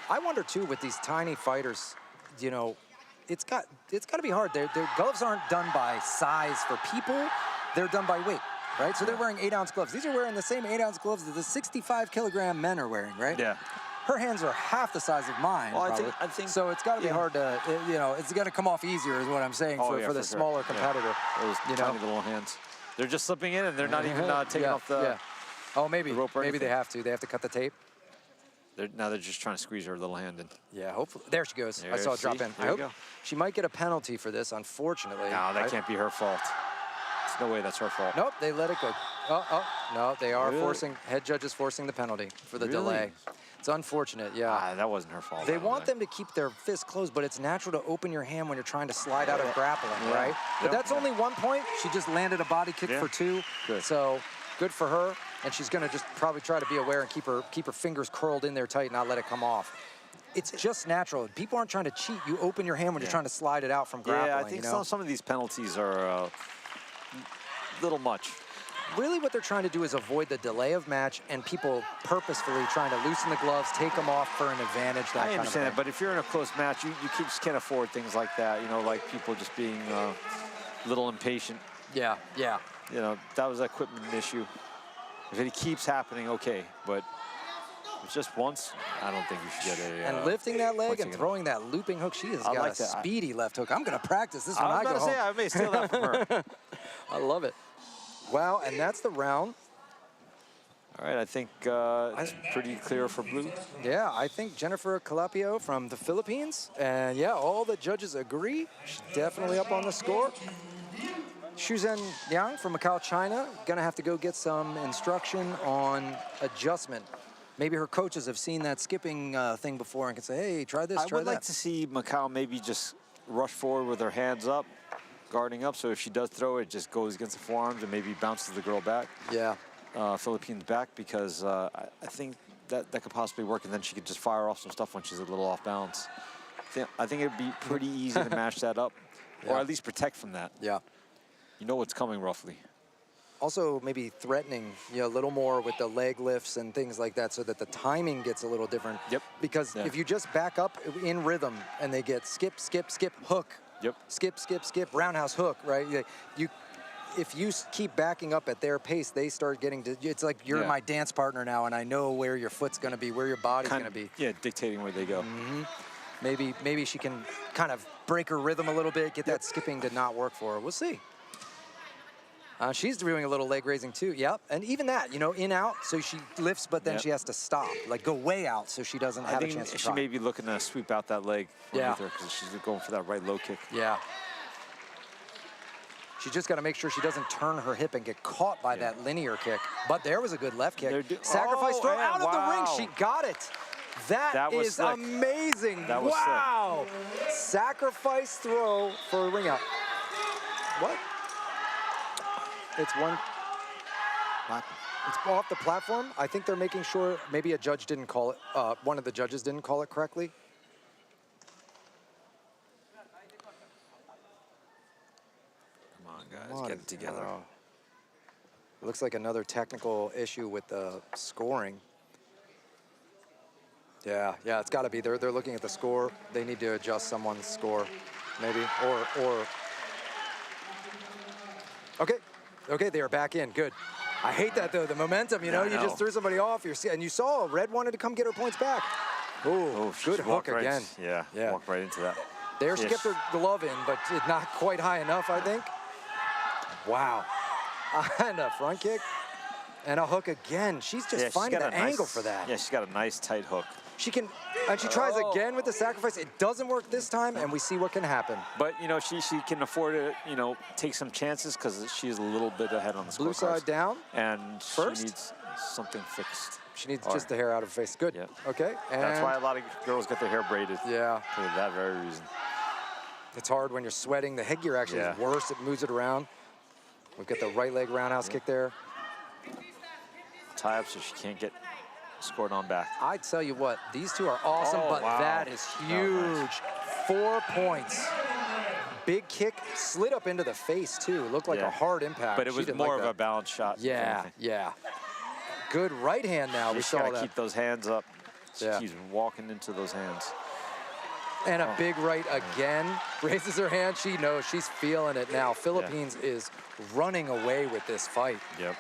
I wonder too with these tiny fighters, you know, it's got to be hard. Their gloves aren't done by size for people; they're done by weight, right? So they're wearing 8-ounce gloves. These are wearing the same 8-ounce gloves that the 65-kilogram men are wearing, right? Yeah. Her hands are half the size of mine. Well, I think so. It's got to be hard to, you know, it's going to come off easier, is what I'm saying for the smaller competitor. Those tiny little hands. They're just slipping in, and they're not even taking off the. Oh, maybe. The rope or maybe anything. they have to. They have to cut the tape. Now they're just trying to squeeze her little hand in. Yeah, hopefully. There she goes. I saw it drop in. I There you hope go. she might get a penalty for this, unfortunately. No, that can't be her fault. There's no way that's her fault. Nope, they let it go. No, they are forcing, head judges forcing the penalty for the delay. It's unfortunate, that wasn't her fault. They want them to keep their fists closed, but it's natural to open your hand when you're trying to slide out of grappling, right? But that's only 1 point. She just landed a body kick for 2. Good. So good for her. And she's going to just probably try to be aware and keep her fingers curled in there tight, not let it come off. It's just natural. People aren't trying to cheat. You open your hand when you're trying to slide it out from grappling. Yeah, I think some of these penalties are a little much. Really what they're trying to do is avoid the delay of match and people purposefully trying to loosen the gloves, take them off for an advantage, that I understand that, but if you're in a close match, you just can't afford things like that, you know, like people just being a little impatient. Yeah. You know, that was an equipment issue. If it keeps happening, okay, but if it's just once, I don't think you should get a... And lifting that leg and throwing that looping hook, she has got a speedy left hook. I'm going to practice this when I go home. I was about to say, I may steal that from her. I love it. Wow, and that's the round. All right, I think it's pretty clear for blue. Yeah, I think Jennifer Calapio from the Philippines. And yeah, all the judges agree. She's definitely up on the score. Shuzhen Liang from Macau, China, gonna have to go get some instruction on adjustment. Maybe her coaches have seen that skipping thing before and can say, hey, try this, try that. I would like to see Macau maybe just rush forward with her hands up, guarding up, so if she does throw it, just goes against the forearms and maybe bounces the girl back. Yeah. Philippines back, because I think that could possibly work, and then she could just fire off some stuff when she's a little off balance. I think it'd be pretty easy to match that up, or at least protect from that. Yeah. You know what's coming roughly. Also maybe threatening, you know, a little more with the leg lifts and things like that so that the timing gets a little different. Yep. Because if you just back up in rhythm and they get skip, skip, skip, hook. Yep. Skip, skip, skip, roundhouse hook, right? If you keep backing up at their pace, they start getting to, it's like you're my dance partner now and I know where your foot's gonna be, where your body's gonna be. Yeah, dictating where they go. Maybe she can kind of break her rhythm a little bit, get that skipping to not work for her. We'll see. She's doing a little leg raising too, and even that, you know, in, out, so she lifts, but then she has to stop, like go way out so she doesn't have a chance to try. She may be looking to sweep out that leg with her because she's going for that right low kick. Yeah. She just got to make sure she doesn't turn her hip and get caught by that linear kick. But there was a good left kick. Sacrifice throw out of the ring, she got it. That is slick. Amazing. That was wow. Slick. Sacrifice throw for a ring out. What? It's off the platform. I think they're making sure maybe a judge didn't call it, one of the judges didn't call it correctly. Come on, guys, get it together. It looks like another technical issue with the scoring. Yeah, it's got to be. They're looking at the score. They need to adjust someone's score, maybe, or. Okay, they are back in. Good. I hate that though. The momentum, you know, you just threw somebody off. And you saw Red wanted to come get her points back. Oh, good hook again. Yeah, walked right into that. There she kept her glove in, but not quite high enough, I think. Wow. And a front kick. And a hook again. She's just finding the angle for that. Yeah, she's got a nice tight hook. She can, and she tries again with the sacrifice. It doesn't work this time, and we see what can happen. But, you know, she can afford to, you know, take some chances because she's a little bit ahead on the scorecards. Blue side down. And first. She needs something fixed. She needs just the hair out of her face. Good. Yeah. Okay. And that's why a lot of girls get their hair braided. Yeah. For that very reason. It's hard when you're sweating. The headgear actually is worse. It moves it around. We've got the right leg roundhouse kick there. Tie up so she can't get scored on back. I tell you what, these two are awesome, but that is huge. 4 points. Big kick, slid up into the face too. Looked like a hard impact. But it was more of a balance shot. Yeah, yeah. Good right hand now. We saw that. Keep those hands up. She keeps walking into those hands. And a big right again. Raises her hand. She knows she's feeling it now. Philippines is running away with this fight. Yep.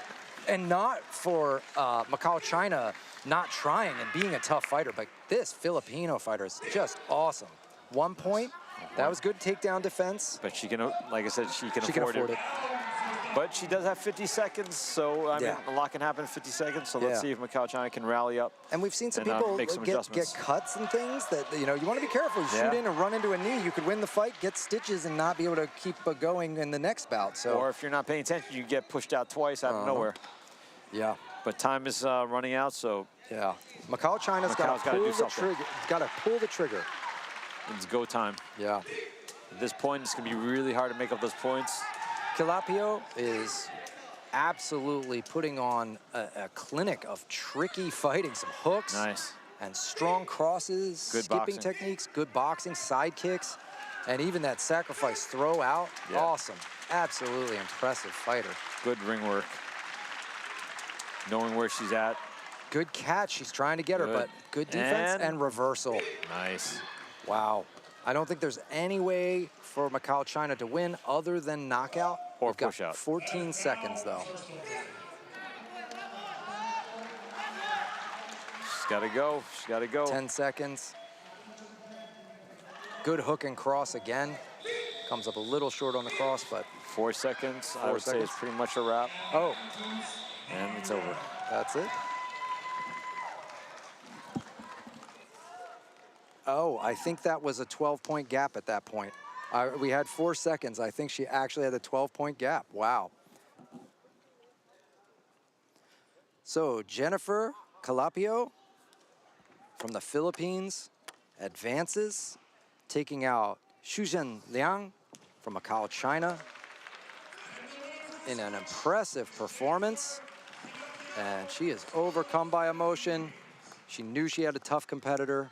And not for Macau, China, not trying and being a tough fighter, but this Filipino fighter is just awesome. 1 point. That was good takedown defense. But she can, like I said, she can afford it. But she does have 50 seconds, so I mean, a lot can happen in 50 seconds. So let's see if Macau, China can rally up. And we've seen some people get cuts and things that, you know, you want to be careful. You shoot in and run into a knee, you could win the fight, get stitches, and not be able to keep going in the next bout. So, or if you're not paying attention, you get pushed out twice out of nowhere. Yeah. But time is running out, so. Yeah. Macau, China's got to pull the trigger. Got to pull the trigger. It's go time. Yeah. At this point, it's going to be really hard to make up those points. Calapio is absolutely putting on a clinic of tricky fighting, some hooks and strong crosses, good skipping boxing techniques, good boxing, side kicks, and even that sacrifice throw out. Awesome. Absolutely impressive fighter. Good ring work. Knowing where she's at. Good catch. She's trying to get her, but good defense and reversal. Nice. Wow. I don't think there's any way for Macau, China to win other than knockout. Or push out. 14 seconds, though. She's got to go. She's got to go. 10 seconds. Good hook and cross again. Comes up a little short on the cross, but 4 seconds. I would say it's pretty much a wrap. Oh. And it's over. That's it. Oh, I think that was a 12-point gap at that point. We had 4 seconds. I think she actually had a 12-point gap. Wow. So Jennifer Calapio from the Philippines advances, taking out Shuzhen Liang from Macau, China in an impressive performance. And she is overcome by emotion. She knew she had a tough competitor,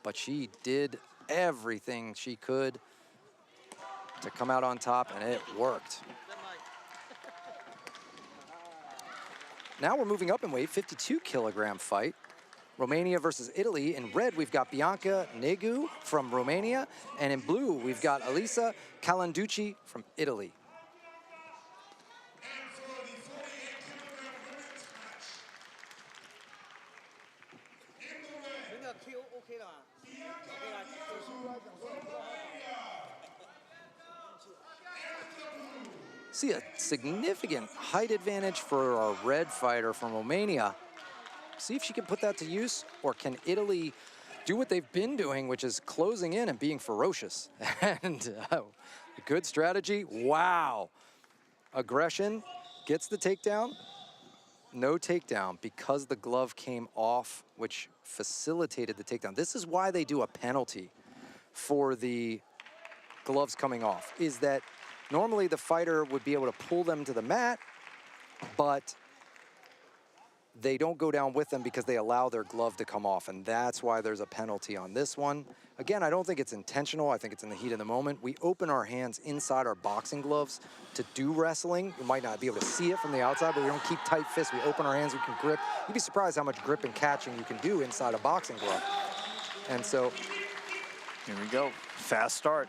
but she did everything she could to come out on top, and it worked. Now we're moving up in weight, 52-kilogram fight. Romania versus Italy. In red, we've got Bianca Negu from Romania, and in blue, we've got Elisa Calanducci from Italy. See a significant height advantage for our red fighter from Romania. See if she can put that to use, or can Italy do what they've been doing, which is closing in and being ferocious. And good strategy. Wow. Aggression gets the takedown. No takedown because the glove came off, which facilitated the takedown. This is why they do a penalty for the gloves coming off, is that normally the fighter would be able to pull them to the mat, but they don't go down with them because they allow their glove to come off, and that's why there's a penalty on this one. Again, I don't think it's intentional. I think it's in the heat of the moment. We open our hands inside our boxing gloves to do wrestling. You might not be able to see it from the outside, but we don't keep tight fists. We open our hands, we can grip. You'd be surprised how much grip and catching you can do inside a boxing glove. And so, here we go. Fast start.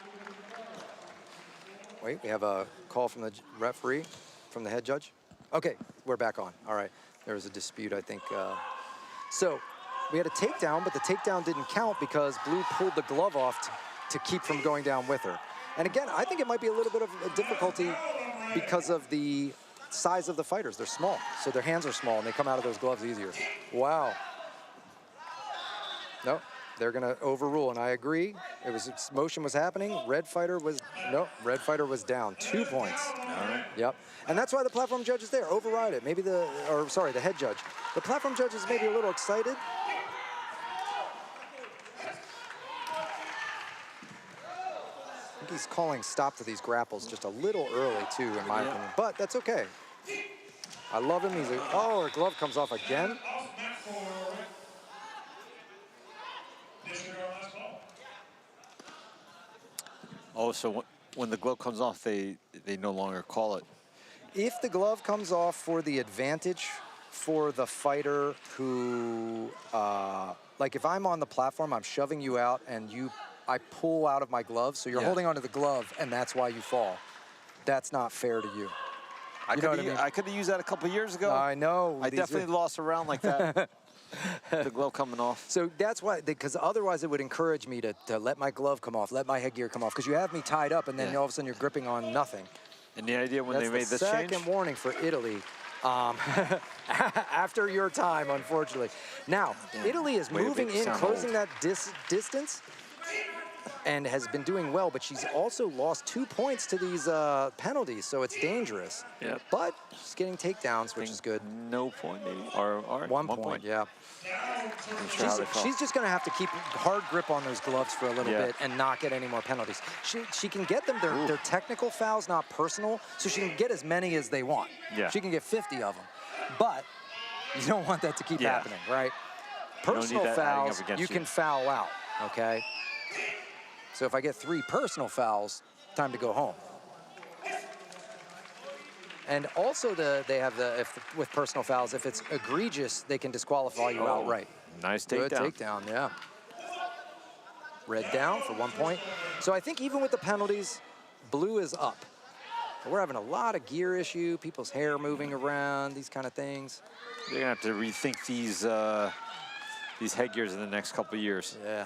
Wait, we have a call from the referee, from the head judge. Okay, we're back on. All right, there was a dispute, I think. So we had a takedown, but the takedown didn't count because Blue pulled the glove off to keep from going down with her. And again, I think it might be a little bit of a difficulty because of the size of the fighters. They're small, so their hands are small, and they come out of those gloves easier. Wow. Nope, they're gonna overrule, and I agree. It was, motion was happening. Red fighter was, nope, red fighter was down. 2 points. Yep, and that's why the platform judge is there. Override it. Maybe the head judge. The platform judge is maybe a little excited. I think he's calling stop to these grapples just a little early too, in my opinion. But that's okay. I love him. He's oh, her glove comes off again. Oh, so when the glove comes off, they no longer call it. If the glove comes off for the advantage for the fighter who, like if I'm on the platform, I'm shoving you out and I pull out of my glove, so you're holding onto the glove and that's why you fall. That's not fair to you. I could have used that a couple years ago. I know. I definitely lost a round like that. The glove coming off. So that's why, because otherwise it would encourage me to let my glove come off, let my headgear come off, because you have me tied up and then all of a sudden you're gripping on nothing. And the idea when they made this change? Second warning for Italy. After your time, unfortunately. Now, Italy is moving in, closing that distance, and has been doing well, but she's also lost 2 points to these penalties, so it's dangerous. Yep. But she's getting takedowns, which is good. No point, maybe? Or 1 point, yeah. Sure she's just going to have to keep hard grip on those gloves for a little bit and not get any more penalties. She can get them, they're technical fouls, not personal, so she can get as many as they want. Yeah. She can get 50 of them. But you don't want that to keep happening, right? Personal fouls, you can foul out, okay? So if I get 3 personal fouls, time to go home. And also they have with personal fouls, if it's egregious, they can disqualify you outright. Nice takedown. Good takedown, yeah. Red down for 1 point. So I think even with the penalties, blue is up. We're having a lot of gear issue, people's hair moving around, these kind of things. They're gonna have to rethink these headgears in the next couple of years. Yeah.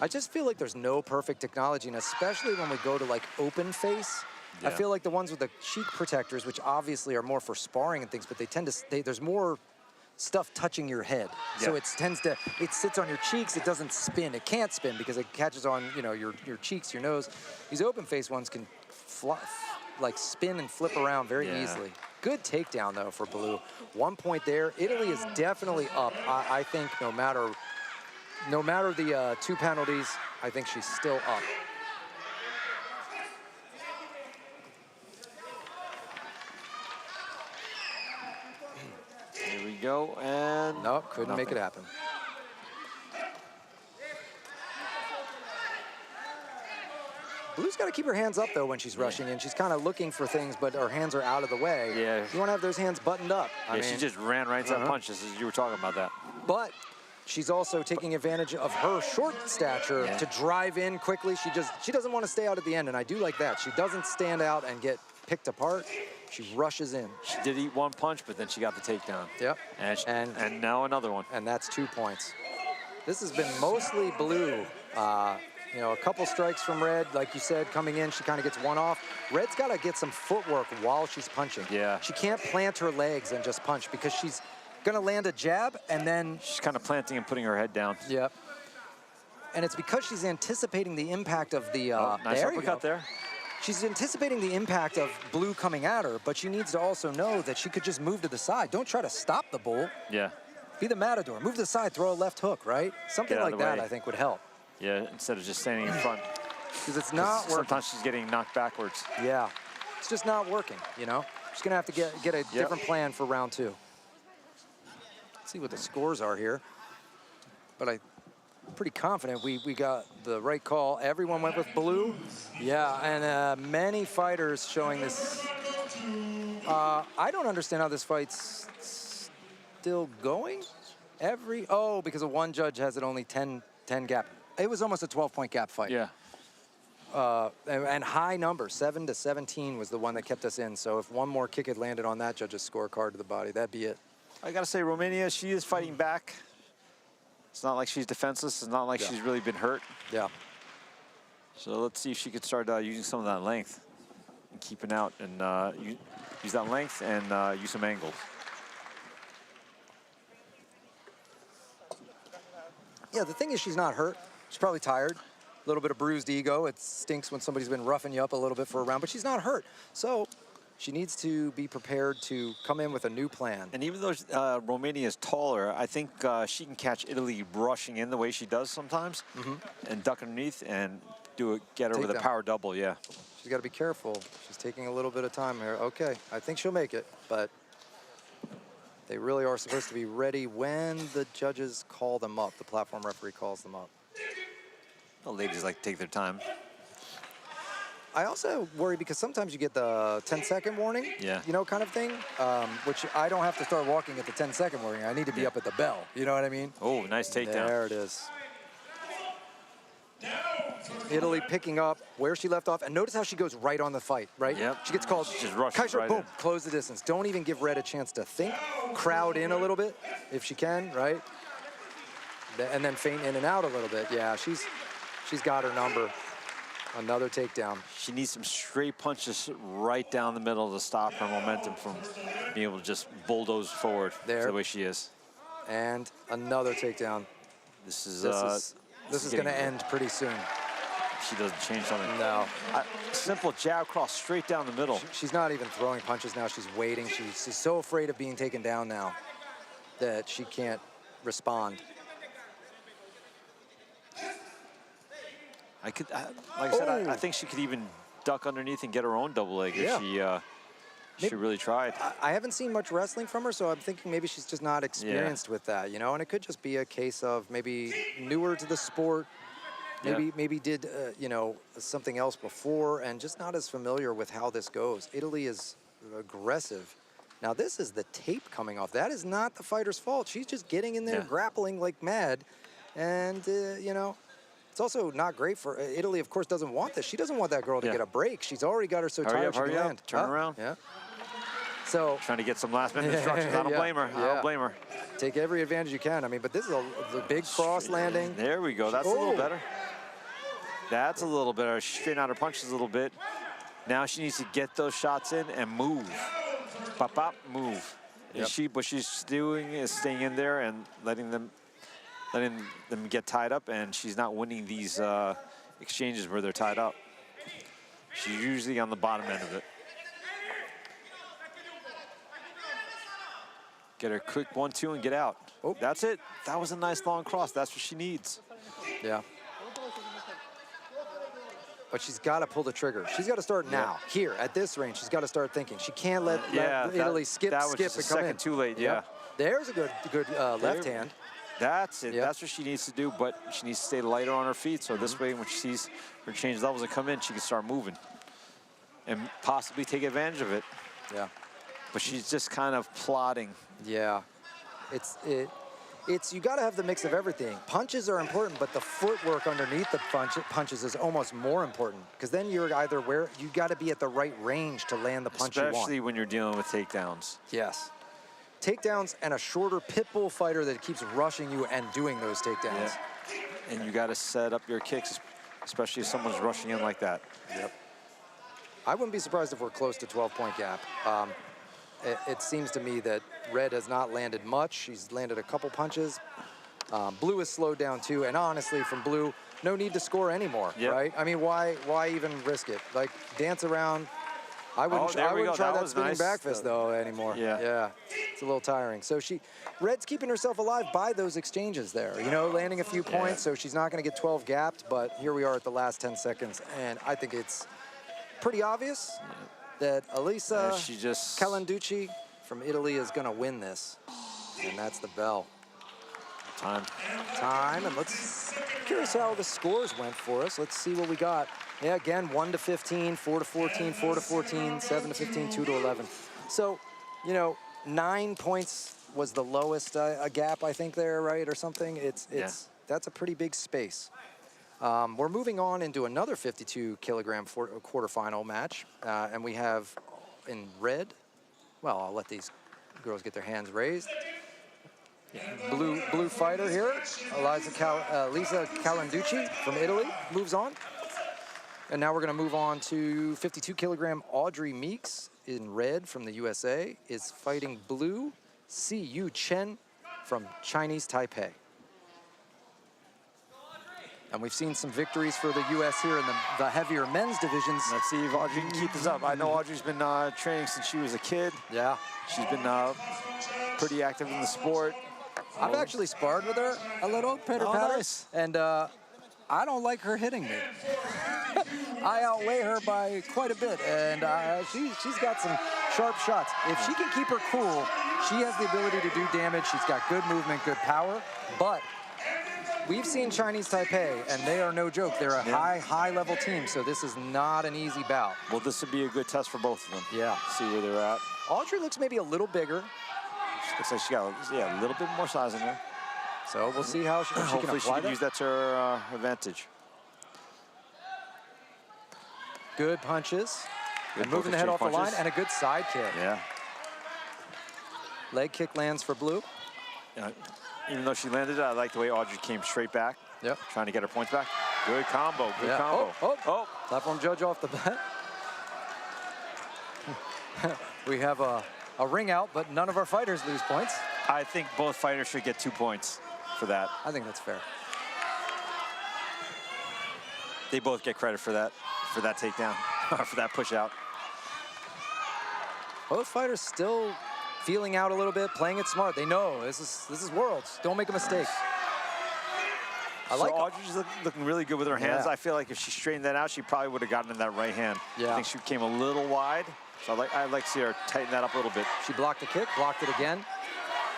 I just feel like there's no perfect technology, and especially when we go to like open face, I feel like the ones with the cheek protectors, which obviously are more for sparring and things, but they tend to, there's more stuff touching your head. So it sits on your cheeks, it doesn't spin. It can't spin because it catches on, you know, your cheeks, your nose. These open face ones can like spin and flip around very easily. Good takedown though for blue. 1 point there. Italy is definitely up. I think no matter the 2 penalties, I think she's still up. Here we go, and nope, couldn't make it happen. Blue's got to keep her hands up though when she's rushing in. She's kind of looking for things, but her hands are out of the way. Yeah. You want to have those hands buttoned up. I mean, she just ran right into that punch, as you were talking about that. But she's also taking advantage of her short stature to drive in quickly. She doesn't want to stay out at the end, and I do like that. She doesn't stand out and get picked apart. She rushes in. She did eat 1 punch, but then she got the takedown. Yep. And now another one. And that's 2 points. This has been mostly blue. You know, a couple strikes from red, like you said, coming in, she kind of gets one off. Red's got to get some footwork while she's punching. Yeah. She can't plant her legs and just punch because she's going to land a jab and then... She's kind of planting and putting her head down. Yep. And it's because she's anticipating the impact of the... nice uppercut there. She's anticipating the impact of blue coming at her, but she needs to also know that she could just move to the side. Don't try to stop the bull. Yeah. Be the matador. Move to the side, throw a left hook, right? Something like that, I think, would help. Yeah, instead of just standing in front. Because it's not working. Sometimes she's getting knocked backwards. Yeah. It's just not working, you know? She's going to have to get a different plan for round 2. Let's see what the scores are here. But I'm pretty confident we got the right call. Everyone went with blue. Yeah, and many fighters showing this. I don't understand how this fight's still going. Because of one judge has it only 10 gap. It was almost a 12-point gap fight. Yeah. And high numbers, 7-17 was the one that kept us in. So if one more kick had landed on that judge's scorecard to the body, that'd be it. I gotta say, Romania, she is fighting back. It's not like she's defenseless. It's not like she's really been hurt. Yeah. So let's see if she could start using some of that length and keeping out. And use that length and use some angles. Yeah, the thing is she's not hurt. She's probably tired. A little bit of bruised ego. It stinks when somebody's been roughing you up a little bit for a round, but she's not hurt. So she needs to be prepared to come in with a new plan. And even though Romania is taller, I think she can catch Italy rushing in the way she does sometimes and duck underneath and get her with a power double, yeah. She's got to be careful. She's taking a little bit of time here. Okay, I think she'll make it, but they really are supposed to be ready when the judges call them up. The platform referee calls them up. Well, ladies like to take their time. I also worry because sometimes you get the 10-second warning, you know, kind of thing, which I don't have to start walking at the 10-second warning. I need to be up at the bell. You know what I mean? Oh, nice takedown. There it is. Italy picking up where she left off. And notice how she goes right on the fight, right? Yep. She gets called. She just rushes right boom, in. close the distance. Don't even give Red a chance to think. Crowd in a little bit if she can, right? And then feint in and out a little bit. Yeah, she's got her number. Another takedown. She needs some straight punches right down the middle to stop her momentum from being able to just bulldoze forward the way she is. And another takedown. This is going to end pretty soon. She doesn't change something. No. Simple jab cross straight down the middle. She's not even throwing punches now. She's waiting. She's so afraid of being taken down now that she can't respond. Like I said, I think she could even duck underneath and get her own double leg if she really tried. I haven't seen much wrestling from her, so I'm thinking maybe she's just not experienced with that, you know? And it could just be a case of maybe newer to the sport, maybe did, you know, something else before and just not as familiar with how this goes. Italy is aggressive. Now, this is the tape coming off. That is not the fighter's fault. She's just getting in there, grappling like mad. And, you know, it's also not great for Italy, of course, doesn't want this. She doesn't want that girl to get a break. She's already got her so tired she can land. Turn around. Yeah. So trying to get some last-minute instructions. I don't blame her. I don't blame her. Take every advantage you can. I mean, but this is a big cross landing. There we go. That's a little better. That's a little better. She straightened out her punches a little bit. Now she needs to get those shots in and move. Pop, pop, move. And what she's doing is staying in there and letting them get tied up, and she's not winning these exchanges where they're tied up. She's usually on the bottom end of it. Get her quick 1-2 and get out. Oh, that's it. That was a nice long cross. That's what she needs. Yeah. But she's got to pull the trigger. She's got to start now, here, at this range. She's got to start thinking. She can't let Italy skip that was just and a come second in. too late, There's a good left hand. That's it. That's what she needs to do, but she needs to stay lighter on her feet, so this way when she sees her change levels that come in, she can start moving and possibly take advantage of it. Yeah. But she's just kind of plodding. Yeah. It's you got to have the mix of everything. Punches are important, but the footwork underneath the punches is almost more important, because then you're either you got to be at the right range to land the punch you want. Especially when you're dealing with takedowns. Yes. Takedowns and a shorter pit bull fighter that keeps rushing you and doing those takedowns. Yeah. And you got to set up your kicks, especially if someone's rushing in like that. Yep. I wouldn't be surprised if we're close to 12-point gap. It seems to me that Red has not landed much. She's landed a couple punches. Blue has slowed down too, and honestly, from Blue, no need to score anymore, right? I mean, why even risk it? Like, dance around. I wouldn't try that spinning back fist though anymore. Yeah, it's a little tiring. So Red's keeping herself alive by those exchanges there. You know, landing a few points, so she's not going to get 12 gapped. But here we are at the last 10 seconds, and I think it's pretty obvious that Elisa Calanducci from Italy is going to win this, and that's the bell. Time, and curious how the scores went for us. Let's see what we got. Yeah, again, 1-15, 4-14, 4-14, 7-15, 2-11. So, you know, 9 points was the lowest gap, I think, there, right, or something. That's a pretty big space. We're moving on into another 52-kilogram quarterfinal match, and we have in red. Well, I'll let these girls get their hands raised. Blue fighter here, Elisa Calanducci from Italy, moves on. And now we're going to move on to 52-kilogram Audrey Meeks in red from the USA is fighting blue, Siyu Chen from Chinese Taipei. And we've seen some victories for the U.S. here in the heavier men's divisions. Let's see if Audrey can keep this up. I know Audrey's been training since she was a kid. Yeah. She's been pretty active in the sport. I've actually sparred with her a little, pitter-patter, nice. And I don't like her hitting me. I outweigh her by quite a bit, and she's got some sharp shots. If she can keep her cool, she has the ability to do damage. She's got good movement, good power, but we've seen Chinese Taipei, and they are no joke. They're a high-level team, so this is not an easy bout. Well, this would be a good test for both of them. Yeah. See where they're at. Audrey looks maybe a little bigger. Looks like she got a little bit more size in her. So we'll see how she can apply that. Hopefully she can use that to her advantage. Good punches. Good And moving the head off punches. the line, and a good side kick. Yeah. Leg kick lands for blue. Even though she landed it, I like the way Audrey came straight back. Yep. Trying to get her points back. Good combo, good combo. Oh, platform judge off the bat. We have a ring out, but none of our fighters lose points. I think both fighters should get 2 points for that. I think that's fair. They both get credit for that takedown, or for that push out. Both fighters still feeling out a little bit, playing it smart. They know this is Worlds. Don't make a mistake. So Audrey's looking really good with her hands. Yeah. I feel like if she straightened that out, she probably would have gotten in that right hand. Yeah. I think she came a little wide. So I'd like to see her tighten that up a little bit. She blocked the kick, blocked it again.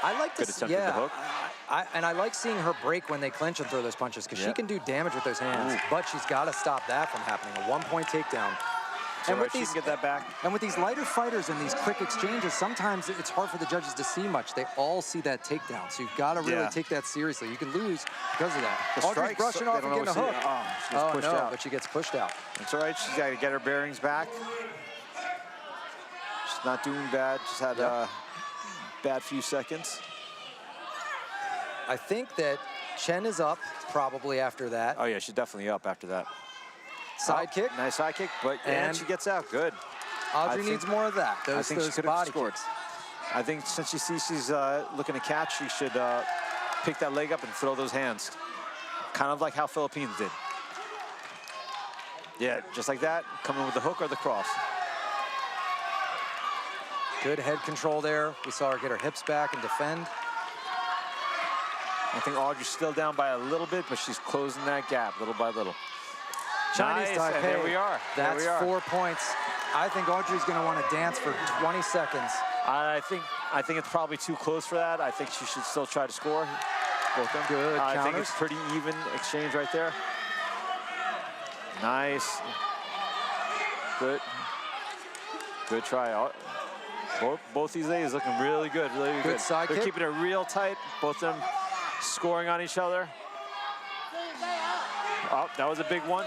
I like to Good attempt at the hook. And I like seeing her break when they clinch and throw those punches, because she can do damage with those hands. But she's got to stop that from happening. A 1-point takedown. So and with she these, can get that back. And with these lighter fighters and these quick exchanges, sometimes it's hard for the judges to see much. They all see that takedown, so you've got to really take that seriously. You can lose because of that. The Audrey's strikes, brushing off and getting a hook. She gets pushed out. But she gets pushed out. That's all right. She's got to get her bearings back. She's not doing bad. Just had a bad few seconds. I think that Chen is up probably after that. Oh, yeah, she's definitely up after that. Side kick. Nice side kick, and she gets out. Good. Audrey needs more of that. I think she could have scored. Kicks. I think since she sees she's looking to catch, she should pick that leg up and throw those hands. Kind of like how Philippines did. Yeah, just like that. Come in with the hook or the cross. Good head control there. We saw her get her hips back and defend. I think Audrey's still down by a little bit, but she's closing that gap little by little. Chinese Taipei. And there we are. That's 4 points. I think Audrey's going to want to dance for 20 seconds. I think it's probably too close for that. I think she should still try to score. Both them. Good I counters. think it's pretty even exchange right there. Nice. Good. Good try. Both these ladies looking really good, really good. Side They're kick. keeping it real tight. Both of them scoring on each other. Oh, that was a big one.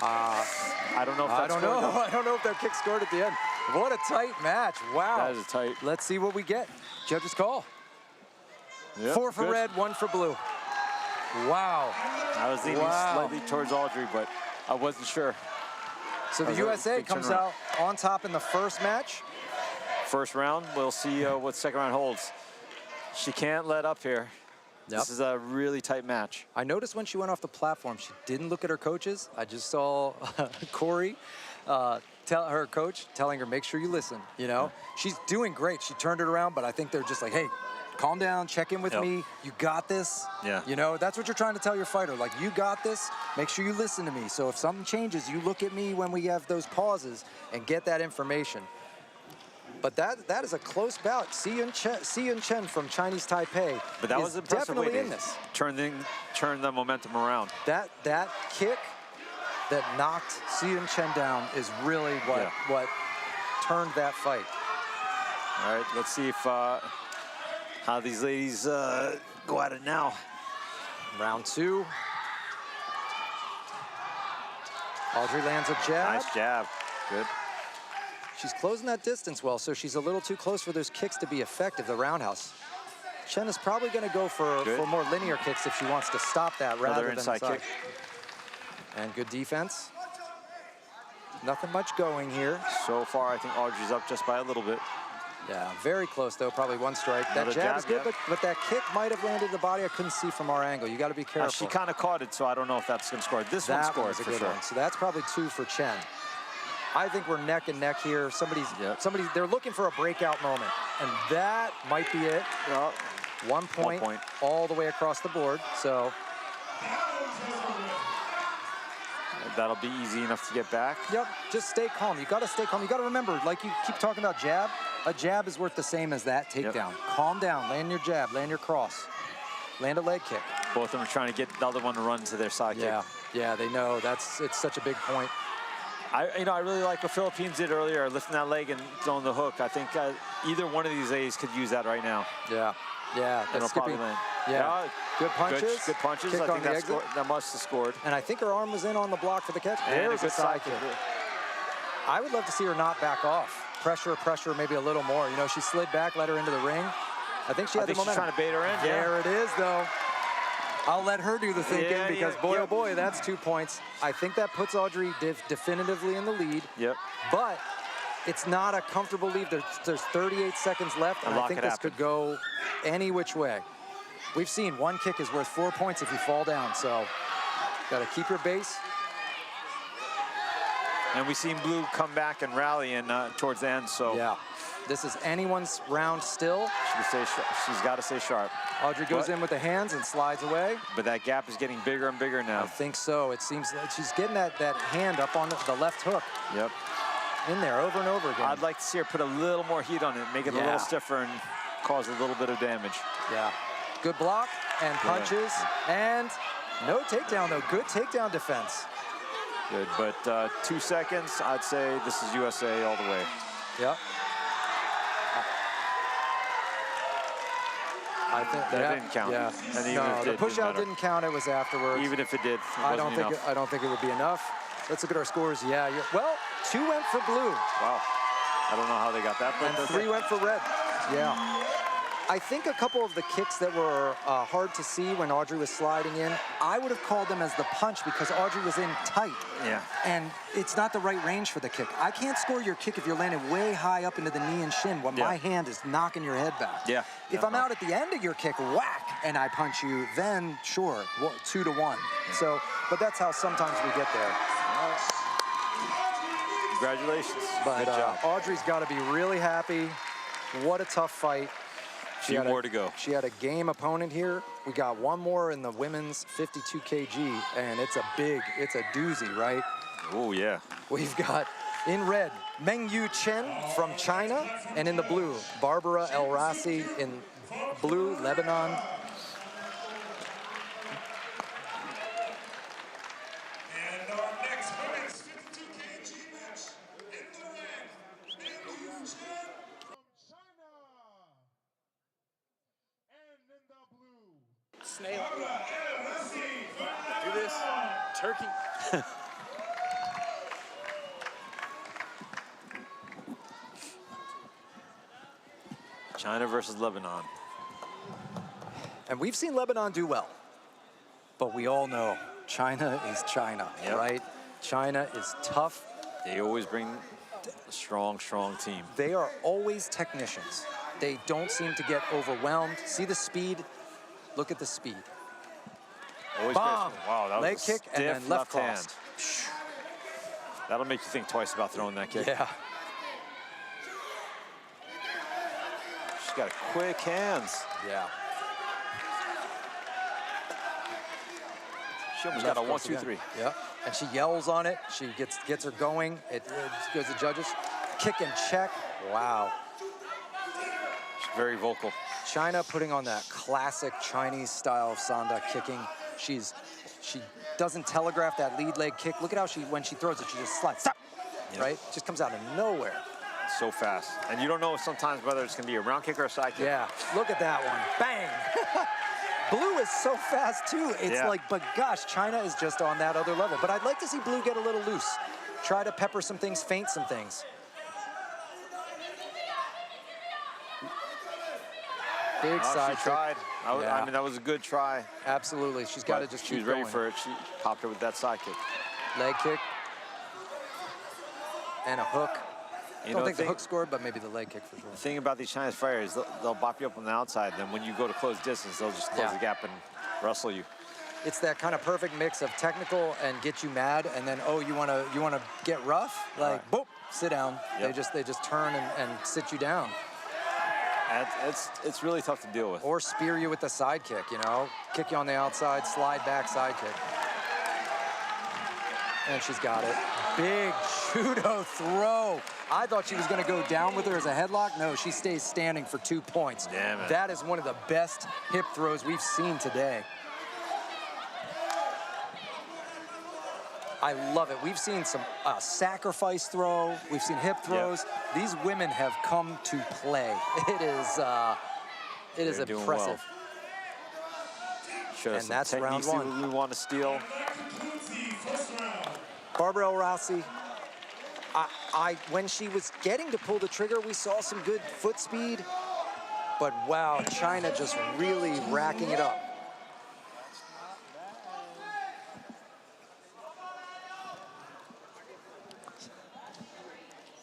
I don't know if that's I don't know if that kick scored at the end. What a tight match. Wow. That is tight. Let's see what we get. Judges call. Yep, 4 for red, 1 for blue. Wow. I was leaning slightly towards Audrey, but I wasn't sure. So the USA comes out on top in the first match. First round, we'll see what second round holds. She can't let up here. Yep. This is a really tight match. I noticed when she went off the platform, she didn't look at her coaches. I just saw Corey tell her coach, telling her, make sure you listen, you know? She's doing great. She turned it around, but I think they're just like, hey, calm down, check in with me. You got this. Yeah. You know, that's what you're trying to tell your fighter. Like, you got this. Make sure you listen to me. So if something changes, you look at me when we have those pauses and get that information. But that is a close bout. Siyu Chen from Chinese Taipei. But that was impressive way definitely to in this. turn the momentum around. That kick that knocked Siyu Chen down is really what turned that fight. All right, let's see if how these ladies go at it now. Round 2. Audrey lands a jab. Nice jab. Good. She's closing that distance well, so she's a little too close for those kicks to be effective, the roundhouse. Chen is probably going to go for more linear kicks if she wants to stop that rather than inside kick. And good defense. Nothing much going here. So far, I think Audrey's up just by a little bit. Yeah, very close though, probably one strike. That jab is good, but that kick might have landed the body. I couldn't see from our angle. You got to be careful. She kind of caught it, so I don't know if that's going to score. This one scored for sure. So that's probably 2 for Chen. I think we're neck and neck here. Somebody's, they're looking for a breakout moment, and that might be it. 1 point, all the way across the board. So that'll be easy enough to get back. Yep, just stay calm. You got to stay calm. You got to remember, like you keep talking about jab, a jab is worth the same as that takedown. Calm down, land your jab, land your cross, land a leg kick. Both of them are trying to get the other one to run to their side kick. Yeah, they know it's such a big point. I really like what Philippines did earlier, lifting that leg and throwing the hook. I think either one of these A's could use that right now. Yeah, that's skipping. Good punches. Good punches. I think that must have scored. And I think her arm was in on the block for the catch. And a good side kick. I would love to see her not back off. Pressure, maybe a little more. You know, she slid back, let her into the ring. I think she had the momentum. She's trying to bait her in. There it is, though. I'll let her do the thinking because, boy, oh boy, that's 2 points. I think that puts Audrey definitively in the lead. But it's not a comfortable lead. There's 38 seconds left, and I think this could go any which way. We've seen 1 kick is worth 4 points if you fall down, so got to keep your base. And we've seen Blue come back and rally towards the end, so. Yeah, this is anyone's round still. She's got to stay sharp. Audrey goes in with the hands and slides away. But that gap is getting bigger and bigger now. I think so. It seems like she's getting that hand up on the left hook. In there over and over again. I'd like to see her put a little more heat on it, make it a little stiffer and cause a little bit of damage. Good block and punches and no takedown though. Good takedown defense. Good, but 2 seconds, I'd say this is USA all the way. I think that didn't count. And even if the push out didn't count. It was afterwards. Even if it did, I don't think it would be enough. Let's look at our scores. Well, 2 went for Blue. Wow. I don't know how they got that, but and 3 went for Red. I think a couple of the kicks that were hard to see when Audrey was sliding in, I would have called them as the punch because Audrey was in tight. And it's not the right range for the kick. I can't score your kick if you're landing way high up into the knee and shin when my hand is knocking your head back. If I'm out at the end of your kick, whack, and I punch you, then sure, 2 to 1. So, but that's how sometimes we get there. Congratulations. But Audrey's got to be really happy. What a tough fight. She had more to go. She had a game opponent here. We got 1 more in the women's 52 kg, and it's a doozy, right? Oh, yeah. We've got in red, Mengyu Chen from China, and in the blue, Barbara El Rassi in blue, Lebanon. And our next women's 52 kg match in the red, Mengyu Chen from China. And in the blue, snail. Do this. Turkey. China versus Lebanon. And we've seen Lebanon do well, but we all know China is China, right? China is tough. They always bring a strong team. They are always technicians. They don't seem to get overwhelmed. See the speed? Look at the speed. Always bomb. Wow, that was leg kick and then left hand. cross. That'll make you think twice about throwing that kick. Yeah. She's got quick hands. Yeah. She almost got a 1, 2, 3. Yeah. And she yells on it. She gets her going. It goes to judges. Kick and check. Wow. She's very vocal. China putting on that classic Chinese style of Sanda kicking. She doesn't telegraph that lead leg kick. Look at how when she throws it, she just slides, right? Just comes out of nowhere. So fast. And you don't know sometimes whether it's going to be a round kick or a side kick. Yeah, look at that one. Bang! Blue is so fast, too. It's like, but gosh, China is just on that other level. But I'd like to see Blue get a little loose. Try to pepper some things, feint some things. Big side she tried. I mean, that was a good try. Absolutely. She's got to just keep going. She was ready for it. She popped her with that side kick. Leg kick. and a hook. I don't think the hook scored, but maybe the leg kick for sure. The thing about these Chinese fighters, they'll bop you up on the outside, then when you go to close distance, they'll just close the gap and wrestle you. It's that kind of perfect mix of technical and get you mad, and then you wanna get rough, like boop, sit down. They just turn and sit you down. It's really tough to deal with. Or spear you with the side kick, you know, kick you on the outside, slide back, side kick. And she's got it. Big judo throw. I thought she was going to go down with her as a headlock. No, she stays standing for 2 points. Damn it. That is one of the best hip throws we've seen today. I love it. We've seen some sacrifice throw. We've seen hip throws. Yeah. These women have come to play. It is impressive. Show us And that's round techniques one. we want to steal. Barbara El Rossi, when she was getting to pull the trigger, we saw some good foot speed. But wow, China just really racking it up.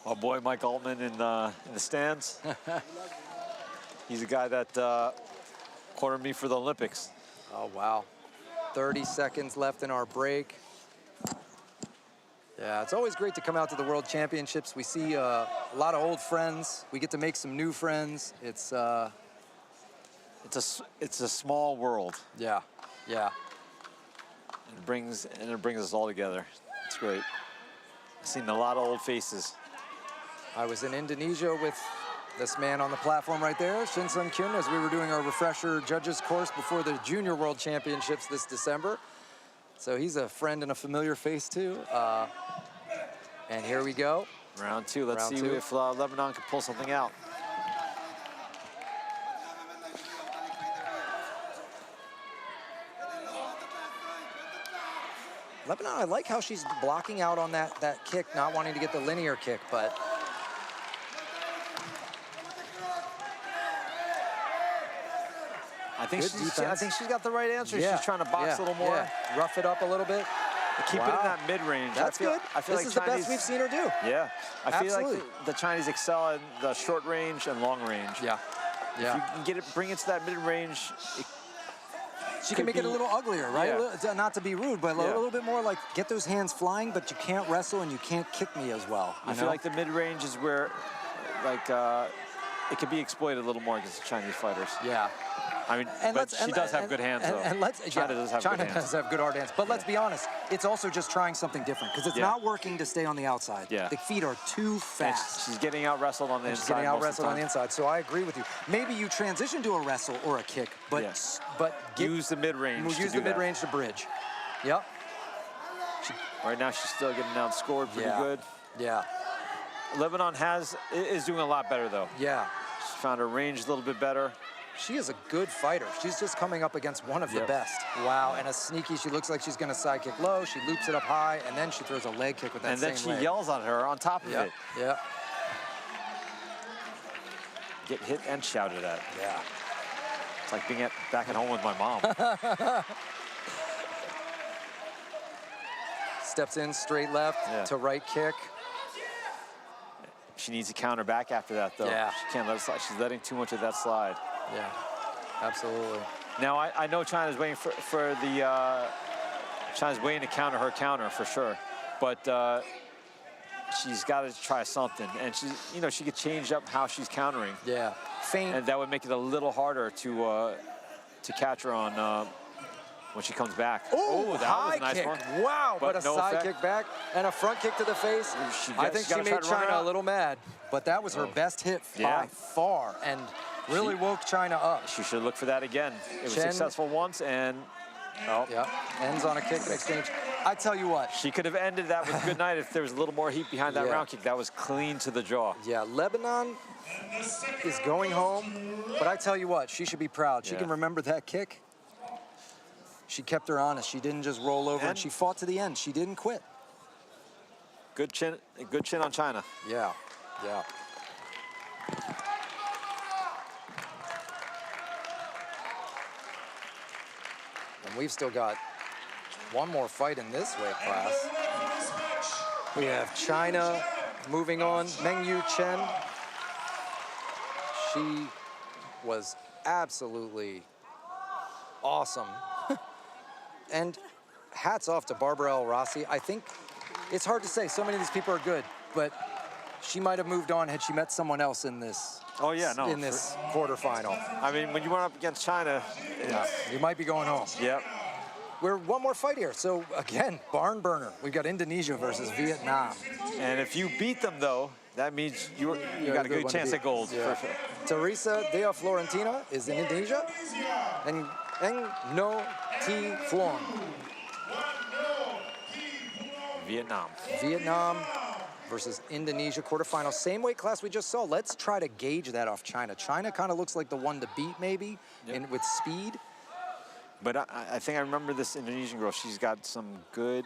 Our boy Mike Altman in the stands. He's a guy that cornered me for the Olympics. Oh, wow. 30 seconds left in our break. Yeah, it's always great to come out to the World Championships. We see a lot of old friends. We get to make some new friends. It's a small world. Yeah, yeah. It brings us all together. It's great. I've seen a lot of old faces. I was in Indonesia with this man on the platform right there, Shin Sun Kyun, as we were doing our refresher judges course before the Junior World Championships this December. So he's a friend and a familiar face too. And here we go. Round two. Let's see if Lebanon can pull something out. Lebanon, I like how she's blocking out on that kick, not wanting to get the linear kick, but I think she's got the right answer. Yeah. She's trying to box a little more. Yeah. Rough it up a little bit. Keep it in that mid-range. That's good. I feel this like is the best we've seen her do. Yeah. I feel Absolutely. like the Chinese excel in the short range and long range. Yeah. Yeah. If you can bring it to that mid-range, she can make it a little uglier, right? Yeah. Not to be rude, but a little bit more like get those hands flying, but you can't wrestle and you can't kick me as well. I feel like the mid-range is where, like, it can be exploited a little more against the Chinese fighters. Yeah. I mean, but she does have good hands, though. China does have good hands. China does have good hard hands. But let's be honest, it's also just trying something different because it's not working to stay on the outside. Yeah. The feet are too fast. She's getting out-wrestled on the inside. She's getting out-wrestled on the inside, so I agree with you. Maybe you transition to a wrestle or a kick, but use the mid-range. Use the mid-range to bridge. Yep. Right now, she's still getting outscored pretty good. Yeah. Lebanon is doing a lot better, though. Yeah. She's found her range a little bit better. She is a good fighter. She's just coming up against one of the best. Wow, and a sneaky, she looks like she's gonna side kick low, she loops it up high, and then she throws a leg kick with that same leg. And then she yells on her on top of it. Yeah. Get hit and shouted at. Yeah. It's like being back at home with my mom. Steps in, straight left to right kick. She needs to counter back after that, though. Yeah. She can't let it slide. She's letting too much of that slide. Yeah, absolutely. Now, I know China's waiting for the... China's waiting to counter her counter, for sure. But she's got to try something. And she could change up how she's countering. Yeah. Feint. And that would make it a little harder to catch her on... when she comes back. Oh, that high was a nice kick. one. Wow, but a no side effect. kick back and a front kick to the face. I think she made China a little mad, but that was her best hit by far and really woke China up. She should look for that again. It was successful once and... ends on a kick exchange. I tell you what. She could have ended that with good night if there was a little more heat behind that round kick. That was clean to the jaw. Yeah, Lebanon is going home, but I tell you what, she should be proud. She can remember that kick. She kept her honest. She didn't just roll over, and she fought to the end. She didn't quit. Good chin on China. Yeah, yeah. And we've still got one more fight in this weight class. We have China moving on, Meng Yu Chen. She was absolutely awesome. And hats off to Barbara El Rossi. I think it's hard to say. So many of these people are good, but she might have moved on had she met someone else in this. Oh yeah, no. In this quarterfinal. I mean, when you went up against China, you might be going home. Yep. We're one more fight here. So again, barn burner. We've got Indonesia versus Vietnam. And if you beat them though, that means you got a good chance at gold. Yeah. For sure. Teresa Dea Florentina is in Indonesia, and Eng No Thi Phuong. Vietnam versus Indonesia quarterfinal. Same weight class we just saw. Let's try to gauge that off China. China kind of looks like the one to beat maybe, with speed. But I think I remember this Indonesian girl. She's got some good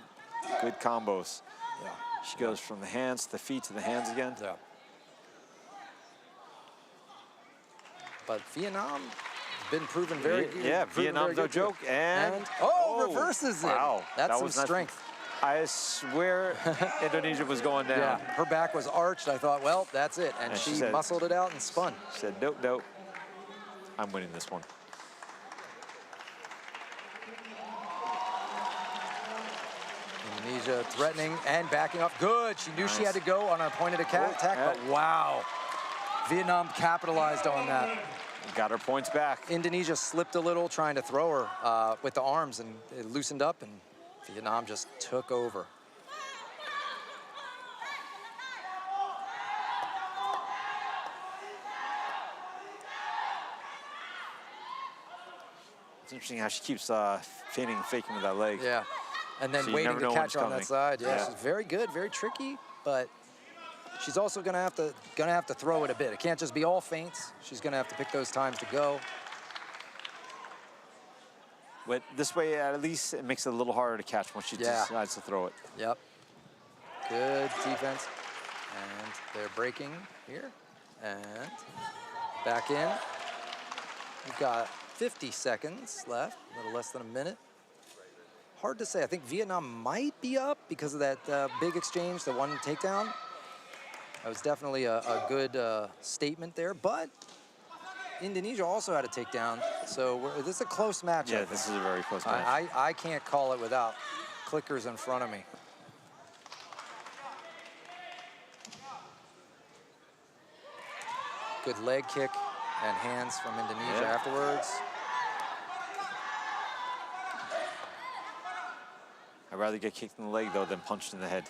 combos. Yeah. She goes from the hands to the feet to the hands again. Yeah. But Vietnam been proven very good. Yeah, Vietnam's no joke. And reverses it. Wow. That's some strength. I swear Indonesia was going down. Yeah, her back was arched. I thought, well, that's it. And she said, muscled it out and spun. She said, nope, nope. I'm winning this one. Indonesia threatening and backing up. Good. She knew she had to go on a pointed attack, but wow. Vietnam capitalized on that. Got her points back. Indonesia slipped a little trying to throw her with the arms, and it loosened up, and Vietnam just took over. It's interesting how she keeps feigning and faking with that leg. Yeah, and then so waiting to catch on that side. Yeah, she's very good, very tricky, but she's also gonna have to throw it a bit. It can't just be all feints. She's gonna have to pick those times to go. But this way, at least it makes it a little harder to catch once she decides to throw it. Yep. Good defense. And they're breaking here. And back in. We've got 50 seconds left, a little less than a minute. Hard to say. I think Vietnam might be up because of that big exchange, the one takedown. That was definitely a good statement there, but Indonesia also had a takedown, so this is a close match. Yeah, this is a very close match. I can't call it without clickers in front of me. Good leg kick and hands from Indonesia afterwards. I'd rather get kicked in the leg, though, than punched in the head.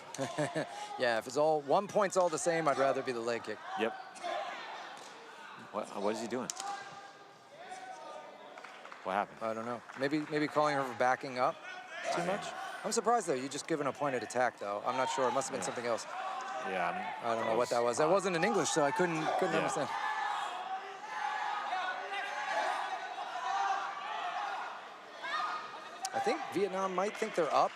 Yeah, if it's all 1 point's all the same, I'd rather be the leg kick. Yep. What is he doing? What happened? I don't know. Maybe calling her for backing up too much. I'm surprised though. You just given a pointed attack though. I'm not sure. It must have been something else. Yeah. I don't know what that was. That wasn't in English, so I couldn't understand. I think Vietnam might think they're up.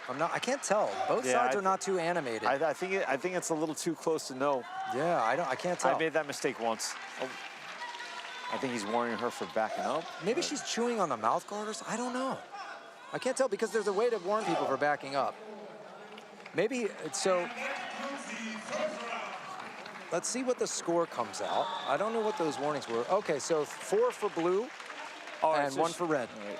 I can't tell. Both sides are not too animated. I think it's a little too close to know. Yeah, I can't tell. I made that mistake once. Oh. I think he's warning her for backing up. Maybe she's chewing on the mouth guarders. I don't know. I can't tell because there's a way to warn people for backing up. Maybe so. Let's see what the score comes out. I don't know what those warnings were. Okay, so 4 for blue and 1 for red. Right.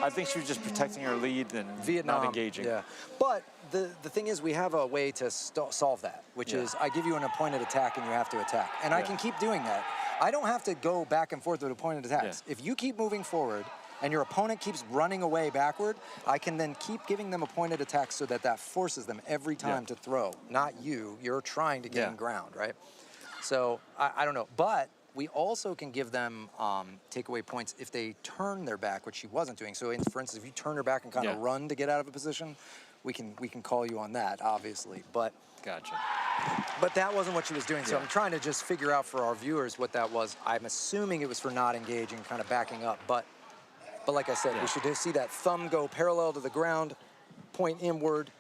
I think she was just protecting her lead and Vietnam, not engaging. Yeah, but the thing is we have a way to solve that, which is I give you an appointed attack and you have to attack. And I can keep doing that. I don't have to go back and forth with appointed attacks. If you keep moving forward and your opponent keeps running away backward, I can then keep giving them appointed attacks so that forces them every time to throw. Not you. You're trying to gain ground, right? So I don't know. But we also can give them takeaway points if they turn their back, which she wasn't doing. So, for instance, if you turn her back and kind of run to get out of a position, we can call you on that, obviously. But gotcha. But that wasn't what she was doing. So I'm trying to just figure out for our viewers what that was. I'm assuming it was for not engaging, kind of backing up. But like I said, we should see that thumb go parallel to the ground, point inward,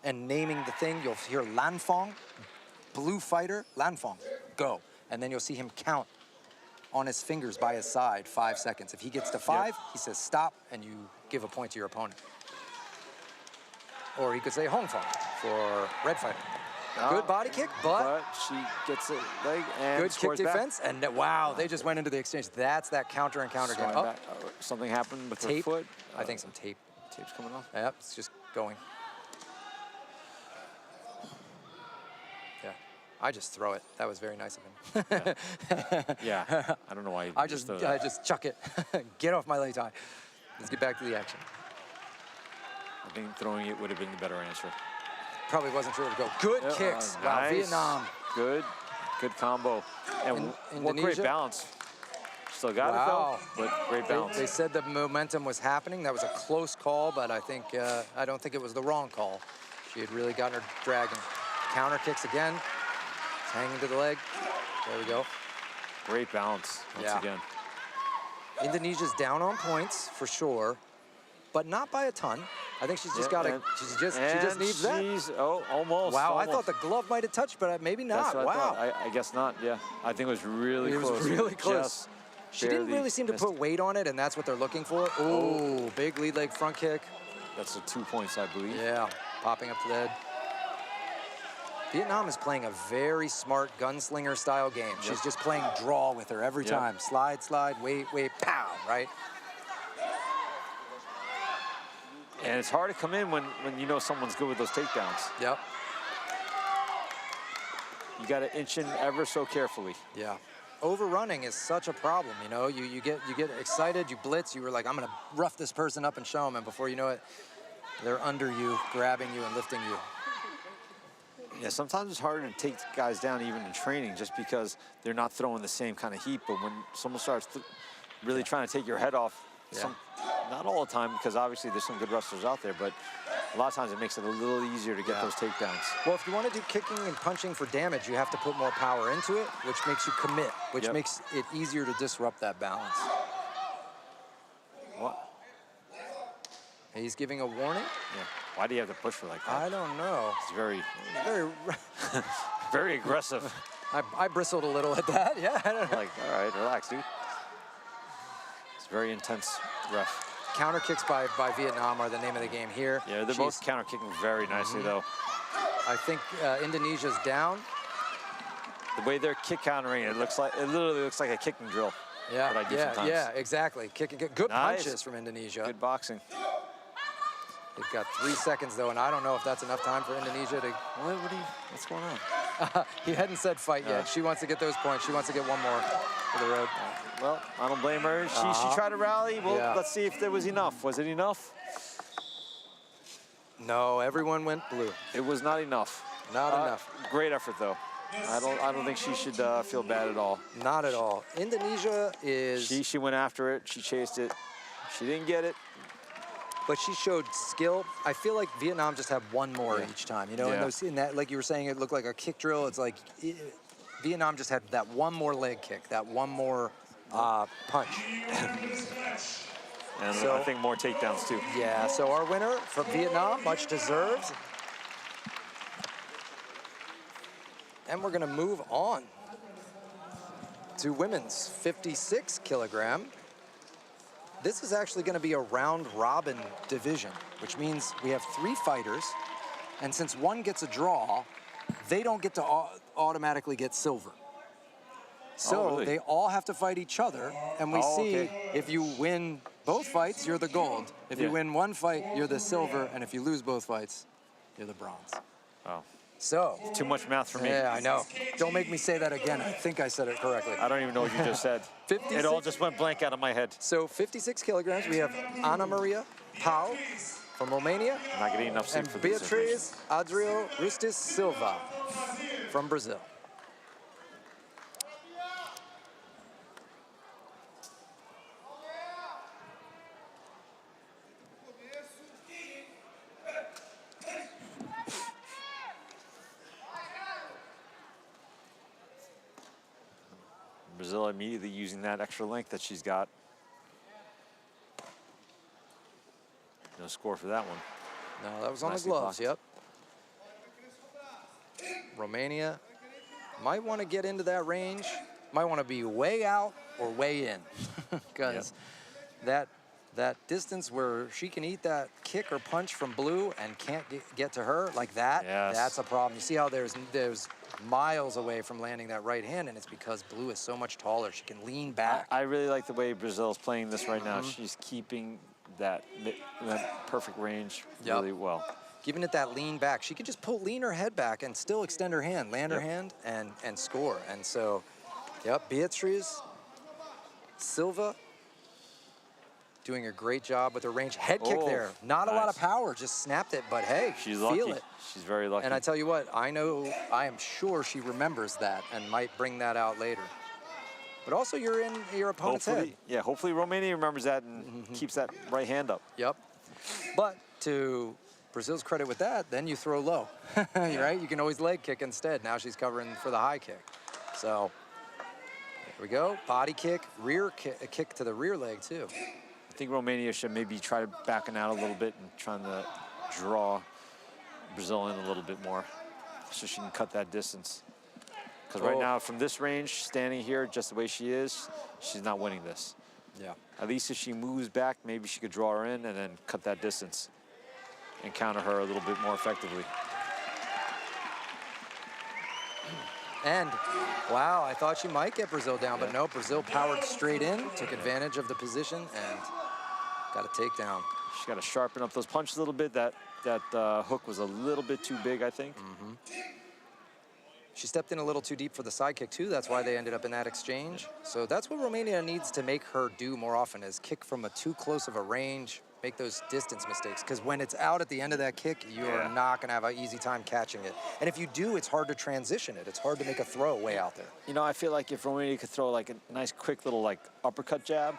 and naming the thing. You'll hear Lan Fong, blue fighter, Lan Fong, go. And then you'll see him count on his fingers by his side 5 seconds. If he gets to 5, he says stop, and you give a point to your opponent. Or he could say Hong Fong for red fighter. Good body kick, but she gets it leg and good kick scores back. defense. And wow, they just went into the exchange. That's that counter and counter game. Back. Something happened with tape. her foot. I think some tape. Tape's coming off. Yep, it's just going. Yeah, I just throw it. That was very nice of him. Yeah, I don't know why. I just chuck it. Get off my leg tie. Let's get back to the action. I think throwing it would have been the better answer. Probably wasn't sure to go. Good kicks. Wow, nice. Vietnam. Good combo. And what great balance. Still got it though, but great balance. They said the momentum was happening. That was a close call, but I don't think it was the wrong call. She had really gotten her dragging. Counter kicks again. It's hanging to the leg. There we go. Great balance once again. Indonesia's down on points for sure, but not by a ton. I think she's just got to. She just needs that. Almost. Wow, almost. I thought the glove might have touched, but maybe not. Wow. I guess not. Yeah, I think it was really close. It was really close. She didn't really seem to put weight on it, and that's what they're looking for. Ooh, big lead leg front kick. That's a 2 points, I believe. Yeah, popping up to the head. Vietnam is playing a very smart gunslinger style game. She's just playing draw with her every time. Slide, slide, wait, pow, right? And it's hard to come in when you know someone's good with those takedowns. Yep. You got to inch in ever so carefully. Yeah. Overrunning is such a problem, you know. You get excited, you blitz, you were like, I'm gonna rough this person up and show them, and before you know it, they're under you, grabbing you and lifting you. Yeah, sometimes it's harder to take guys down even in training just because they're not throwing the same kind of heat, but when someone starts really trying to take your head off, not all the time, because obviously there's some good wrestlers out there, but a lot of times it makes it a little easier to get those takedowns. Well, if you want to do kicking and punching for damage, you have to put more power into it, which makes you commit, which makes it easier to disrupt that balance. What? He's giving a warning? Yeah. Why do you have to push her like that? I don't know. It's very very aggressive. I bristled a little at that, yeah. I don't know. Like, all right, relax, dude. It's very intense ref. Counter kicks by Vietnam are the name of the game here. Yeah, they're both counter kicking very nicely, though. I think Indonesia's down. The way they're kick countering, it literally looks like a kicking drill. Yeah, what I do sometimes. yeah, exactly. Kicking, good punches from Indonesia. Good boxing. They've got 3 seconds though, and I don't know if that's enough time for Indonesia to. What's going on? He hadn't said fight yet. She wants to get those points. She wants to get one more for the road. Well, I don't blame her. She tried to rally. Well, let's see if there was enough. Was it enough? No, everyone went blue. It was not enough. Not enough. Great effort though. I don't think she should feel bad at all. Not at all. Indonesia is. She went after it. She chased it. She didn't get it. But she showed skill. I feel like Vietnam just had one more each time. You know, in that, like you were saying, it looked like a kick drill. It's like Vietnam just had that one more leg kick, that one more punch. And so, I think more takedowns too. Yeah. So our winner from Vietnam, much deserved. And we're gonna move on to women's 56 kilogram. This is actually going to be a round-robin division, which means we have 3 fighters, and since one gets a draw, they don't get to automatically get silver. So they all have to fight each other, and we see if you win both fights, you're the gold. If you win one fight, you're the silver, and if you lose both fights, you're the bronze. Oh. So. Too much math for me. Yeah, I know. Don't make me say that again. I think I said it correctly. I don't even know what you just said. 56, it all just went blank out of my head. So 56 kilograms, we have Ana Maria Pau from Romania. I'm not getting enough sleep for this. And Beatriz Adrio Rustis Silva from Brazil. Brazil immediately using that extra length that she's got. No score for that one. No, that was on the gloves, yep. Romania might want to get into that range, might want to be way out or way in, because that that distance where she can eat that kick or punch from blue and can't get to her like that, that's a problem. You see how there's miles away from landing that right hand, and it's because blue is so much taller. She can lean back. I really like the way Brazil's playing this right now. She's keeping that perfect range really well. Giving it that lean back. She could just lean her head back and still extend her hand, land her hand, and score. And so, Beatriz Silva doing a great job with her range. Head kick there. Not a lot of power, just snapped it, but hey, she's feel lucky. it. She's very lucky. And I tell you what, I am sure she remembers that and might bring that out later. But also you're in your opponent's head. Yeah, hopefully Romania remembers that and keeps that right hand up. Yep. But to Brazil's credit with that, then you throw low, right? You can always leg kick instead. Now she's covering for the high kick. So there we go, body kick, rear kick to the rear leg too. I think Romania should maybe try backing out a little bit and trying to draw Brazil in a little bit more so she can cut that distance. Because right now, from this range, standing here just the way she is, she's not winning this. Yeah. At least if she moves back, maybe she could draw her in and then cut that distance and counter her a little bit more effectively. And, wow, I thought she might get Brazil down, but no, Brazil powered straight in, took advantage of the position, and got a takedown. She's got to sharpen up those punches a little bit. That hook was a little bit too big, I think. She stepped in a little too deep for the side kick, too. That's why they ended up in that exchange. So that's what Romania needs to make her do more often, is kick from too close of a range, make those distance mistakes. Because when it's out at the end of that kick, you're not going to have an easy time catching it. And if you do, it's hard to transition it. It's hard to make a throw way out there. You know, I feel like if Romania could throw like a nice, quick little like uppercut jab,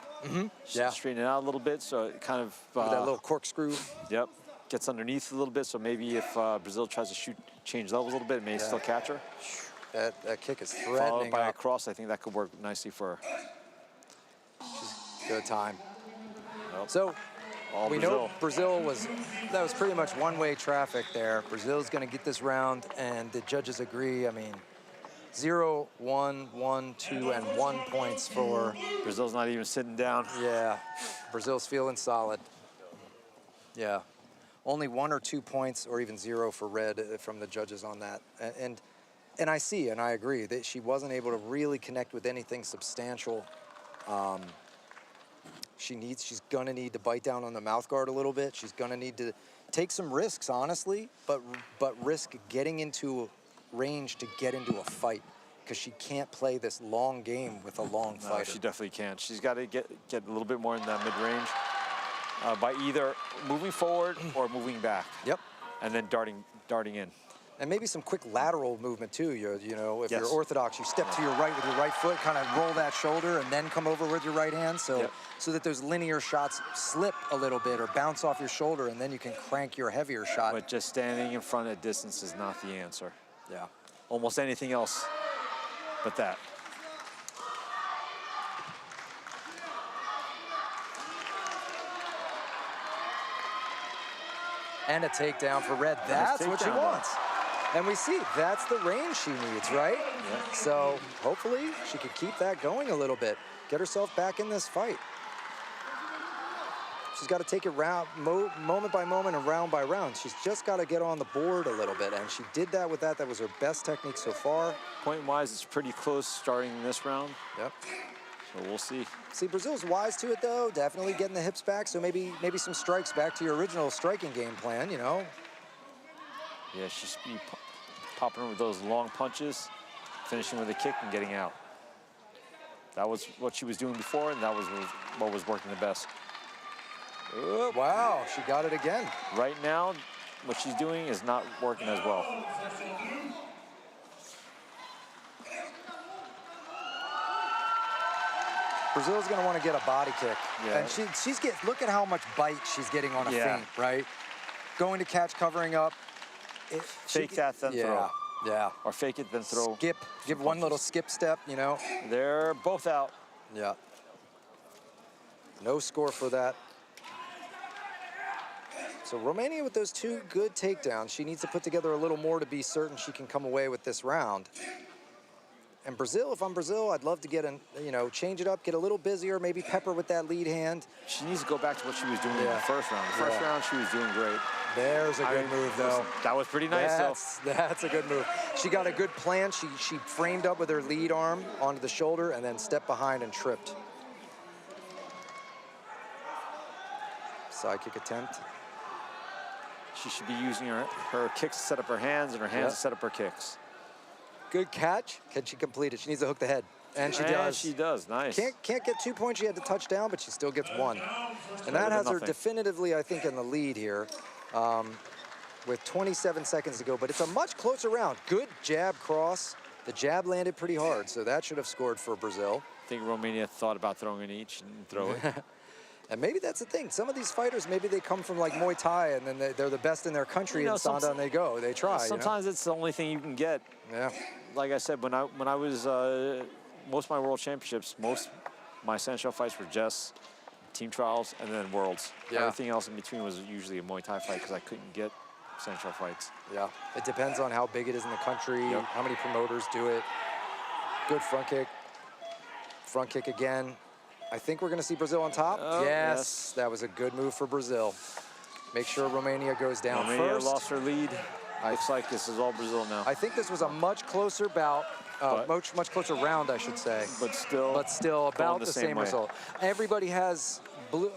straighten it out a little bit, so it kind of... with that little corkscrew. Yep. Gets underneath a little bit, so maybe if Brazil tries to change levels a little bit, it may still catch her. That kick is threatening. Followed by a cross, I think that could work nicely for her. Good time. Yep. So we know Brazil was pretty much one-way traffic there. Brazil's going to get this round, and the judges agree. I mean, 0, 1, 1, 2, and 1 points for... Brazil's not even sitting down. Yeah, Brazil's feeling solid. Yeah. Only 1 or 2 points, or even 0 for red from the judges on that. And I see, and I agree, that she wasn't able to really connect with anything substantial. She's gonna need to bite down on the mouth guard a little bit. She's gonna need to take some risks, honestly, but risk getting into range to get into a fight, because she can't play this long game with a long fighter. No, she definitely can't. She's got to get a little bit more in that mid-range. By either moving forward or moving back. Yep. And then darting in. And maybe some quick lateral movement too. You know, if you're orthodox, you step to your right with your right foot, kind of roll that shoulder, and then come over with your right hand, so that those linear shots slip a little bit or bounce off your shoulder, and then you can crank your heavier shot. But just standing in front at distance is not the answer. Yeah. Almost anything else but that. And a takedown for red. That's what she wants. And we see that's the range she needs, right? Yeah. So hopefully she can keep that going a little bit, get herself back in this fight. She's got to take it moment by moment and round by round. She's just got to get on the board a little bit, and she did that with that. That was her best technique so far. Point-wise, it's pretty close starting this round. Yep. So we'll see. See, Brazil's wise to it, though. Definitely getting the hips back, so maybe some strikes back to your original striking game plan, you know? Yeah, she's popping her with those long punches, finishing with a kick and getting out. That was what she was doing before, and that was what was working the best. Oh, wow, she got it again. Right now, what she's doing is not working as well. Brazil's going to want to get a body kick. Yeah. And look at how much bite she's getting on a feint, right? Going to catch, covering up. Fake that, then throw. Yeah. Or fake it, then throw. Skip. Give one little skip step, you know. They're both out. Yeah. No score for that. So Romania with those 2 good takedowns. She needs to put together a little more to be certain she can come away with this round. And Brazil, if I'm Brazil, I'd love to get change it up, get a little busier, maybe pepper with that lead hand. She needs to go back to what she was doing in the first round. The first round, she was doing great. There's a good move, though. That was pretty nice, though. That's a good move. She got a good plan. She framed up with her lead arm onto the shoulder and then stepped behind and tripped. Side kick attempt. She should be using her kicks to set up her hands and her hands to set up her kicks. Good catch. Can she complete it? She needs to hook the head. And she does. She does. Nice. Can't get 2 points. She had to touch down, but she still gets 1. And that has her definitively, I think, in the lead here with 27 seconds to go. But it's a much closer round. Good jab cross. The jab landed pretty hard, so that should have scored for Brazil. I think Romania thought about throwing in each and throw it. And maybe that's the thing. Some of these fighters, maybe they come from like Muay Thai and then they're the best in their country in Sanda and they try. Sometimes it's the only thing you can get. Yeah. Like I said, when I was most of my world championships, my Sancho fights were just team trials and then worlds. Yeah. Everything else in between was usually a Muay Thai fight because I couldn't get Sancho fights. Yeah. It depends on how big it is in the country, how many promoters do it. Good front kick. Front kick again. I think we're going to see Brazil on top. Yes, that was a good move for Brazil. Make sure Romania goes down first. Romania lost her lead. Looks like this is all Brazil now. I think this was a much closer bout, much closer round, I should say. But still about the same result. Everybody has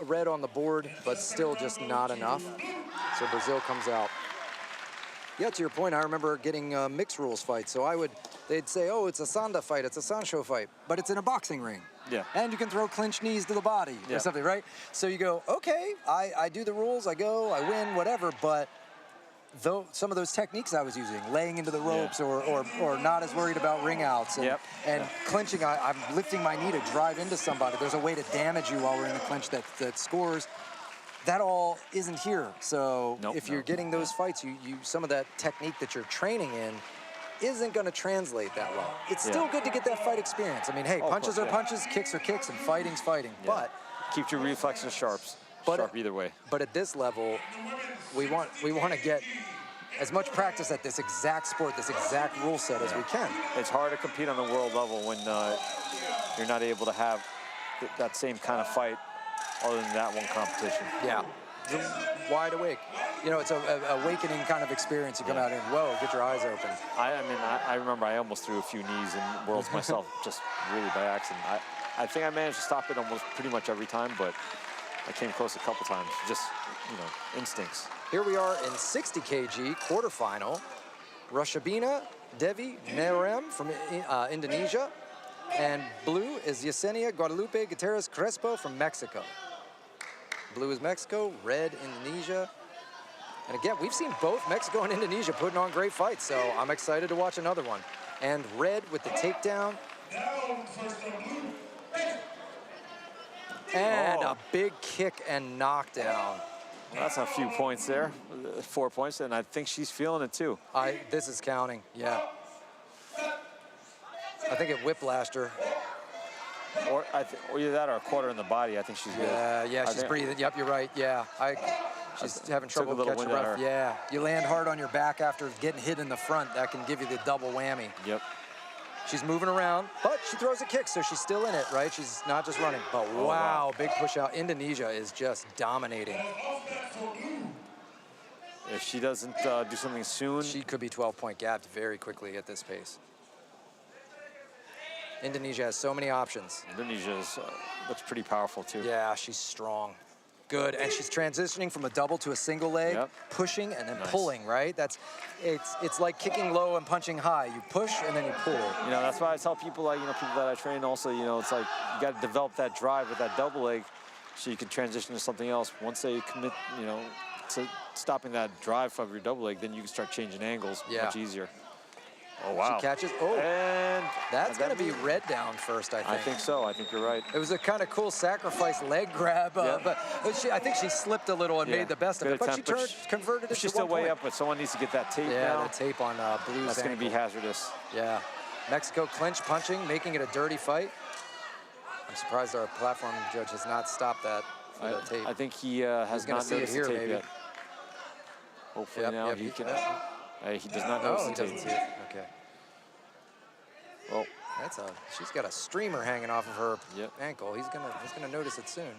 red on the board, but still just not enough. So Brazil comes out. Yeah, to your point, I remember getting mixed rules fights. So they'd say, oh, it's a Sanda fight, it's a Sancho fight, but it's in a boxing ring. Yeah. And you can throw clinch knees to the body or something, right? So you go, okay, I do the rules, I go, I win, whatever, but though some of those techniques I was using, laying into the ropes or not as worried about ring outs and clinching, I'm lifting my knee to drive into somebody. There's a way to damage you while we're in the clinch that scores. That all isn't here. So if you're getting those fights, you some of that technique that you're training in isn't going to translate that well. It's still good to get that fight experience. I mean, hey, punches are punches, kicks are kicks, and fighting's fighting. Yeah. But keep your reflexes sharp either way. But at this level, we want to get as much practice at this exact sport, this exact rule set as we can. It's hard to compete on the world level when you're not able to have that same kind of fight other than that one competition. Yeah. Wide awake. You know, it's an awakening kind of experience. You come out and, whoa, get your eyes open. I remember I almost threw a few knees in worlds myself, just really by accident. I think I managed to stop it almost pretty much every time, but I came close a couple times. Just, instincts. Here we are in 60 kg quarterfinal. Rashabina Devi Merem from Indonesia. And blue is Yesenia Guadalupe Gutierrez Crespo from Mexico. Blue is Mexico, red Indonesia. And again, we've seen both Mexico and Indonesia putting on great fights, so I'm excited to watch another one. And red with the takedown. And a big kick and knockdown. Well, that's a few points there, 4 points, and I think she's feeling it too. This is counting, yeah. I think it whiplashed her. Or either that or a quarter in the body. I think she's good. Yeah, she's breathing. Yep, you're right. Yeah, she's having trouble catching her breath. Yeah, you land hard on your back after getting hit in the front. That can give you the double whammy. Yep. She's moving around, but she throws a kick, so she's still in it, right? She's not just running. But wow, big push out. Indonesia is just dominating. If she doesn't do something soon, she could be 12-point gapped very quickly at this pace. Indonesia has so many options. Indonesia looks pretty powerful too. Yeah, she's strong. Good, and she's transitioning from a double to a single leg, pushing and then pulling, right? It's like kicking low and punching high. You push and then you pull. That's why I tell people, people that I train also, it's like you got to develop that drive with that double leg so you can transition to something else. Once they commit, to stopping that drive of your double leg, then you can start changing angles much easier. Oh, wow. She catches. Oh, and that's going to be red down first, I think. I think so. I think you're right. It was a kind of cool sacrifice leg grab, but I think she slipped a little and made the best of it. But she converted it to 1 point. She's still way up, but someone needs to get that tape now. Yeah, the tape on Blue's That's going to be hazardous. Yeah. Mexico clinch punching, making it a dirty fight. I'm surprised our platform judge has not stopped that for the tape. I think he has not noticed the tape yet. Hopefully now he can. He does not notice the tape. He doesn't see it. Okay. Well, She's got a streamer hanging off of her ankle. He's gonna notice it soon.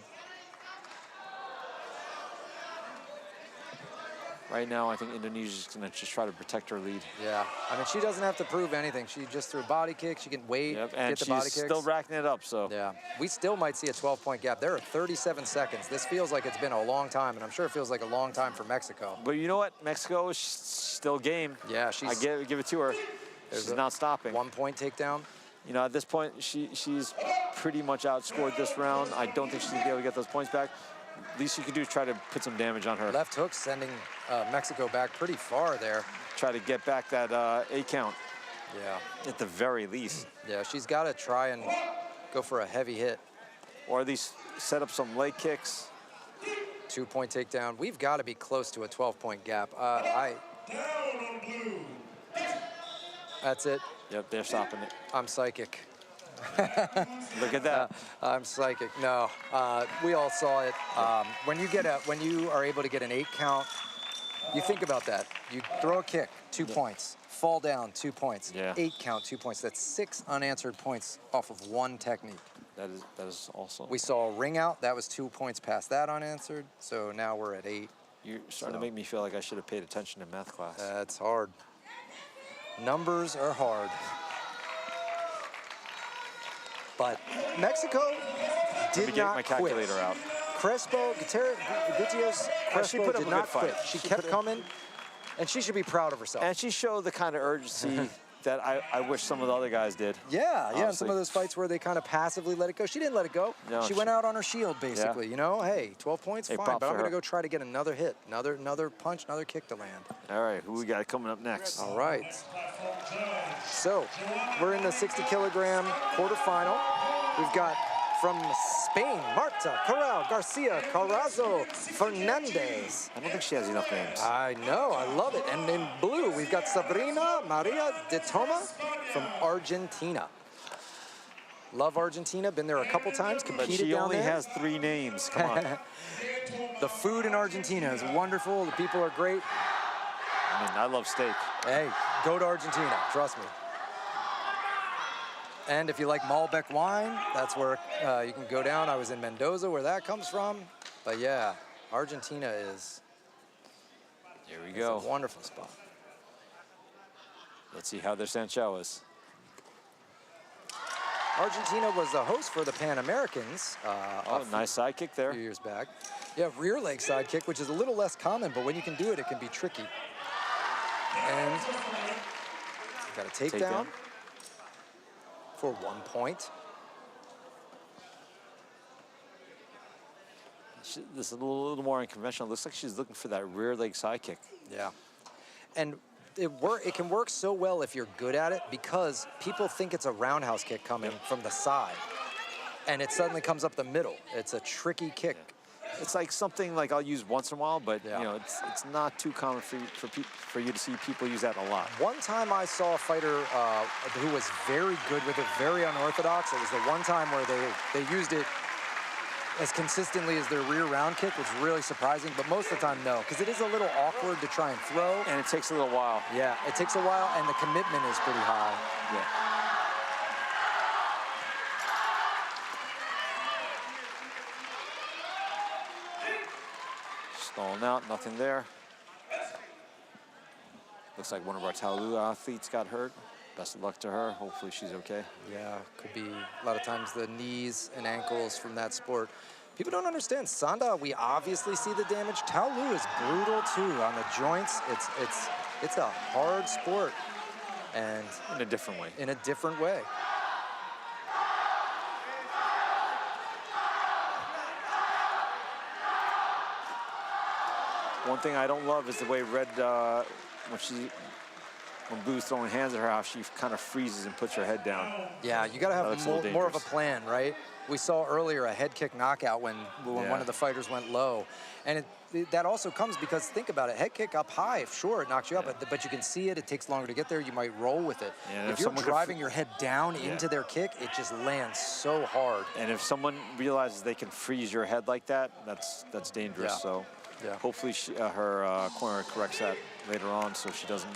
Right now, I think Indonesia's going to just try to protect her lead. Yeah, I mean, she doesn't have to prove anything. She just threw a body kick. She can wait, and get the body she's kicks. still racking it up, so. Yeah, we still might see a 12-point gap. There are 37 seconds. This feels like it's been a long time, and I'm sure it feels like a long time for Mexico. But you know what? Mexico is still game. Yeah, she's... I give it to her. She's not stopping. 1-point takedown. You know, at this point, she's pretty much outscored this round. I don't think she's going to be able to get those points back. Least you can do is try to put some damage on her. Left hook sending Mexico back pretty far there. Try to get back that 8 count. Yeah. At the very least. Yeah, she's got to try and go for a heavy hit. Or at least set up some leg kicks. 2-point takedown. We've got to be close to a 12-point gap. That's it. Yep, they're stopping it. I'm psychic. Look at that. I'm psychic. No, we all saw it. When you are able to get an 8 count, you think about that. You throw a kick, 2 points. Fall down, 2 points. Yeah. 8 count, 2 points. That's 6 unanswered points off of 1 technique. That is also. We saw a ring out. That was 2 points past that unanswered. So now we're at 8. You're starting to make me feel like I should have paid attention in math class. That's hard. Numbers are hard. But Mexico did not my calculator quit. out. Gutierrez Crespo did not quit. She kept coming, and she should be proud of herself. And she showed the kind of urgency that I wish some of the other guys did. Yeah, honestly. in some of those fights where they kind of passively let it go. She didn't let it go. No, she went out on her shield, basically. You know, hey, 12 points, Hey, fine, props but I'm for going to her. go try to get another hit, another punch, another kick to land. All right, who we got coming up next? All right. So, we're in the 60-kilogram quarterfinal. We've got from Spain, Marta Corral Garcia Carrazo Fernandez. I don't think she has enough names. I know, I love it. And in blue, we've got Sabrina Maria de Toma from Argentina. Love Argentina, been there a couple times, competed But she down only there. has 3 names, come on. The food in Argentina is wonderful, the people are great. I mean, I love steak. Hey, go to Argentina, trust me. And if you like Malbec wine, that's where you can go down. I was in Mendoza, where that comes from. But yeah, Argentina is Here we go. a wonderful spot. Let's see how their Sancho is. Argentina was the host for the Pan Americans. Oh, nice side kick A there. few years back. Yeah, rear leg side kick, which is a little less common, but when you can do it, it can be tricky. And got a takedown for 1 point. This is a little more unconventional. Looks like she's looking for that rear leg side kick. Yeah. And it can work so well if you're good at it, because people think it's a roundhouse kick coming from the side. And it suddenly comes up the middle. It's a tricky kick. It's like something like I'll use once in a while, but you know, it's not too common for you to see people use that a lot. One time I saw a fighter who was very good with it, very unorthodox. It was the one time where they used it as consistently as their rear round kick, which was really surprising, but most of the time, no, because it is a little awkward to try and throw. And it takes a little while. Yeah, it takes a while, and the commitment is pretty high. Yeah. Stalling out, nothing there. Looks like one of our Taolu athletes got hurt. Best of luck to her. Hopefully she's okay. Yeah, could be a lot of times the knees and ankles from that sport. People don't understand. Sanda, we obviously see the damage. Taolu is brutal too on the joints. It's a hard sport, and in a different way. In a different way. One thing I don't love is the way Red, when Blue's throwing hands at her, how she kind of freezes and puts her head down. Yeah, you got to have more of a plan, right? We saw earlier a head kick knockout when one of the fighters went low. And that also comes because, think about it, head kick up high, sure, it knocks you up, but you can see it, it takes longer to get there, you might roll with it. Yeah, if you're driving your head down into their kick, it just lands so hard. And if someone realizes they can freeze your head like that, that's dangerous. Yeah. So yeah. Hopefully her corner corrects that later on so she doesn't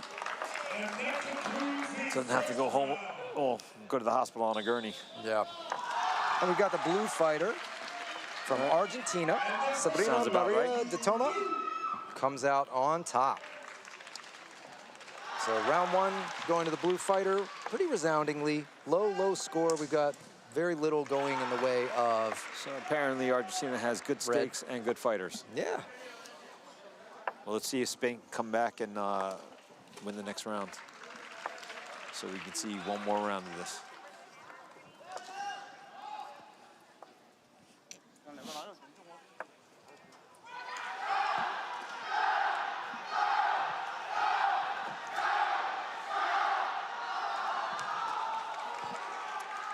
have to go home Oh, go to the hospital on a gurney. Yeah. And we've got the blue fighter from Argentina, Sabrina Sounds about Maria right. de Toma, comes out on top. So round one going to the blue fighter pretty resoundingly. Low score. We've got very little going in the way of... So apparently Argentina has good stakes and good fighters. Yeah. Well, let's see if Spain can come back and win the next round. So we can see one more round of this.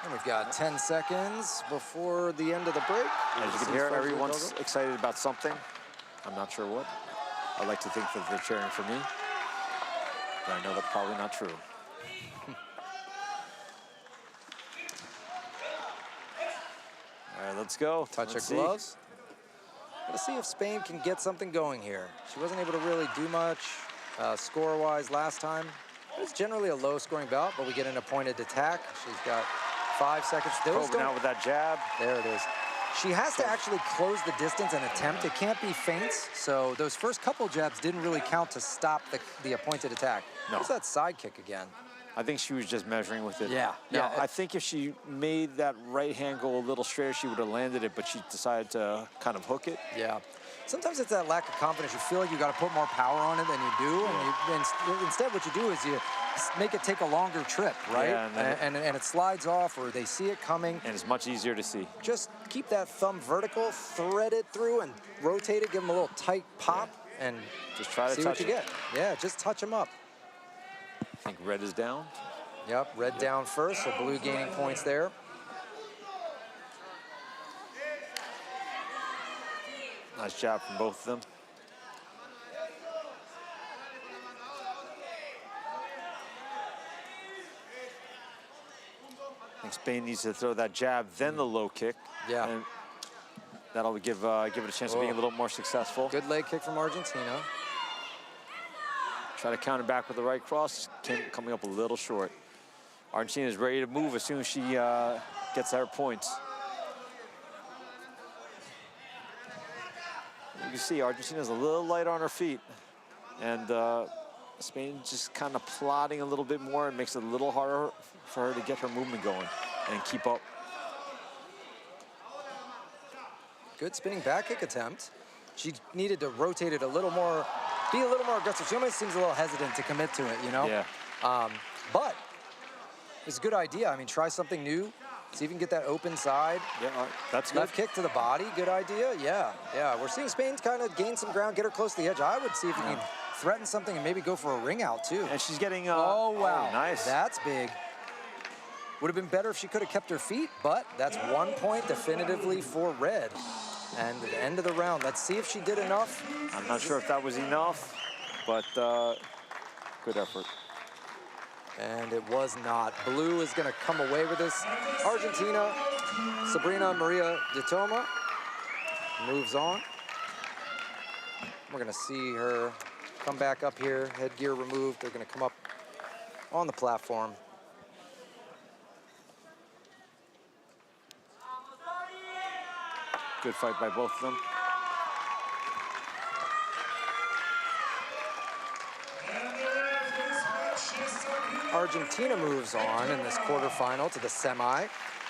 And we've got 10 seconds before the end of the break. As you can hear, everyone's excited about something. I'm not sure what. I like to think that they're cheering for me, but I know that's probably not true. All right, let's go. Touch Let's of gloves. Let's see if Spain can get something going here. She wasn't able to really do much score-wise last time. It was generally a low-scoring bout, but we get an appointed attack. She's got 5 seconds. Probing out with that jab. There it is. She has to actually close the distance and attempt. It can't be feints. So those first couple jabs didn't really count to stop the appointed attack. No. There's that side kick again. I think she was just measuring with it. Yeah. Now, Yeah. I think if she made that right hand go a little straighter, she would have landed it, but she decided to kind of hook it. Yeah. Sometimes it's that lack of confidence. You feel like you got to put more power on it than you do, and instead what you do is you make it take a longer trip, right? Yeah, and it slides off, or they see it coming. And it's much easier to see. Just keep that thumb vertical, thread it through, and rotate it. Give them a little tight pop, and just try to see touch what you get. Yeah, just touch them up. I think red is down. Yep, red down first, so blue gaining points there. Nice jab from both of them. I think Spain needs to throw that jab, then the low kick. Yeah. And that'll give it a chance of being a little more successful. Good leg kick from Argentina. Try to counter back with the right cross, coming up a little short. Argentina is ready to move as soon as she gets her points. You can see Argentina's a little light on her feet, and Spain just kind of plodding a little bit more. It makes it a little harder for her to get her movement going and keep up. Good spinning back kick attempt. She needed to rotate it a little more, be a little more aggressive. She almost seems a little hesitant to commit to it, you know? Yeah. But it's a good idea. I mean, try something new. See if you can get that open side. Yeah, that's good. Left kick to the body, good idea. Yeah. We're seeing Spain kind of gain some ground, get her close to the edge. I would see if you can threaten something and maybe go for a ring out too. And she's getting, oh, wow. Oh, nice. That's big. Would have been better if she could have kept her feet, but that's 1 point definitively for red. And at the end of the round, let's see if she did enough. I'm not sure if that was enough, but good effort. And it was not. Blue is going to come away with this. Argentina, Sabrina Maria de Toma moves on. We're going to see her come back up here, headgear removed. They're going to come up on the platform. Good fight by both of them. Argentina moves on in this quarterfinal to the semi.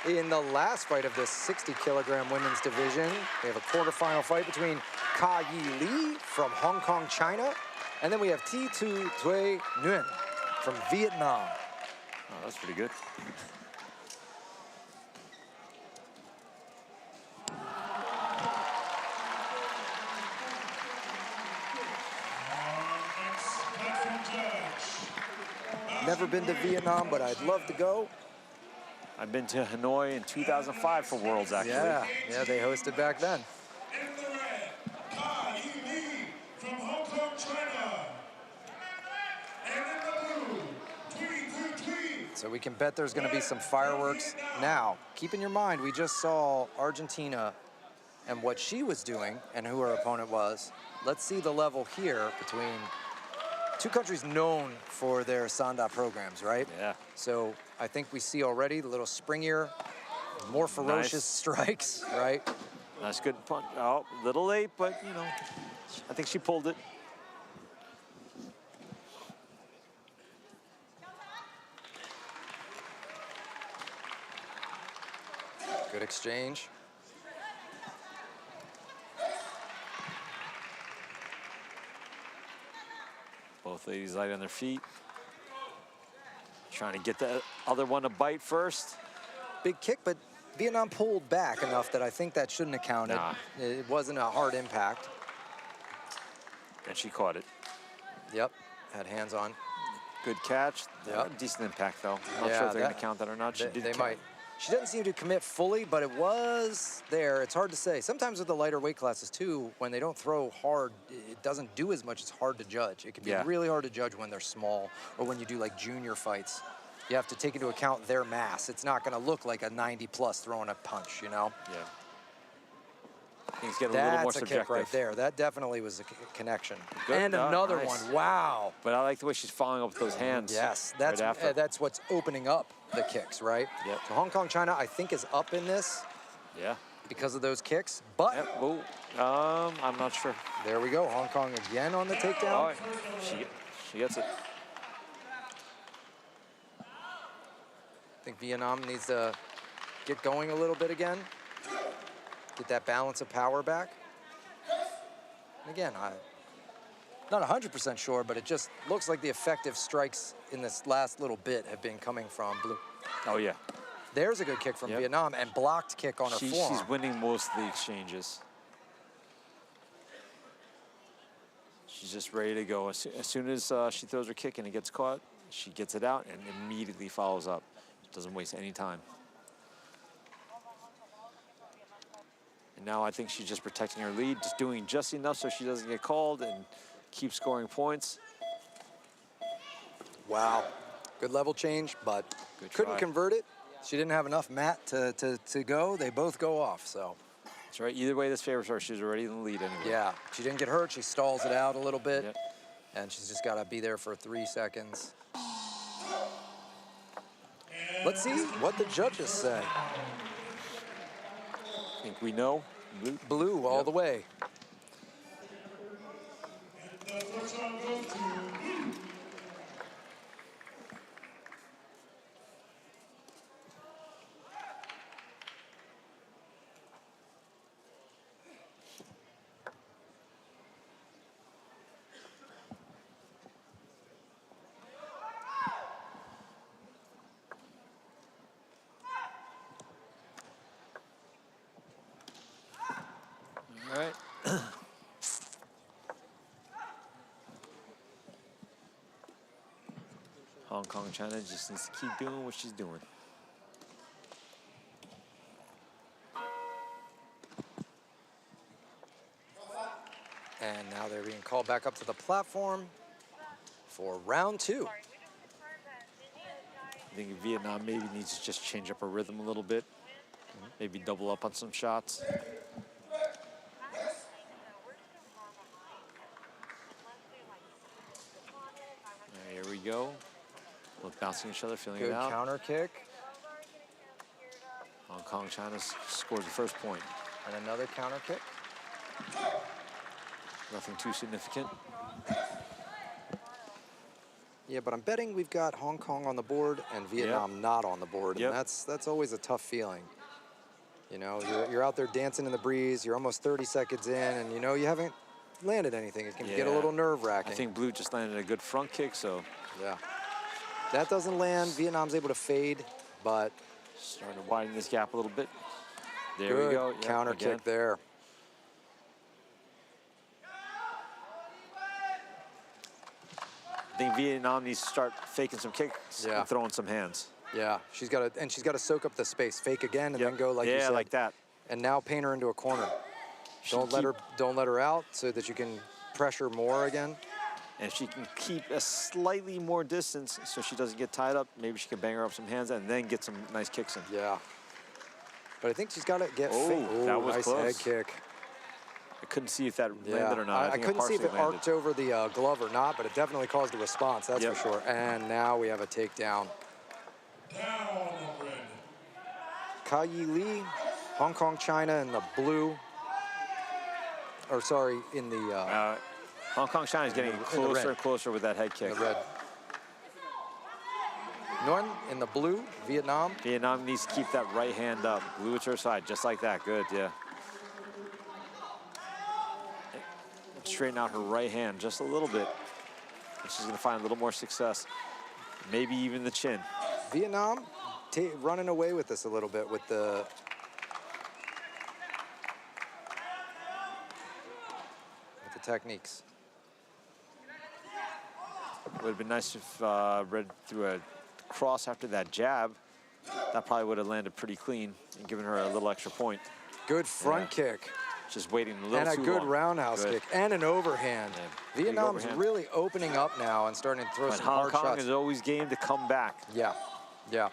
In the last fight of this 60-kilogram women's division, we have a quarterfinal fight between Ka Yi Lee from Hong Kong, China, and then we have Thi Tu Thuy Nguyen from Vietnam. Oh, that's pretty good. Never been to Vietnam, but I'd love to go. I've been to Hanoi in 2005 for Worlds, actually. Yeah, they hosted back then. In the red, Ka Yi Lee from Hong Kong, China. And in the blue, Thuy Tu Thuy. So we can bet there's going to be some fireworks. Now, keep in your mind, we just saw Argentina and what she was doing and who her opponent was. Let's see the level here between two countries known for their Sanda programs, right? Yeah. So I think we see already the little springier, more ferocious strikes, right? Nice, good punch. Oh, little late, but you know, I think she pulled it. Good exchange. Both ladies light on their feet. Trying to get the other one to bite first. Big kick, but Vietnam pulled back enough that I think that shouldn't have counted. Nah. It wasn't a hard impact. And she caught it. Yep, had hands on. Good catch. Yep. Decent impact, though. Not Yeah, sure if they're going to count that or not. She did they count. might. She doesn't seem to commit fully, but it was there. It's hard to say. Sometimes with the lighter weight classes, too, when they don't throw hard, it doesn't do as much. It's hard to judge. It can be really hard to judge when they're small or when you do, like, junior fights. You have to take into account their mass. It's not going to look like a 90-plus throwing a punch, you know? Yeah. Things get a little more That's a subjective. kick right there. That definitely was a connection. Good. And another Nice. one. Wow. But I like the way she's following up with those hands. Yes, right after. that's what's opening up the kicks, right? Yep. So Hong Kong, China, I think is up in this Yeah. because of those kicks. But Yep. Oh, I'm not sure. there we go. Hong Kong again on the takedown. Oh, she gets it. I think Vietnam needs to get going a little bit again. Get that balance of power back. And again, I'm not 100% sure, but it just looks like the effective strikes in this last little bit have been coming from Blue. Oh, yeah. There's a good kick from Vietnam and blocked kick on her forearm. She's winning most of the exchanges. She's just ready to go. As soon as she throws her kick and it gets caught, she gets it out and immediately follows up. Doesn't waste any time. And now I think she's just protecting her lead, just doing just enough so she doesn't get called and keep scoring points. Wow. Good level change, but couldn't convert it. She didn't have enough mat to go. They both go off, so. That's right. Either way, this favors her. She's already in the lead anyway. Yeah, she didn't get hurt. She stalls it out a little bit. Yep. And she's just got to be there for 3 seconds. Let's see what the judges say. I think we know. Blue. Blue all the way. All right. Hong Kong, China just needs to keep doing what she's doing. And now they're being called back up to the platform for round 2. I think Vietnam maybe needs to just change up her rhythm a little bit. Maybe double up on some shots. Here we go. Both bouncing each other, feeling Good it out. counter kick. Hong Kong, China scores the first point. And another counter kick. Nothing too significant. Yeah, but I'm betting we've got Hong Kong on the board and Vietnam not on the board. Yep. And that's always a tough feeling. You know, you're out there dancing in the breeze. You're almost 30 seconds in, and you know you haven't landed anything. It can get a little nerve-wracking. I think Blue just landed a good front kick, so. Yeah. That doesn't land. Vietnam's able to fade, but. Starting to widen this gap a little bit. There Good we go. Yep, counter again. kick there. I think Vietnam needs to start faking some kicks and throwing some hands. Yeah, she's got to soak up the space, fake again, and then go like you said. Yeah, like that. And now paint her into a corner. Don't let her out so that you can pressure more again. And if she can keep a slightly more distance so she doesn't get tied up, maybe she can bang her up some hands and then get some nice kicks in. Yeah. But I think she's got to get that was nice close. head kick. I couldn't see if that landed or not. I couldn't see if it arced over the glove or not, but it definitely caused a response, that's for sure. And now we have a takedown. Down on red. Kai Yi Lee, Hong Kong, China in the blue. Or sorry, in the Hong Kong, China is getting closer and closer with that head kick. the red. Nguyen in the blue, Vietnam. Vietnam needs to keep that right hand up. Glue it to her side, just like that. Good, yeah. Straighten out her right hand just a little bit. And she's going to find a little more success. Maybe even the chin. Vietnam running away with this a little bit with the techniques. Would have been nice if Red threw a cross after that jab. That probably would have landed pretty clean and given her a little extra point. Good front kick. Just waiting a little and a too good long. roundhouse kick and an overhand. Yeah, Vietnam's overhand. really opening up now and starting to throw But some Hong hard Kong shots. is always game to come back. Yeah, yeah.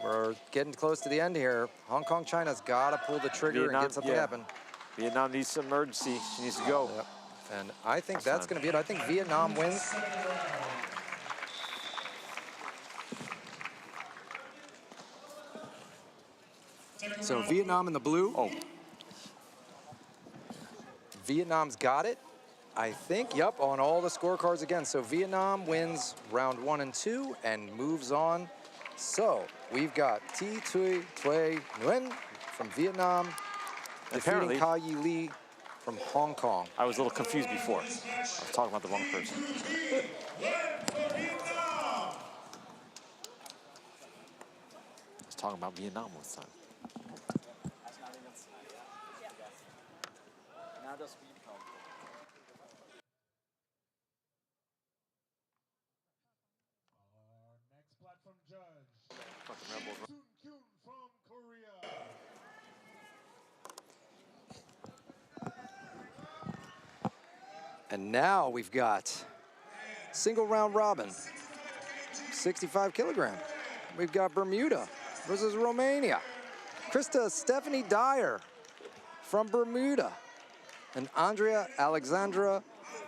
We're getting close to the end here. Hong Kong, China's got to pull the trigger and get something happen. Vietnam needs some emergency. She needs to go. Yep. And I think that's going to be it. I think Vietnam wins. So Vietnam in the blue. Oh. Vietnam's got it, I think. Yep, on all the scorecards again. So Vietnam wins round 1 and 2 and moves on. So we've got Thi Thuy Thuy Nguyen from Vietnam defeating Kai Yi Lee from Hong Kong. I was a little confused before. I was talking about the wrong person. I was talking about Vietnam this time. Next platform judge. Soon Kyun from Korea. And now we've got single round robin, 65 kilogram. We've got Bermuda versus Romania. Krista Stephanie Dyer from Bermuda and Andrea Alexandra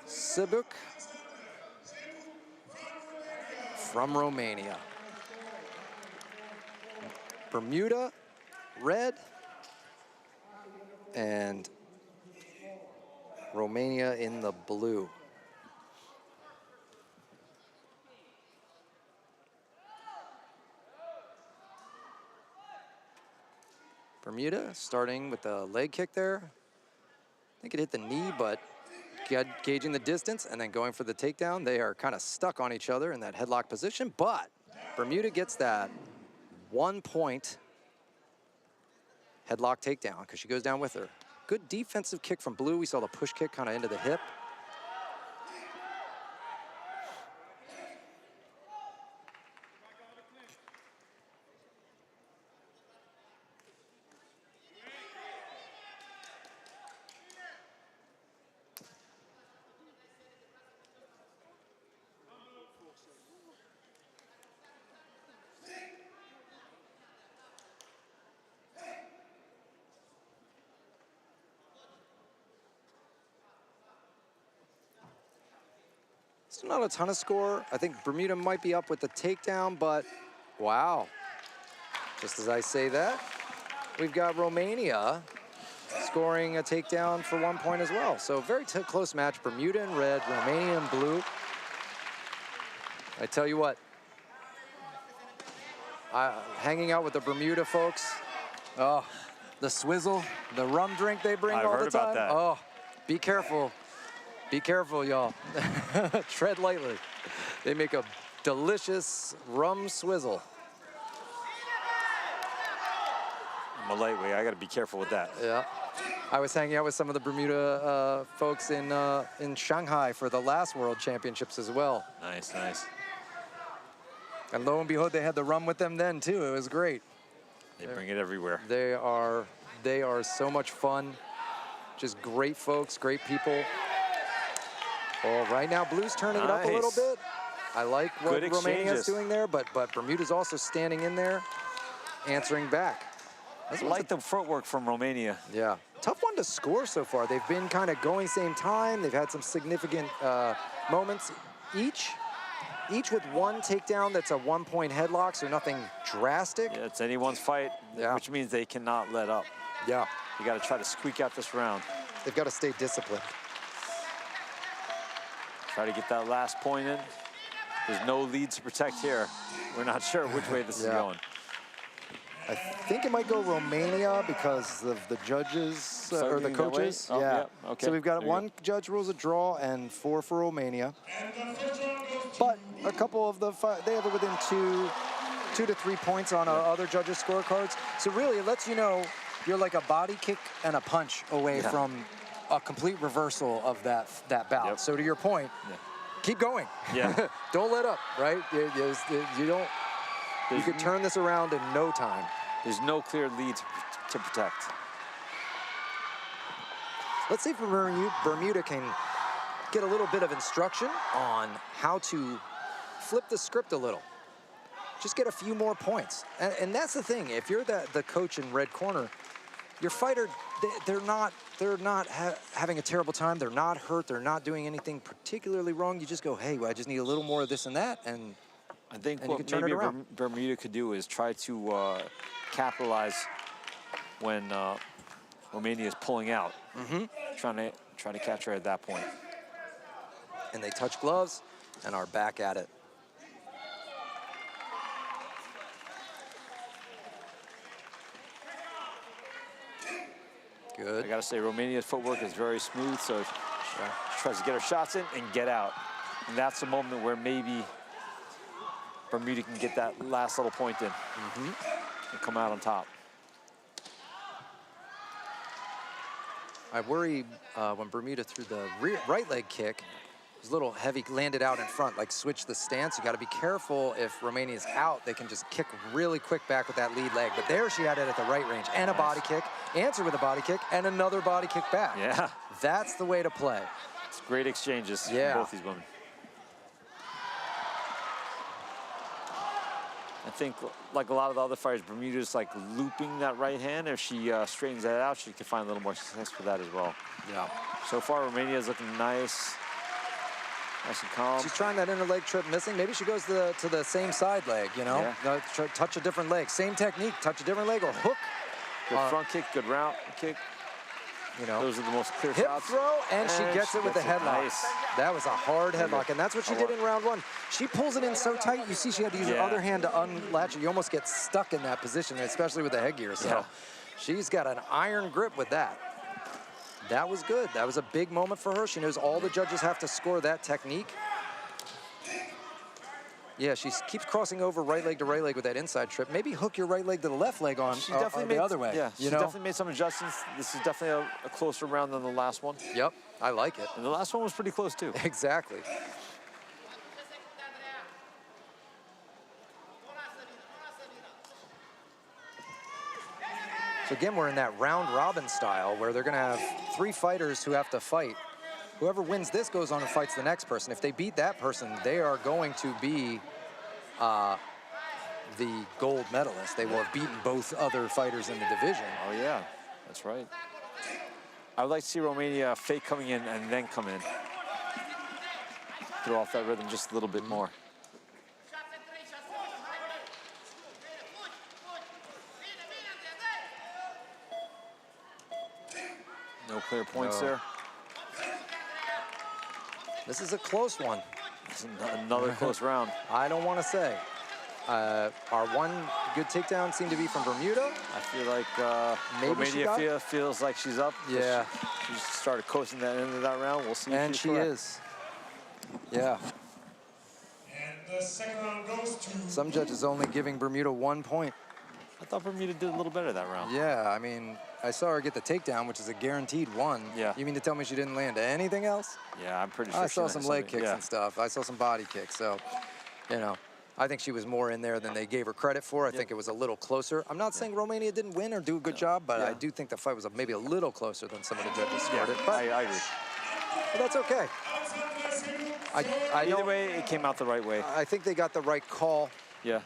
Sibuk from Romania. Bermuda, red, and Romania in the blue. Bermuda starting with the leg kick there. I think it hit the knee, but gauging the distance and then going for the takedown. They are kind of stuck on each other in that headlock position, but Bermuda gets that 1 point headlock takedown because she goes down with her. Good defensive kick from blue. We saw the push kick kind of into the hip. Still not a ton of score. I think Bermuda might be up with the takedown, but wow. Just as I say that, we've got Romania scoring a takedown for 1 point as well. So very close match, Bermuda in red, Romania in blue. I tell you what, hanging out with the Bermuda folks, oh, the swizzle, the rum drink they bring all the time. Oh, be careful. Be careful, y'all. Tread lightly. They make a delicious rum swizzle. I'm a lightweight. I got to be careful with that. Yeah. I was hanging out with some of the Bermuda folks in Shanghai for the last World Championships as well. Nice, nice. And lo and behold, they had the rum with them then too. It was great. They bring it everywhere. They are so much fun. Just great folks, great people. Oh, right now, blue's turning it up a little bit. I like what Romania's doing there, but Bermuda's also standing in there, answering back. I like the footwork from Romania. Yeah, tough one to score so far. They've been kind of going same time. They've had some significant moments each, each with one takedown that's a 1-point headlock, so nothing drastic. Yeah, it's anyone's fight, which means they cannot let up. Yeah. You got to try to squeak out this round. They've got to stay disciplined. Try to get that last point in. There's no lead to protect here. We're not sure which way this is going. I think it might go Romania because of the judges, or the coaches. Oh, yeah. Okay. So we've got one judge rules a draw and 4 for Romania. But a couple of the, they have it within 2 to 3 points on other judges' scorecards. So really, it lets you know you're like a body kick and a punch away from a complete reversal of that bout. So to your point, keep going. Yeah. Don't let up, right? You don't. You could turn this around in no time. There's no clear lead to protect. Let's see if Bermuda can get a little bit of instruction on how to flip the script a little. Just get a few more points. And that's the thing. If you're the coach in red corner, your fighter, they're not having a terrible time. They're not hurt. They're not doing anything particularly wrong. You just go, hey, well, I just need a little more of this and that, and I think and what maybe Bermuda could do is try to capitalize when Romania is pulling out. Trying to catch her at that point. And they touch gloves and are back at it. Good. I gotta say, Romania's footwork is very smooth, so she tries to get her shots in and get out. And that's the moment where maybe Bermuda can get that last little point in and come out on top. I worry when Bermuda threw the right leg kick, it was a little heavy, landed out in front, like switch the stance. You got to be careful if Romania's out, they can just kick really quick back with that lead leg. But there she had it at the right range, and a body kick, answer with a body kick, and another body kick back. Yeah. That's the way to play. It's great exchanges from both these women. I think, like a lot of the other fighters, Bermuda's like looping that right hand. If she straightens that out, she can find a little more success for that as well. Yeah. So far, Romania's looking nice. Nice and calm. She's trying that inner leg trip missing. Maybe she goes to the same side leg, you know? Yeah. Touch a different leg. Same technique, touch a different leg or hook. Good front kick, good round kick. You know, those are the most clear hip shots. throw, and she gets it with the headlock. Nice. That was a hard headlock, and that's what she did in round one. She pulls it in so tight, you see she had to use her other hand to unlatch it. You almost get stuck in that position, especially with the headgear. So she's got an iron grip with that. That was good. That was a big moment for her. She knows all the judges have to score that technique. Yeah, she keeps crossing over right leg to right leg with that inside trip. Maybe hook your right leg to the left leg on the other way. Yeah, she definitely made some adjustments. This is definitely a closer round than the last one. Yep, I like it. And the last one was pretty close too. Exactly. So again, we're in that round robin style where they're gonna have 3 fighters who have to fight. Whoever wins this goes on and fights the next person. If they beat that person, they are going to be the gold medalist. They will have beaten both other fighters in the division. Oh yeah, that's right. I would like to see Romania fake coming in and then come in. Throw off that rhythm just a little bit more. No clear points there. This is a close one. It's another close round. I don't want to say. Our one good takedown seemed to be from Bermuda. I feel like Romania feels like she's up. Yeah. She started coasting that end of that round. We'll see if And she's she correct. is. Yeah. And the second round goes to... Some judges only giving Bermuda 1 point. I thought Bermuda did a little better that round. Yeah, I mean, I saw her get the takedown, which is a guaranteed 1. Yeah. You mean to tell me she didn't land anything else? Yeah, I'm pretty sure I she saw landed some leg something. kicks and stuff. I saw some body kicks. So, you know, I think she was more in there than they gave her credit for. I think it was a little closer. I'm not saying Romania didn't win or do a good job, but I do think the fight was maybe a little closer than some of the judges scored it. But I agree. But that's okay. Either way, it came out the right way. I think they got the right call. Yeah.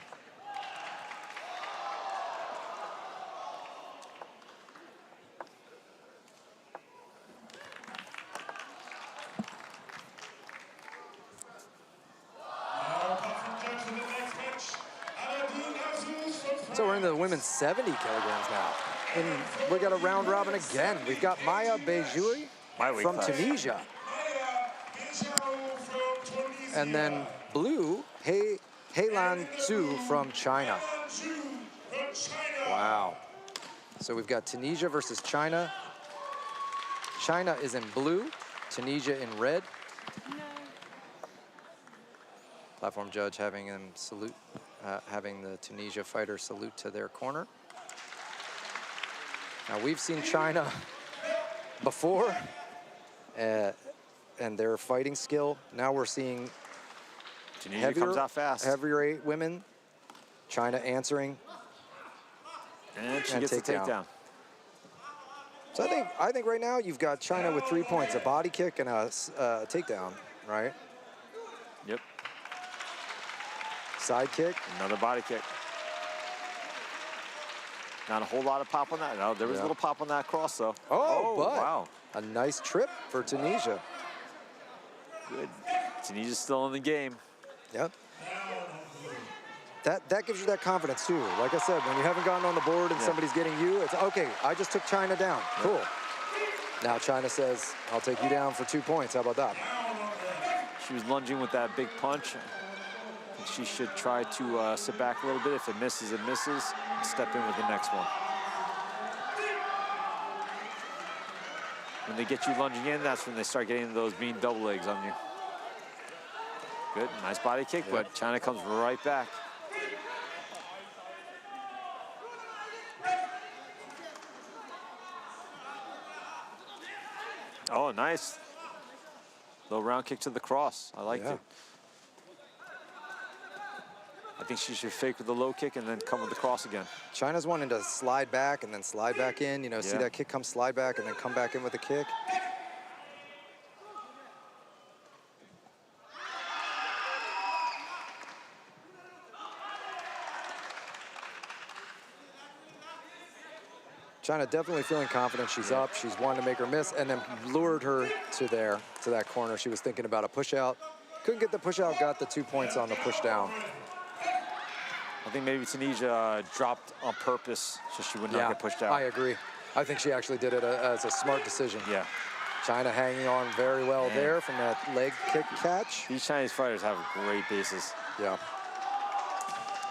going to the women's 70 kilograms now. And we got a round robin again. We've got Maya Bejoui from Tunisia. And then blue, Heilan Zhu from China. Wow. So we've got Tunisia versus China. China is in blue, Tunisia in red. Platform judge having him salute, having the Tunisia fighter salute to their corner. Now we've seen China before and their fighting skill. Now we're seeing Tunisia comes out fast. Heavyweight women. China answering. And she gets the takedown. So I think right now you've got China with 3 points, a body kick and a takedown, right? Yep. Side kick. Another body kick. Not a whole lot of pop on that. No, there was a little pop on that cross, though. Oh, but wow. A nice trip for Tunisia. Good. Tunisia's still in the game. Yep. That gives you that confidence, too. Like I said, when you haven't gotten on the board and somebody's getting you, it's, okay, I just took China down. Cool. Now China says, I'll take you down for 2 points. How about that? She was lunging with that big punch. She should try to sit back a little bit. If it misses, it misses. And step in with the next one. When they get you lunging in, that's when they start getting those mean double legs on you. Good, nice body kick, but China comes right back. Oh, nice. Little round kick to the cross. I liked it. I think she should fake with the low kick and then come with the cross again. China's wanting to slide back and then slide back in. You know, see that kick come, slide back, and then come back in with a kick. China definitely feeling confident. She's up. She's wanting to make her miss, and then lured her to that corner. She was thinking about a push out. Couldn't get the push out. Got the 2 points on the push down. I think maybe Tunisia dropped on purpose so she would not get pushed out. I agree. I think she actually did it as a smart decision. Yeah. China hanging on very well there from that leg kick catch. These Chinese fighters have great bases. Yeah.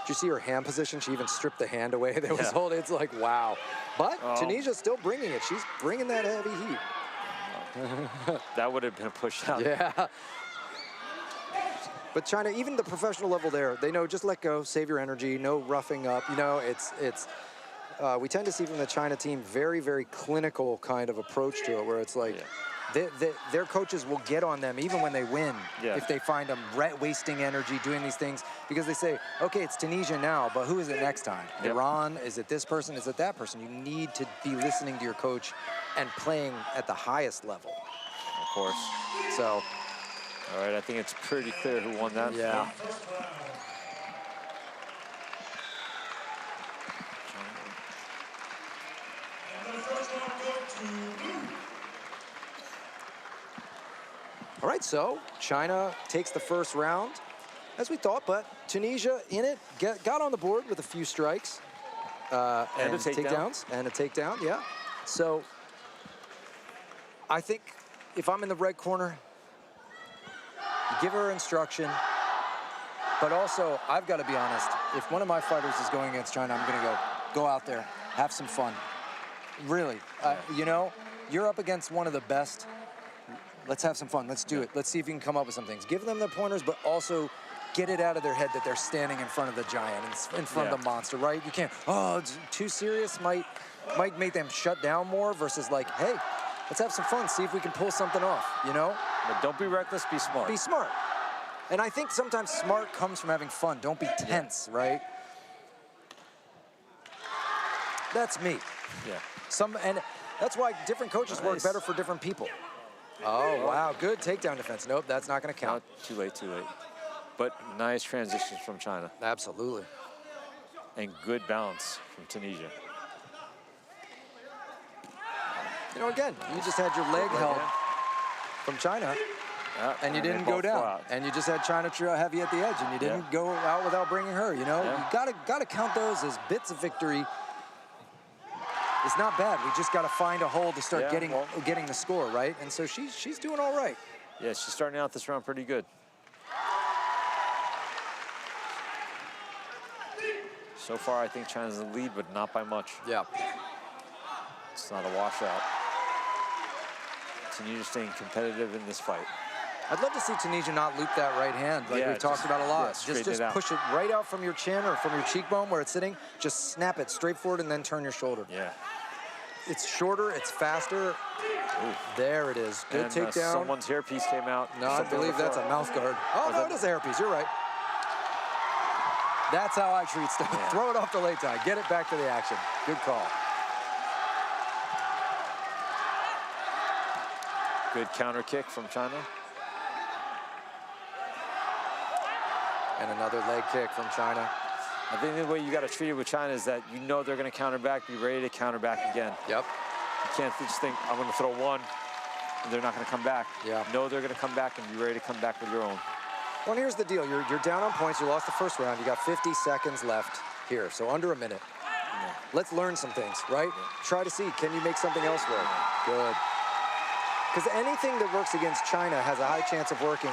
Did you see her hand position? She even stripped the hand away that was holding. It's like, wow. But Tunisia's still bringing it. She's bringing that heavy heat. That would have been a push out. Yeah. But China, even the professional level there, they know just let go, save your energy, no roughing up. You know, we tend to see from the China team very, very clinical kind of approach to it, where it's like their coaches will get on them even when they win if they find them wasting energy doing these things, because they say, okay, it's Tunisia now, but who is it next time? Iran? Is it this person? Is it that person? You need to be listening to your coach and playing at the highest level. Of course. So. All right, I think it's pretty clear who won that. Yeah. All right, so China takes the first round, as we thought, but Tunisia in it, got on the board with a few strikes. And a takedown. And a takedown, yeah. So I think if I'm in the red corner, give her instruction, but also I've got to be honest. If one of my fighters is going against China, I'm going to go out there, have some fun. Really, you know, you're up against one of the best. Let's have some fun. Let's do it. Let's see if you can come up with some things. Give them the pointers, but also get it out of their head that they're standing in front of the giant, in front of the monster, right? You can't. Oh, it's too serious might make them shut down more. Versus like, hey, let's have some fun. See if we can pull something off. You know. But don't be reckless, be smart. Be smart. And I think sometimes smart comes from having fun. Don't be tense, right? That's me. Yeah. And that's why different coaches work better for different people. Oh, wow. Good takedown defense. Nope, that's not going to count. Too late, too late. But nice transitions from China. Absolutely. And good balance from Tunisia. You know, again, you just had your leg held from China, and you they didn't go both down. out. And you just had China have you at the edge, and you didn't go out without bringing her, you know? Yeah. You gotta count those as bits of victory. It's not bad. We just gotta find a hole to start getting the score, right? And so she's doing all right. Yeah, she's starting out this round pretty good. So far, I think China's in the lead, but not by much. Yeah. It's not a washout. Tunisia staying competitive in this fight. I'd love to see Tunisia not loop that right hand like we've talked about a lot. Yeah, just push it right out from your chin or from your cheekbone where it's sitting. Just snap it straight forward and then turn your shoulder. Yeah. It's shorter, it's faster. Ooh. There it is. Good takedown. Someone's hairpiece came out. No, I believe that's a mouth guard. Oh, no, it is a hairpiece. You're right. That's how I treat stuff. Yeah. Throw it off the leg tie. Get it back to the action. Good call. Good counter kick from China. And another leg kick from China. I think the way you got to treat it with China is that you know they're going to counter back, be ready to counter back again. Yep. You can't just think, I'm going to throw one, and they're not going to come back. Yeah. Know they're going to come back and be ready to come back with your own. Well, and here's the deal. You're down on points. You lost the first round. You got 50 seconds left here, so under a minute. Yeah. Let's learn some things, right? Yeah. Try to see, can you make something else work? Good. Because anything that works against China has a high chance of working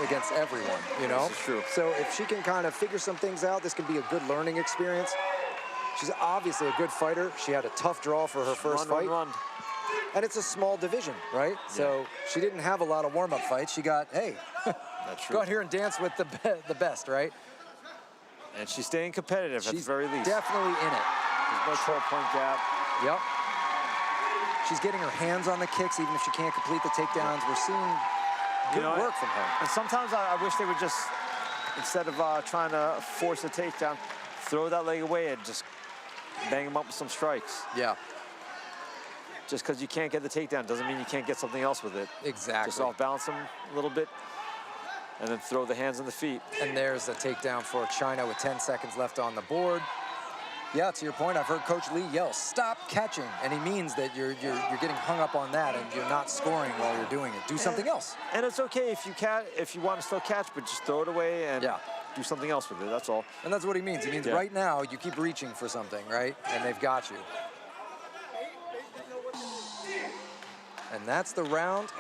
against everyone, you know? This is true. So if she can kind of figure some things out, this can be a good learning experience. She's obviously a good fighter. She had a tough draw for her first fight. Run. And it's a small division, right? Yeah. So she didn't have a lot of warm-up fights. She got, hey, that's go out here and dance with the best, right? And she's staying competitive at the very least. Definitely in it. There's no 12-point gap. Yep. She's getting her hands on the kicks, even if she can't complete the takedowns. We're seeing good work from her. And sometimes I wish they would just, instead of trying to force a takedown, throw that leg away and just bang them up with some strikes. Yeah. Just because you can't get the takedown doesn't mean you can't get something else with it. Exactly. Just off-balance them a little bit and then throw the hands on the feet. And there's a takedown for China with 10 seconds left on the board. Yeah, to your point, I've heard Coach Lee yell, "Stop catching," and he means that you're getting hung up on that and you're not scoring while you're doing it. Do something else. And it's okay if you want to still catch, but just throw it away and do something else with it. That's all. And that's what he means. He means right now you keep reaching for something, right? And they've got you. And that's the round.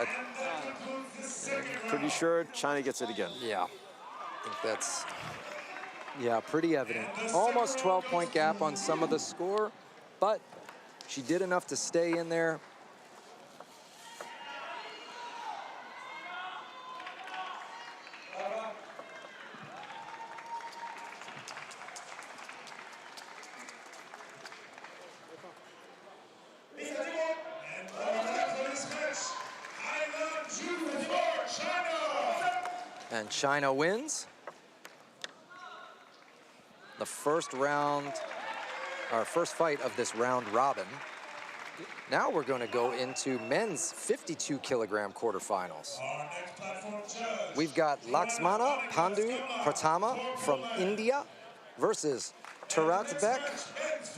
Pretty sure China gets it again. Yeah, I think that's. Yeah, pretty evident. Almost 12-point gap on some of the score, but she did enough to stay in there. And China wins. The first round, our first fight of this round robin. Now we're going to go into men's 52-kilogram quarterfinals. We've got Laxmana Pandu Pratama from India versus Turatbek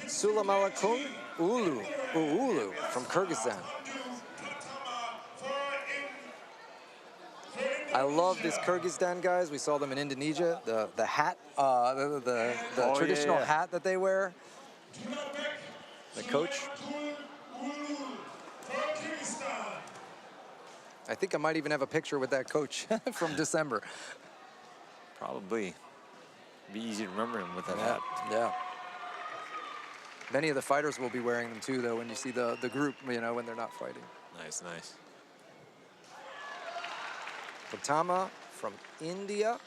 Sulamalakun Uulu from Kyrgyzstan. I love this Kyrgyzstan guys. We saw them in Indonesia. The hat, the traditional hat that they wear. The coach. I think I might even have a picture with that coach from December. Probably. Be easy to remember him with that hat. Yeah. Many of the fighters will be wearing them too, though, when you see the group, you know, when they're not fighting. Nice, nice. Pratama from India.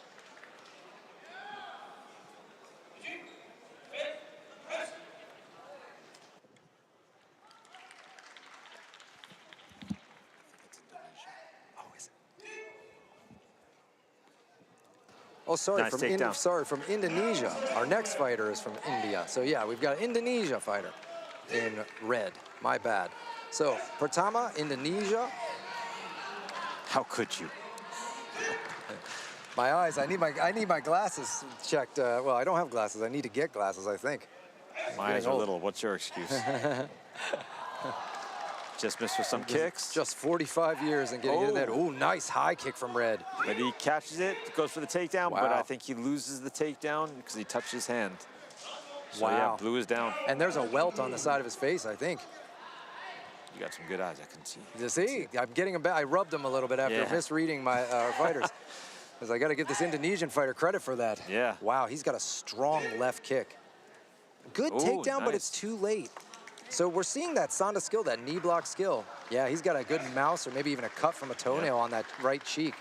Oh, sorry, nice from Indonesia. Our next fighter is from India. So yeah, we've got an Indonesia fighter in red. My bad. So Pratama, Indonesia. How could you? My eyes, I need my glasses checked. Well, I don't have glasses. I need to get glasses, I think. My eyes are little. What's your excuse? Just missed with some kicks. Just 45 years and getting into that. Oh. Ooh, nice high kick from Red. But he catches it, goes for the takedown, but Wow. I think he loses the takedown because he touched his hand. So Wow. yeah, blue is down. And there's a welt on the side of his face, I think. You got some good eyes, I can see. You see, I'm getting him back. I rubbed him a little bit after misreading my fighters. Because I got to give this Indonesian fighter credit for that. Yeah. Wow, he's got a strong left kick. Good Ooh, takedown, but nice. it's too late. So we're seeing that Sanda skill, that knee block skill. Yeah, he's got a good mouse or maybe even a cut from a toenail on that right cheek.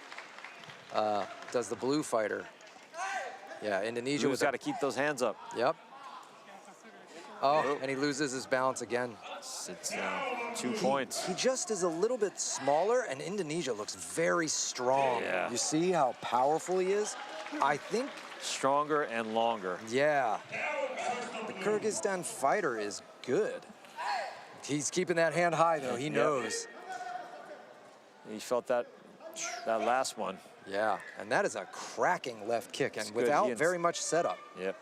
Does the blue fighter. Yeah, Indonesia Blue's was got to keep those hands up. Yep. Oh, and he loses his balance again. Sits down. 2 points. He just is a little bit smaller, and Indonesia looks very strong. Yeah. You see how powerful he is? I think, Stronger and longer. yeah, the Kyrgyzstan fighter is good. He's keeping that hand high, though. He knows. He felt that last one. Yeah, and that is a cracking left kick, and It's good. without He very much setup. Yep.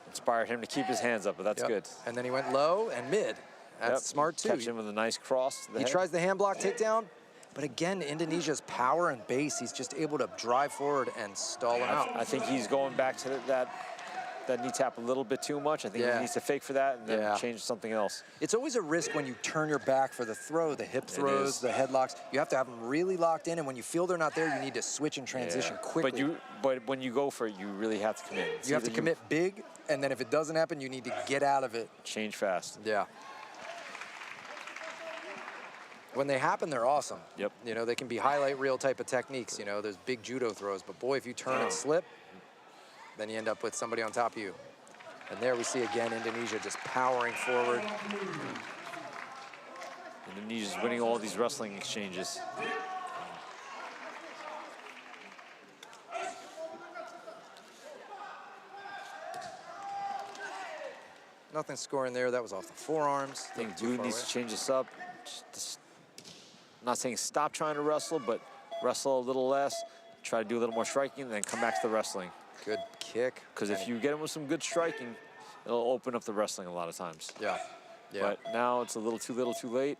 Inspired him to keep his hands up, but that's Yep. good. And then he went low and mid. That's Yep. smart, too. Catch him with a nice cross to the He head. tries the hand block takedown, but again, Indonesia's power and base, he's just able to drive forward and stall him out. I think he's going back to that knee tap a little bit too much. I think Yeah. he needs to fake for that and then Yeah. change something else. It's always a risk when you turn your back for the throw, the hip throws, is. the headlocks. You have to have them really locked in, and when you feel they're not there, you need to switch and transition quickly. But when you go for it, you really have to commit. It's You have to either commit big, and then if it doesn't happen, you need to get out of it. change fast. Yeah. When they happen, they're awesome. Yep. You know, they can be highlight reel type of techniques. You know, there's big judo throws, but boy, if you turn and slip, then you end up with somebody on top of you. And there we see again Indonesia just powering forward. Indonesia's winning all these wrestling exchanges. Nothing scoring there. That was off the forearms. I think Too blue far needs away. to change this up. I'm not saying stop trying to wrestle, but wrestle a little less. Try to do a little more striking, and then come back to the wrestling. Good kick. Because if you get him with some good striking, it'll open up the wrestling a lot of times. Yeah. Yeah. But now it's a little too late.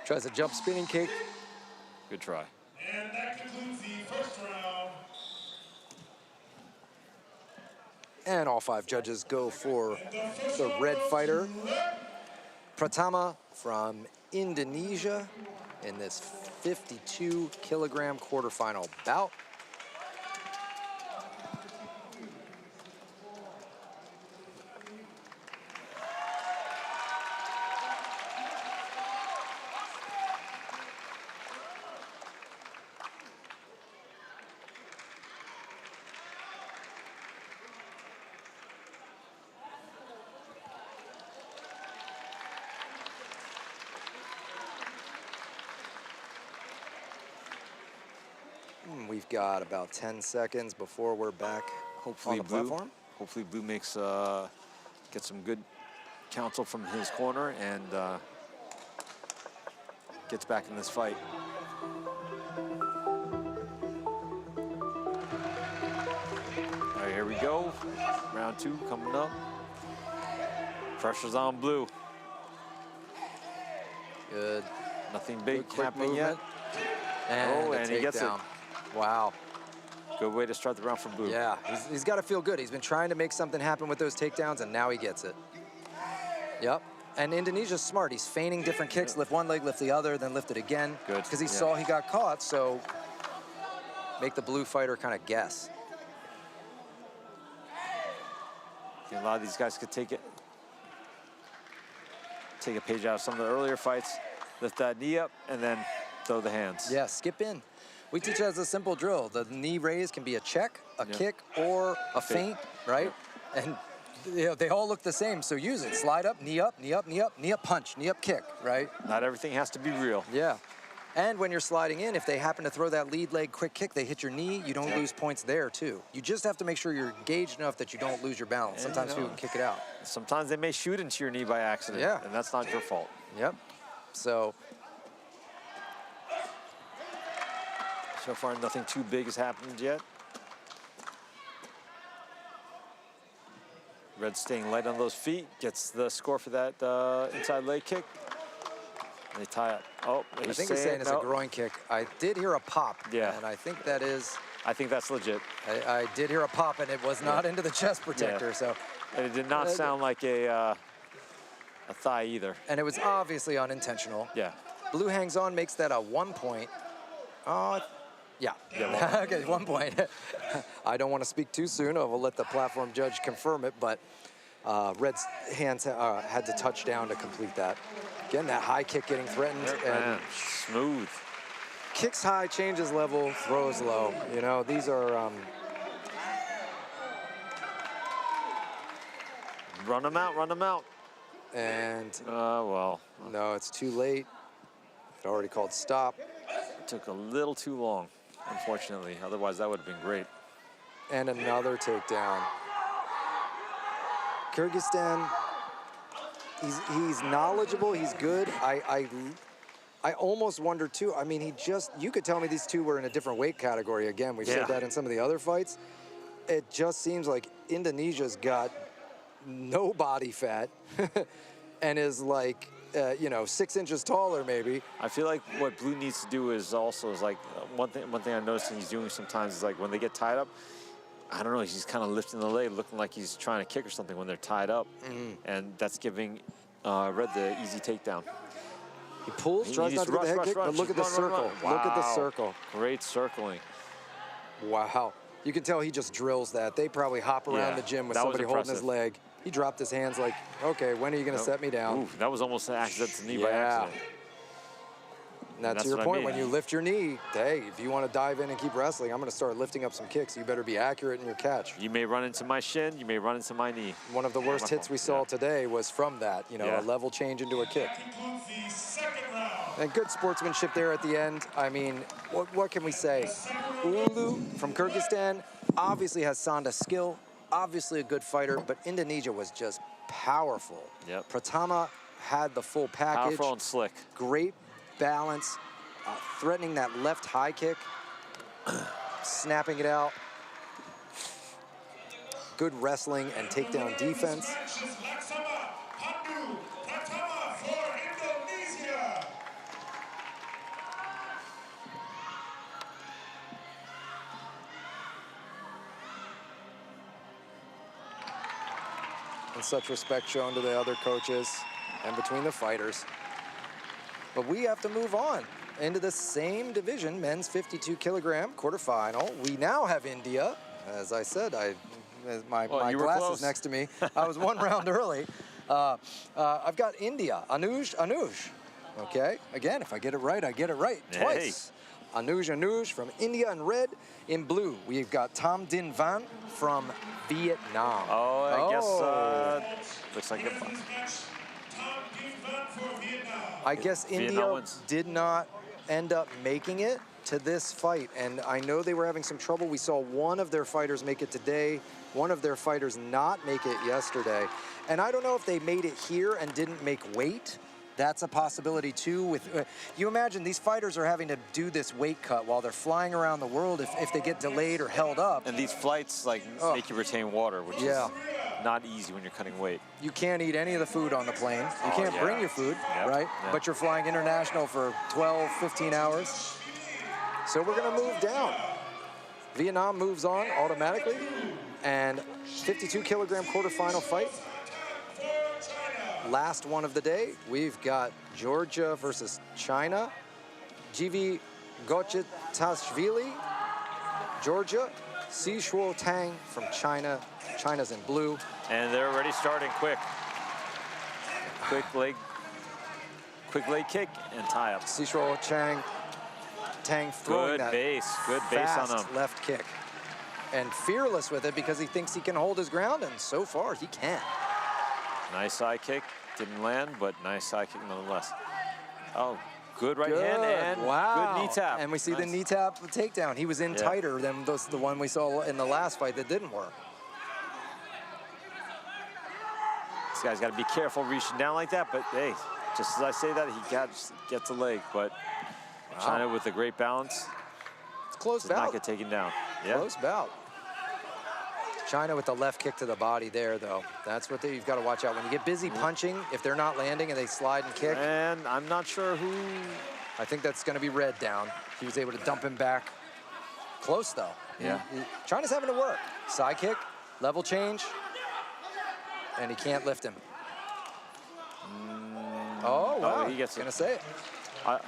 Tries a jump spinning kick. Good try. And that concludes the first round. And all 5 judges go for the red fighter, Pratama from Indonesia, in this 52-kilogram quarterfinal bout. We've got about 10 seconds before we're back Hopefully on the blue. platform. Hopefully blue makes gets some good counsel from his corner and gets back in this fight. All right, here we go. Round 2 coming up. Pressure's on blue. Good. Nothing big Good quick happening yet. movement. And, and he gets it. takedown. Wow. Good way to start the round for blue. Yeah, he's got to feel good. He's been trying to make something happen with those takedowns, and now he gets it. Yep. And Indonesia's smart. He's feigning different kicks. Lift one leg, lift the other, then lift it again. Good. Because he Yeah. saw he got caught, so make the blue fighter kind of guess. I think a lot of these guys could take a page out of some of the earlier fights. Lift that knee up and then throw the hands. Yeah, skip in. We teach as a simple drill. The knee raise can be a check, a kick, or a feint, right? And you know, they all look the same, so use it. Slide up, knee up, knee up, knee up, knee up, punch, knee up, kick, right? Not everything has to be real. Yeah. And when you're sliding in, if they happen to throw that lead leg quick kick, they hit your knee, you don't lose points there, too. You just have to make sure you're engaged enough that you don't lose your balance. And, Sometimes you know, people can kick it out. Sometimes they may shoot into your knee by accident. Yeah. And that's not your fault. Yep. So far, nothing too big has happened yet. Red staying light on those feet, gets the score for that inside leg kick. They tie up. Oh, I think he's saying it's a groin kick. I did hear a pop. Yeah. And I think that is. I think that's legit. I did hear a pop, and it was not into the chest protector. Yeah. So. And it did not sound like a thigh either. And it was obviously unintentional. Yeah. Blue hangs on, makes that a 1 point. Yeah. Okay, 1 point. I don't want to speak too soon. I will let the platform judge confirm it, but Red's hands had to touch down to complete that. Again, that high kick getting threatened. And smooth. Kicks high, changes level, throws low. You know, these are... Run them out, run them out. And... well. No, it's too late. It already called stop. It took a little too long, unfortunately. Otherwise, that would have been great. And another takedown. Kyrgyzstan, he's knowledgeable, he's good. I almost wonder too, I mean, you could tell me these two were in a different weight category. Again, we've said that in some of the other fights. It just seems like Indonesia's got no body fat and is like, 6 inches taller maybe. I feel like what Blue needs to do is like one thing I noticed he's doing sometimes is like when they get tied up, I don't know, he's kind of lifting the leg, looking like he's trying to kick or something when they're tied up, and that's giving Red the easy takedown. He pulls, tries not to do the head kick, but look at the circle. Wow. Look at the circle. Great circling. Wow. You can tell he just drills that. They probably hop around the gym with somebody holding his leg. He dropped his hands like, okay, when are you going to set me down? Ooh, that was almost an accidental knee by accident. And that's your point. When you lift your knee, hey, if you want to dive in and keep wrestling, I'm going to start lifting up some kicks. You better be accurate in your catch. You may run into my shin. You may run into my knee. One of the worst hits we saw today was from that, a level change into a kick. And good sportsmanship there at the end. I mean, what can we say? Ulu from Kyrgyzstan obviously has Sanda skill, obviously a good fighter, but Indonesia was just powerful. Yep. Pratama had the full package. Powerful and slick. Great balance, threatening that left high kick, snapping it out. Good wrestling and takedown defense. And such respect shown to the other coaches and between the fighters. But we have to move on into the same division, men's 52 kilogram quarterfinal. We now have India. As I said, my glass is next to me. I was 1 round early. I've got India, Anuj. Okay, again, if I get it right, I get it right twice. Anuj from India in red. In blue, we've got Tam Din Van from Vietnam. I guess looks like a I guess India did not end up making it to this fight, and I know they were having some trouble. We saw one of their fighters make it today, one of their fighters not make it yesterday. And I don't know if they made it here and didn't make weight. That's a possibility too. With you imagine these fighters are having to do this weight cut while they're flying around the world if they get delayed or held up. And these flights make you retain water, which is not easy when you're cutting weight. You can't eat any of the food on the plane. You can't bring your food, right? Yep. But you're flying international for 12, 15 hours. So we're gonna move down. Vietnam moves on automatically. And 52 kilogram quarterfinal fight. Last one of the day, we've got Georgia versus China. Jivi Gochitashvili, Georgia. Si Shuo Tang from China. China's in blue. And they're already starting quick. Quick leg kick and tie up. Si Shuo Tang throwing that good base on him. Left kick. And fearless with it because he thinks he can hold his ground, and so far he can. Nice side kick, didn't land, but nice side kick nonetheless. Oh, good right hand and good knee tap. And we see the knee tap takedown. He was in tighter than the one we saw in the last fight that didn't work. This guy's got to be careful reaching down like that, but hey, just as I say that, he gets a leg, but China with a great balance. It's close bout. Not get taken down. Close bout. China with the left kick to the body there, though. That's what you've got to watch out. When you get busy punching, if they're not landing and they slide and kick. And I'm not sure who. I think that's going to be Red down. He was able to dump him back. Close, though. Yeah. China's having to work. Side kick, level change, and he can't lift him. Oh, wow. He gets going to say it. That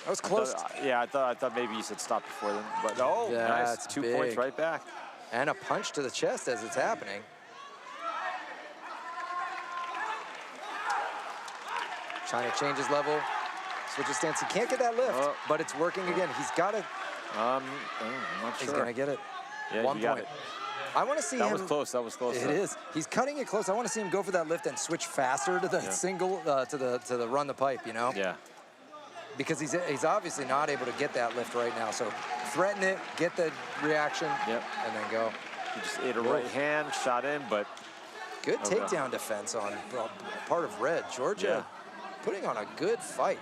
was close. I thought maybe you said stop before then. But, oh, yeah, nice. 2 big. points right back. And a punch to the chest as it's happening. China changes level, switches stance. He can't get that lift, but it's working again. He's got to. I'm not sure. He's going to get it. Yeah, 1 point. I want to see him. That was close. That was close. It is. He's cutting it close. I want to see him go for that lift and switch faster to the single, to the run the pipe, you know? Yeah. Because he's obviously not able to get that lift right now. So threaten it, get the reaction, and then go. He just ate a right hand, shot in, but. Good takedown defense on part of Red. Georgia putting on a good fight.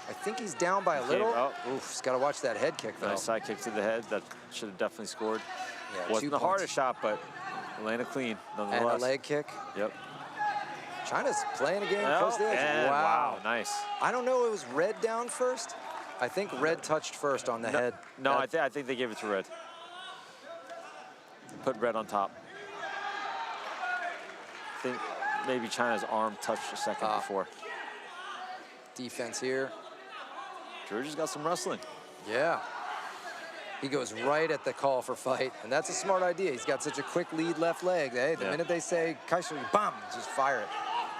I think he's down by a little. Oof, he's got to watch that head kick, though. Nice side kick to the head. That should have definitely scored. Yeah, wasn't the hardest shot, but landed clean, nonetheless. And a leg kick. Yep. China's playing a game close to the edge. Wow, nice. I don't know, it was Red down first. I think Red touched first on the head. No, I think they gave it to Red. Put Red on top. I think maybe China's arm touched a second before. Defense here. Georgia's got some wrestling. Yeah. He goes right at the call for fight, and that's a smart idea. He's got such a quick lead left leg. Hey, the minute they say Kaishu, bam, just fire it.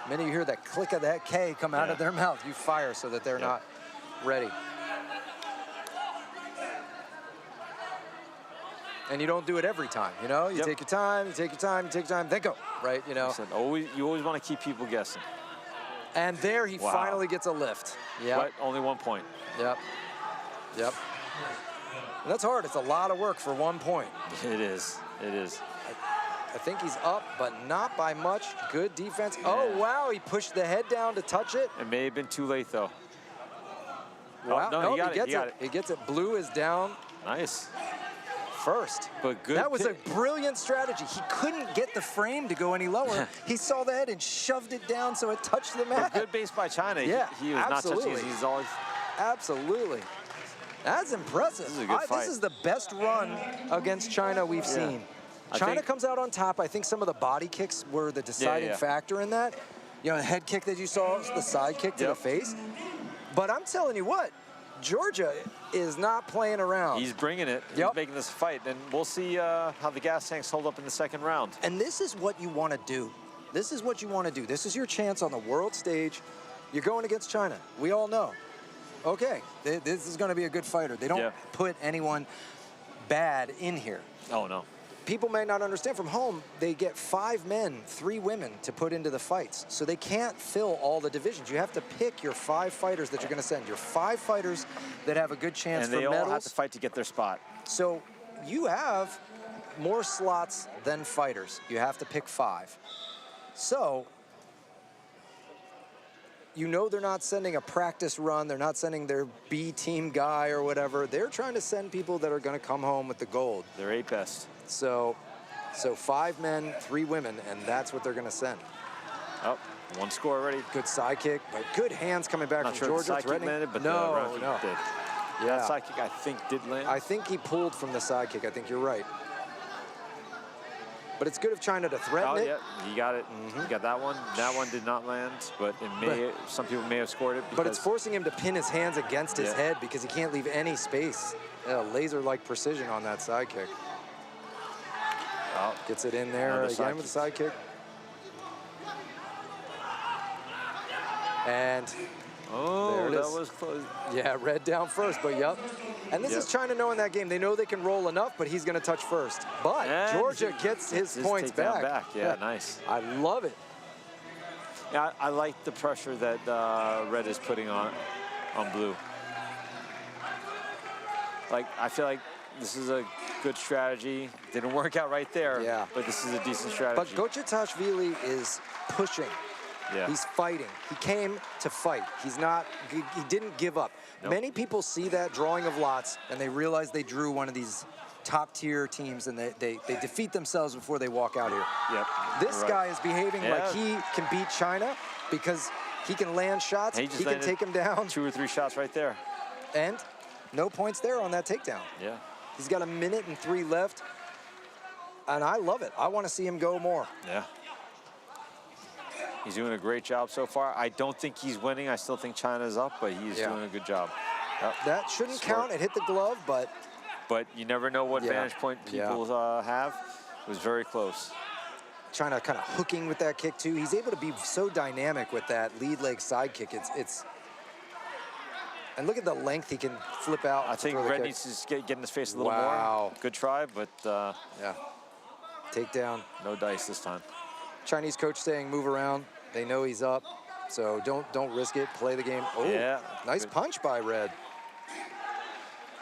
The minute you hear that click of that K come out of their mouth, you fire so that they're not ready. And you don't do it every time, you know? You take your time, you take your time, you take your time, then go, right? You know? You always want to keep people guessing. And there he finally gets a lift. Yeah. But only 1 point. Yep. Yep. And that's hard. It's a lot of work for 1 point. It is. It is. I think he's up, but not by much. Good defense. Yeah. Oh, wow. He pushed the head down to touch it. It may have been too late, though. Wow. Oh, no, he gets it. He gets it. Blue is down. Nice. First. But good. That was a brilliant strategy. He couldn't get the frame to go any lower. He saw the head and shoved it down so it touched the mat. But good base by China. Yeah, he was not touching it. He's always... Absolutely. That's impressive. This is a good fight. This is the best run against China we've seen. China comes out on top. I think some of the body kicks were the deciding factor in that. You know, the head kick that you saw, the side kick to the face. But I'm telling you what, Georgia is not playing around. He's bringing it. He's making this fight. And we'll see how the gas tanks hold up in the second round. And this is what you want to do. This is what you want to do. This is your chance on the world stage. You're going against China. We all know. Okay, this is going to be a good fighter. They don't put anyone bad in here. Oh, no. People may not understand. From home, they get 5 men, 3 women to put into the fights. So they can't fill all the divisions. You have to pick your 5 fighters that you're going to send. Your 5 fighters that have a good chance for medals. And they all have to fight to get their spot. So you have more slots than fighters. You have to pick 5. So you know they're not sending a practice run. They're not sending their B team guy or whatever. They're trying to send people that are going to come home with the gold. They're 8 best. So 5 men, 3 women, and that's what they're going to send. Oh, 1 score already. Good side kick, but good hands coming back Not from sure Georgia. the side kick landed, but no. did. Yeah, that side kick I think did land. I think he pulled from the side kick. I think you're right. But it's good of China to threaten it. Yeah, he got it. He got that one. That one did not land, but some people may have scored it. But it's forcing him to pin his hands against his head because he can't leave any space. Laser-like precision on that side kick. Gets it in there again with the side kick. And there it is. That was close. Yeah, Red down first, but And this is China knowing that game. They know they can roll enough, but he's going to touch first. But Georgia gets his points back. Yeah, nice. I love it. Yeah, I like the pressure that Red is putting on Blue. Like, I feel like this is a good strategy. Didn't work out right there. Yeah. But this is a decent strategy. But Gochatashvili is pushing. Yeah. He's fighting. He came to fight. He didn't give up. Nope. Many people see that drawing of lots and they realize they drew one of these top tier teams, and they defeat themselves before they walk out here. Yep. This guy is behaving like he can beat China because he can land shots, he can take him down. 2 or 3 shots right there. And no points there on that takedown. Yeah. He's got 1 minute and 3 left. And I love it. I want to see him go more. Yeah. He's doing a great job so far. I don't think he's winning. I still think China's up, but he's doing a good job. Yep. That shouldn't count. It hit the glove, but you never know what vantage point people have. It was very close. China kind of hooking with that kick too. He's able to be so dynamic with that lead leg side kick. It's and look at the length he can flip out. I think Red needs to get in his face a little more. Good try, but yeah. Takedown. No dice this time. Chinese coach saying move around. They know he's up, so don't risk it. Play the game. Oh, yeah. Nice punch by Red.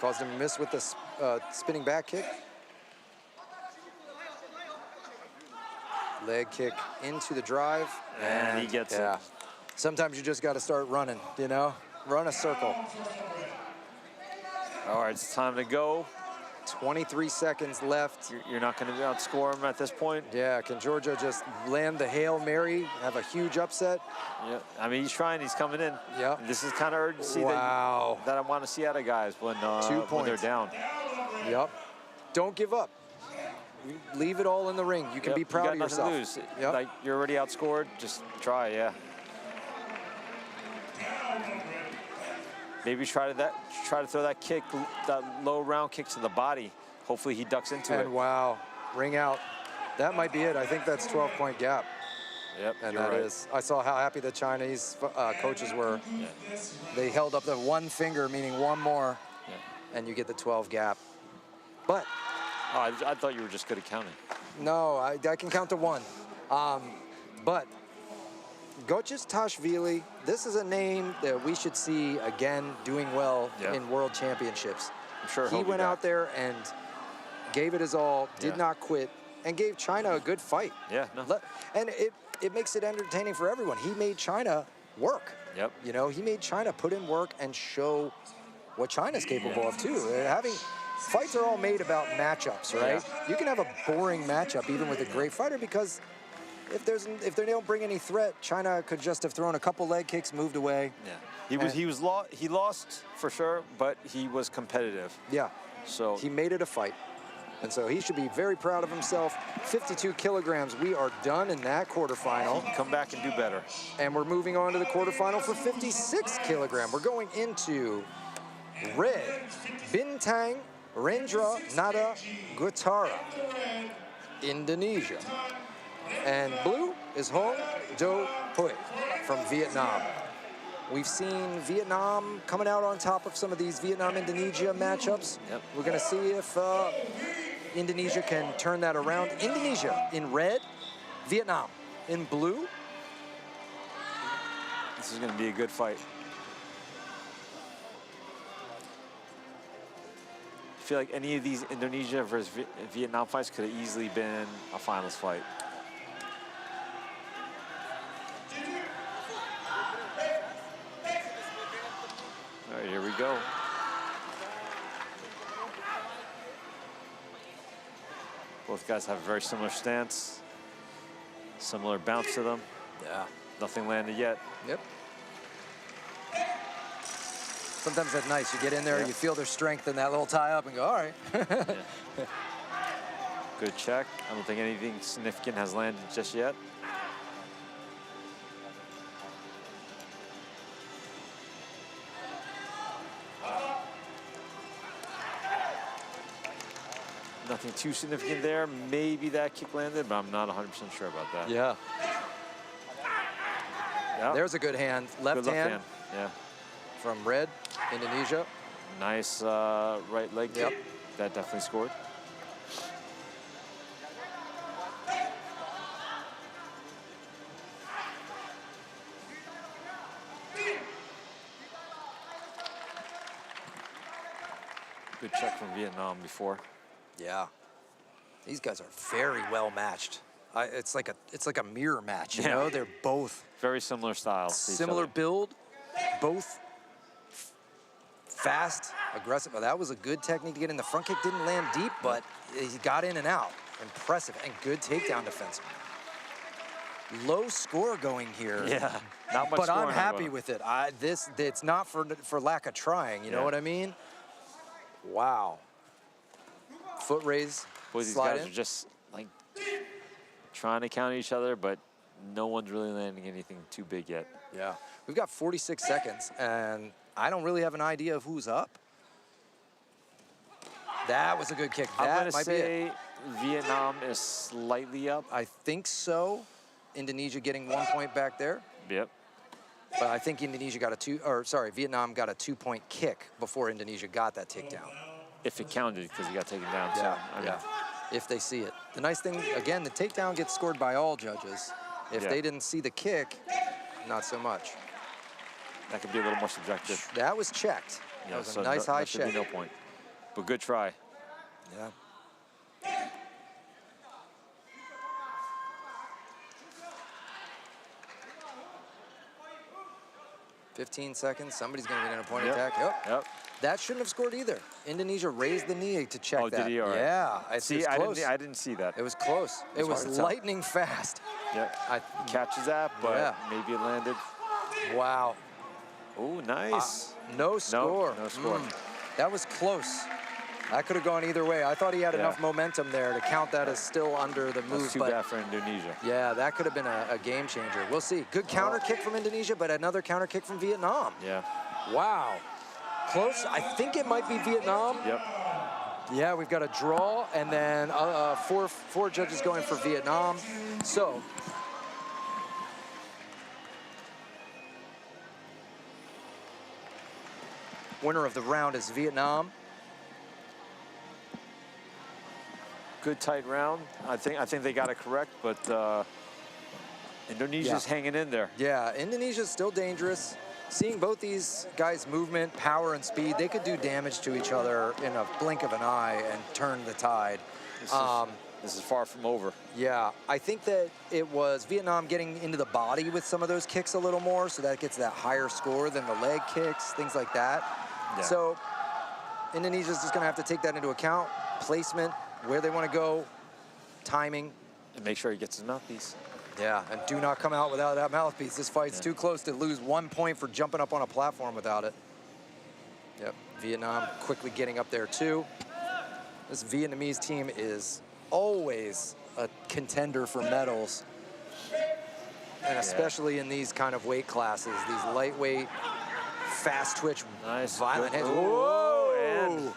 Caused him to miss with the spinning back kick. Leg kick into the drive. And he gets it. Sometimes you just got to start running, you know? Run a circle. All right, it's time to go. 23 seconds left. You're not going to outscore him at this point? Yeah, can Georgia just land the Hail Mary, have a huge upset? Yeah, I mean, he's trying, he's coming in. Yeah. This is kind of urgency that I want to see out of guys when they're down. Yep. Don't give up. Leave it all in the ring. You can be proud of yourself. You got nothing to lose. Like, you're already outscored, just try, Maybe try to throw that kick, that low round kick to the body. Hopefully he ducks into it. And wow, ring out. That might be it. I think that's 12-point gap. Yep, and that is. I saw how happy the Chinese coaches were. Yeah. They held up the one finger, meaning one more, and you get the 12 gap. But I thought you were just good at counting. No, I can count to 1. But Tashvili, this is a name that we should see again doing well in World Championships. I'm sure he went out there and gave it his all, did not quit, and gave China a good fight. Yeah, no. And it makes it entertaining for everyone. He made China work. Yep. You know, he made China put in work and show what China's capable of too. Fights are all made about matchups, right? Yeah. You can have a boring matchup even with a great fighter because if they don't bring any threat, China could just have thrown a couple leg kicks, moved away. Yeah. He lost for sure, but he was competitive. Yeah. So he made it a fight. And so he should be very proud of himself. 52 kilograms. We are done in that quarterfinal. Come back and do better. And we're moving on to the quarterfinal for 56 kilogram. We're going into red, Bintang Rendra Nada Gutara, Indonesia. And blue is Hong Do Pui from Vietnam. We've seen Vietnam coming out on top of some of these Vietnam-Indonesia matchups. Yep. We're going to see if Indonesia can turn that around. Indonesia in red, Vietnam in blue. This is going to be a good fight. I feel like any of these Indonesia versus Vietnam fights could have easily been a finals fight. All right, here we go. Both guys have a very similar stance, similar bounce to them. Yeah. Nothing landed yet. Yep. Sometimes that's nice. You get in there, you feel their strength in that little tie-up and go, all right. Good check. I don't think anything significant has landed just yet. Nothing too significant there. Maybe that kick landed, but I'm not 100% sure about that. Yeah. There's a good hand. Left hand. Yeah. From red, Indonesia. Nice right leg kick. Yep. That definitely scored. Good check from Vietnam before. Yeah. These guys are very well matched. It's like a mirror match, you know? They're both very similar styles. Similar build, both Fast, aggressive. Well, that was a good technique to get in. The front kick didn't land deep, but he got in and out. Impressive, and good takedown defense. Low score going here. Yeah, not much. But I'm happy with it. It's not for lack of trying. You know what I mean? Wow. Foot raise. Boy, these guys are just like trying to counter each other, but no one's really landing anything too big yet. Yeah. We've got 46 seconds, and I don't really have an idea of who's up. That was a good kick. I'm That gonna might be it. say Vietnam is slightly up. I think so. Indonesia getting 1 point back there. Yep. But I think Vietnam got a 2-point kick before Indonesia got that takedown. If it counted, because he got taken down. Yeah, so, I mean, if they see it. The nice thing, again, the takedown gets scored by all judges. If they didn't see the kick, not so much. That could be a little more subjective. That was checked. Yeah, That was so a nice high that should check. be no point. But good try. Yeah. "15 seconds. Somebody's going to get an point attack. Yep. That shouldn't have scored either. Indonesia raised the knee to check that. Oh, did he? All right. Yeah. See, it's close. I didn't see that. It was close. It was lightning fast. Yeah. Catches that, but maybe it landed. Wow. Oh, nice. No score. No score. That was close. That could have gone either way. I thought he had enough momentum there to count that as still under the move. That's too bad for Indonesia. Yeah, that could have been a game changer. We'll see. Good counter kick from Indonesia, but another counter kick from Vietnam. Yeah. Wow. Close. I think it might be Vietnam. Yep. Yeah, we've got a draw, and then four judges going for Vietnam. So, winner of the round is Vietnam. Good tight round. I think they got it correct, but Indonesia's hanging in there. Yeah, Indonesia's still dangerous. Seeing both these guys' movement, power, and speed, they could do damage to each other in a blink of an eye and turn the tide. This is far from over. Yeah, I think that it was Vietnam getting into the body with some of those kicks a little more, so that gets that higher score than the leg kicks, things like that. Yeah. So Indonesia's just gonna have to take that into account. Placement, where they want to go, timing. And make sure he gets his mouthpiece. Yeah, and do not come out without that mouthpiece. This fight's too close to lose 1 point for jumping up on a platform without it. Yep, Vietnam quickly getting up there too. This Vietnamese team is always a contender for medals. And especially in these kind of weight classes, these lightweight, fast twitch, violent hands. Whoa!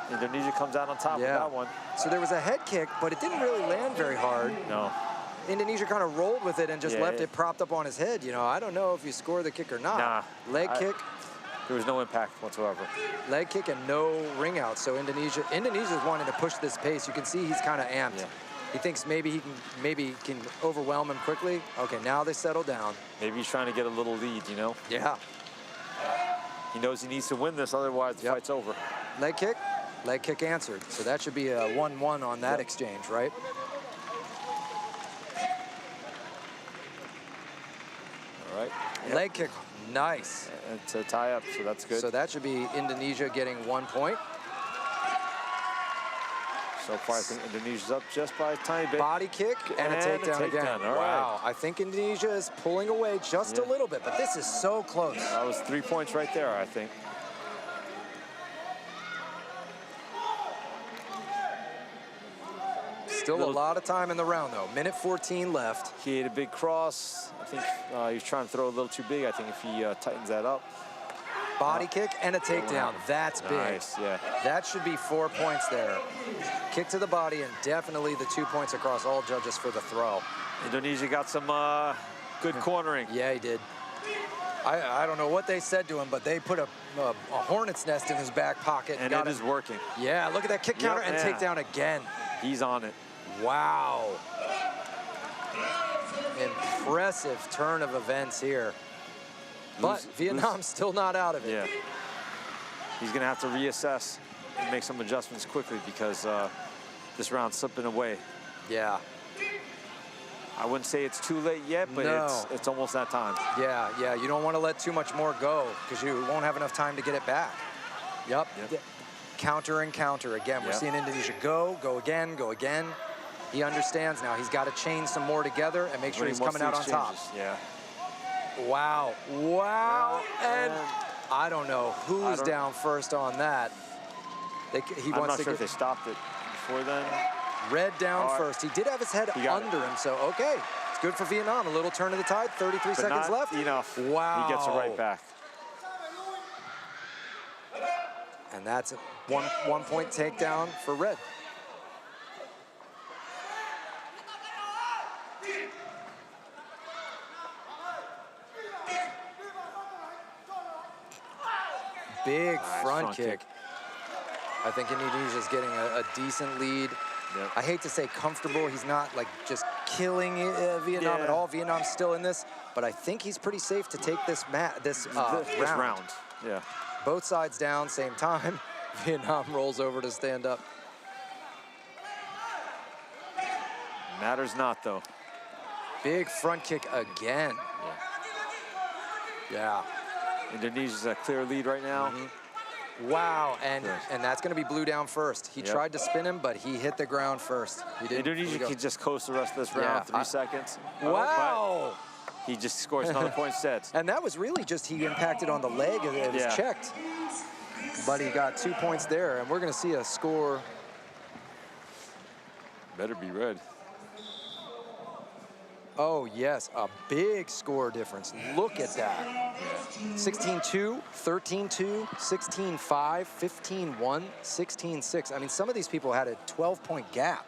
And Indonesia comes out on top of that one. So there was a head kick, but it didn't really land very hard. No. Indonesia kind of rolled with it and just left it propped up on his head. You know, I don't know if you score the kick or not. Nah. Leg kick. There was no impact whatsoever. Leg kick and no ring out. So Indonesia's wanting to push this pace. You can see he's kind of amped. Yeah. He thinks maybe he can overwhelm him quickly. Okay, now they settle down. Maybe he's trying to get a little lead, you know? Yeah. He knows he needs to win this, otherwise the fight's over. Leg kick answered. So that should be a 1-1 on that exchange, right? All right. Leg kick, nice. It's a tie up, so that's good. So that should be Indonesia getting 1 point. So far, I think Indonesia's up just by a tiny bit. Body kick and a takedown again. All wow, right. I think Indonesia is pulling away just a little bit, but this is so close. That was 3 points right there, I think. Still a lot of time in the round, though. Minute 14 left. He ate a big cross. I think he was trying to throw a little too big. I think if he tightens that up. Body kick and a takedown. That's big. Nice, yeah. That should be 4 points there. Kick to the body and definitely the 2 points across all judges for the throw. Indonesia got some good cornering. Yeah, he did. I don't know what they said to him, but they put a hornet's nest in his back pocket. And it is working. Yeah, look at that kick counter and takedown again. He's on it. Wow. Impressive turn of events here. But Vietnam's still not out of it. Yeah. He's going to have to reassess and make some adjustments quickly because this round's slipping away. Yeah. I wouldn't say it's too late yet, but No. it's almost that time. Yeah, yeah, you don't want to let too much more go because you won't have enough time to get it back. Yep. Counter and counter. Again, we're seeing Indonesia go again, go again. He understands now. He's got to chain some more together and make sure he's coming out on top. Yeah. Wow, wow, and I don't know who's down first on that. He I'm wants not to sure if they stopped it before then. Red down first. He did have his head under him, so okay. It's good for Vietnam. A little turn of the tide, 33 But seconds not left. enough. Wow. He gets it right back. And that's a one point takedown for red. Big front kick. I think Indonesia's getting a decent lead. Yep. I hate to say comfortable. He's not like just killing Vietnam at all. Vietnam's still in this, but I think he's pretty safe to take this round. Yeah. Both sides down, same time. Vietnam rolls over to stand up. Matters not, though. Big front kick again. Yeah. Indonesia's a clear lead right now. Wow, and that's going to be blue down first. He tried to spin him, but he hit the ground first. He didn't. Indonesia can just coast the rest of this round, 3 seconds. Wow. But he just scores another point instead. And that was really just he impacted on the leg and it was checked. But he got 2 points there, and we're going to see a score. Better be red. Oh, yes, a big score difference. Look at that. 16-2, 13-2, 16-5, 15-1, 16-6. I mean, some of these people had a 12-point gap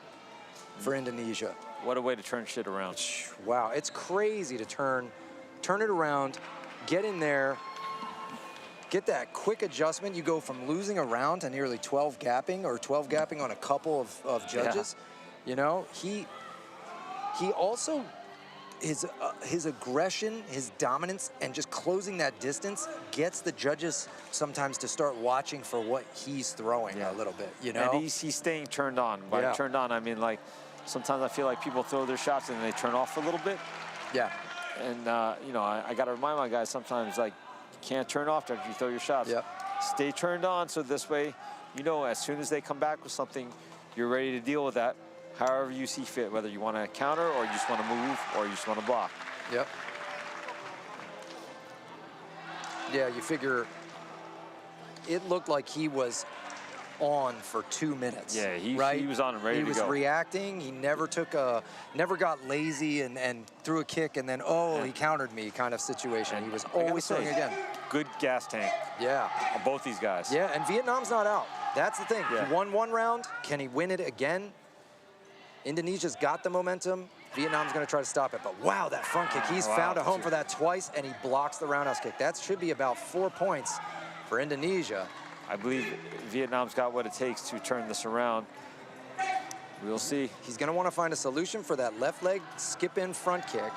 for Indonesia. What a way to turn shit around. Wow, it's crazy to turn it around, get in there, get that quick adjustment. You go from losing a round to nearly 12 gapping or 12 gapping on a couple of judges. You know, he also, his aggression, his dominance, and just closing that distance gets the judges sometimes to start watching for what he's throwing a little bit, you know? And he's staying turned on. By turned on, I mean, like, sometimes I feel like people throw their shots and they turn off a little bit. Yeah. And, you know, I got to remind my guys sometimes, like, you can't turn off after you throw your shots. Yep. Stay turned on, so this way, you know, as soon as they come back with something, you're ready to deal with that. However you see fit, whether you want to counter or you just want to move or you just want to block. Yep. Yeah, you figure it looked like he was on for 2 minutes. Yeah, he was on and ready to go. He was reacting. He never got lazy and threw a kick and then, he countered me kind of situation. He was always throwing again. Good gas tank. Yeah. On both these guys. Yeah, and Vietnam's not out. That's the thing. He won one round. Can he win it again? Indonesia's got the momentum. Vietnam's going to try to stop it. But wow, that front kick. He's found a home for that twice, and he blocks the roundhouse kick. That should be about 4 points for Indonesia. I believe Vietnam's got what it takes to turn this around. We'll see. He's going to want to find a solution for that left leg skip-in front kick.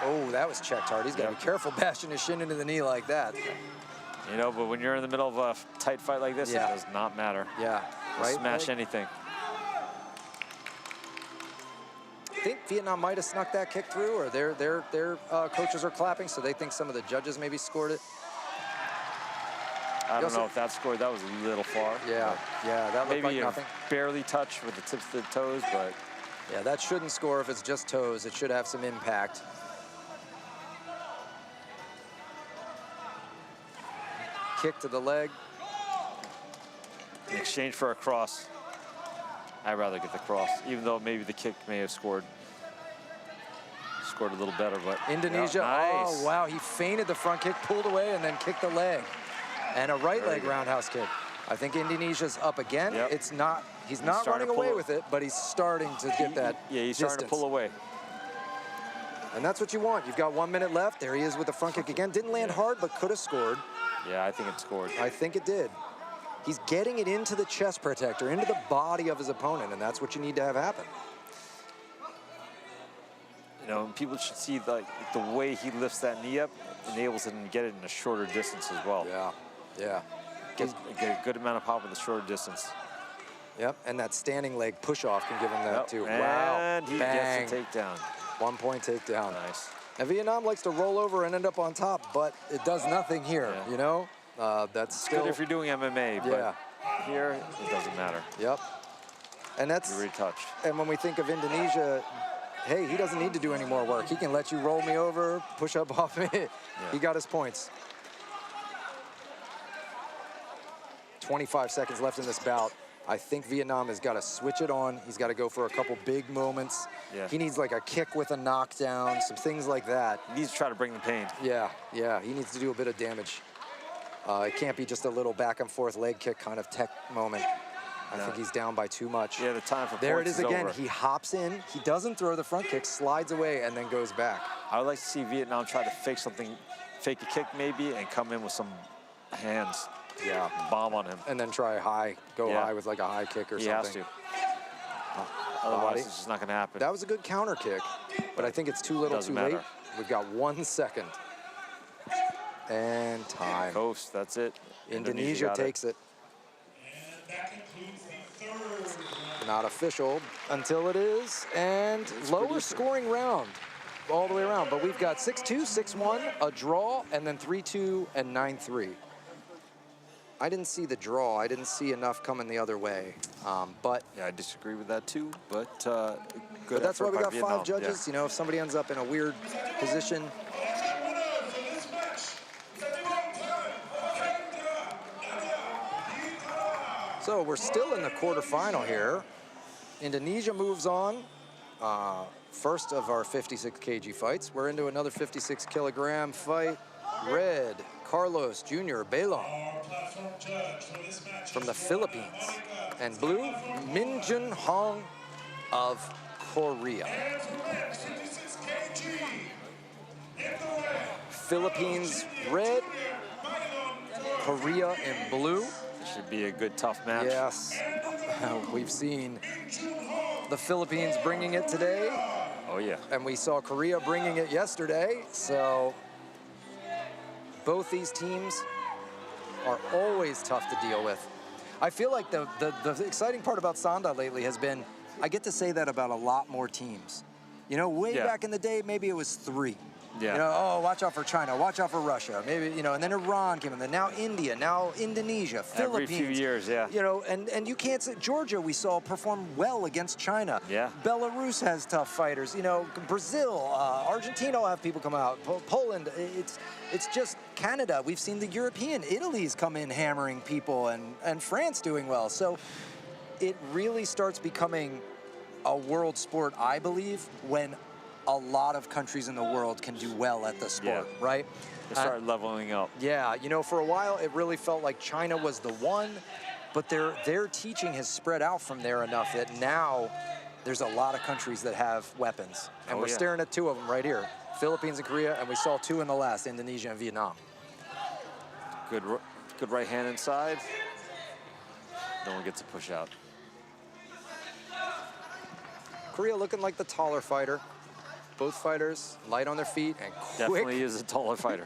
Oh, that was checked hard. He's got to be careful bashing his shin into the knee like that. You know, but when you're in the middle of a tight fight like this, it does not matter. Yeah. Right? Smash anything. I think Vietnam might have snuck that kick through, or their coaches are clapping, so they think some of the judges maybe scored it. I don't know if that scored. That was a little far. Yeah, that looked like nothing. Barely touched with the tips of the toes, but yeah, that shouldn't score if it's just toes. It should have some impact. Kick to the leg. In exchange for a cross, I'd rather get the cross, even though maybe the kick may have scored a little better. But Indonesia, nice. Oh wow, he feinted the front kick, pulled away, and then kicked the leg. And a right leg roundhouse kick. I think Indonesia's up again. It's not, he's not running away with it, but he's starting to get that he's starting to pull away. And that's what you want. You've got 1 minute left. There he is with the front kick again. Didn't land hard, but could have scored. Yeah, I think it scored. I think it did. He's getting it into the chest protector, into the body of his opponent, and that's what you need to have happen. You know, people should see the way he lifts that knee up, enables him to get it in a shorter distance as well. Yeah. Get a good amount of pop with a shorter distance. Yep, and that standing leg push-off can give him that Yep. too. And Wow, he bang. gets the takedown. 1 point takedown. Nice. Now, Vietnam likes to roll over and end up on top, but it does nothing here, Yeah. you know? That's It's still... good if you're doing MMA, but Yeah. here, it doesn't matter. Yep. And that's... You're retouched. And when we think of Indonesia, hey, he doesn't need to do any more work. He can let you roll me over, push up off me. He got his points. 25 seconds left in this bout. I think Vietnam has got to switch it on. He's got to go for a couple big moments. Yeah. He needs like a kick with a knockdown, some things like that. He needs to try to bring the pain. Yeah, he needs to do a bit of damage. It can't be just a little back and forth leg kick kind of tech moment. I think he's down by too much. Yeah, the time for there it points is again. over. He hops in, he doesn't throw the front kick, slides away, and then goes back. I would like to see Vietnam try to fake something, fake a kick maybe, and come in with some hands. Yeah. Bomb on him. And then try high, go high with like a high kick or he something. He has to. Otherwise, it's just not going to happen. That was a good counter kick, but I think it's too little Doesn't too matter. late. We've got 1 second. And time. Coast, that's it. Indonesia takes it. And that concludes the third. Not official until it is. And lower scoring round all the way around. But we've got 6-2, 6-1, a draw, and then 3-2 and 9-3. I didn't see the draw. I didn't see enough coming the other way. But yeah, I disagree with that too. But good. But that's why effort we by got Vietnam. 5 judges. Yeah. You know, if somebody ends up in a weird position. So we're still in the quarterfinal here. Indonesia moves on. First of our 56 kg fights. We're into another 56 kilogram fight. Red, Carlos Jr. Belong from the Philippines. And blue, Min Jun Hong of Korea. Philippines red, Korea in blue. Should be a good, tough match. Yes, we've seen the Philippines bringing it today. Oh, yeah. And we saw Korea bringing it yesterday. So both these teams are always tough to deal with. I feel like the exciting part about Sanda lately has been, I get to say that about a lot more teams. You know, way back in the day, maybe it was 3. Yeah. You know, oh, watch out for China, watch out for Russia, maybe, you know, and then Iran came in, then now India, now Indonesia, Philippines. Every few years, yeah. You know, and you can't say, Georgia we saw perform well against China. Yeah. Belarus has tough fighters. You know, Brazil, Argentina will have people come out. Poland, it's just Canada. We've seen the European, Italy's come in hammering people, and France doing well. So it really starts becoming a world sport, I believe, when a lot of countries in the world can do well at the sport, right? They start leveling up. Yeah, you know, for a while it really felt like China was the one, but their teaching has spread out from there enough that now there's a lot of countries that have weapons. And we're staring at 2 of them right here, Philippines and Korea, and we saw 2 in the last, Indonesia and Vietnam. Good right hand inside. No one gets a push out. Korea looking like the taller fighter. Both fighters light on their feet and quick. Definitely is a taller fighter.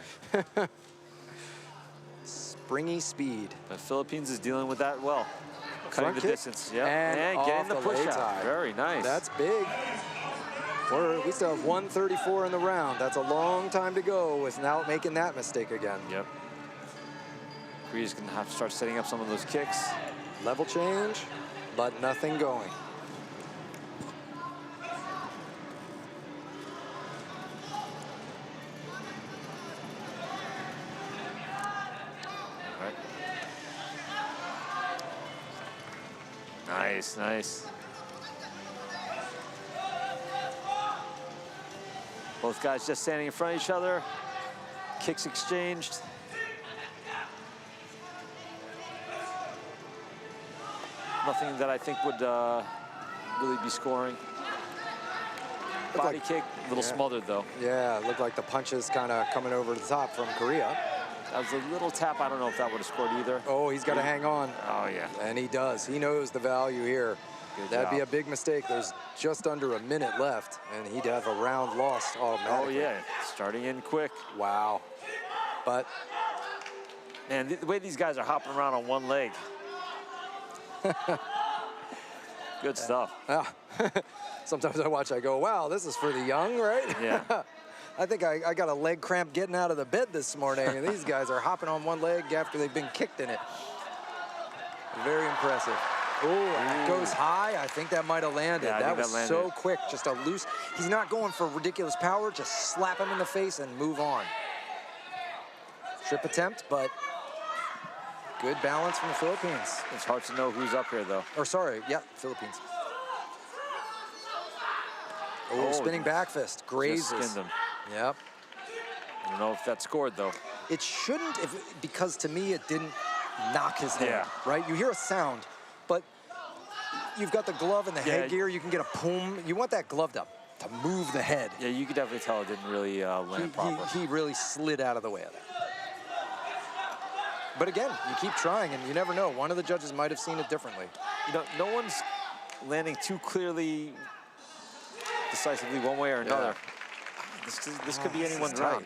Springy speed. The Philippines is dealing with that well. Cutting the distance. Yeah. And getting the push out. tie. Very nice. That's big. We still have 134 in the round. That's a long time to go without making that mistake again. Yep. Korea's going to have to start setting up some of those kicks. Level change, but nothing going. Nice, nice. Both guys just standing in front of each other. Kicks exchanged. Nothing that I think would really be scoring. Body kick, a little smothered though. Yeah, it looked like the punches kind of coming over the top from Korea. That was a little tap. I don't know if that would have scored either. Oh, he's got to hang on. Oh, yeah. And he does. He knows the value here. That'd be a big mistake. There's just under a minute left, and he'd have a round lost automatically. Oh, yeah. Starting in quick. Wow. But... Man, the way these guys are hopping around on one leg. Good stuff. Yeah. Sometimes I watch, I go, wow, this is for the young, right? Yeah. I think I got a leg cramp getting out of the bed this morning, and these guys are hopping on one leg after they've been kicked in it. Very impressive. Oh, goes high. I think that might have landed. Yeah, that was so quick, just a loose. He's not going for ridiculous power, just slap him in the face and move on. Trip attempt, but good balance from the Philippines. It's hard to know who's up here, though. Or sorry, yeah, Philippines. Oh, spinning back fist, grazes. Just skinned him. Yep. I don't know if that scored, though. It shouldn't, because to me it didn't knock his head, right? You hear a sound, but you've got the glove and the headgear. You can get a boom. You want that glove to move the head. Yeah, you could definitely tell it didn't really land properly. He really slid out of the way of that. But again, you keep trying, and you never know. One of the judges might have seen it differently. You know, no one's landing too clearly, decisively one way or another. This could be anyone's round.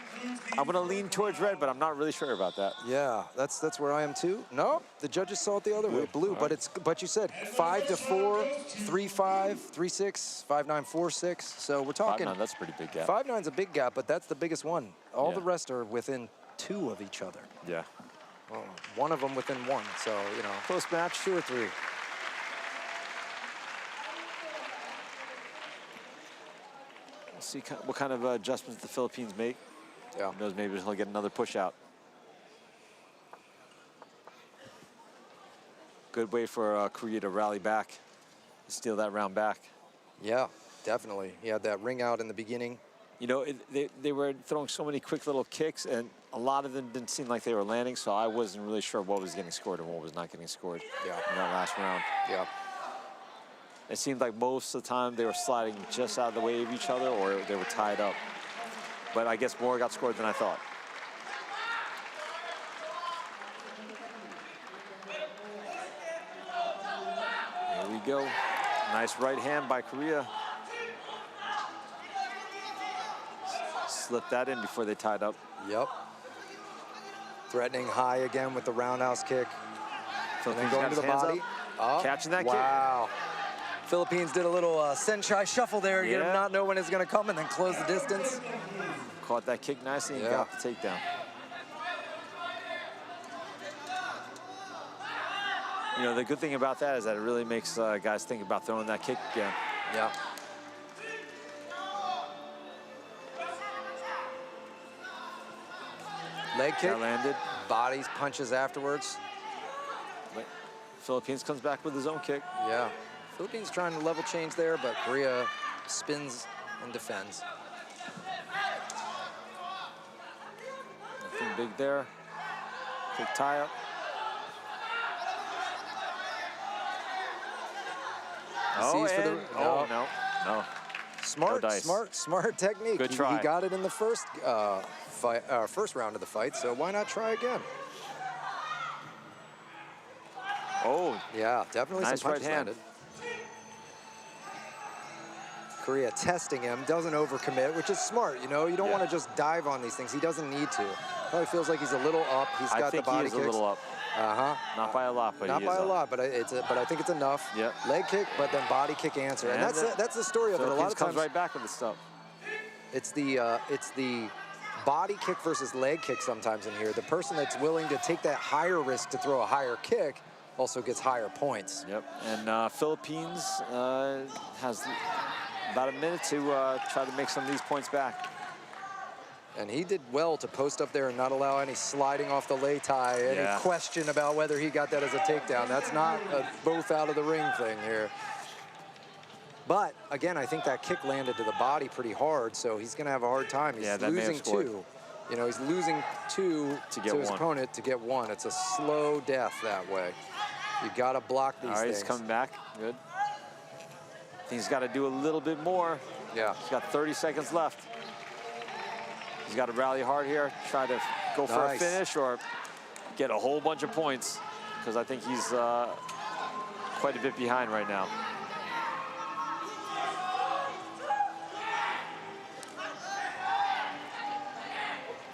I'm going to lean towards red, but I'm not really sure about that. Yeah, that's where I am too. No, the judges saw it the other way, blue. But you said 5-4, 3-5, 3-6, 5-9, 4-6. So we're talking. 5-9, that's a pretty big gap. 5-9's a big gap, but that's the biggest one. All the rest are within 2 of each other. Yeah. Well, one of them within 1. So you know, close match, 2 or 3. We'll see what kind of adjustments the Philippines make. Yeah. Who knows, maybe he'll get another push out. Good way for Korea to rally back, steal that round back. Yeah, definitely. He had that ring out in the beginning. You know, they were throwing so many quick little kicks, and a lot of them didn't seem like they were landing, so I wasn't really sure what was getting scored and what was not getting scored in that last round. Yeah. It seemed like most of the time they were sliding just out of the way of each other, or they were tied up. But I guess more got scored than I thought. Here we go. Nice right hand by Korea. Slipped that in before they tied up. Yep. Threatening high again with the roundhouse kick. And then going to the body. Oh, catching that kick. Wow. Philippines did a little senchai shuffle there. You did not know when it's going to come and then close the distance. Caught that kick nicely and got the takedown. You know, the good thing about that is that it really makes guys think about throwing that kick again. Yeah. Leg kick. That landed. Bodies, punches afterwards. Philippines comes back with his own kick. Yeah. Philippines trying to level change there, but Korea spins and defends. Nothing big there. Quick tie up. No. Smart technique. Good try. He got it in the first first round of the fight, so why not try again? Oh. Yeah, definitely nice some punches right hand. landed. Korea testing him, doesn't overcommit, which is smart, you know? You don't want to just dive on these things. He doesn't need to. Probably feels like he's a little up. He's got the body kicks. I think he is a little up. Not by a lot, but not by a lot, but I think it's enough. Yep. Leg kick, but then body kick answer, and that's the story of it. A lot of times comes right back with the stuff. It's the body kick versus leg kick sometimes in here. The person that's willing to take that higher risk to throw a higher kick also gets higher points. Yep. And Philippines has about a minute to try to make some of these points back. And he did well to post up there and not allow any sliding off the lei tai, any question about whether he got that as a takedown. That's not a both out of the ring thing here. But again, I think that kick landed to the body pretty hard, so he's going to have a hard time. He's losing 2. You know, he's losing 2 to his opponent to get 1. It's a slow death that way. You got to block these things. All right, he's coming back. Good. I think he's got to do a little bit more. Yeah. He's got 30 seconds left. He's got to rally hard here, try to go for a finish or get a whole bunch of points, because I think he's quite a bit behind right now.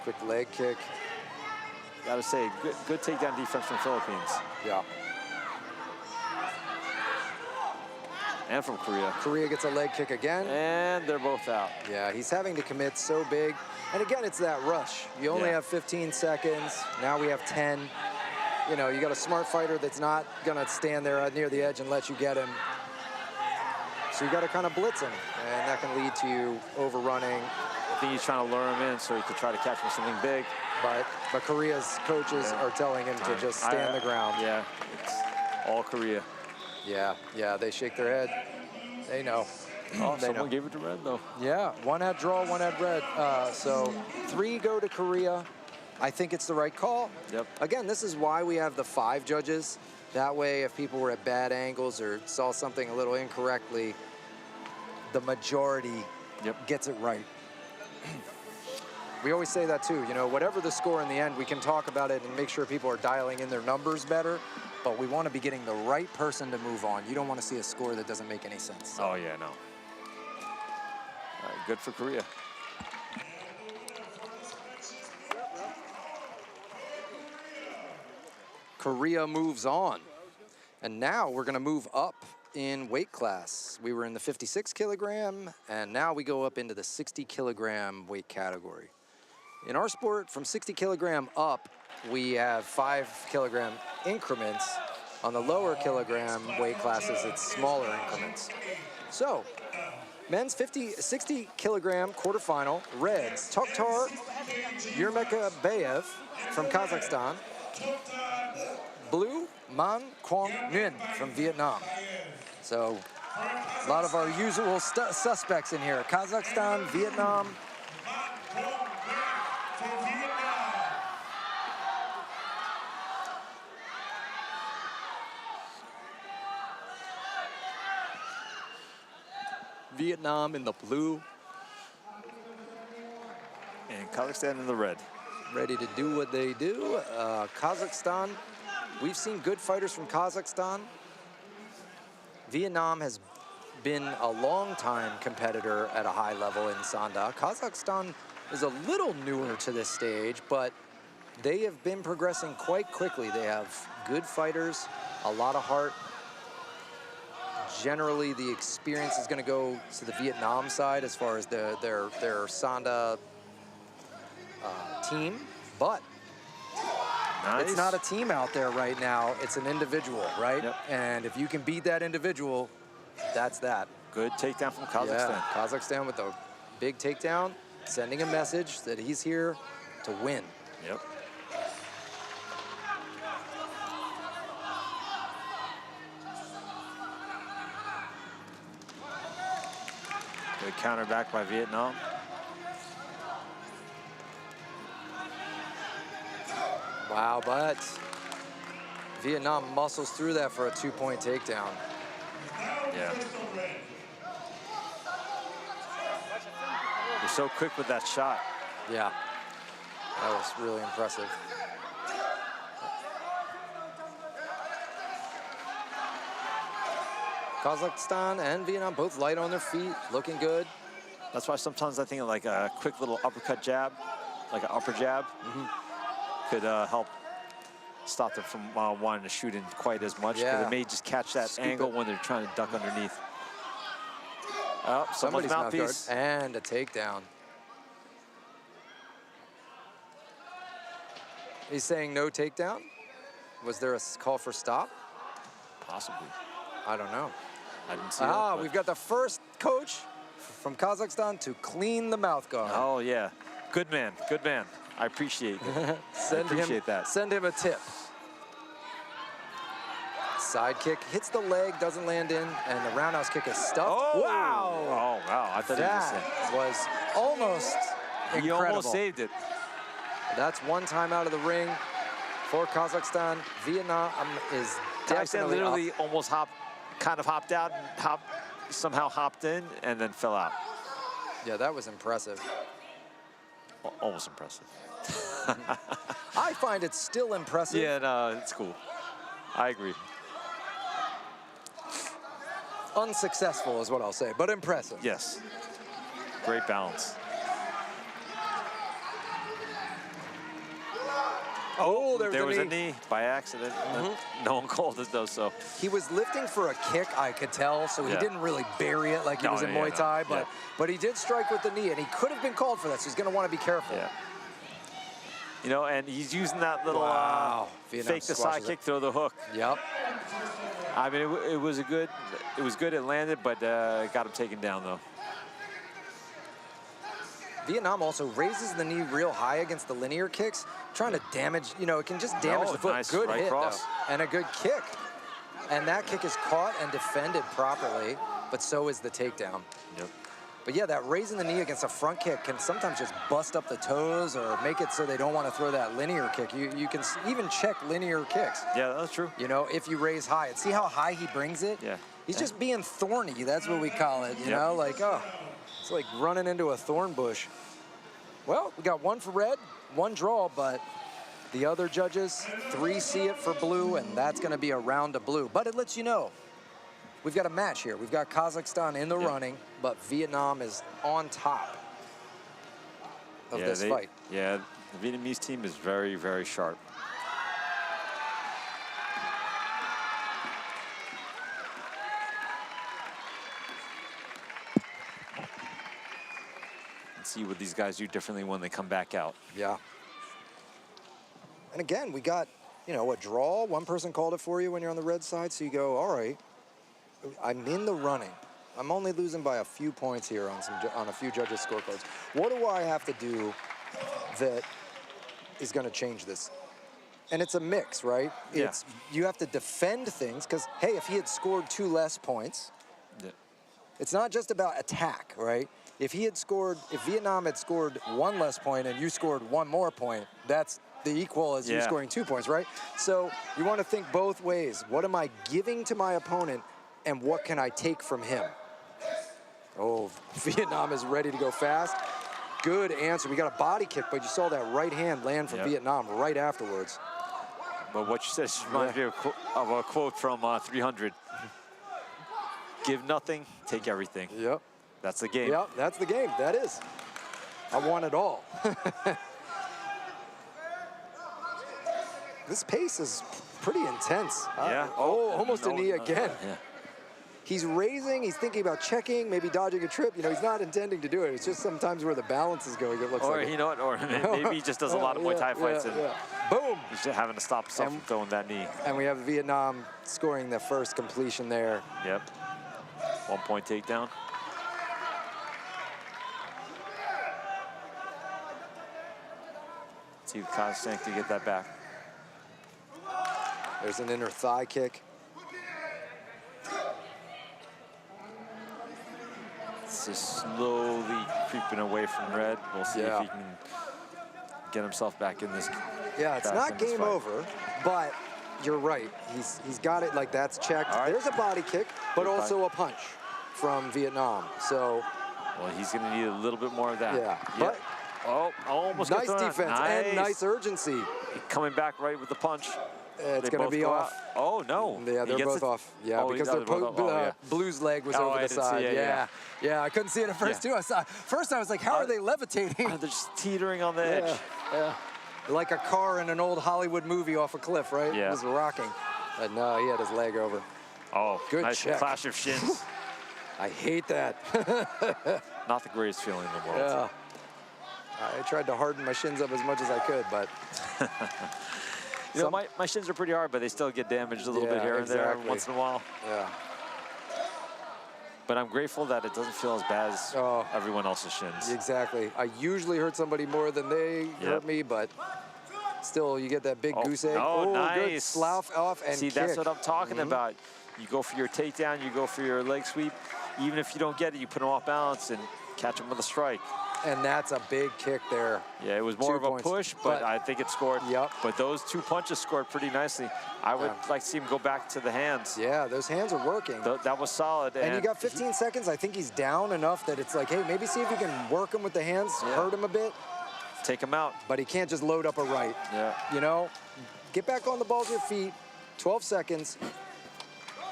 Quick leg kick. Got to say, good takedown defense from Philippines. Yeah. And from Korea. Korea gets a leg kick again. And they're both out. Yeah, he's having to commit so big. And again, it's that rush. You only have 15 seconds. Now we have 10. You know, you got a smart fighter that's not gonna stand there near the edge and let you get him. So you got to kind of blitz him, and that can lead to you overrunning. I think he's trying to lure him in so he could try to catch him something big. But Korea's coaches are telling him to just stand the ground. Yeah, it's all Korea. Yeah, they shake their head. They know. Oh, someone gave it to red, though. Yeah, one had draw, one had red. So 3 go to Korea. I think it's the right call. Yep. Again, this is why we have the 5 judges. That way, if people were at bad angles or saw something a little incorrectly, the majority gets it right. We always say that too, you know, whatever the score in the end, we can talk about it and make sure people are dialing in their numbers better, but we want to be getting the right person to move on. You don't want to see a score that doesn't make any sense. Oh, yeah, no. All right, good for Korea. Korea moves on. And now we're going to move up in weight class. We were in the 56 kilogram, and now we go up into the 60 kilogram weight category. In our sport, from 60 kilogram up, we have 5 kilogram increments. On the lower kilogram weight classes, it's smaller increments. So, men's 60 kilogram quarterfinal, reds, Tokhtar Yurmekabayev from Kazakhstan. Blue, Man Quang Nguyen from Vietnam. So, a lot of our usual suspects in here. Kazakhstan, Vietnam. Vietnam in the blue. And Kazakhstan in the red. Ready to do what they do. Kazakhstan, we've seen good fighters from Kazakhstan. Vietnam has been a long-time competitor at a high level in Sanda. Kazakhstan is a little newer to this stage, but they have been progressing quite quickly. They have good fighters, a lot of heart. Generally, the experience is going to go to the Vietnam side as far as their Sanda team, but it's not a team out there right now. It's an individual, right? Yep. And if you can beat that individual, that's that. Good takedown from Kazakhstan. Yeah, Kazakhstan with a big takedown, sending a message that he's here to win. Yep. Good counter back by Vietnam. Wow, but Vietnam muscles through that for a 2-point takedown. Yeah. You're so quick with that shot. Yeah, that was really impressive. Kazakhstan and Vietnam both light on their feet, looking good. That's why sometimes I think like a quick little uppercut jab, like an upper jab, could help stop them from wanting to shoot in quite as much, because it may just catch that angle when they're trying to duck underneath. Oh, someone's mouthpiece. And a takedown. He's saying no takedown? Was there a call for stop? Possibly. I don't know. I didn't see that. We've got the first coach from Kazakhstan to clean the mouth guard. Oh, yeah. Good man. Good man. I appreciate it. Send him a tip. Side kick hits the leg, doesn't land in, and the roundhouse kick is stuffed. Oh! Wow! Oh, wow. I thought that was almost incredible. He almost saved it. That's one time out of the ring for Kazakhstan. Vietnam is definitely literally almost kind of hopped out and somehow hopped in and then fell out. Yeah, that was impressive. Almost impressive. I find it still impressive. Yeah, no, it's cool. I agree. Unsuccessful is what I'll say, but impressive. Yes. Great balance. Oh, there's there was a a knee by accident. No one called it though, so. He was lifting for a kick, I could tell, so he didn't really bury it like he was in Muay Thai, but he did strike with the knee, and he could have been called for that, so he's going to want to be careful. Yeah. You know, and he's using that little fake the side kick, throw the hook. Yep. I mean, it was good. It landed, but got him taken down though. Vietnam also raises the knee real high against the linear kicks, trying to damage, you know, it can just damage the foot. Nice good right hit, cross. though, and a good kick. And that kick is caught and defended properly, but so is the takedown. Yep. But yeah, that raising the knee against a front kick can sometimes just bust up the toes or make it so they don't want to throw that linear kick. You can even check linear kicks. Yeah, that's true. You know, if you raise high. And see how high he brings it? Yeah. He's just being thorny. That's what we call it, you know? Like, oh, it's like running into a thorn bush. Well, we got one for red, one draw, but the other judges, 3 see it for blue, and that's going to be a round of blue. But it lets you know we've got a match here. We've got Kazakhstan in the running, but Vietnam is on top of this fight. Yeah, the Vietnamese team is very, very sharp. Let's see what these guys do differently when they come back out. Yeah. And again, we got, you know, a draw. One person called it for you when you're on the red side, so you go, all right, I'm in the running. I'm only losing by a few points here on a few judges' scorecards. What do I have to do that is going to change this? And it's a mix, right? Yeah. It's you have to defend things because, hey, if he had scored 2 less points, it's not just about attack, right? If Vietnam had scored 1 less point and you scored 1 more point, that's the equal as you scoring 2 points, right? So you want to think both ways. What am I giving to my opponent and what can I take from him? Oh, Vietnam is ready to go fast. Good answer. We got a body kick, but you saw that right hand land from Vietnam right afterwards. But what you said reminds me of a quote from 300. Give nothing, take everything. Yep. That's the game. Yep, that's the game. That is. I want it all. This pace is pretty intense. Yeah. Almost a knee again. Yeah. He's raising, he's thinking about checking, maybe dodging a trip. You know, he's not intending to do it. It's just sometimes where the balance is going, it looks like. Or, you know what, or maybe he just does a lot of Muay Thai fights and boom! he's just having to stop himself from throwing that knee. And we have Vietnam scoring the first completion there. Yep. 1 point takedown. See if Kazakhstan can get that back. There's an inner thigh kick. It's just slowly creeping away from red. We'll see if he can get himself back in this. Yeah, it's not game over, but you're right. He's got it, like that's checked. There's a body kick, but also a punch from Vietnam. So, well, he's going to need a little bit more of that. Yeah, but almost nice defense and nice urgency. Coming back right with the punch. It's going to be off. Oh, no. Yeah, they're both off. Yeah, because Blue's leg was over the side. Yeah, I couldn't see it at first, too. First, I was like, how are they levitating? They're just teetering on the edge. Yeah. Like a car in an old Hollywood movie off a cliff, right? Yeah. It was rocking. But no, he had his leg over. Oh, good nice check. Clash of shins. I hate that. Not the greatest feeling in the world. Yeah. I tried to harden my shins up as much as I could, but... You know, my shins are pretty hard, but they still get damaged a little bit here and there once in a while. Yeah. But I'm grateful that it doesn't feel as bad as everyone else's shins. Exactly. I usually hurt somebody more than they hurt me, but still, you get that big goose egg. Oh, nice. Good slough off and See, kick. that's what I'm talking about. You go for your takedown, you go for your leg sweep. Even if you don't get it, you put them off balance and catch them with a strike. And that's a big kick there. Yeah, it was more of a push, but I think it scored. Yep. But those 2 punches scored pretty nicely. I would like to see him go back to the hands. Yeah, those hands are working. That was solid. And you got 15 seconds. I think he's down enough that it's like, hey, maybe see if you can work him with the hands, hurt him a bit. Take him out. But he can't just load up a right. Yeah. You know, get back on the balls of your feet. 12 seconds.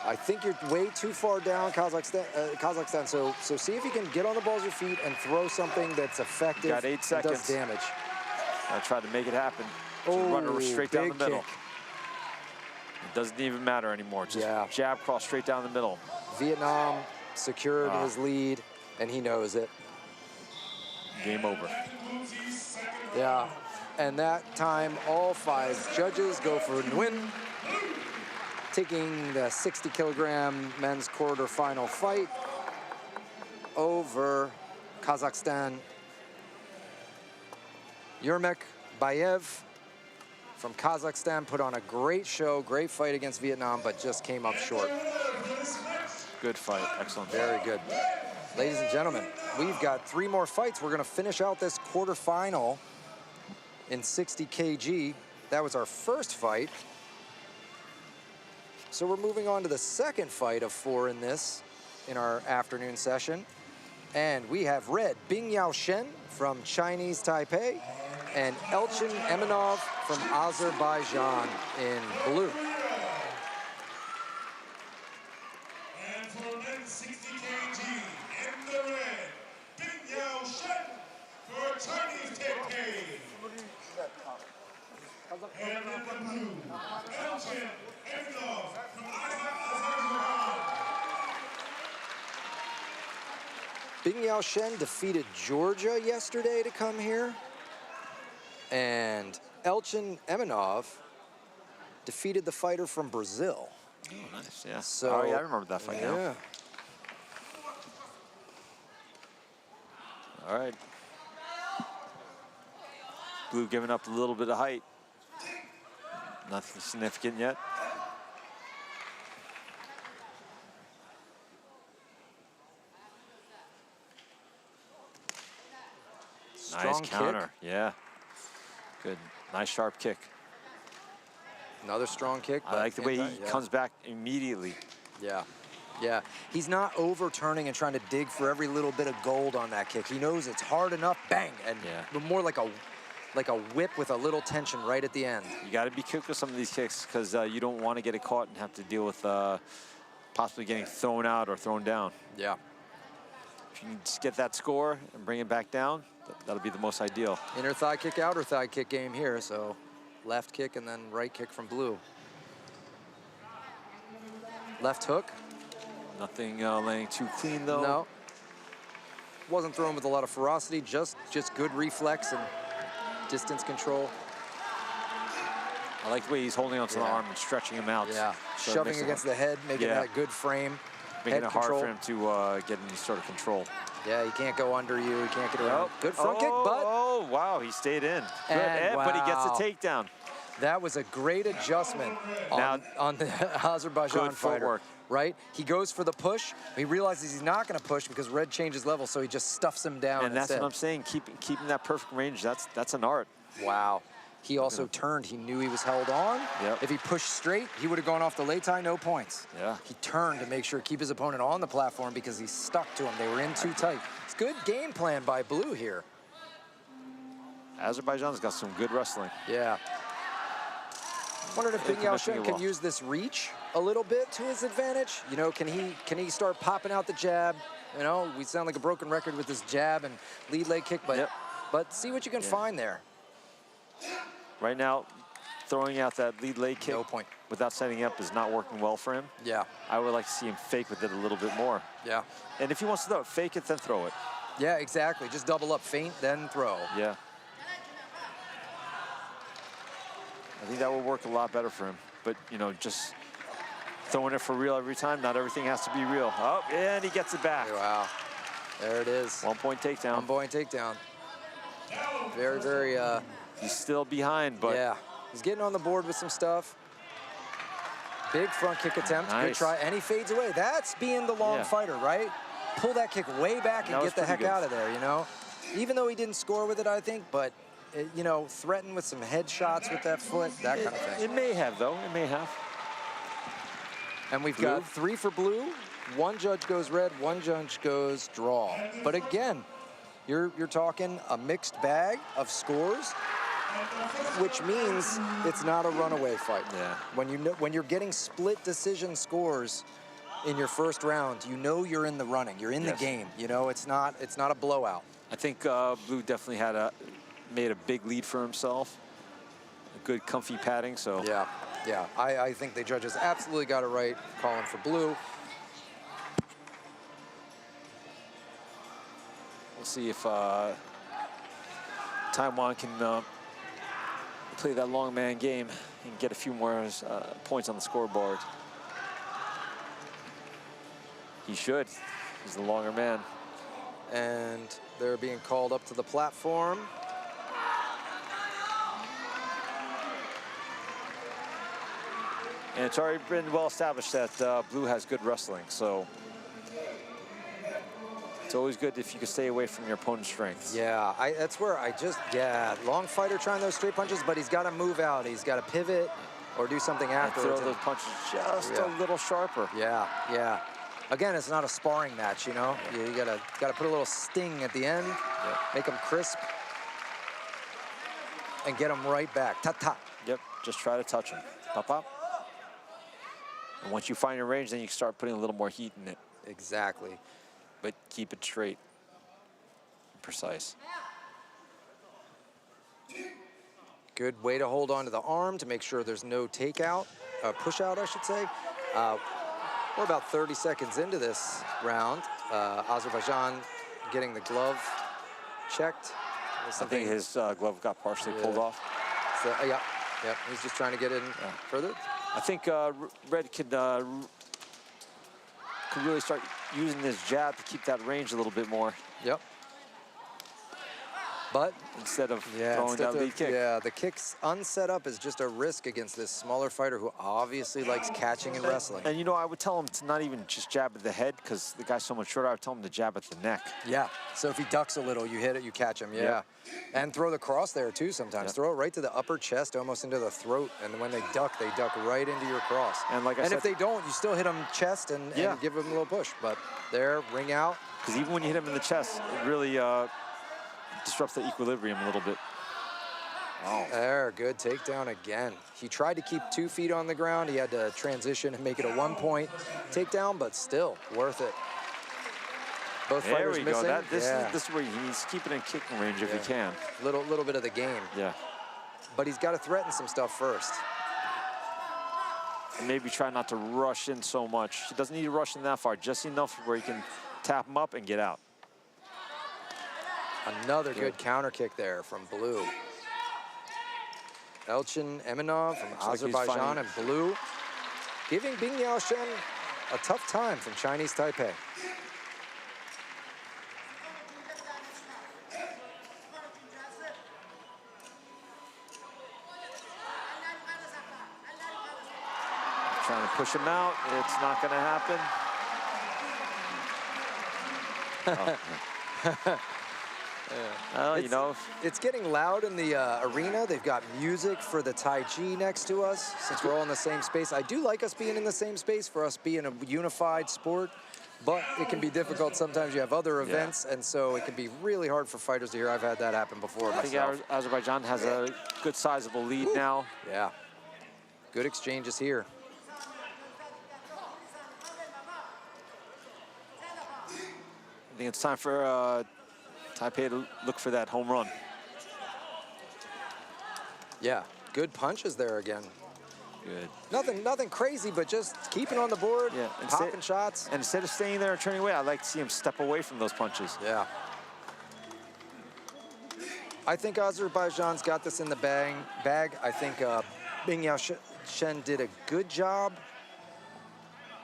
I think you're way too far down, Kazakhstan. So see if you can get on the balls of your feet and throw something that's effective. Got 8 seconds. And does damage. I tried to make it happen. run her straight down the big middle. kick. It doesn't even matter anymore. Just Yeah. jab, cross straight down the middle. Vietnam secured his lead, and he knows it. Game over. Yeah, and that time, all 5 judges go for Nguyen, taking the 60-kilogram men's quarterfinal fight over Kazakhstan. Yurmek Bayev from Kazakhstan put on a great show, great fight against Vietnam, but just came up short. Good fight, excellent. Very good. Ladies and gentlemen, we've got 3 more fights. We're gonna finish out this quarterfinal in 60 kg. That was our first fight. So we're moving on to the second fight of 4 in our afternoon session. And we have red, Bingyao Shen from Chinese Taipei, and Elchin Eminov from Azerbaijan in blue. And for men's 60 kg, in the red, Bingyao Shen for Chinese Taipei. And in the blue, Elchin Eminov from Azerbaijan. Bingyao Shen defeated Georgia yesterday to come here. And Elchin Eminov defeated the fighter from Brazil. Oh, nice, yeah. So, oh, yeah, I remember that fight now. Yeah. All right. Blue giving up a little bit of height. Nothing significant yet. Strong Nice kick. counter, yeah. Good, nice sharp kick. Another strong kick. I like the way he yeah. comes back immediately. Yeah, yeah. He's not overturning and trying to dig for every little bit of gold on that kick. He knows it's hard enough, bang, and more like a whip with a little tension right at the end. You got to be quick with some of these kicks because you don't want to get it caught and have to deal with possibly getting thrown out or thrown down. Yeah. If you can just get that score and bring it back down, that'll be the most ideal. Inner thigh kick, outer thigh kick game here. So left kick and then right kick from blue. Left hook. Nothing laying too clean though. No. Wasn't thrown with a lot of ferocity, just good reflex and distance control. I like the way he's holding onto the arm and stretching him out. Yeah, So it shoving makes it against the head, making that good frame. Making head it hard control. for him to get any sort of control. Yeah, he can't go under you, he can't get around. Good front kick, but... Oh, wow, he stayed in. Good, And but he gets wow. the takedown. That was a great adjustment on the Azerbaijan Good fighter. footwork. Right? He goes for the push. He realizes he's not going to push because red changes level, so he just stuffs him down And that's instead. what I'm saying, keeping that perfect range, that's an art. Wow. He also turned. He knew he was held on. Yep. If he pushed straight, he would have gone off the lei tai, no points. Yeah. He turned to make sure to keep his opponent on the platform because he stuck to him. They were in too tight. It's good game plan by blue here. Azerbaijan's got some good wrestling. Yeah. Wondered if They're Bingyao connecting Shen it can well. use this reach a little bit to his advantage. You know, can he start popping out the jab? You know, we sound like a broken record with this jab and lead leg kick, but see what you can find there. Right now, throwing out that lead leg kick without setting up is not working well for him. Yeah. I would like to see him fake with it a little bit more. Yeah. And if he wants to throw it, fake it, then throw it. Yeah, exactly. Just double up, feint, then throw. Yeah. I think that will work a lot better for him. But, you know, just throwing it for real every time, not everything has to be real. Oh, and he gets it back. Wow. There it is. 1 point takedown. 1 point takedown. Very, very... He's still behind, but... Yeah. He's getting on the board with some stuff. Big front kick attempt. Good Nice. try. And he fades away. That's being the long fighter, right? Pull that kick way back and That was get the heck pretty good. out of there, you know? Even though he didn't score with it, I think, but, you know, threaten with some head shots with that foot, that kind of thing. It may have, though. It may have. And we've got 3 for blue. 1 judge goes red, 1 judge goes draw. But again, you're talking a mixed bag of scores, which means it's not a runaway fight. Yeah. When you're getting split decision scores in your first round, you know you're in the running. You're in the game. You know, it's not a blowout. I think Blue definitely made a big lead for himself. good comfy padding, so. Yeah, yeah. I think the judges absolutely got it right, calling for blue. We'll see if Taiwan can play that long man game and get a few more points on the scoreboard. He should. He's the longer man. And they're being called up to the platform. And it's already been well established that blue has good wrestling, so it's always good if you can stay away from your opponent's strengths. Yeah, that's where long fighter trying those straight punches, but he's got to move out. He's got to pivot or do something after. Throw those punches just a little sharper. Yeah, yeah. Again, it's not a sparring match, you know. You gotta put a little sting at the end, make them crisp, and get them right back. Ta-ta. Yep, just try to touch them. Pop, pop. And once you find your range, then you can start putting a little more heat in it. Exactly. But keep it straight, precise. Good way to hold on to the arm to make sure there's no takeout, push out, I should say. We're about 30 seconds into this round. Azerbaijan getting the glove checked. I think his glove got partially pulled off. So, yeah, he's just trying to get in further. I think Red could really start using his jab to keep that range a little bit more. Yep. But instead of throwing that lead kick. Yeah, the kicks unset up is just a risk against this smaller fighter who obviously likes catching and wrestling. And you know, I would tell him to not even just jab at the head because the guy's so much shorter. I would tell him to jab at the neck. Yeah, so if he ducks a little, you hit it, you catch him, yeah. And throw the cross there too sometimes. Throw it right to the upper chest, almost into the throat. And when they duck right into your cross. And like I said, if they don't, you still hit them chest and give them a little push. But there, ring out. Because even when you hit him in the chest, it really disrupts the equilibrium a little bit. Oh. There, good takedown again. He tried to keep 2 feet on the ground. He had to transition and make it a 1-point takedown, but still worth it. Both fighters missing. This is where he's keeping in kicking range if he can. Little bit of the game. Yeah. But he's got to threaten some stuff first. And maybe try not to rush in so much. He doesn't need to rush in that far, just enough where he can tap him up and get out. Another good counter kick there from blue. Elchin Eminov from Azerbaijan and blue, giving Biennial a tough time from Chinese Taipei. Trying to push him out. It's not going to happen. You know, it's getting loud in the arena. They've got music for the Tai Chi next to us, since we're all in the same space. I do like us being in the same space, for us being a unified sport, but it can be difficult. Sometimes you have other events, and so it can be really hard for fighters to hear. I've had that happen before myself. I think Azerbaijan has a good sizable lead now. Yeah, good exchanges here. I think it's time for Taipei to look for that home run. Yeah, good punches there again. Good. Nothing crazy, but just keeping on the board, popping shots. And instead of staying there and turning away, I'd like to see him step away from those punches. Yeah. I think Azerbaijan's got this in the bag. I think Biennial did a good job.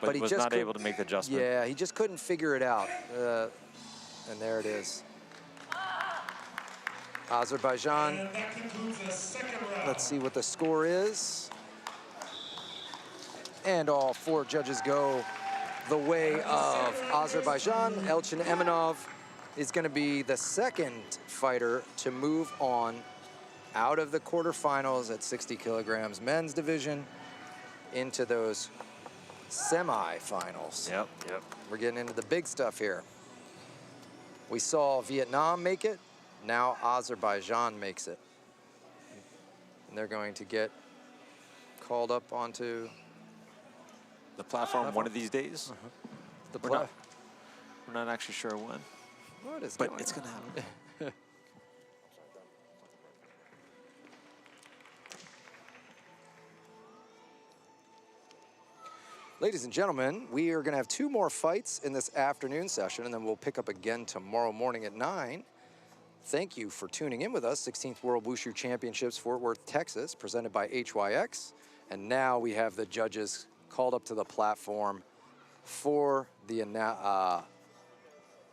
But he was just not able to make the adjustment. Yeah, he just couldn't figure it out. And there it is. Azerbaijan. Let's see what the score is. And all 4 judges go the way of Azerbaijan. Elchin Eminov is going to be the second fighter to move on out of the quarterfinals at 60 kilograms men's division into those semi-finals. Yep. We're getting into the big stuff here. We saw Vietnam make it. Now Azerbaijan makes it. And they're going to get called up onto the platform one of these days. We're not actually sure when. What is but going it's on? going to happen. Ladies and gentlemen, we are going to have 2 more fights in this afternoon session, and then we'll pick up again tomorrow morning at 9. Thank you for tuning in with us. 16th World Wushu Championships, Fort Worth, Texas, presented by HYX. And now we have the judges called up to the platform for the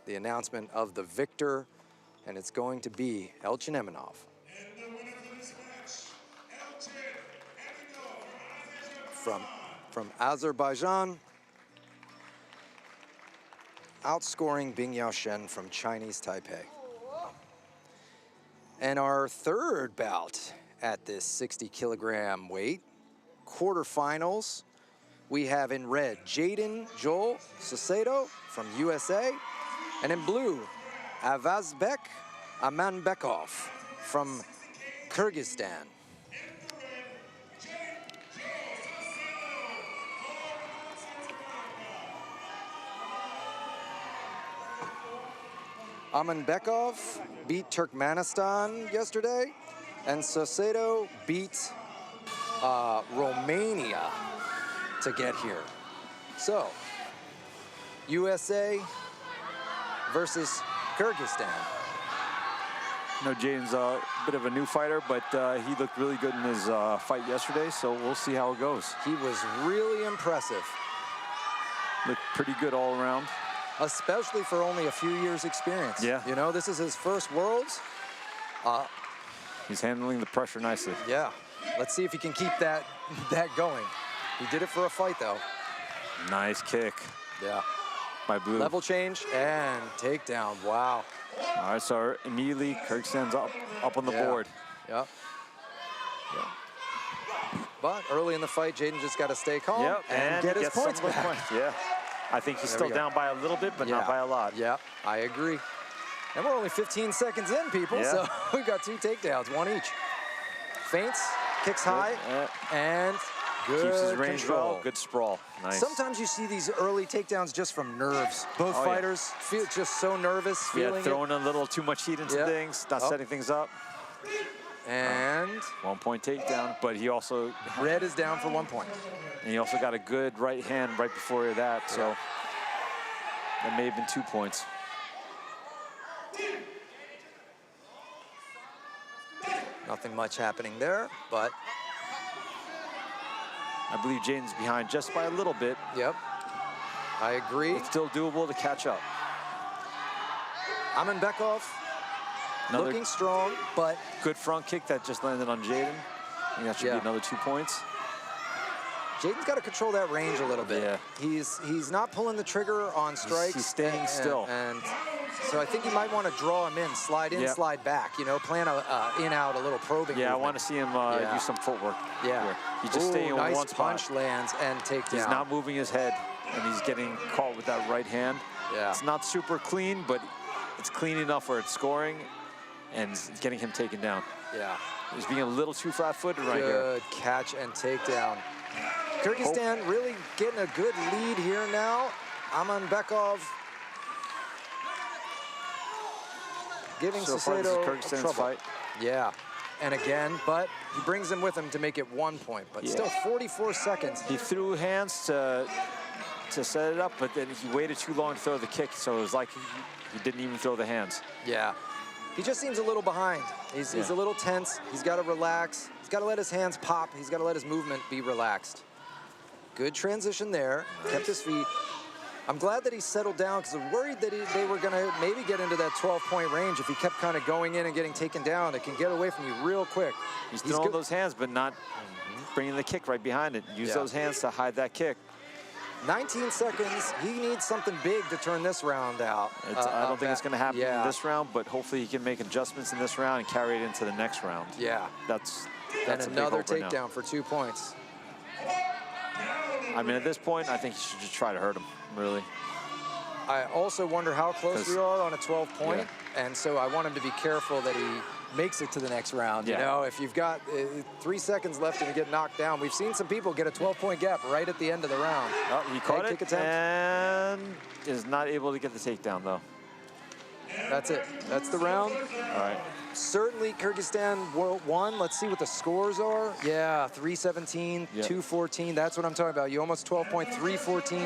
announcement of the victor, and it's going to be Elchin Eminov. And the winner for this match, Elchin Eminov From Azerbaijan, outscoring Bing Yao Shen from Chinese Taipei. And our third bout at this 60-kilogram weight, quarterfinals, we have in red Jaden Joel Sosedo from USA, and in blue Avazbek Amanbekov from Kyrgyzstan. Amanbekov beat Turkmenistan yesterday, and Sosedo beat Romania to get here. So, USA versus Kyrgyzstan. No, Jaden's a bit of a new fighter, but he looked really good in his fight yesterday, so we'll see how it goes. He was really impressive. Looked pretty good all around. Especially for only a few years experience. Yeah. You know, this is his first Worlds. He's handling the pressure nicely. Yeah. Let's see if he can keep that going. He did it for a fight, though. Nice kick. Yeah. By Blue. Level change and takedown. Wow. All right, so immediately Kyrgyzstan's up on the board. Yep. Yeah. But early in the fight, Jaden just got to stay calm and get his points back. Yeah. I think he's still down by a little bit, but not by a lot. Yeah, I agree. And we're only 15 seconds in, people, so we've got 2 takedowns, 1 each. Feints, kicks high, and good keeps his range control. well. Good sprawl. Nice. Sometimes you see these early takedowns just from nerves. Both fighters feel just so nervous, feeling throwing a little too much heat into things, not setting things up. And 1 point takedown, but he also... Red is down for 1 point. And he also got a good right hand right before that, so that may have been 2 points. Nothing much happening there, but... I believe Jaden's behind just by a little bit. Yep, I agree. It's still doable to catch up. Amanbekov looking strong, but... Good front kick that just landed on Jaden. I think that should be another 2 points. Jaden's got to control that range a little bit. Yeah. He's not pulling the trigger on strikes. He's staying still. And so I think you might want to draw him in, slide slide back, you know, plan a in-out, a little probing movement. I want to see him do some footwork. Yeah. Here. He's just staying in nice one spot. punch lands and takedown. He's not moving his head, and he's getting caught with that right hand. Yeah. It's not super clean, but it's clean enough where it's scoring and it's getting him taken down. Yeah. He's being a little too flat-footed right here. Good catch and takedown. Kyrgyzstan really getting a good lead here now. Amanbekov giving Sosedo trouble. Fight. Yeah, and again, but he brings him with him to make it 1 point, but still 44 seconds. He threw hands to set it up, but then he waited too long to throw the kick, so it was like he didn't even throw the hands. Yeah, he just seems a little behind. He's a little tense. He's got to relax. He's got to let his hands pop. He's got to let his movement be relaxed. Good transition there, kept his feet. I'm glad that he settled down because I'm worried that they were going to maybe get into that 12-point range. If he kept kind of going in and getting taken down, it can get away from you real quick. He's throwing those hands, but not bringing the kick right behind it. Use those hands to hide that kick. 19 seconds. He needs something big to turn this round out. I don't think it's going to happen in this round, but hopefully he can make adjustments in this round and carry it into the next round. Yeah. That's and another takedown takedown for 2 points. I mean, at this point, I think you should just try to hurt him, really. I also wonder how close we are on a 12-point, and so I want him to be careful that he makes it to the next round. You know, if you've got 3 seconds left and you get knocked down, we've seen some people get a 12-point gap right at the end of the round. Oh, he caught it and is not able to get the takedown, though. That's it. That's the round. All right. Certainly Kyrgyzstan won. Let's see what the scores are. Yeah, 317, Yep. 214. That's what I'm talking about. You almost 12 point, 314.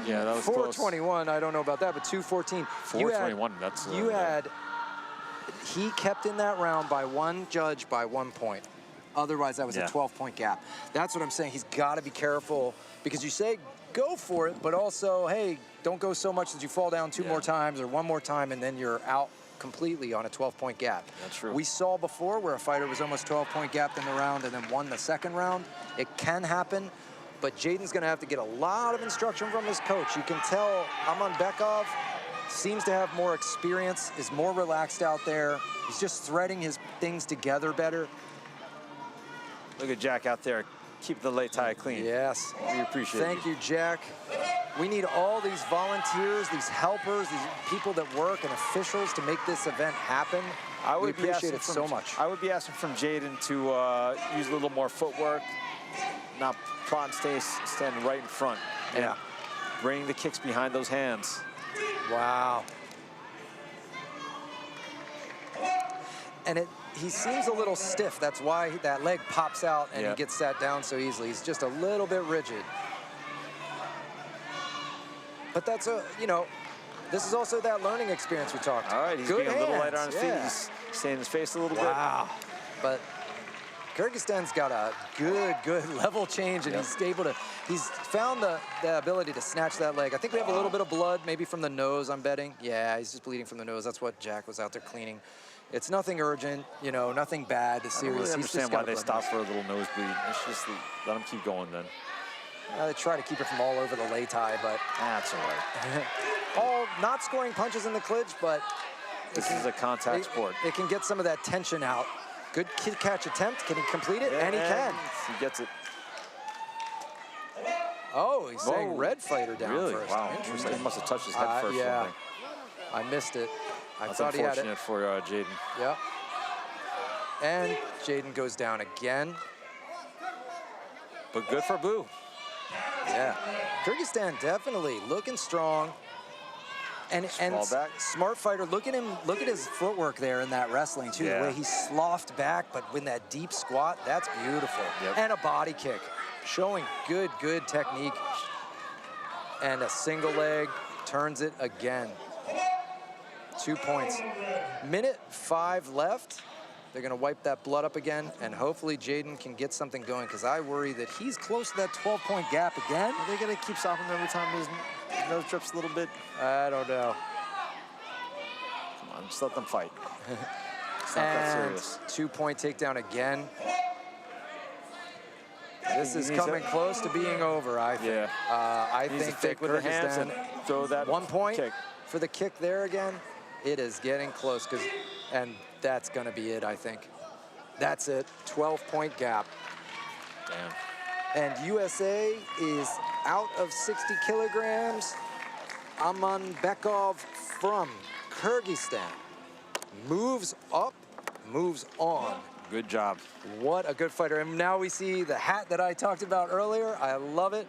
Yeah, that was close. 421. I don't know about that, but 214. 421. That's He kept in that round by one judge by 1 point. Otherwise, that was a 12-point gap. That's what I'm saying. He's got to be careful because you say go for it, but also, hey, don't go so much that you fall down two more times or one more time and then you're out completely on a 12-point gap. That's true. We saw before where a fighter was almost 12-point gap in the round and then won the second round. It can happen, but Jaden's going to have to get a lot of instruction from his coach. You can tell Amanbekov seems to have more experience, is more relaxed out there. He's just threading his things together better. Look at Jack out there. Keep the late tie clean. Yes. We appreciate it. Thank you, Jack. We need all these volunteers, these helpers, these people that work and officials to make this event happen. We appreciate it so much. I would be asking from Jaden to use a little more footwork, not plot and stand right in front. Yeah. Bring the kicks behind those hands. Wow. And he seems a little stiff. That's why that leg pops out and he gets sat down so easily. He's just a little bit rigid. But that's this is also that learning experience we talked. All right, he's Good being a little lighter on his feet. yeah. He's staying in his face a little Wow. But Kyrgyzstan's got a good level change, and he's found the ability to snatch that leg. I think we have a little bit of blood, maybe from the nose, I'm betting. Yeah, he's just bleeding from the nose. That's what Jack was out there cleaning. It's nothing urgent, nothing bad, serious. I don't really understand why they stop for a little nosebleed. It's just let him keep going then. They try to keep it from all over the lei tai, but that's all right. all not scoring punches in the clinch, but this is a contact sport. It can get some of that tension out. Good catch attempt. Can he complete it? And he can. He gets it. Oh, he's saying red fighter down really? first. Wow. Interesting. He must have touched his head first. Yeah. I missed it. I That's thought he had it. unfortunate for Jaden. Yep. And Jaden goes down again. But good for Boo. Yeah. Kyrgyzstan definitely looking strong. And smart fighter. Look at him. Look at his footwork there in that wrestling too. The way he sloughed back, but with that deep squat, that's beautiful. Yep. And a body kick, showing good technique. And a single leg, turns it again. 2 points. Minute 5 left. They're gonna wipe that blood up again, and hopefully Jaden can get something going, because I worry that he's close to that 12-point gap again. Are they gonna keep stopping him every time his nose drips a little bit? I don't know. Come on, just let them fight. It's not that serious. 2-point takedown again. This is coming close to being over, I think. Yeah. I think that with the hands and throw that 1 point kick. for the kick there again. It is getting close, and that's gonna be it, I think. That's it, 12-point gap. Damn. And USA is out of 60 kilograms. Amanbekov from Kyrgyzstan moves up, moves on. Good job. What a good fighter. And now we see the hat that I talked about earlier. I love it.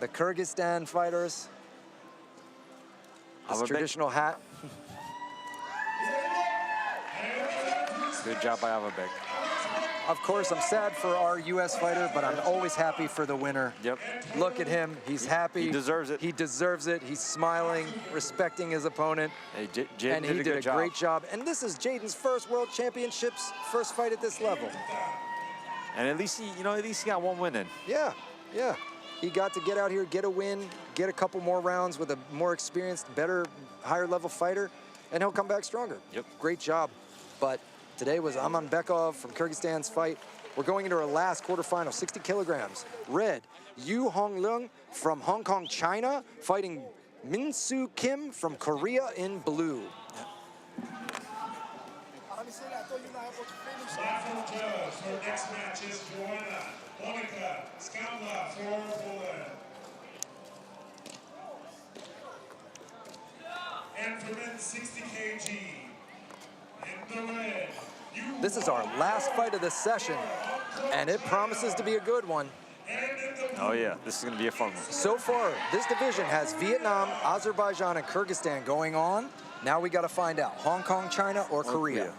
The Kyrgyzstan fighters. This traditional hat. Good job by Avabek. Of course, I'm sad for our U.S. fighter, but I'm always happy for the winner. Yep. Look at him. He's happy. He deserves it. He deserves it. He's smiling, respecting his opponent. Hey, and he did a great job. And this is Jaden's first World Championships, first fight at this level. And at least he got one win in. Yeah, yeah. He got to get out here, get a win, get a couple more rounds with a more experienced, better, higher level fighter, and he'll come back stronger. Yep. Great job. But today was Amanbekov from Kyrgyzstan's fight. We're going into our last quarterfinal, 60 kilograms. Red, Yu Honglung from Hong Kong, China, fighting Min-Soo Kim from Korea in blue. Black judge for next match is Joanna Monica Skamla for Poland. And for men 60 kg, in the red, This is our last fight of the session, and it promises to be a good one. Oh yeah, this is gonna be a fun one. So far, this division has Vietnam, Azerbaijan, and Kyrgyzstan going on. Now we got to find out, Hong Kong, China, or Korea.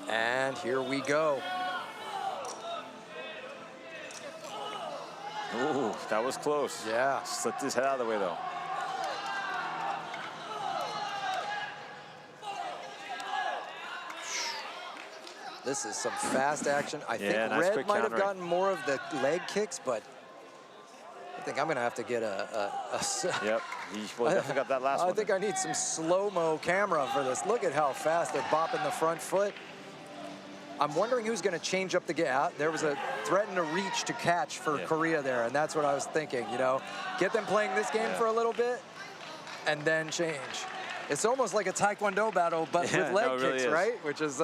And here we go. Ooh, that was close. Yeah. Slipped his head out of the way, though. This is some fast action. I think nice Red quick might have countering. gotten more of the leg kicks, but I think I'm going to have to get Yep, he definitely got that last one. I think I need some slow-mo camera for this. Look at how fast they're bopping the front foot. I'm wondering who's going to change up the game. There was a threaten to reach to catch for Korea there, and that's what I was thinking, you know. Get them playing this game for a little bit, and then change. It's almost like a Taekwondo battle, but with leg it really kicks, is. right? Which is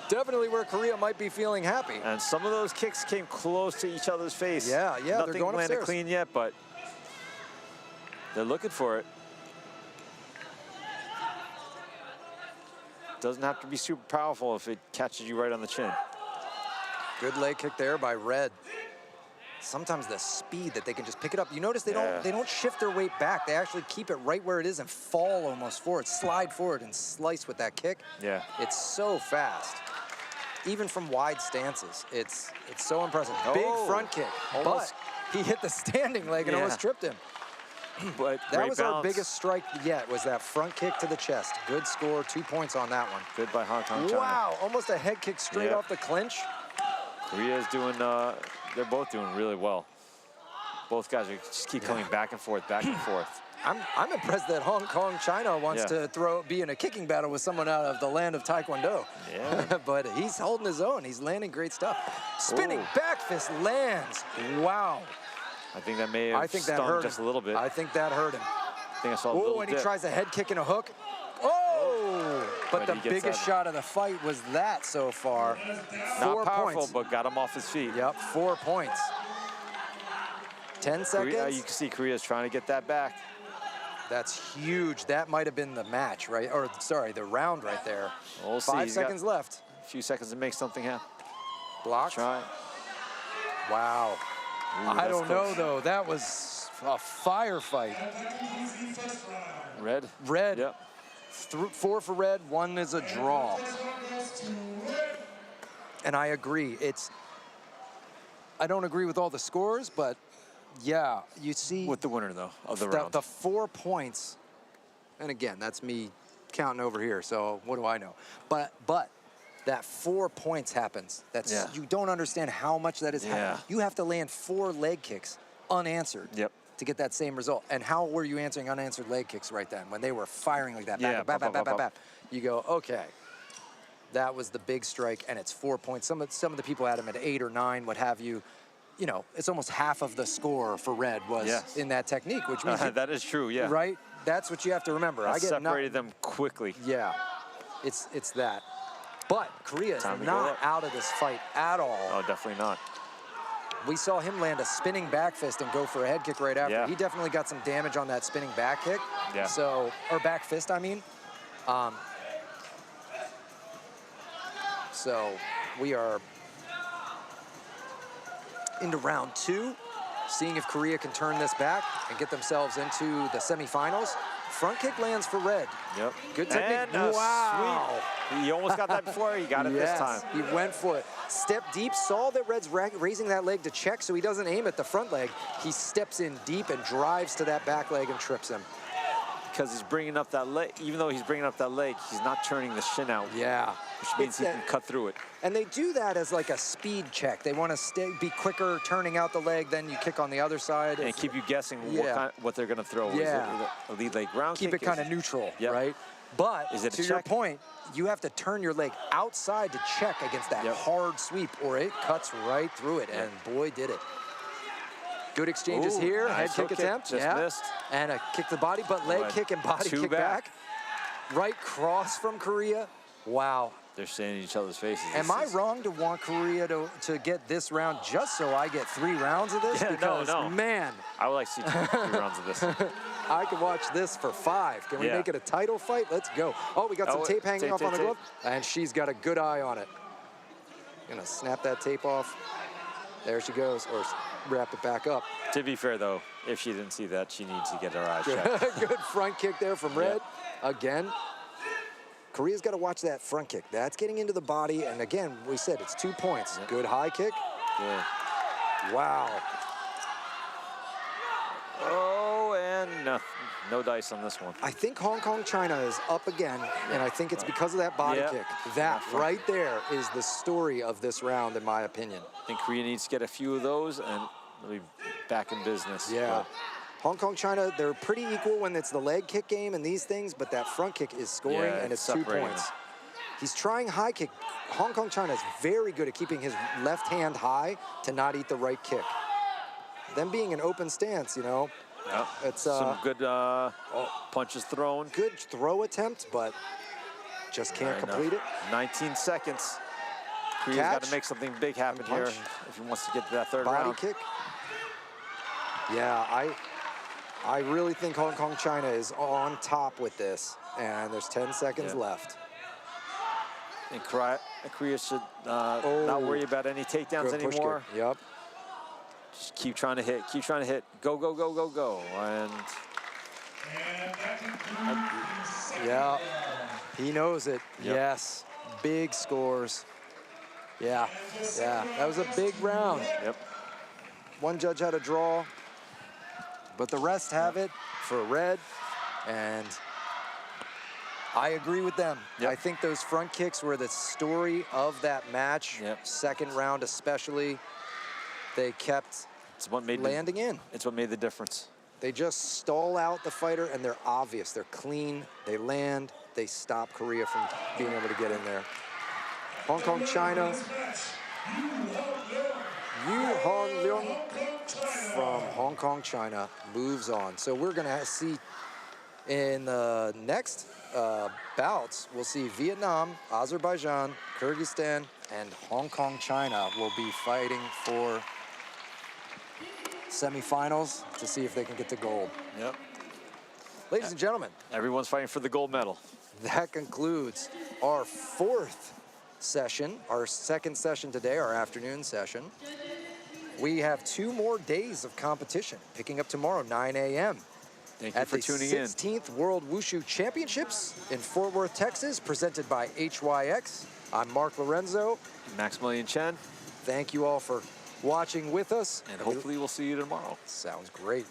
definitely where Korea might be feeling happy. And some of those kicks came close to each other's face. Yeah, they're Nothing going landed upstairs. clean yet, but they're looking for it. Doesn't have to be super powerful if it catches you right on the chin. Good leg kick there by Red. Sometimes the speed that they can just pick it up. You notice they don't shift their weight back. They actually keep it right where it is and fall almost forward, slide forward and slice with that kick. Yeah. It's so fast. Even from wide stances, it's so impressive. Big front kick, Almost. but he hit the standing leg and almost tripped him. But that was our balance. biggest strike yet, was that front kick to the chest. Good score, 2 points on that one. Good by Hong Kong, China. Wow, almost a head kick straight off the clinch. Korea's doing, they're both doing really well. Both guys are just keep coming back and forth, back and forth. I'm impressed that Hong Kong, China wants to be in a kicking battle with someone out of the land of Taekwondo. Yeah. But he's holding his own. He's landing great stuff. Spinning back fist lands. Wow. I think that may have stung just a little bit. I think that hurt him. I think I saw a little and he dip. tries a head kick and a hook. Oh! But the he gets biggest shot of the fight was that so far. Not powerful, points. but got him off his feet. Yep, 4 points. 10 seconds. Korea, you can see Korea's trying to get that back. That's huge. That might have been the match, right? Or, sorry, the round right there. We'll see. 5 seconds left. A few seconds to make something happen. Blocked. Try. Wow. Ooh, I don't know, close. though. That was a firefight. Red? Red. Yep. 4 for Red, 1 is a draw. And I agree. I don't agree with all the scores, but yeah, you see. With the winner, though, of the round. The 4 points, and again, that's me counting over here, so what do I know? But that 4 points happens. You don't understand how much that is happening. You have to land 4 leg kicks unanswered to get that same result. And how were you answering unanswered leg kicks right then when they were firing like that? Bap. You go, okay, that was the big strike, and it's 4 points. Some of the people had him at 8 or 9, what have you. You know, it's almost half of the score for Red was in that technique, which means that is true. Yeah. Right. That's what you have to remember. I separated them quickly. Yeah. It's that. But Korea is not out of this fight at all. Oh, definitely not. We saw him land a spinning back fist and go for a head kick right after. Yeah. He definitely got some damage on that spinning back kick. Yeah. Or back fist, I mean. So we are into round 2, seeing if Korea can turn this back and get themselves into the semifinals. Front kick lands for Red. Yep. Good technique. And wow. Sweep. He almost got that before. He got it this time. He went for it. Step deep, saw that Red's raising that leg to check, so he doesn't aim at the front leg. He steps in deep and drives to that back leg and trips him. Because he's bringing up that leg, even though he's bringing up that leg, he's not turning the shin out. Yeah. Which means he can cut through it. And they do that as like a speed check. They want to be quicker turning out the leg, then you kick on the other side. And keep you guessing what they're going to throw. Yeah. Is it a lead leg ground kick? Keep it kind of neutral, right? But is it to your point, you have to turn your leg outside to check against that hard sweep, or it cuts right through it. And boy, did it. Good exchanges here. Nice head kick attempt. Just missed. And a kick to the body, but leg kick and body kick back. Right cross from Korea. Wow. They're standing in each other's faces. Am I wrong to want Korea to get this round just so I get 3 rounds of this? Yeah, because, man. I would like to see 3 rounds of this. I could watch this for 5. Can we make it a title fight? Let's go. Oh, we got some tape hanging off on the glove. And she's got a good eye on it. Gonna snap that tape off. There she goes, or wrap it back up. To be fair, though, if she didn't see that, she needs to get her eyes checked. Good front kick there from Red. Again, Korea's got to watch that front kick. That's getting into the body, and again, we said it's 2 points. Good high kick. Good. Wow. Oh, and no dice on this one. I think Hong Kong, China is up again, and I think it's because of that body kick. That right there is the story of this round, in my opinion. I think Korea needs to get a few of those, and they'll be back in business. Yeah. Hong Kong, China, they're pretty equal when it's the leg kick game and these things, but that front kick is scoring, and it's 2 points. He's trying high kick. Hong Kong, China is very good at keeping his left hand high to not eat the right kick. Them being an open stance, you know, it's some good punches thrown. Good throw attempt, but just can't complete it. 19 seconds. Korea's got to make something big happen here if he wants to get to that third round. Body kick. Yeah, I really think Hong Kong, China is on top with this, and there's 10 seconds left. And Korea should not worry about any takedowns anymore. Yep. Just keep trying to hit, keep trying to hit. Go, go, go, go, go. And yeah, he knows it. Yes, big scores. Yeah, that was a big round. Yep. One judge had a draw, but the rest have it for Red, and I agree with them. I think those front kicks were the story of that match. Second round especially, they kept landing in. It's what made the difference. They just stall out the fighter, and they're obvious. They're clean, they land, they stop Korea from being able to get in there. Hong Kong, China. Yu Hong Leung from Hong Kong, China moves on. So we're gonna see in the next bouts, we'll see Vietnam, Azerbaijan, Kyrgyzstan, and Hong Kong, China will be fighting for semifinals to see if they can get to gold. Yep. Ladies and gentlemen. Everyone's fighting for the gold medal. That concludes our fourth session, our second session today, our afternoon session. We have 2 more days of competition, picking up tomorrow, 9 a.m. Thank you for tuning in. At the 16th World Wushu Championships in Fort Worth, Texas, presented by HYX. I'm Mark Lorenzo. Maximilian Chen. Thank you all for watching with us. And hopefully we'll see you tomorrow. Sounds great.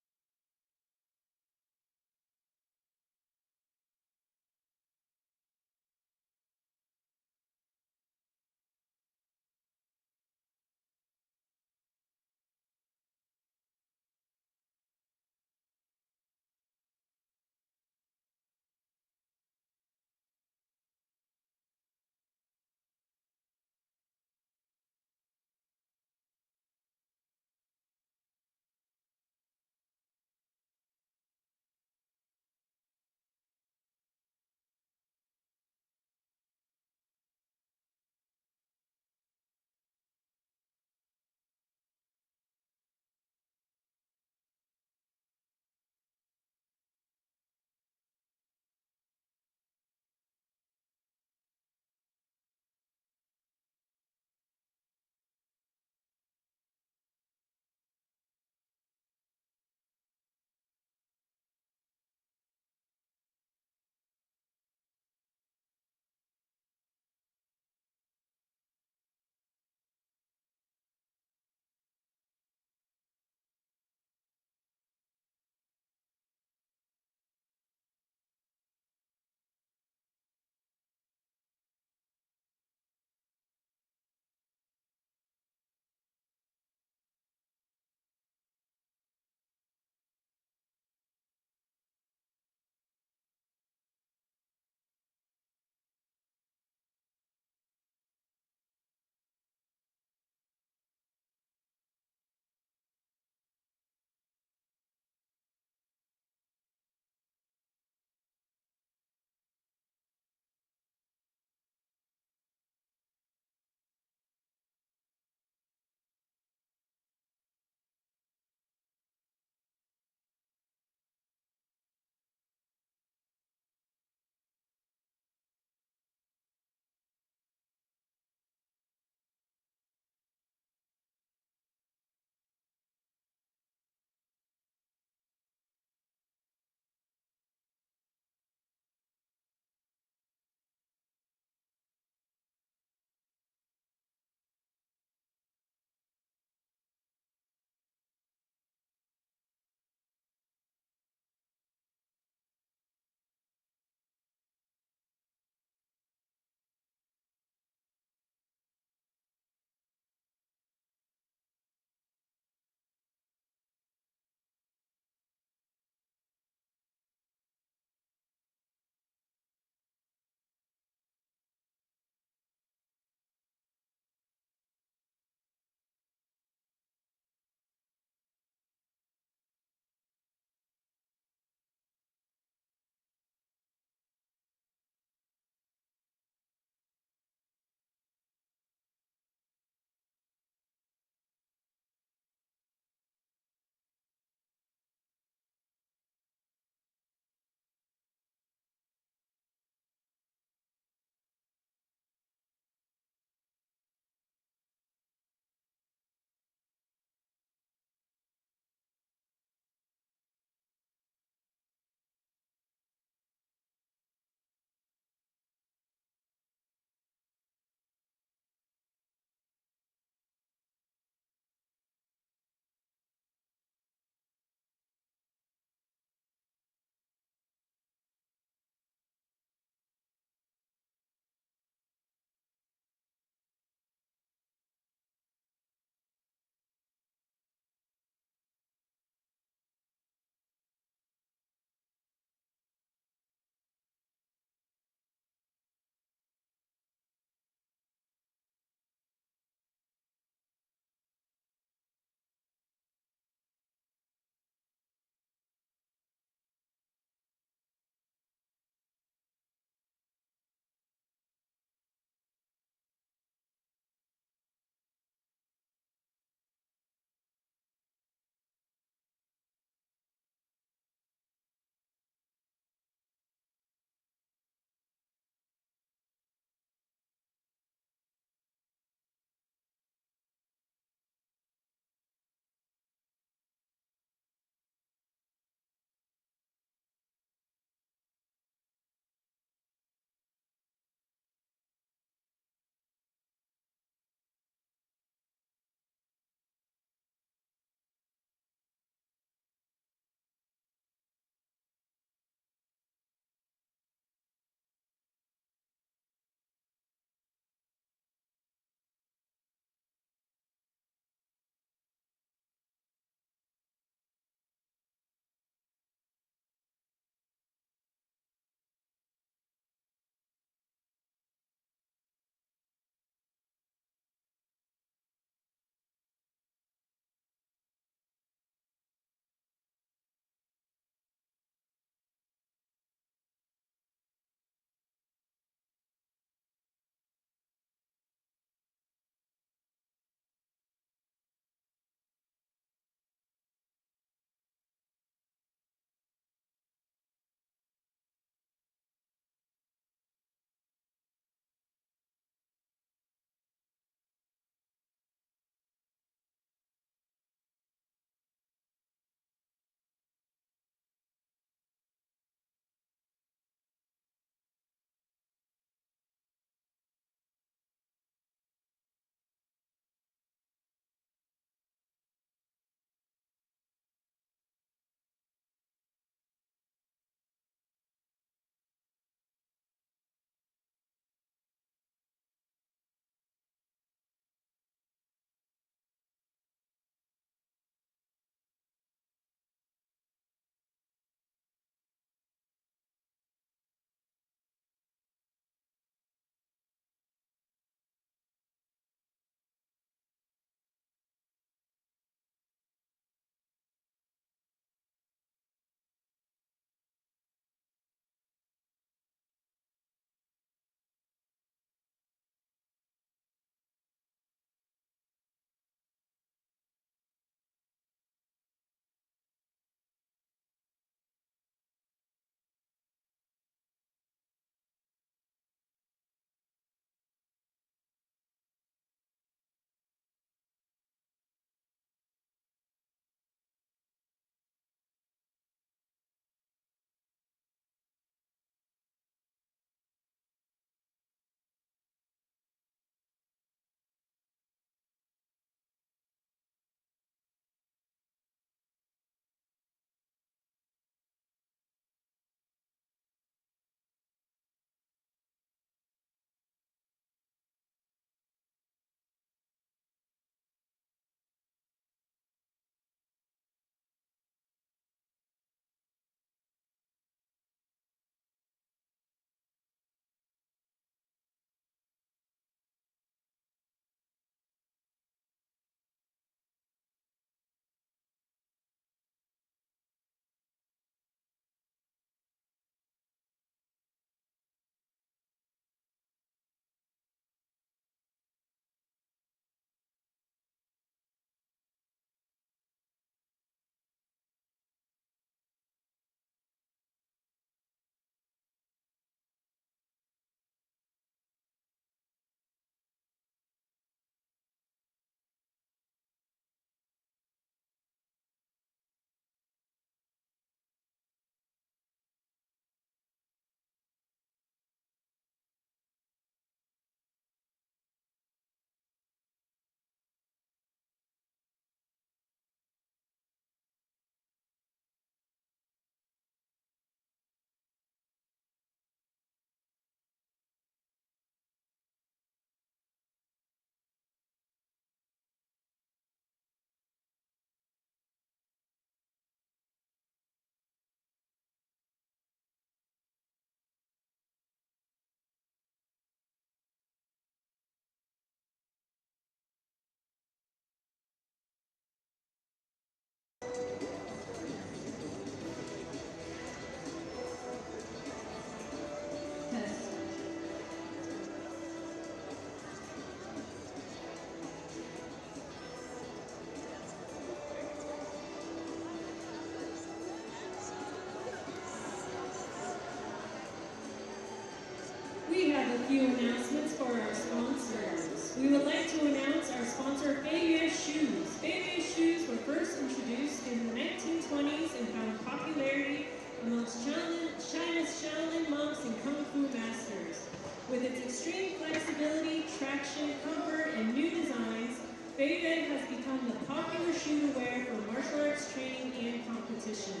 few announcements for our sponsors. We would like to announce our sponsor, Beiyue Shoes. Beiyue Shoes were first introduced in the 1920s and found popularity amongst China's Shaolin monks and Kung Fu masters. With its extreme flexibility, traction, comfort, and new designs, Beiyue has become the popular shoe to wear for martial arts training and competition.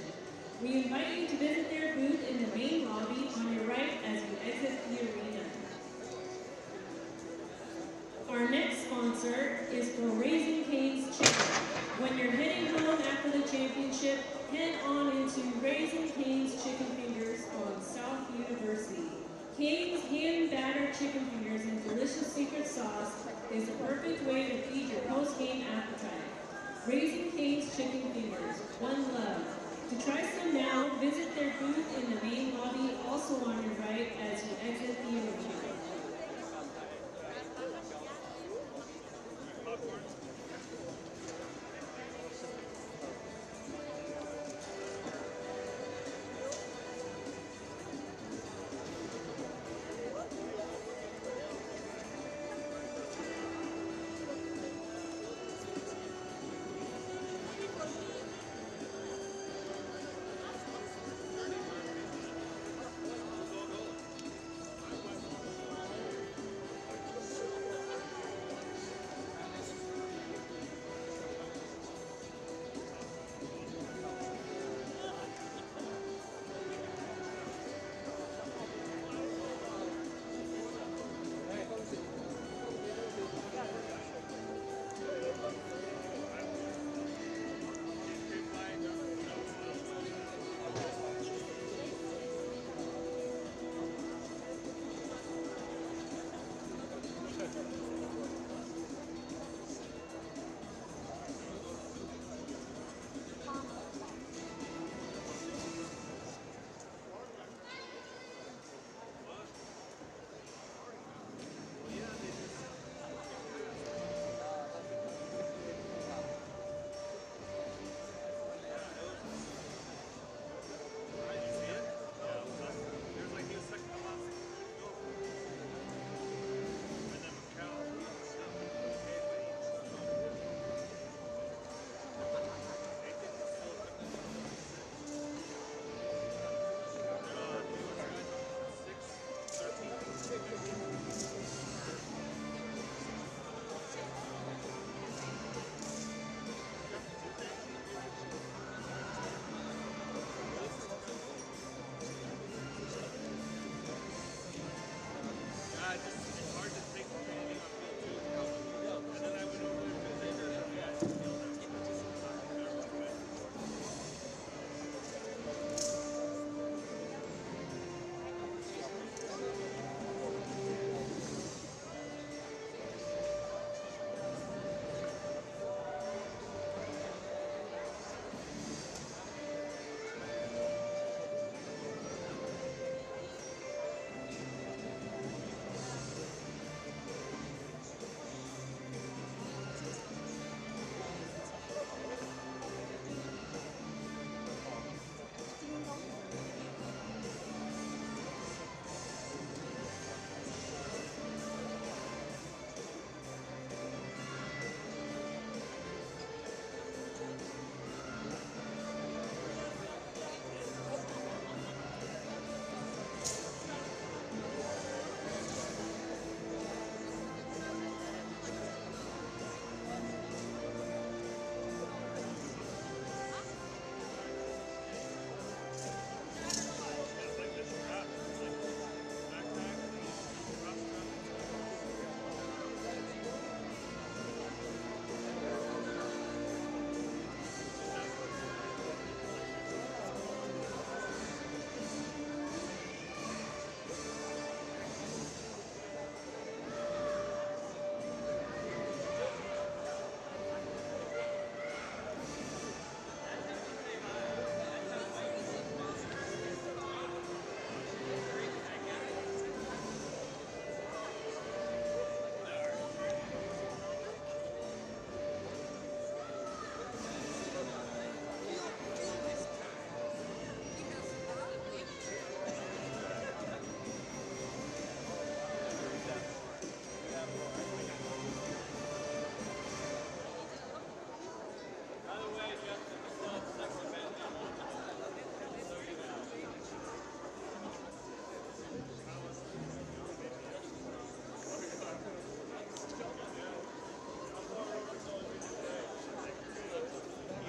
We invite you to visit their booth in the main lobby on your right as you exit the arena. Our next sponsor is for Raising Cane's Chicken. When you're heading home after the championship, head on into Raising Cane's Chicken Fingers on South University. Cane's hand-battered chicken fingers and delicious secret sauce is the perfect way to feed your post-game appetite. Raising Cane's Chicken Fingers, one love. To try some now, visit their booth in the main lobby, also on your right as you exit the arena.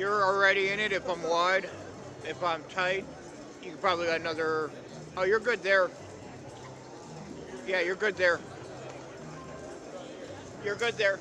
You're already in it. If I'm wide, if I'm tight, you can probably got another. Oh, you're good there. Yeah, you're good there. You're good there.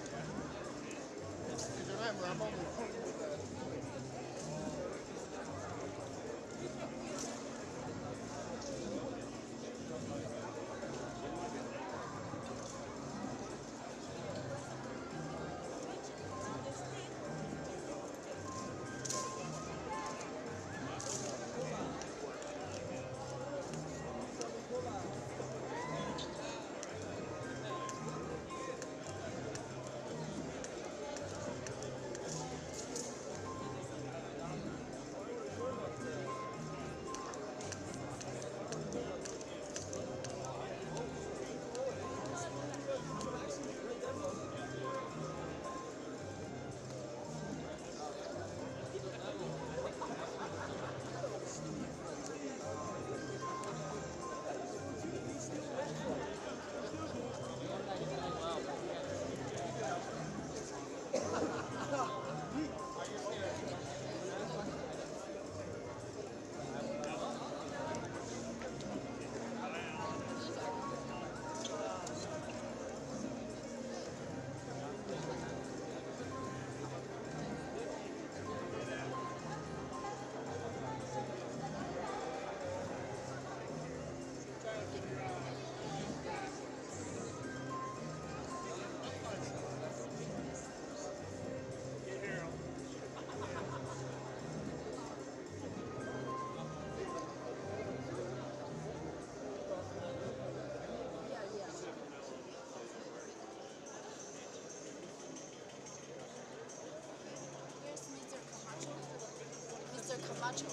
Camacho.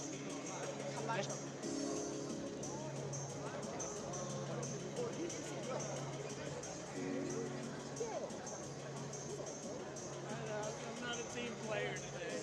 Camacho. I'm not a team player today.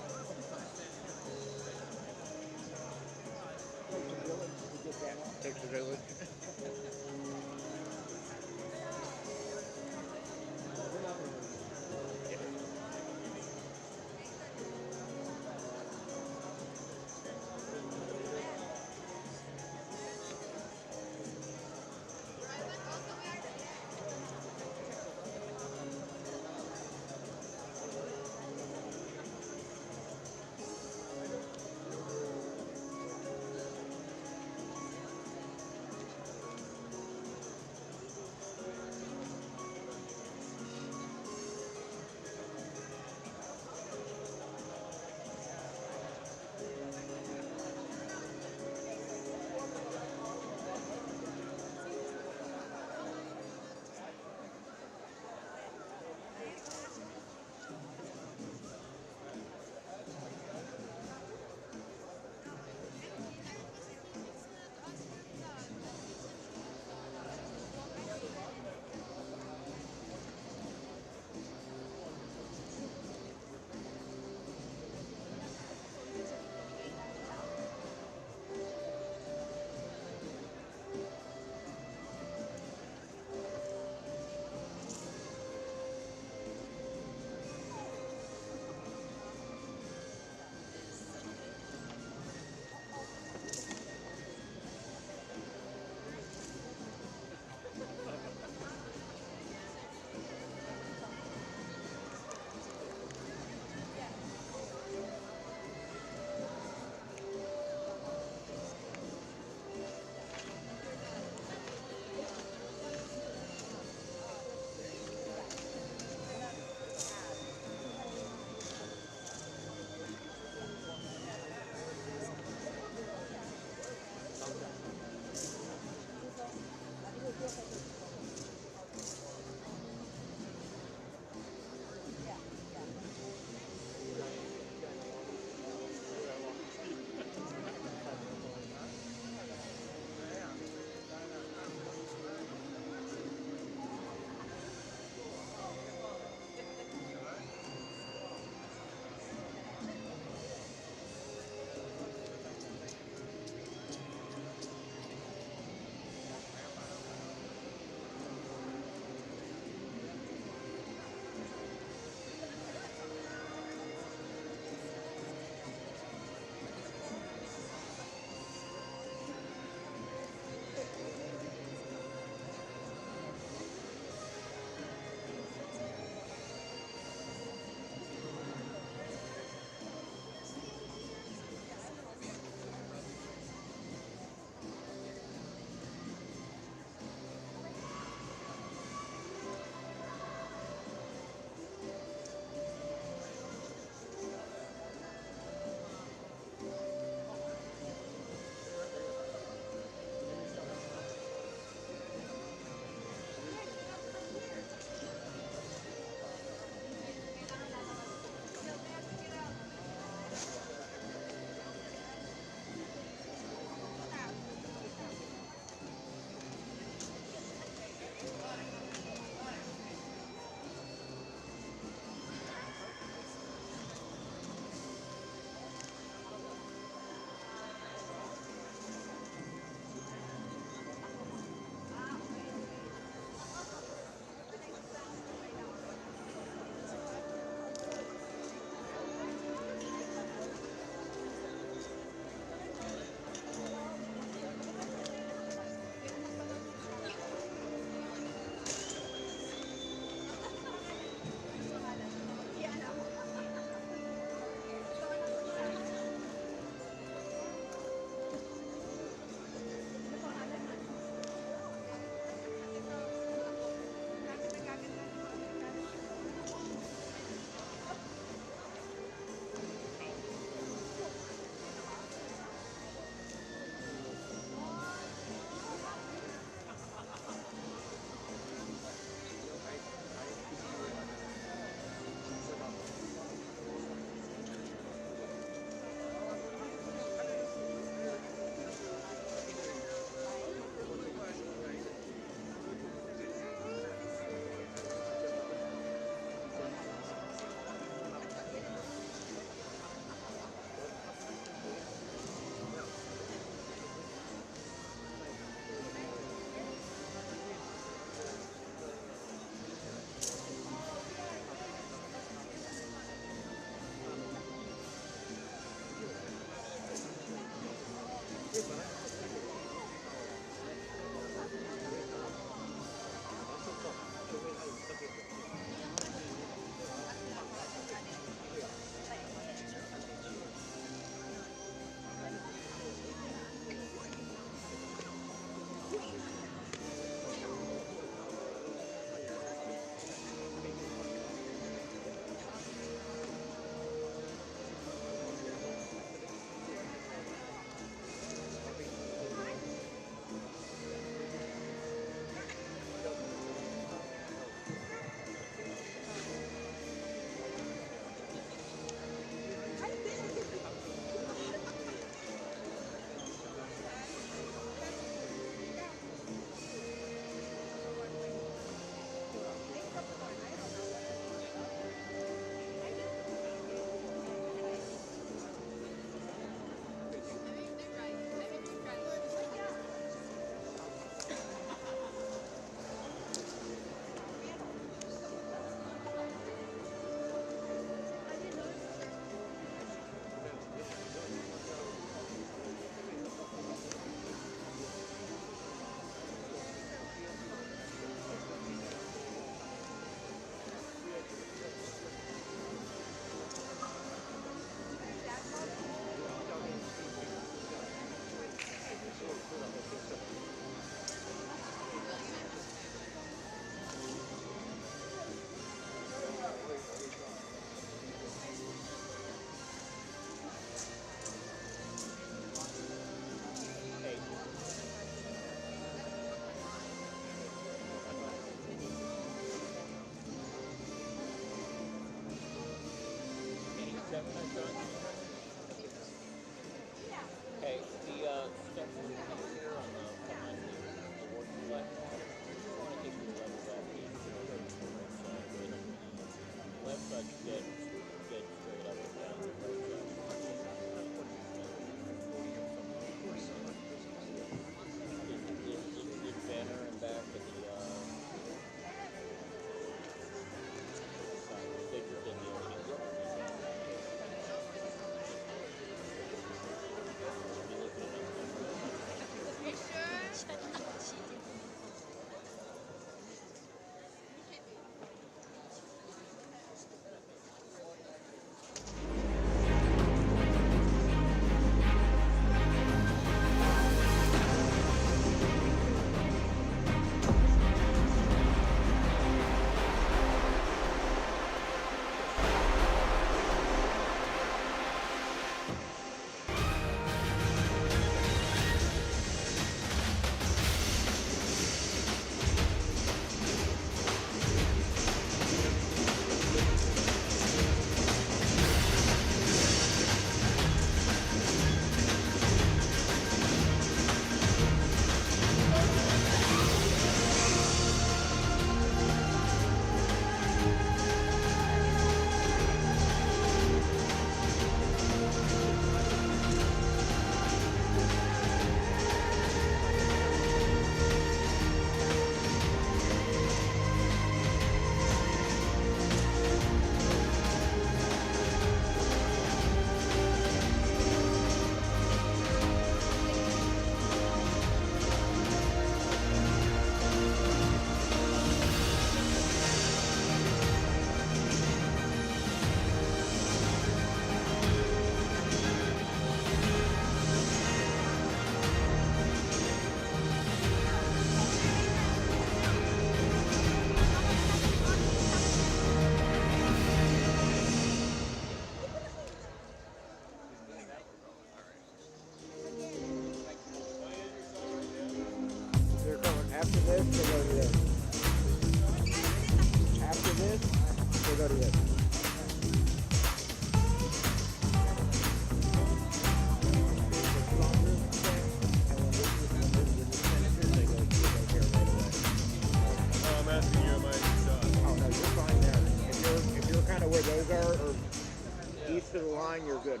east of the line, you're good.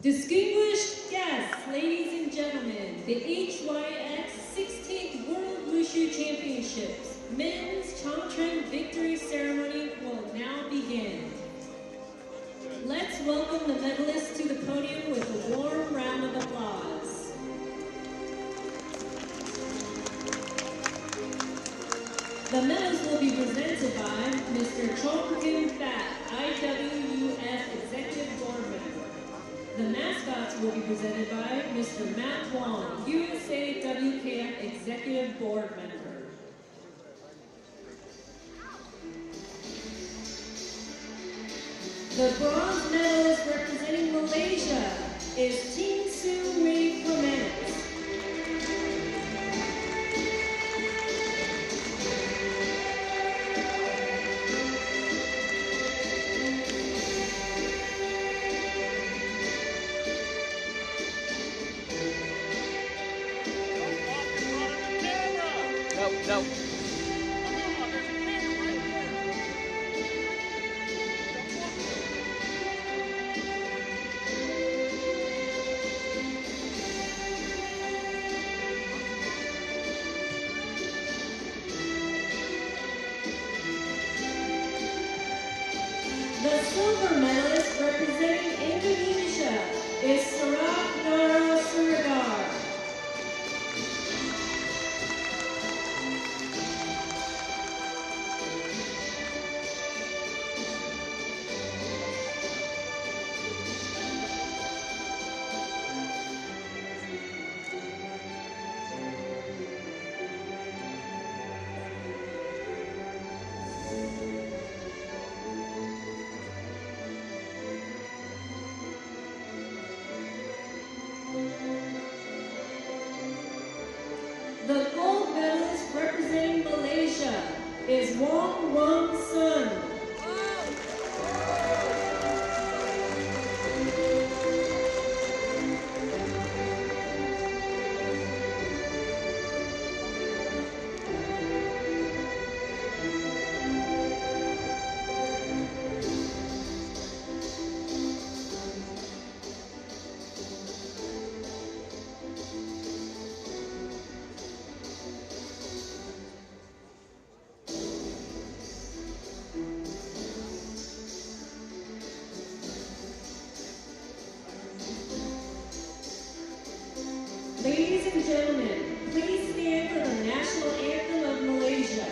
Distinguished guests, ladies and gentlemen, the HYX 16th World Wushu Championships Men's Chongchen Victory Ceremony will now begin. Let's welcome the medalists to the podium with a warm round of applause. The medals will be presented by Mr. Chong Kim Fat, IWUF Executive Board Member. The mascots will be presented by Mr. Matt Wong, USA WKF Executive Board Member. The bronze medalist representing Malaysia is Ting Soo Ray Clements. No. The silver medalist representing Indonesia is Sarak Nara Surigar. The gold medalist representing Malaysia is Wong Wong Sun. Ladies and gentlemen, please stand for the national anthem of Malaysia.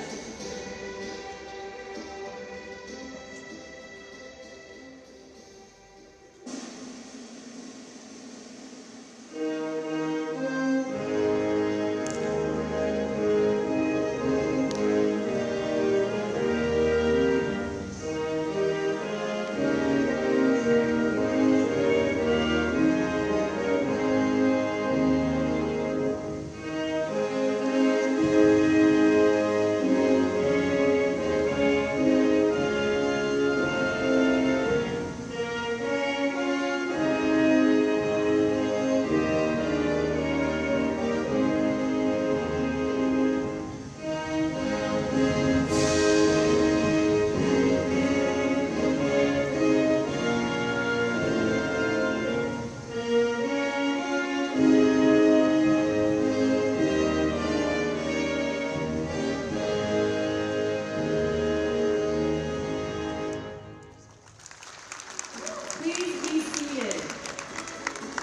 Please be seated.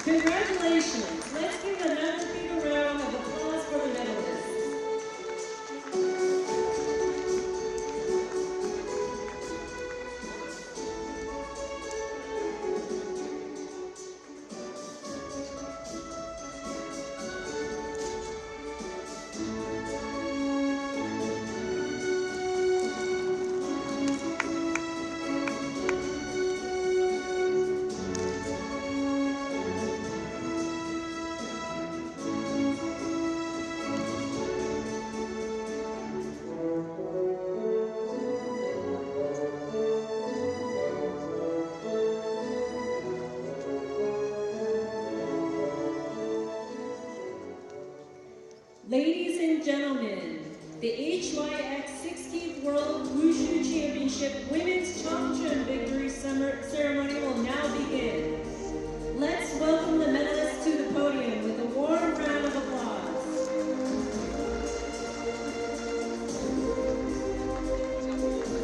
Congratulations. Let's give another big round of applause for the medalists. Championship Women's Chongchun Victory Ceremony will now begin. Let's welcome the medalists to the podium with a warm round of applause.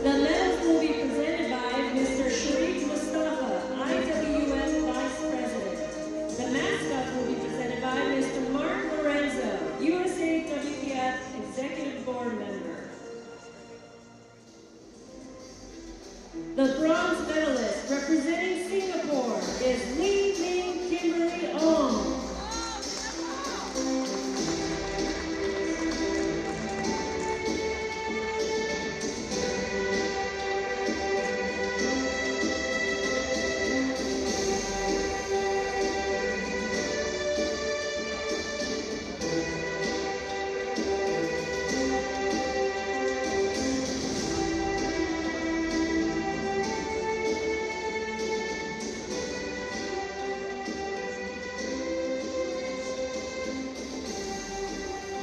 The medals will be presented by Mr. Sharif Mustafa, IWUF Vice President. The mascot will be presented by Mr. Mark Lorenzo, USA WPF Executive Board Member. The bronze medalist representing Singapore is Ling Ling Kimberly Ong.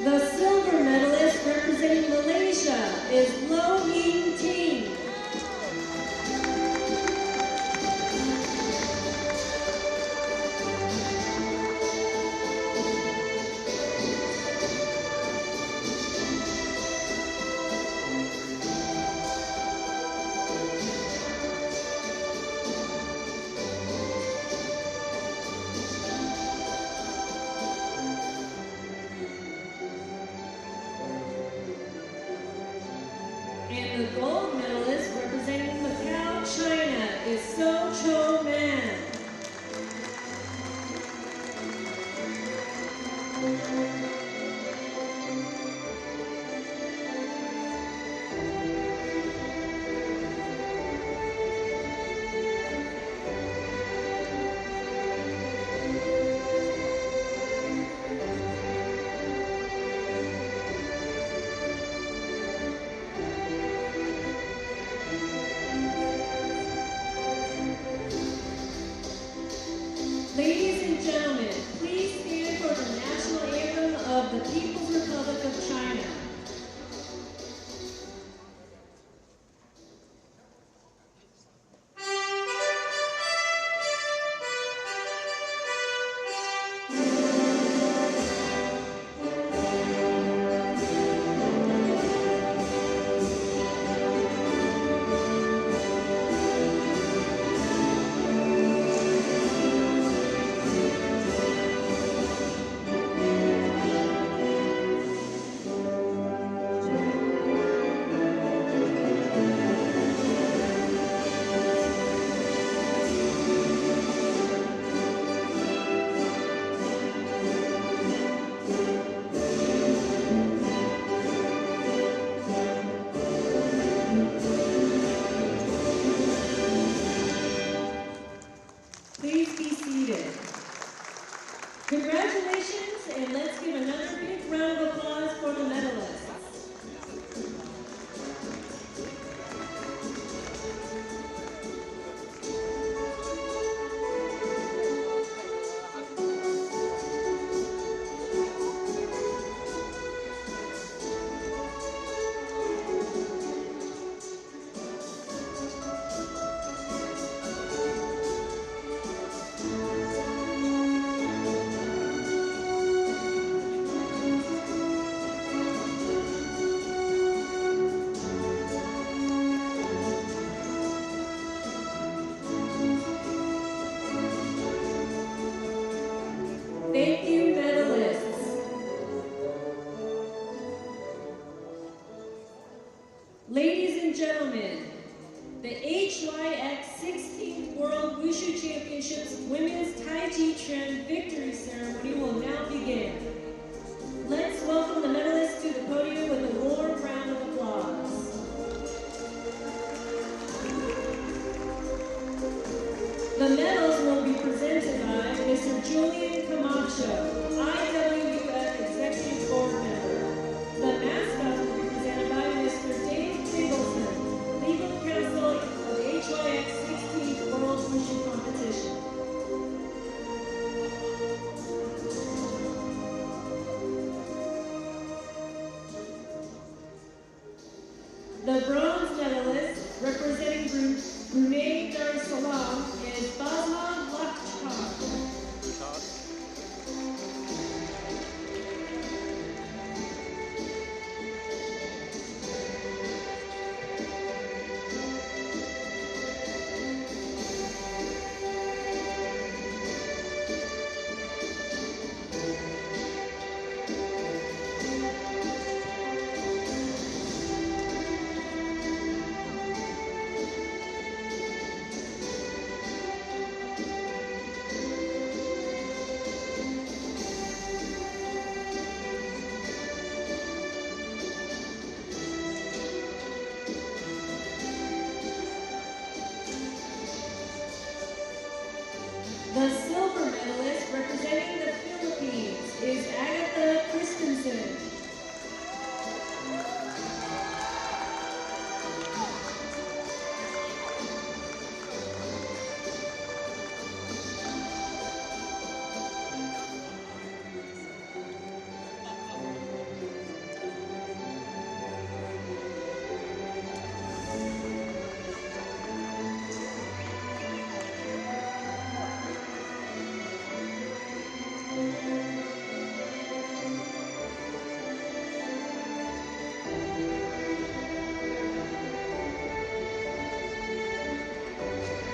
The silver medalist representing Malaysia is Lo Ying Ting. And the gold medalist representing Macau, China is So Cho Man. Ladies and gentlemen, please stand for the national anthem of the People's Republic of China. Please be seated. Congratulations, and let's give another big round of applause for the medalists. Thank you, medalists. Ladies and gentlemen, the HYX 16th World Wushu Championships Women's Tai Chi Trend Victory Ceremony will now begin. Let's welcome the medalists to the podium with a warm round of applause. The medals will be presented by Mr. Julian Camacho, IWUF Executive Board Member. The mascot will be presented by Mr. Dave Nicholson, Legal Counsel of the HYX 16th World Wushu Competition. The bronze medalist represents The silver medalist representing the Philippines is Agatha Christensen.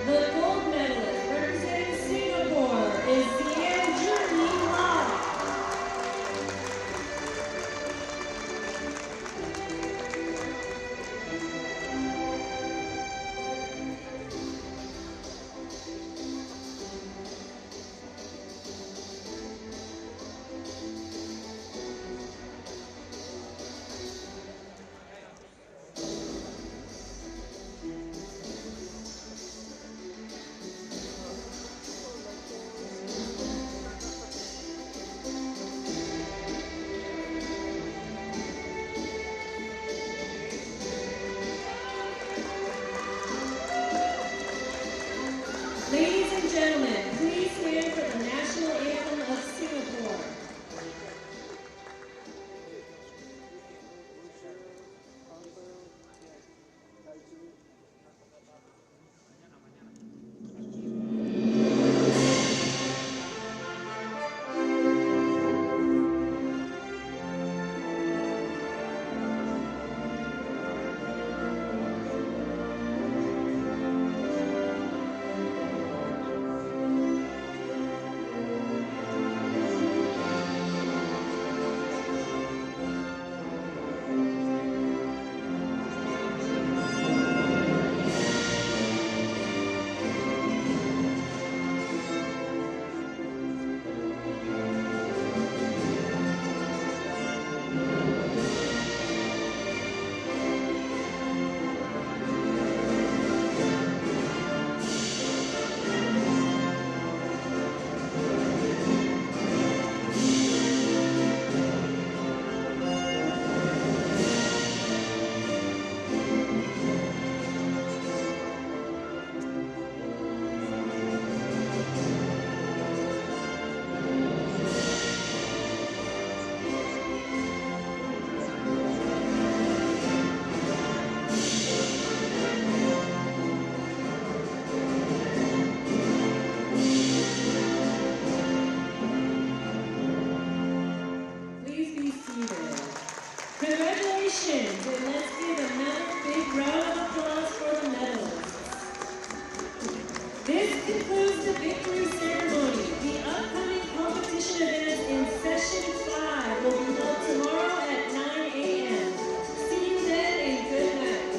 The gold medalist representing Singapore is Ziyang La. Ladies and gentlemen, please stand for the national anthem of Singapore. Congratulations, and let's give another big round of applause for the medalists. This concludes the victory ceremony. The upcoming competition events in Session 5 will be held tomorrow at 9 a.m. See you then, and good night.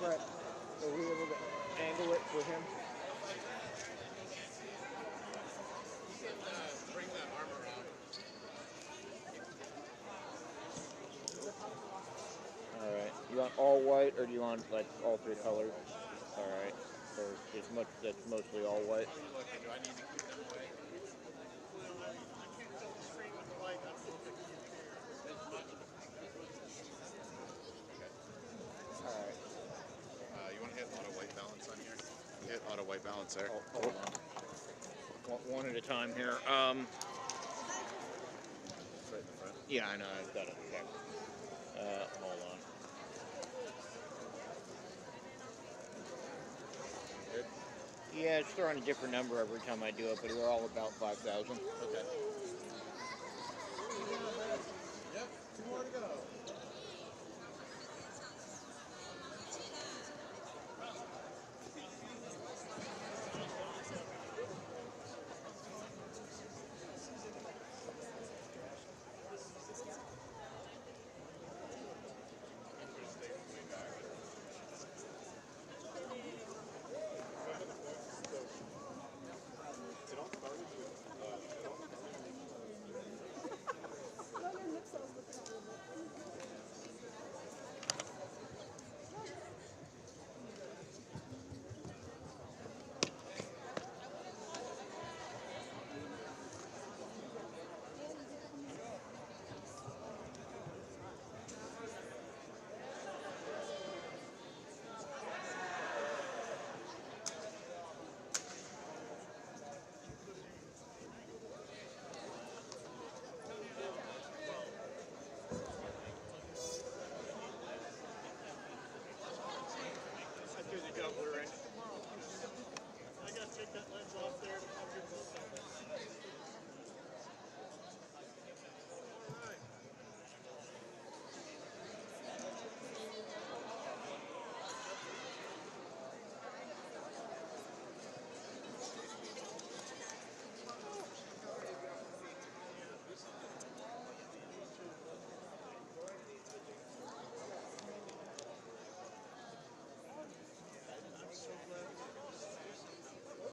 Brett, are we able to angle it for him? Bring that arm around. All right. You want all white, or do you want like all three colors? All right. So that's mostly all white. Do I need to keep them away? All right. You want to hit auto white balance on here? Hit auto white balance there. Oh, hold on. One at a time here. Right in the front. Yeah, I know. I've got it. Okay. Hold on. Good. Yeah, it's throwing a different number every time I do it, but they're all about 5,000. Okay. Yep. 2 more to go.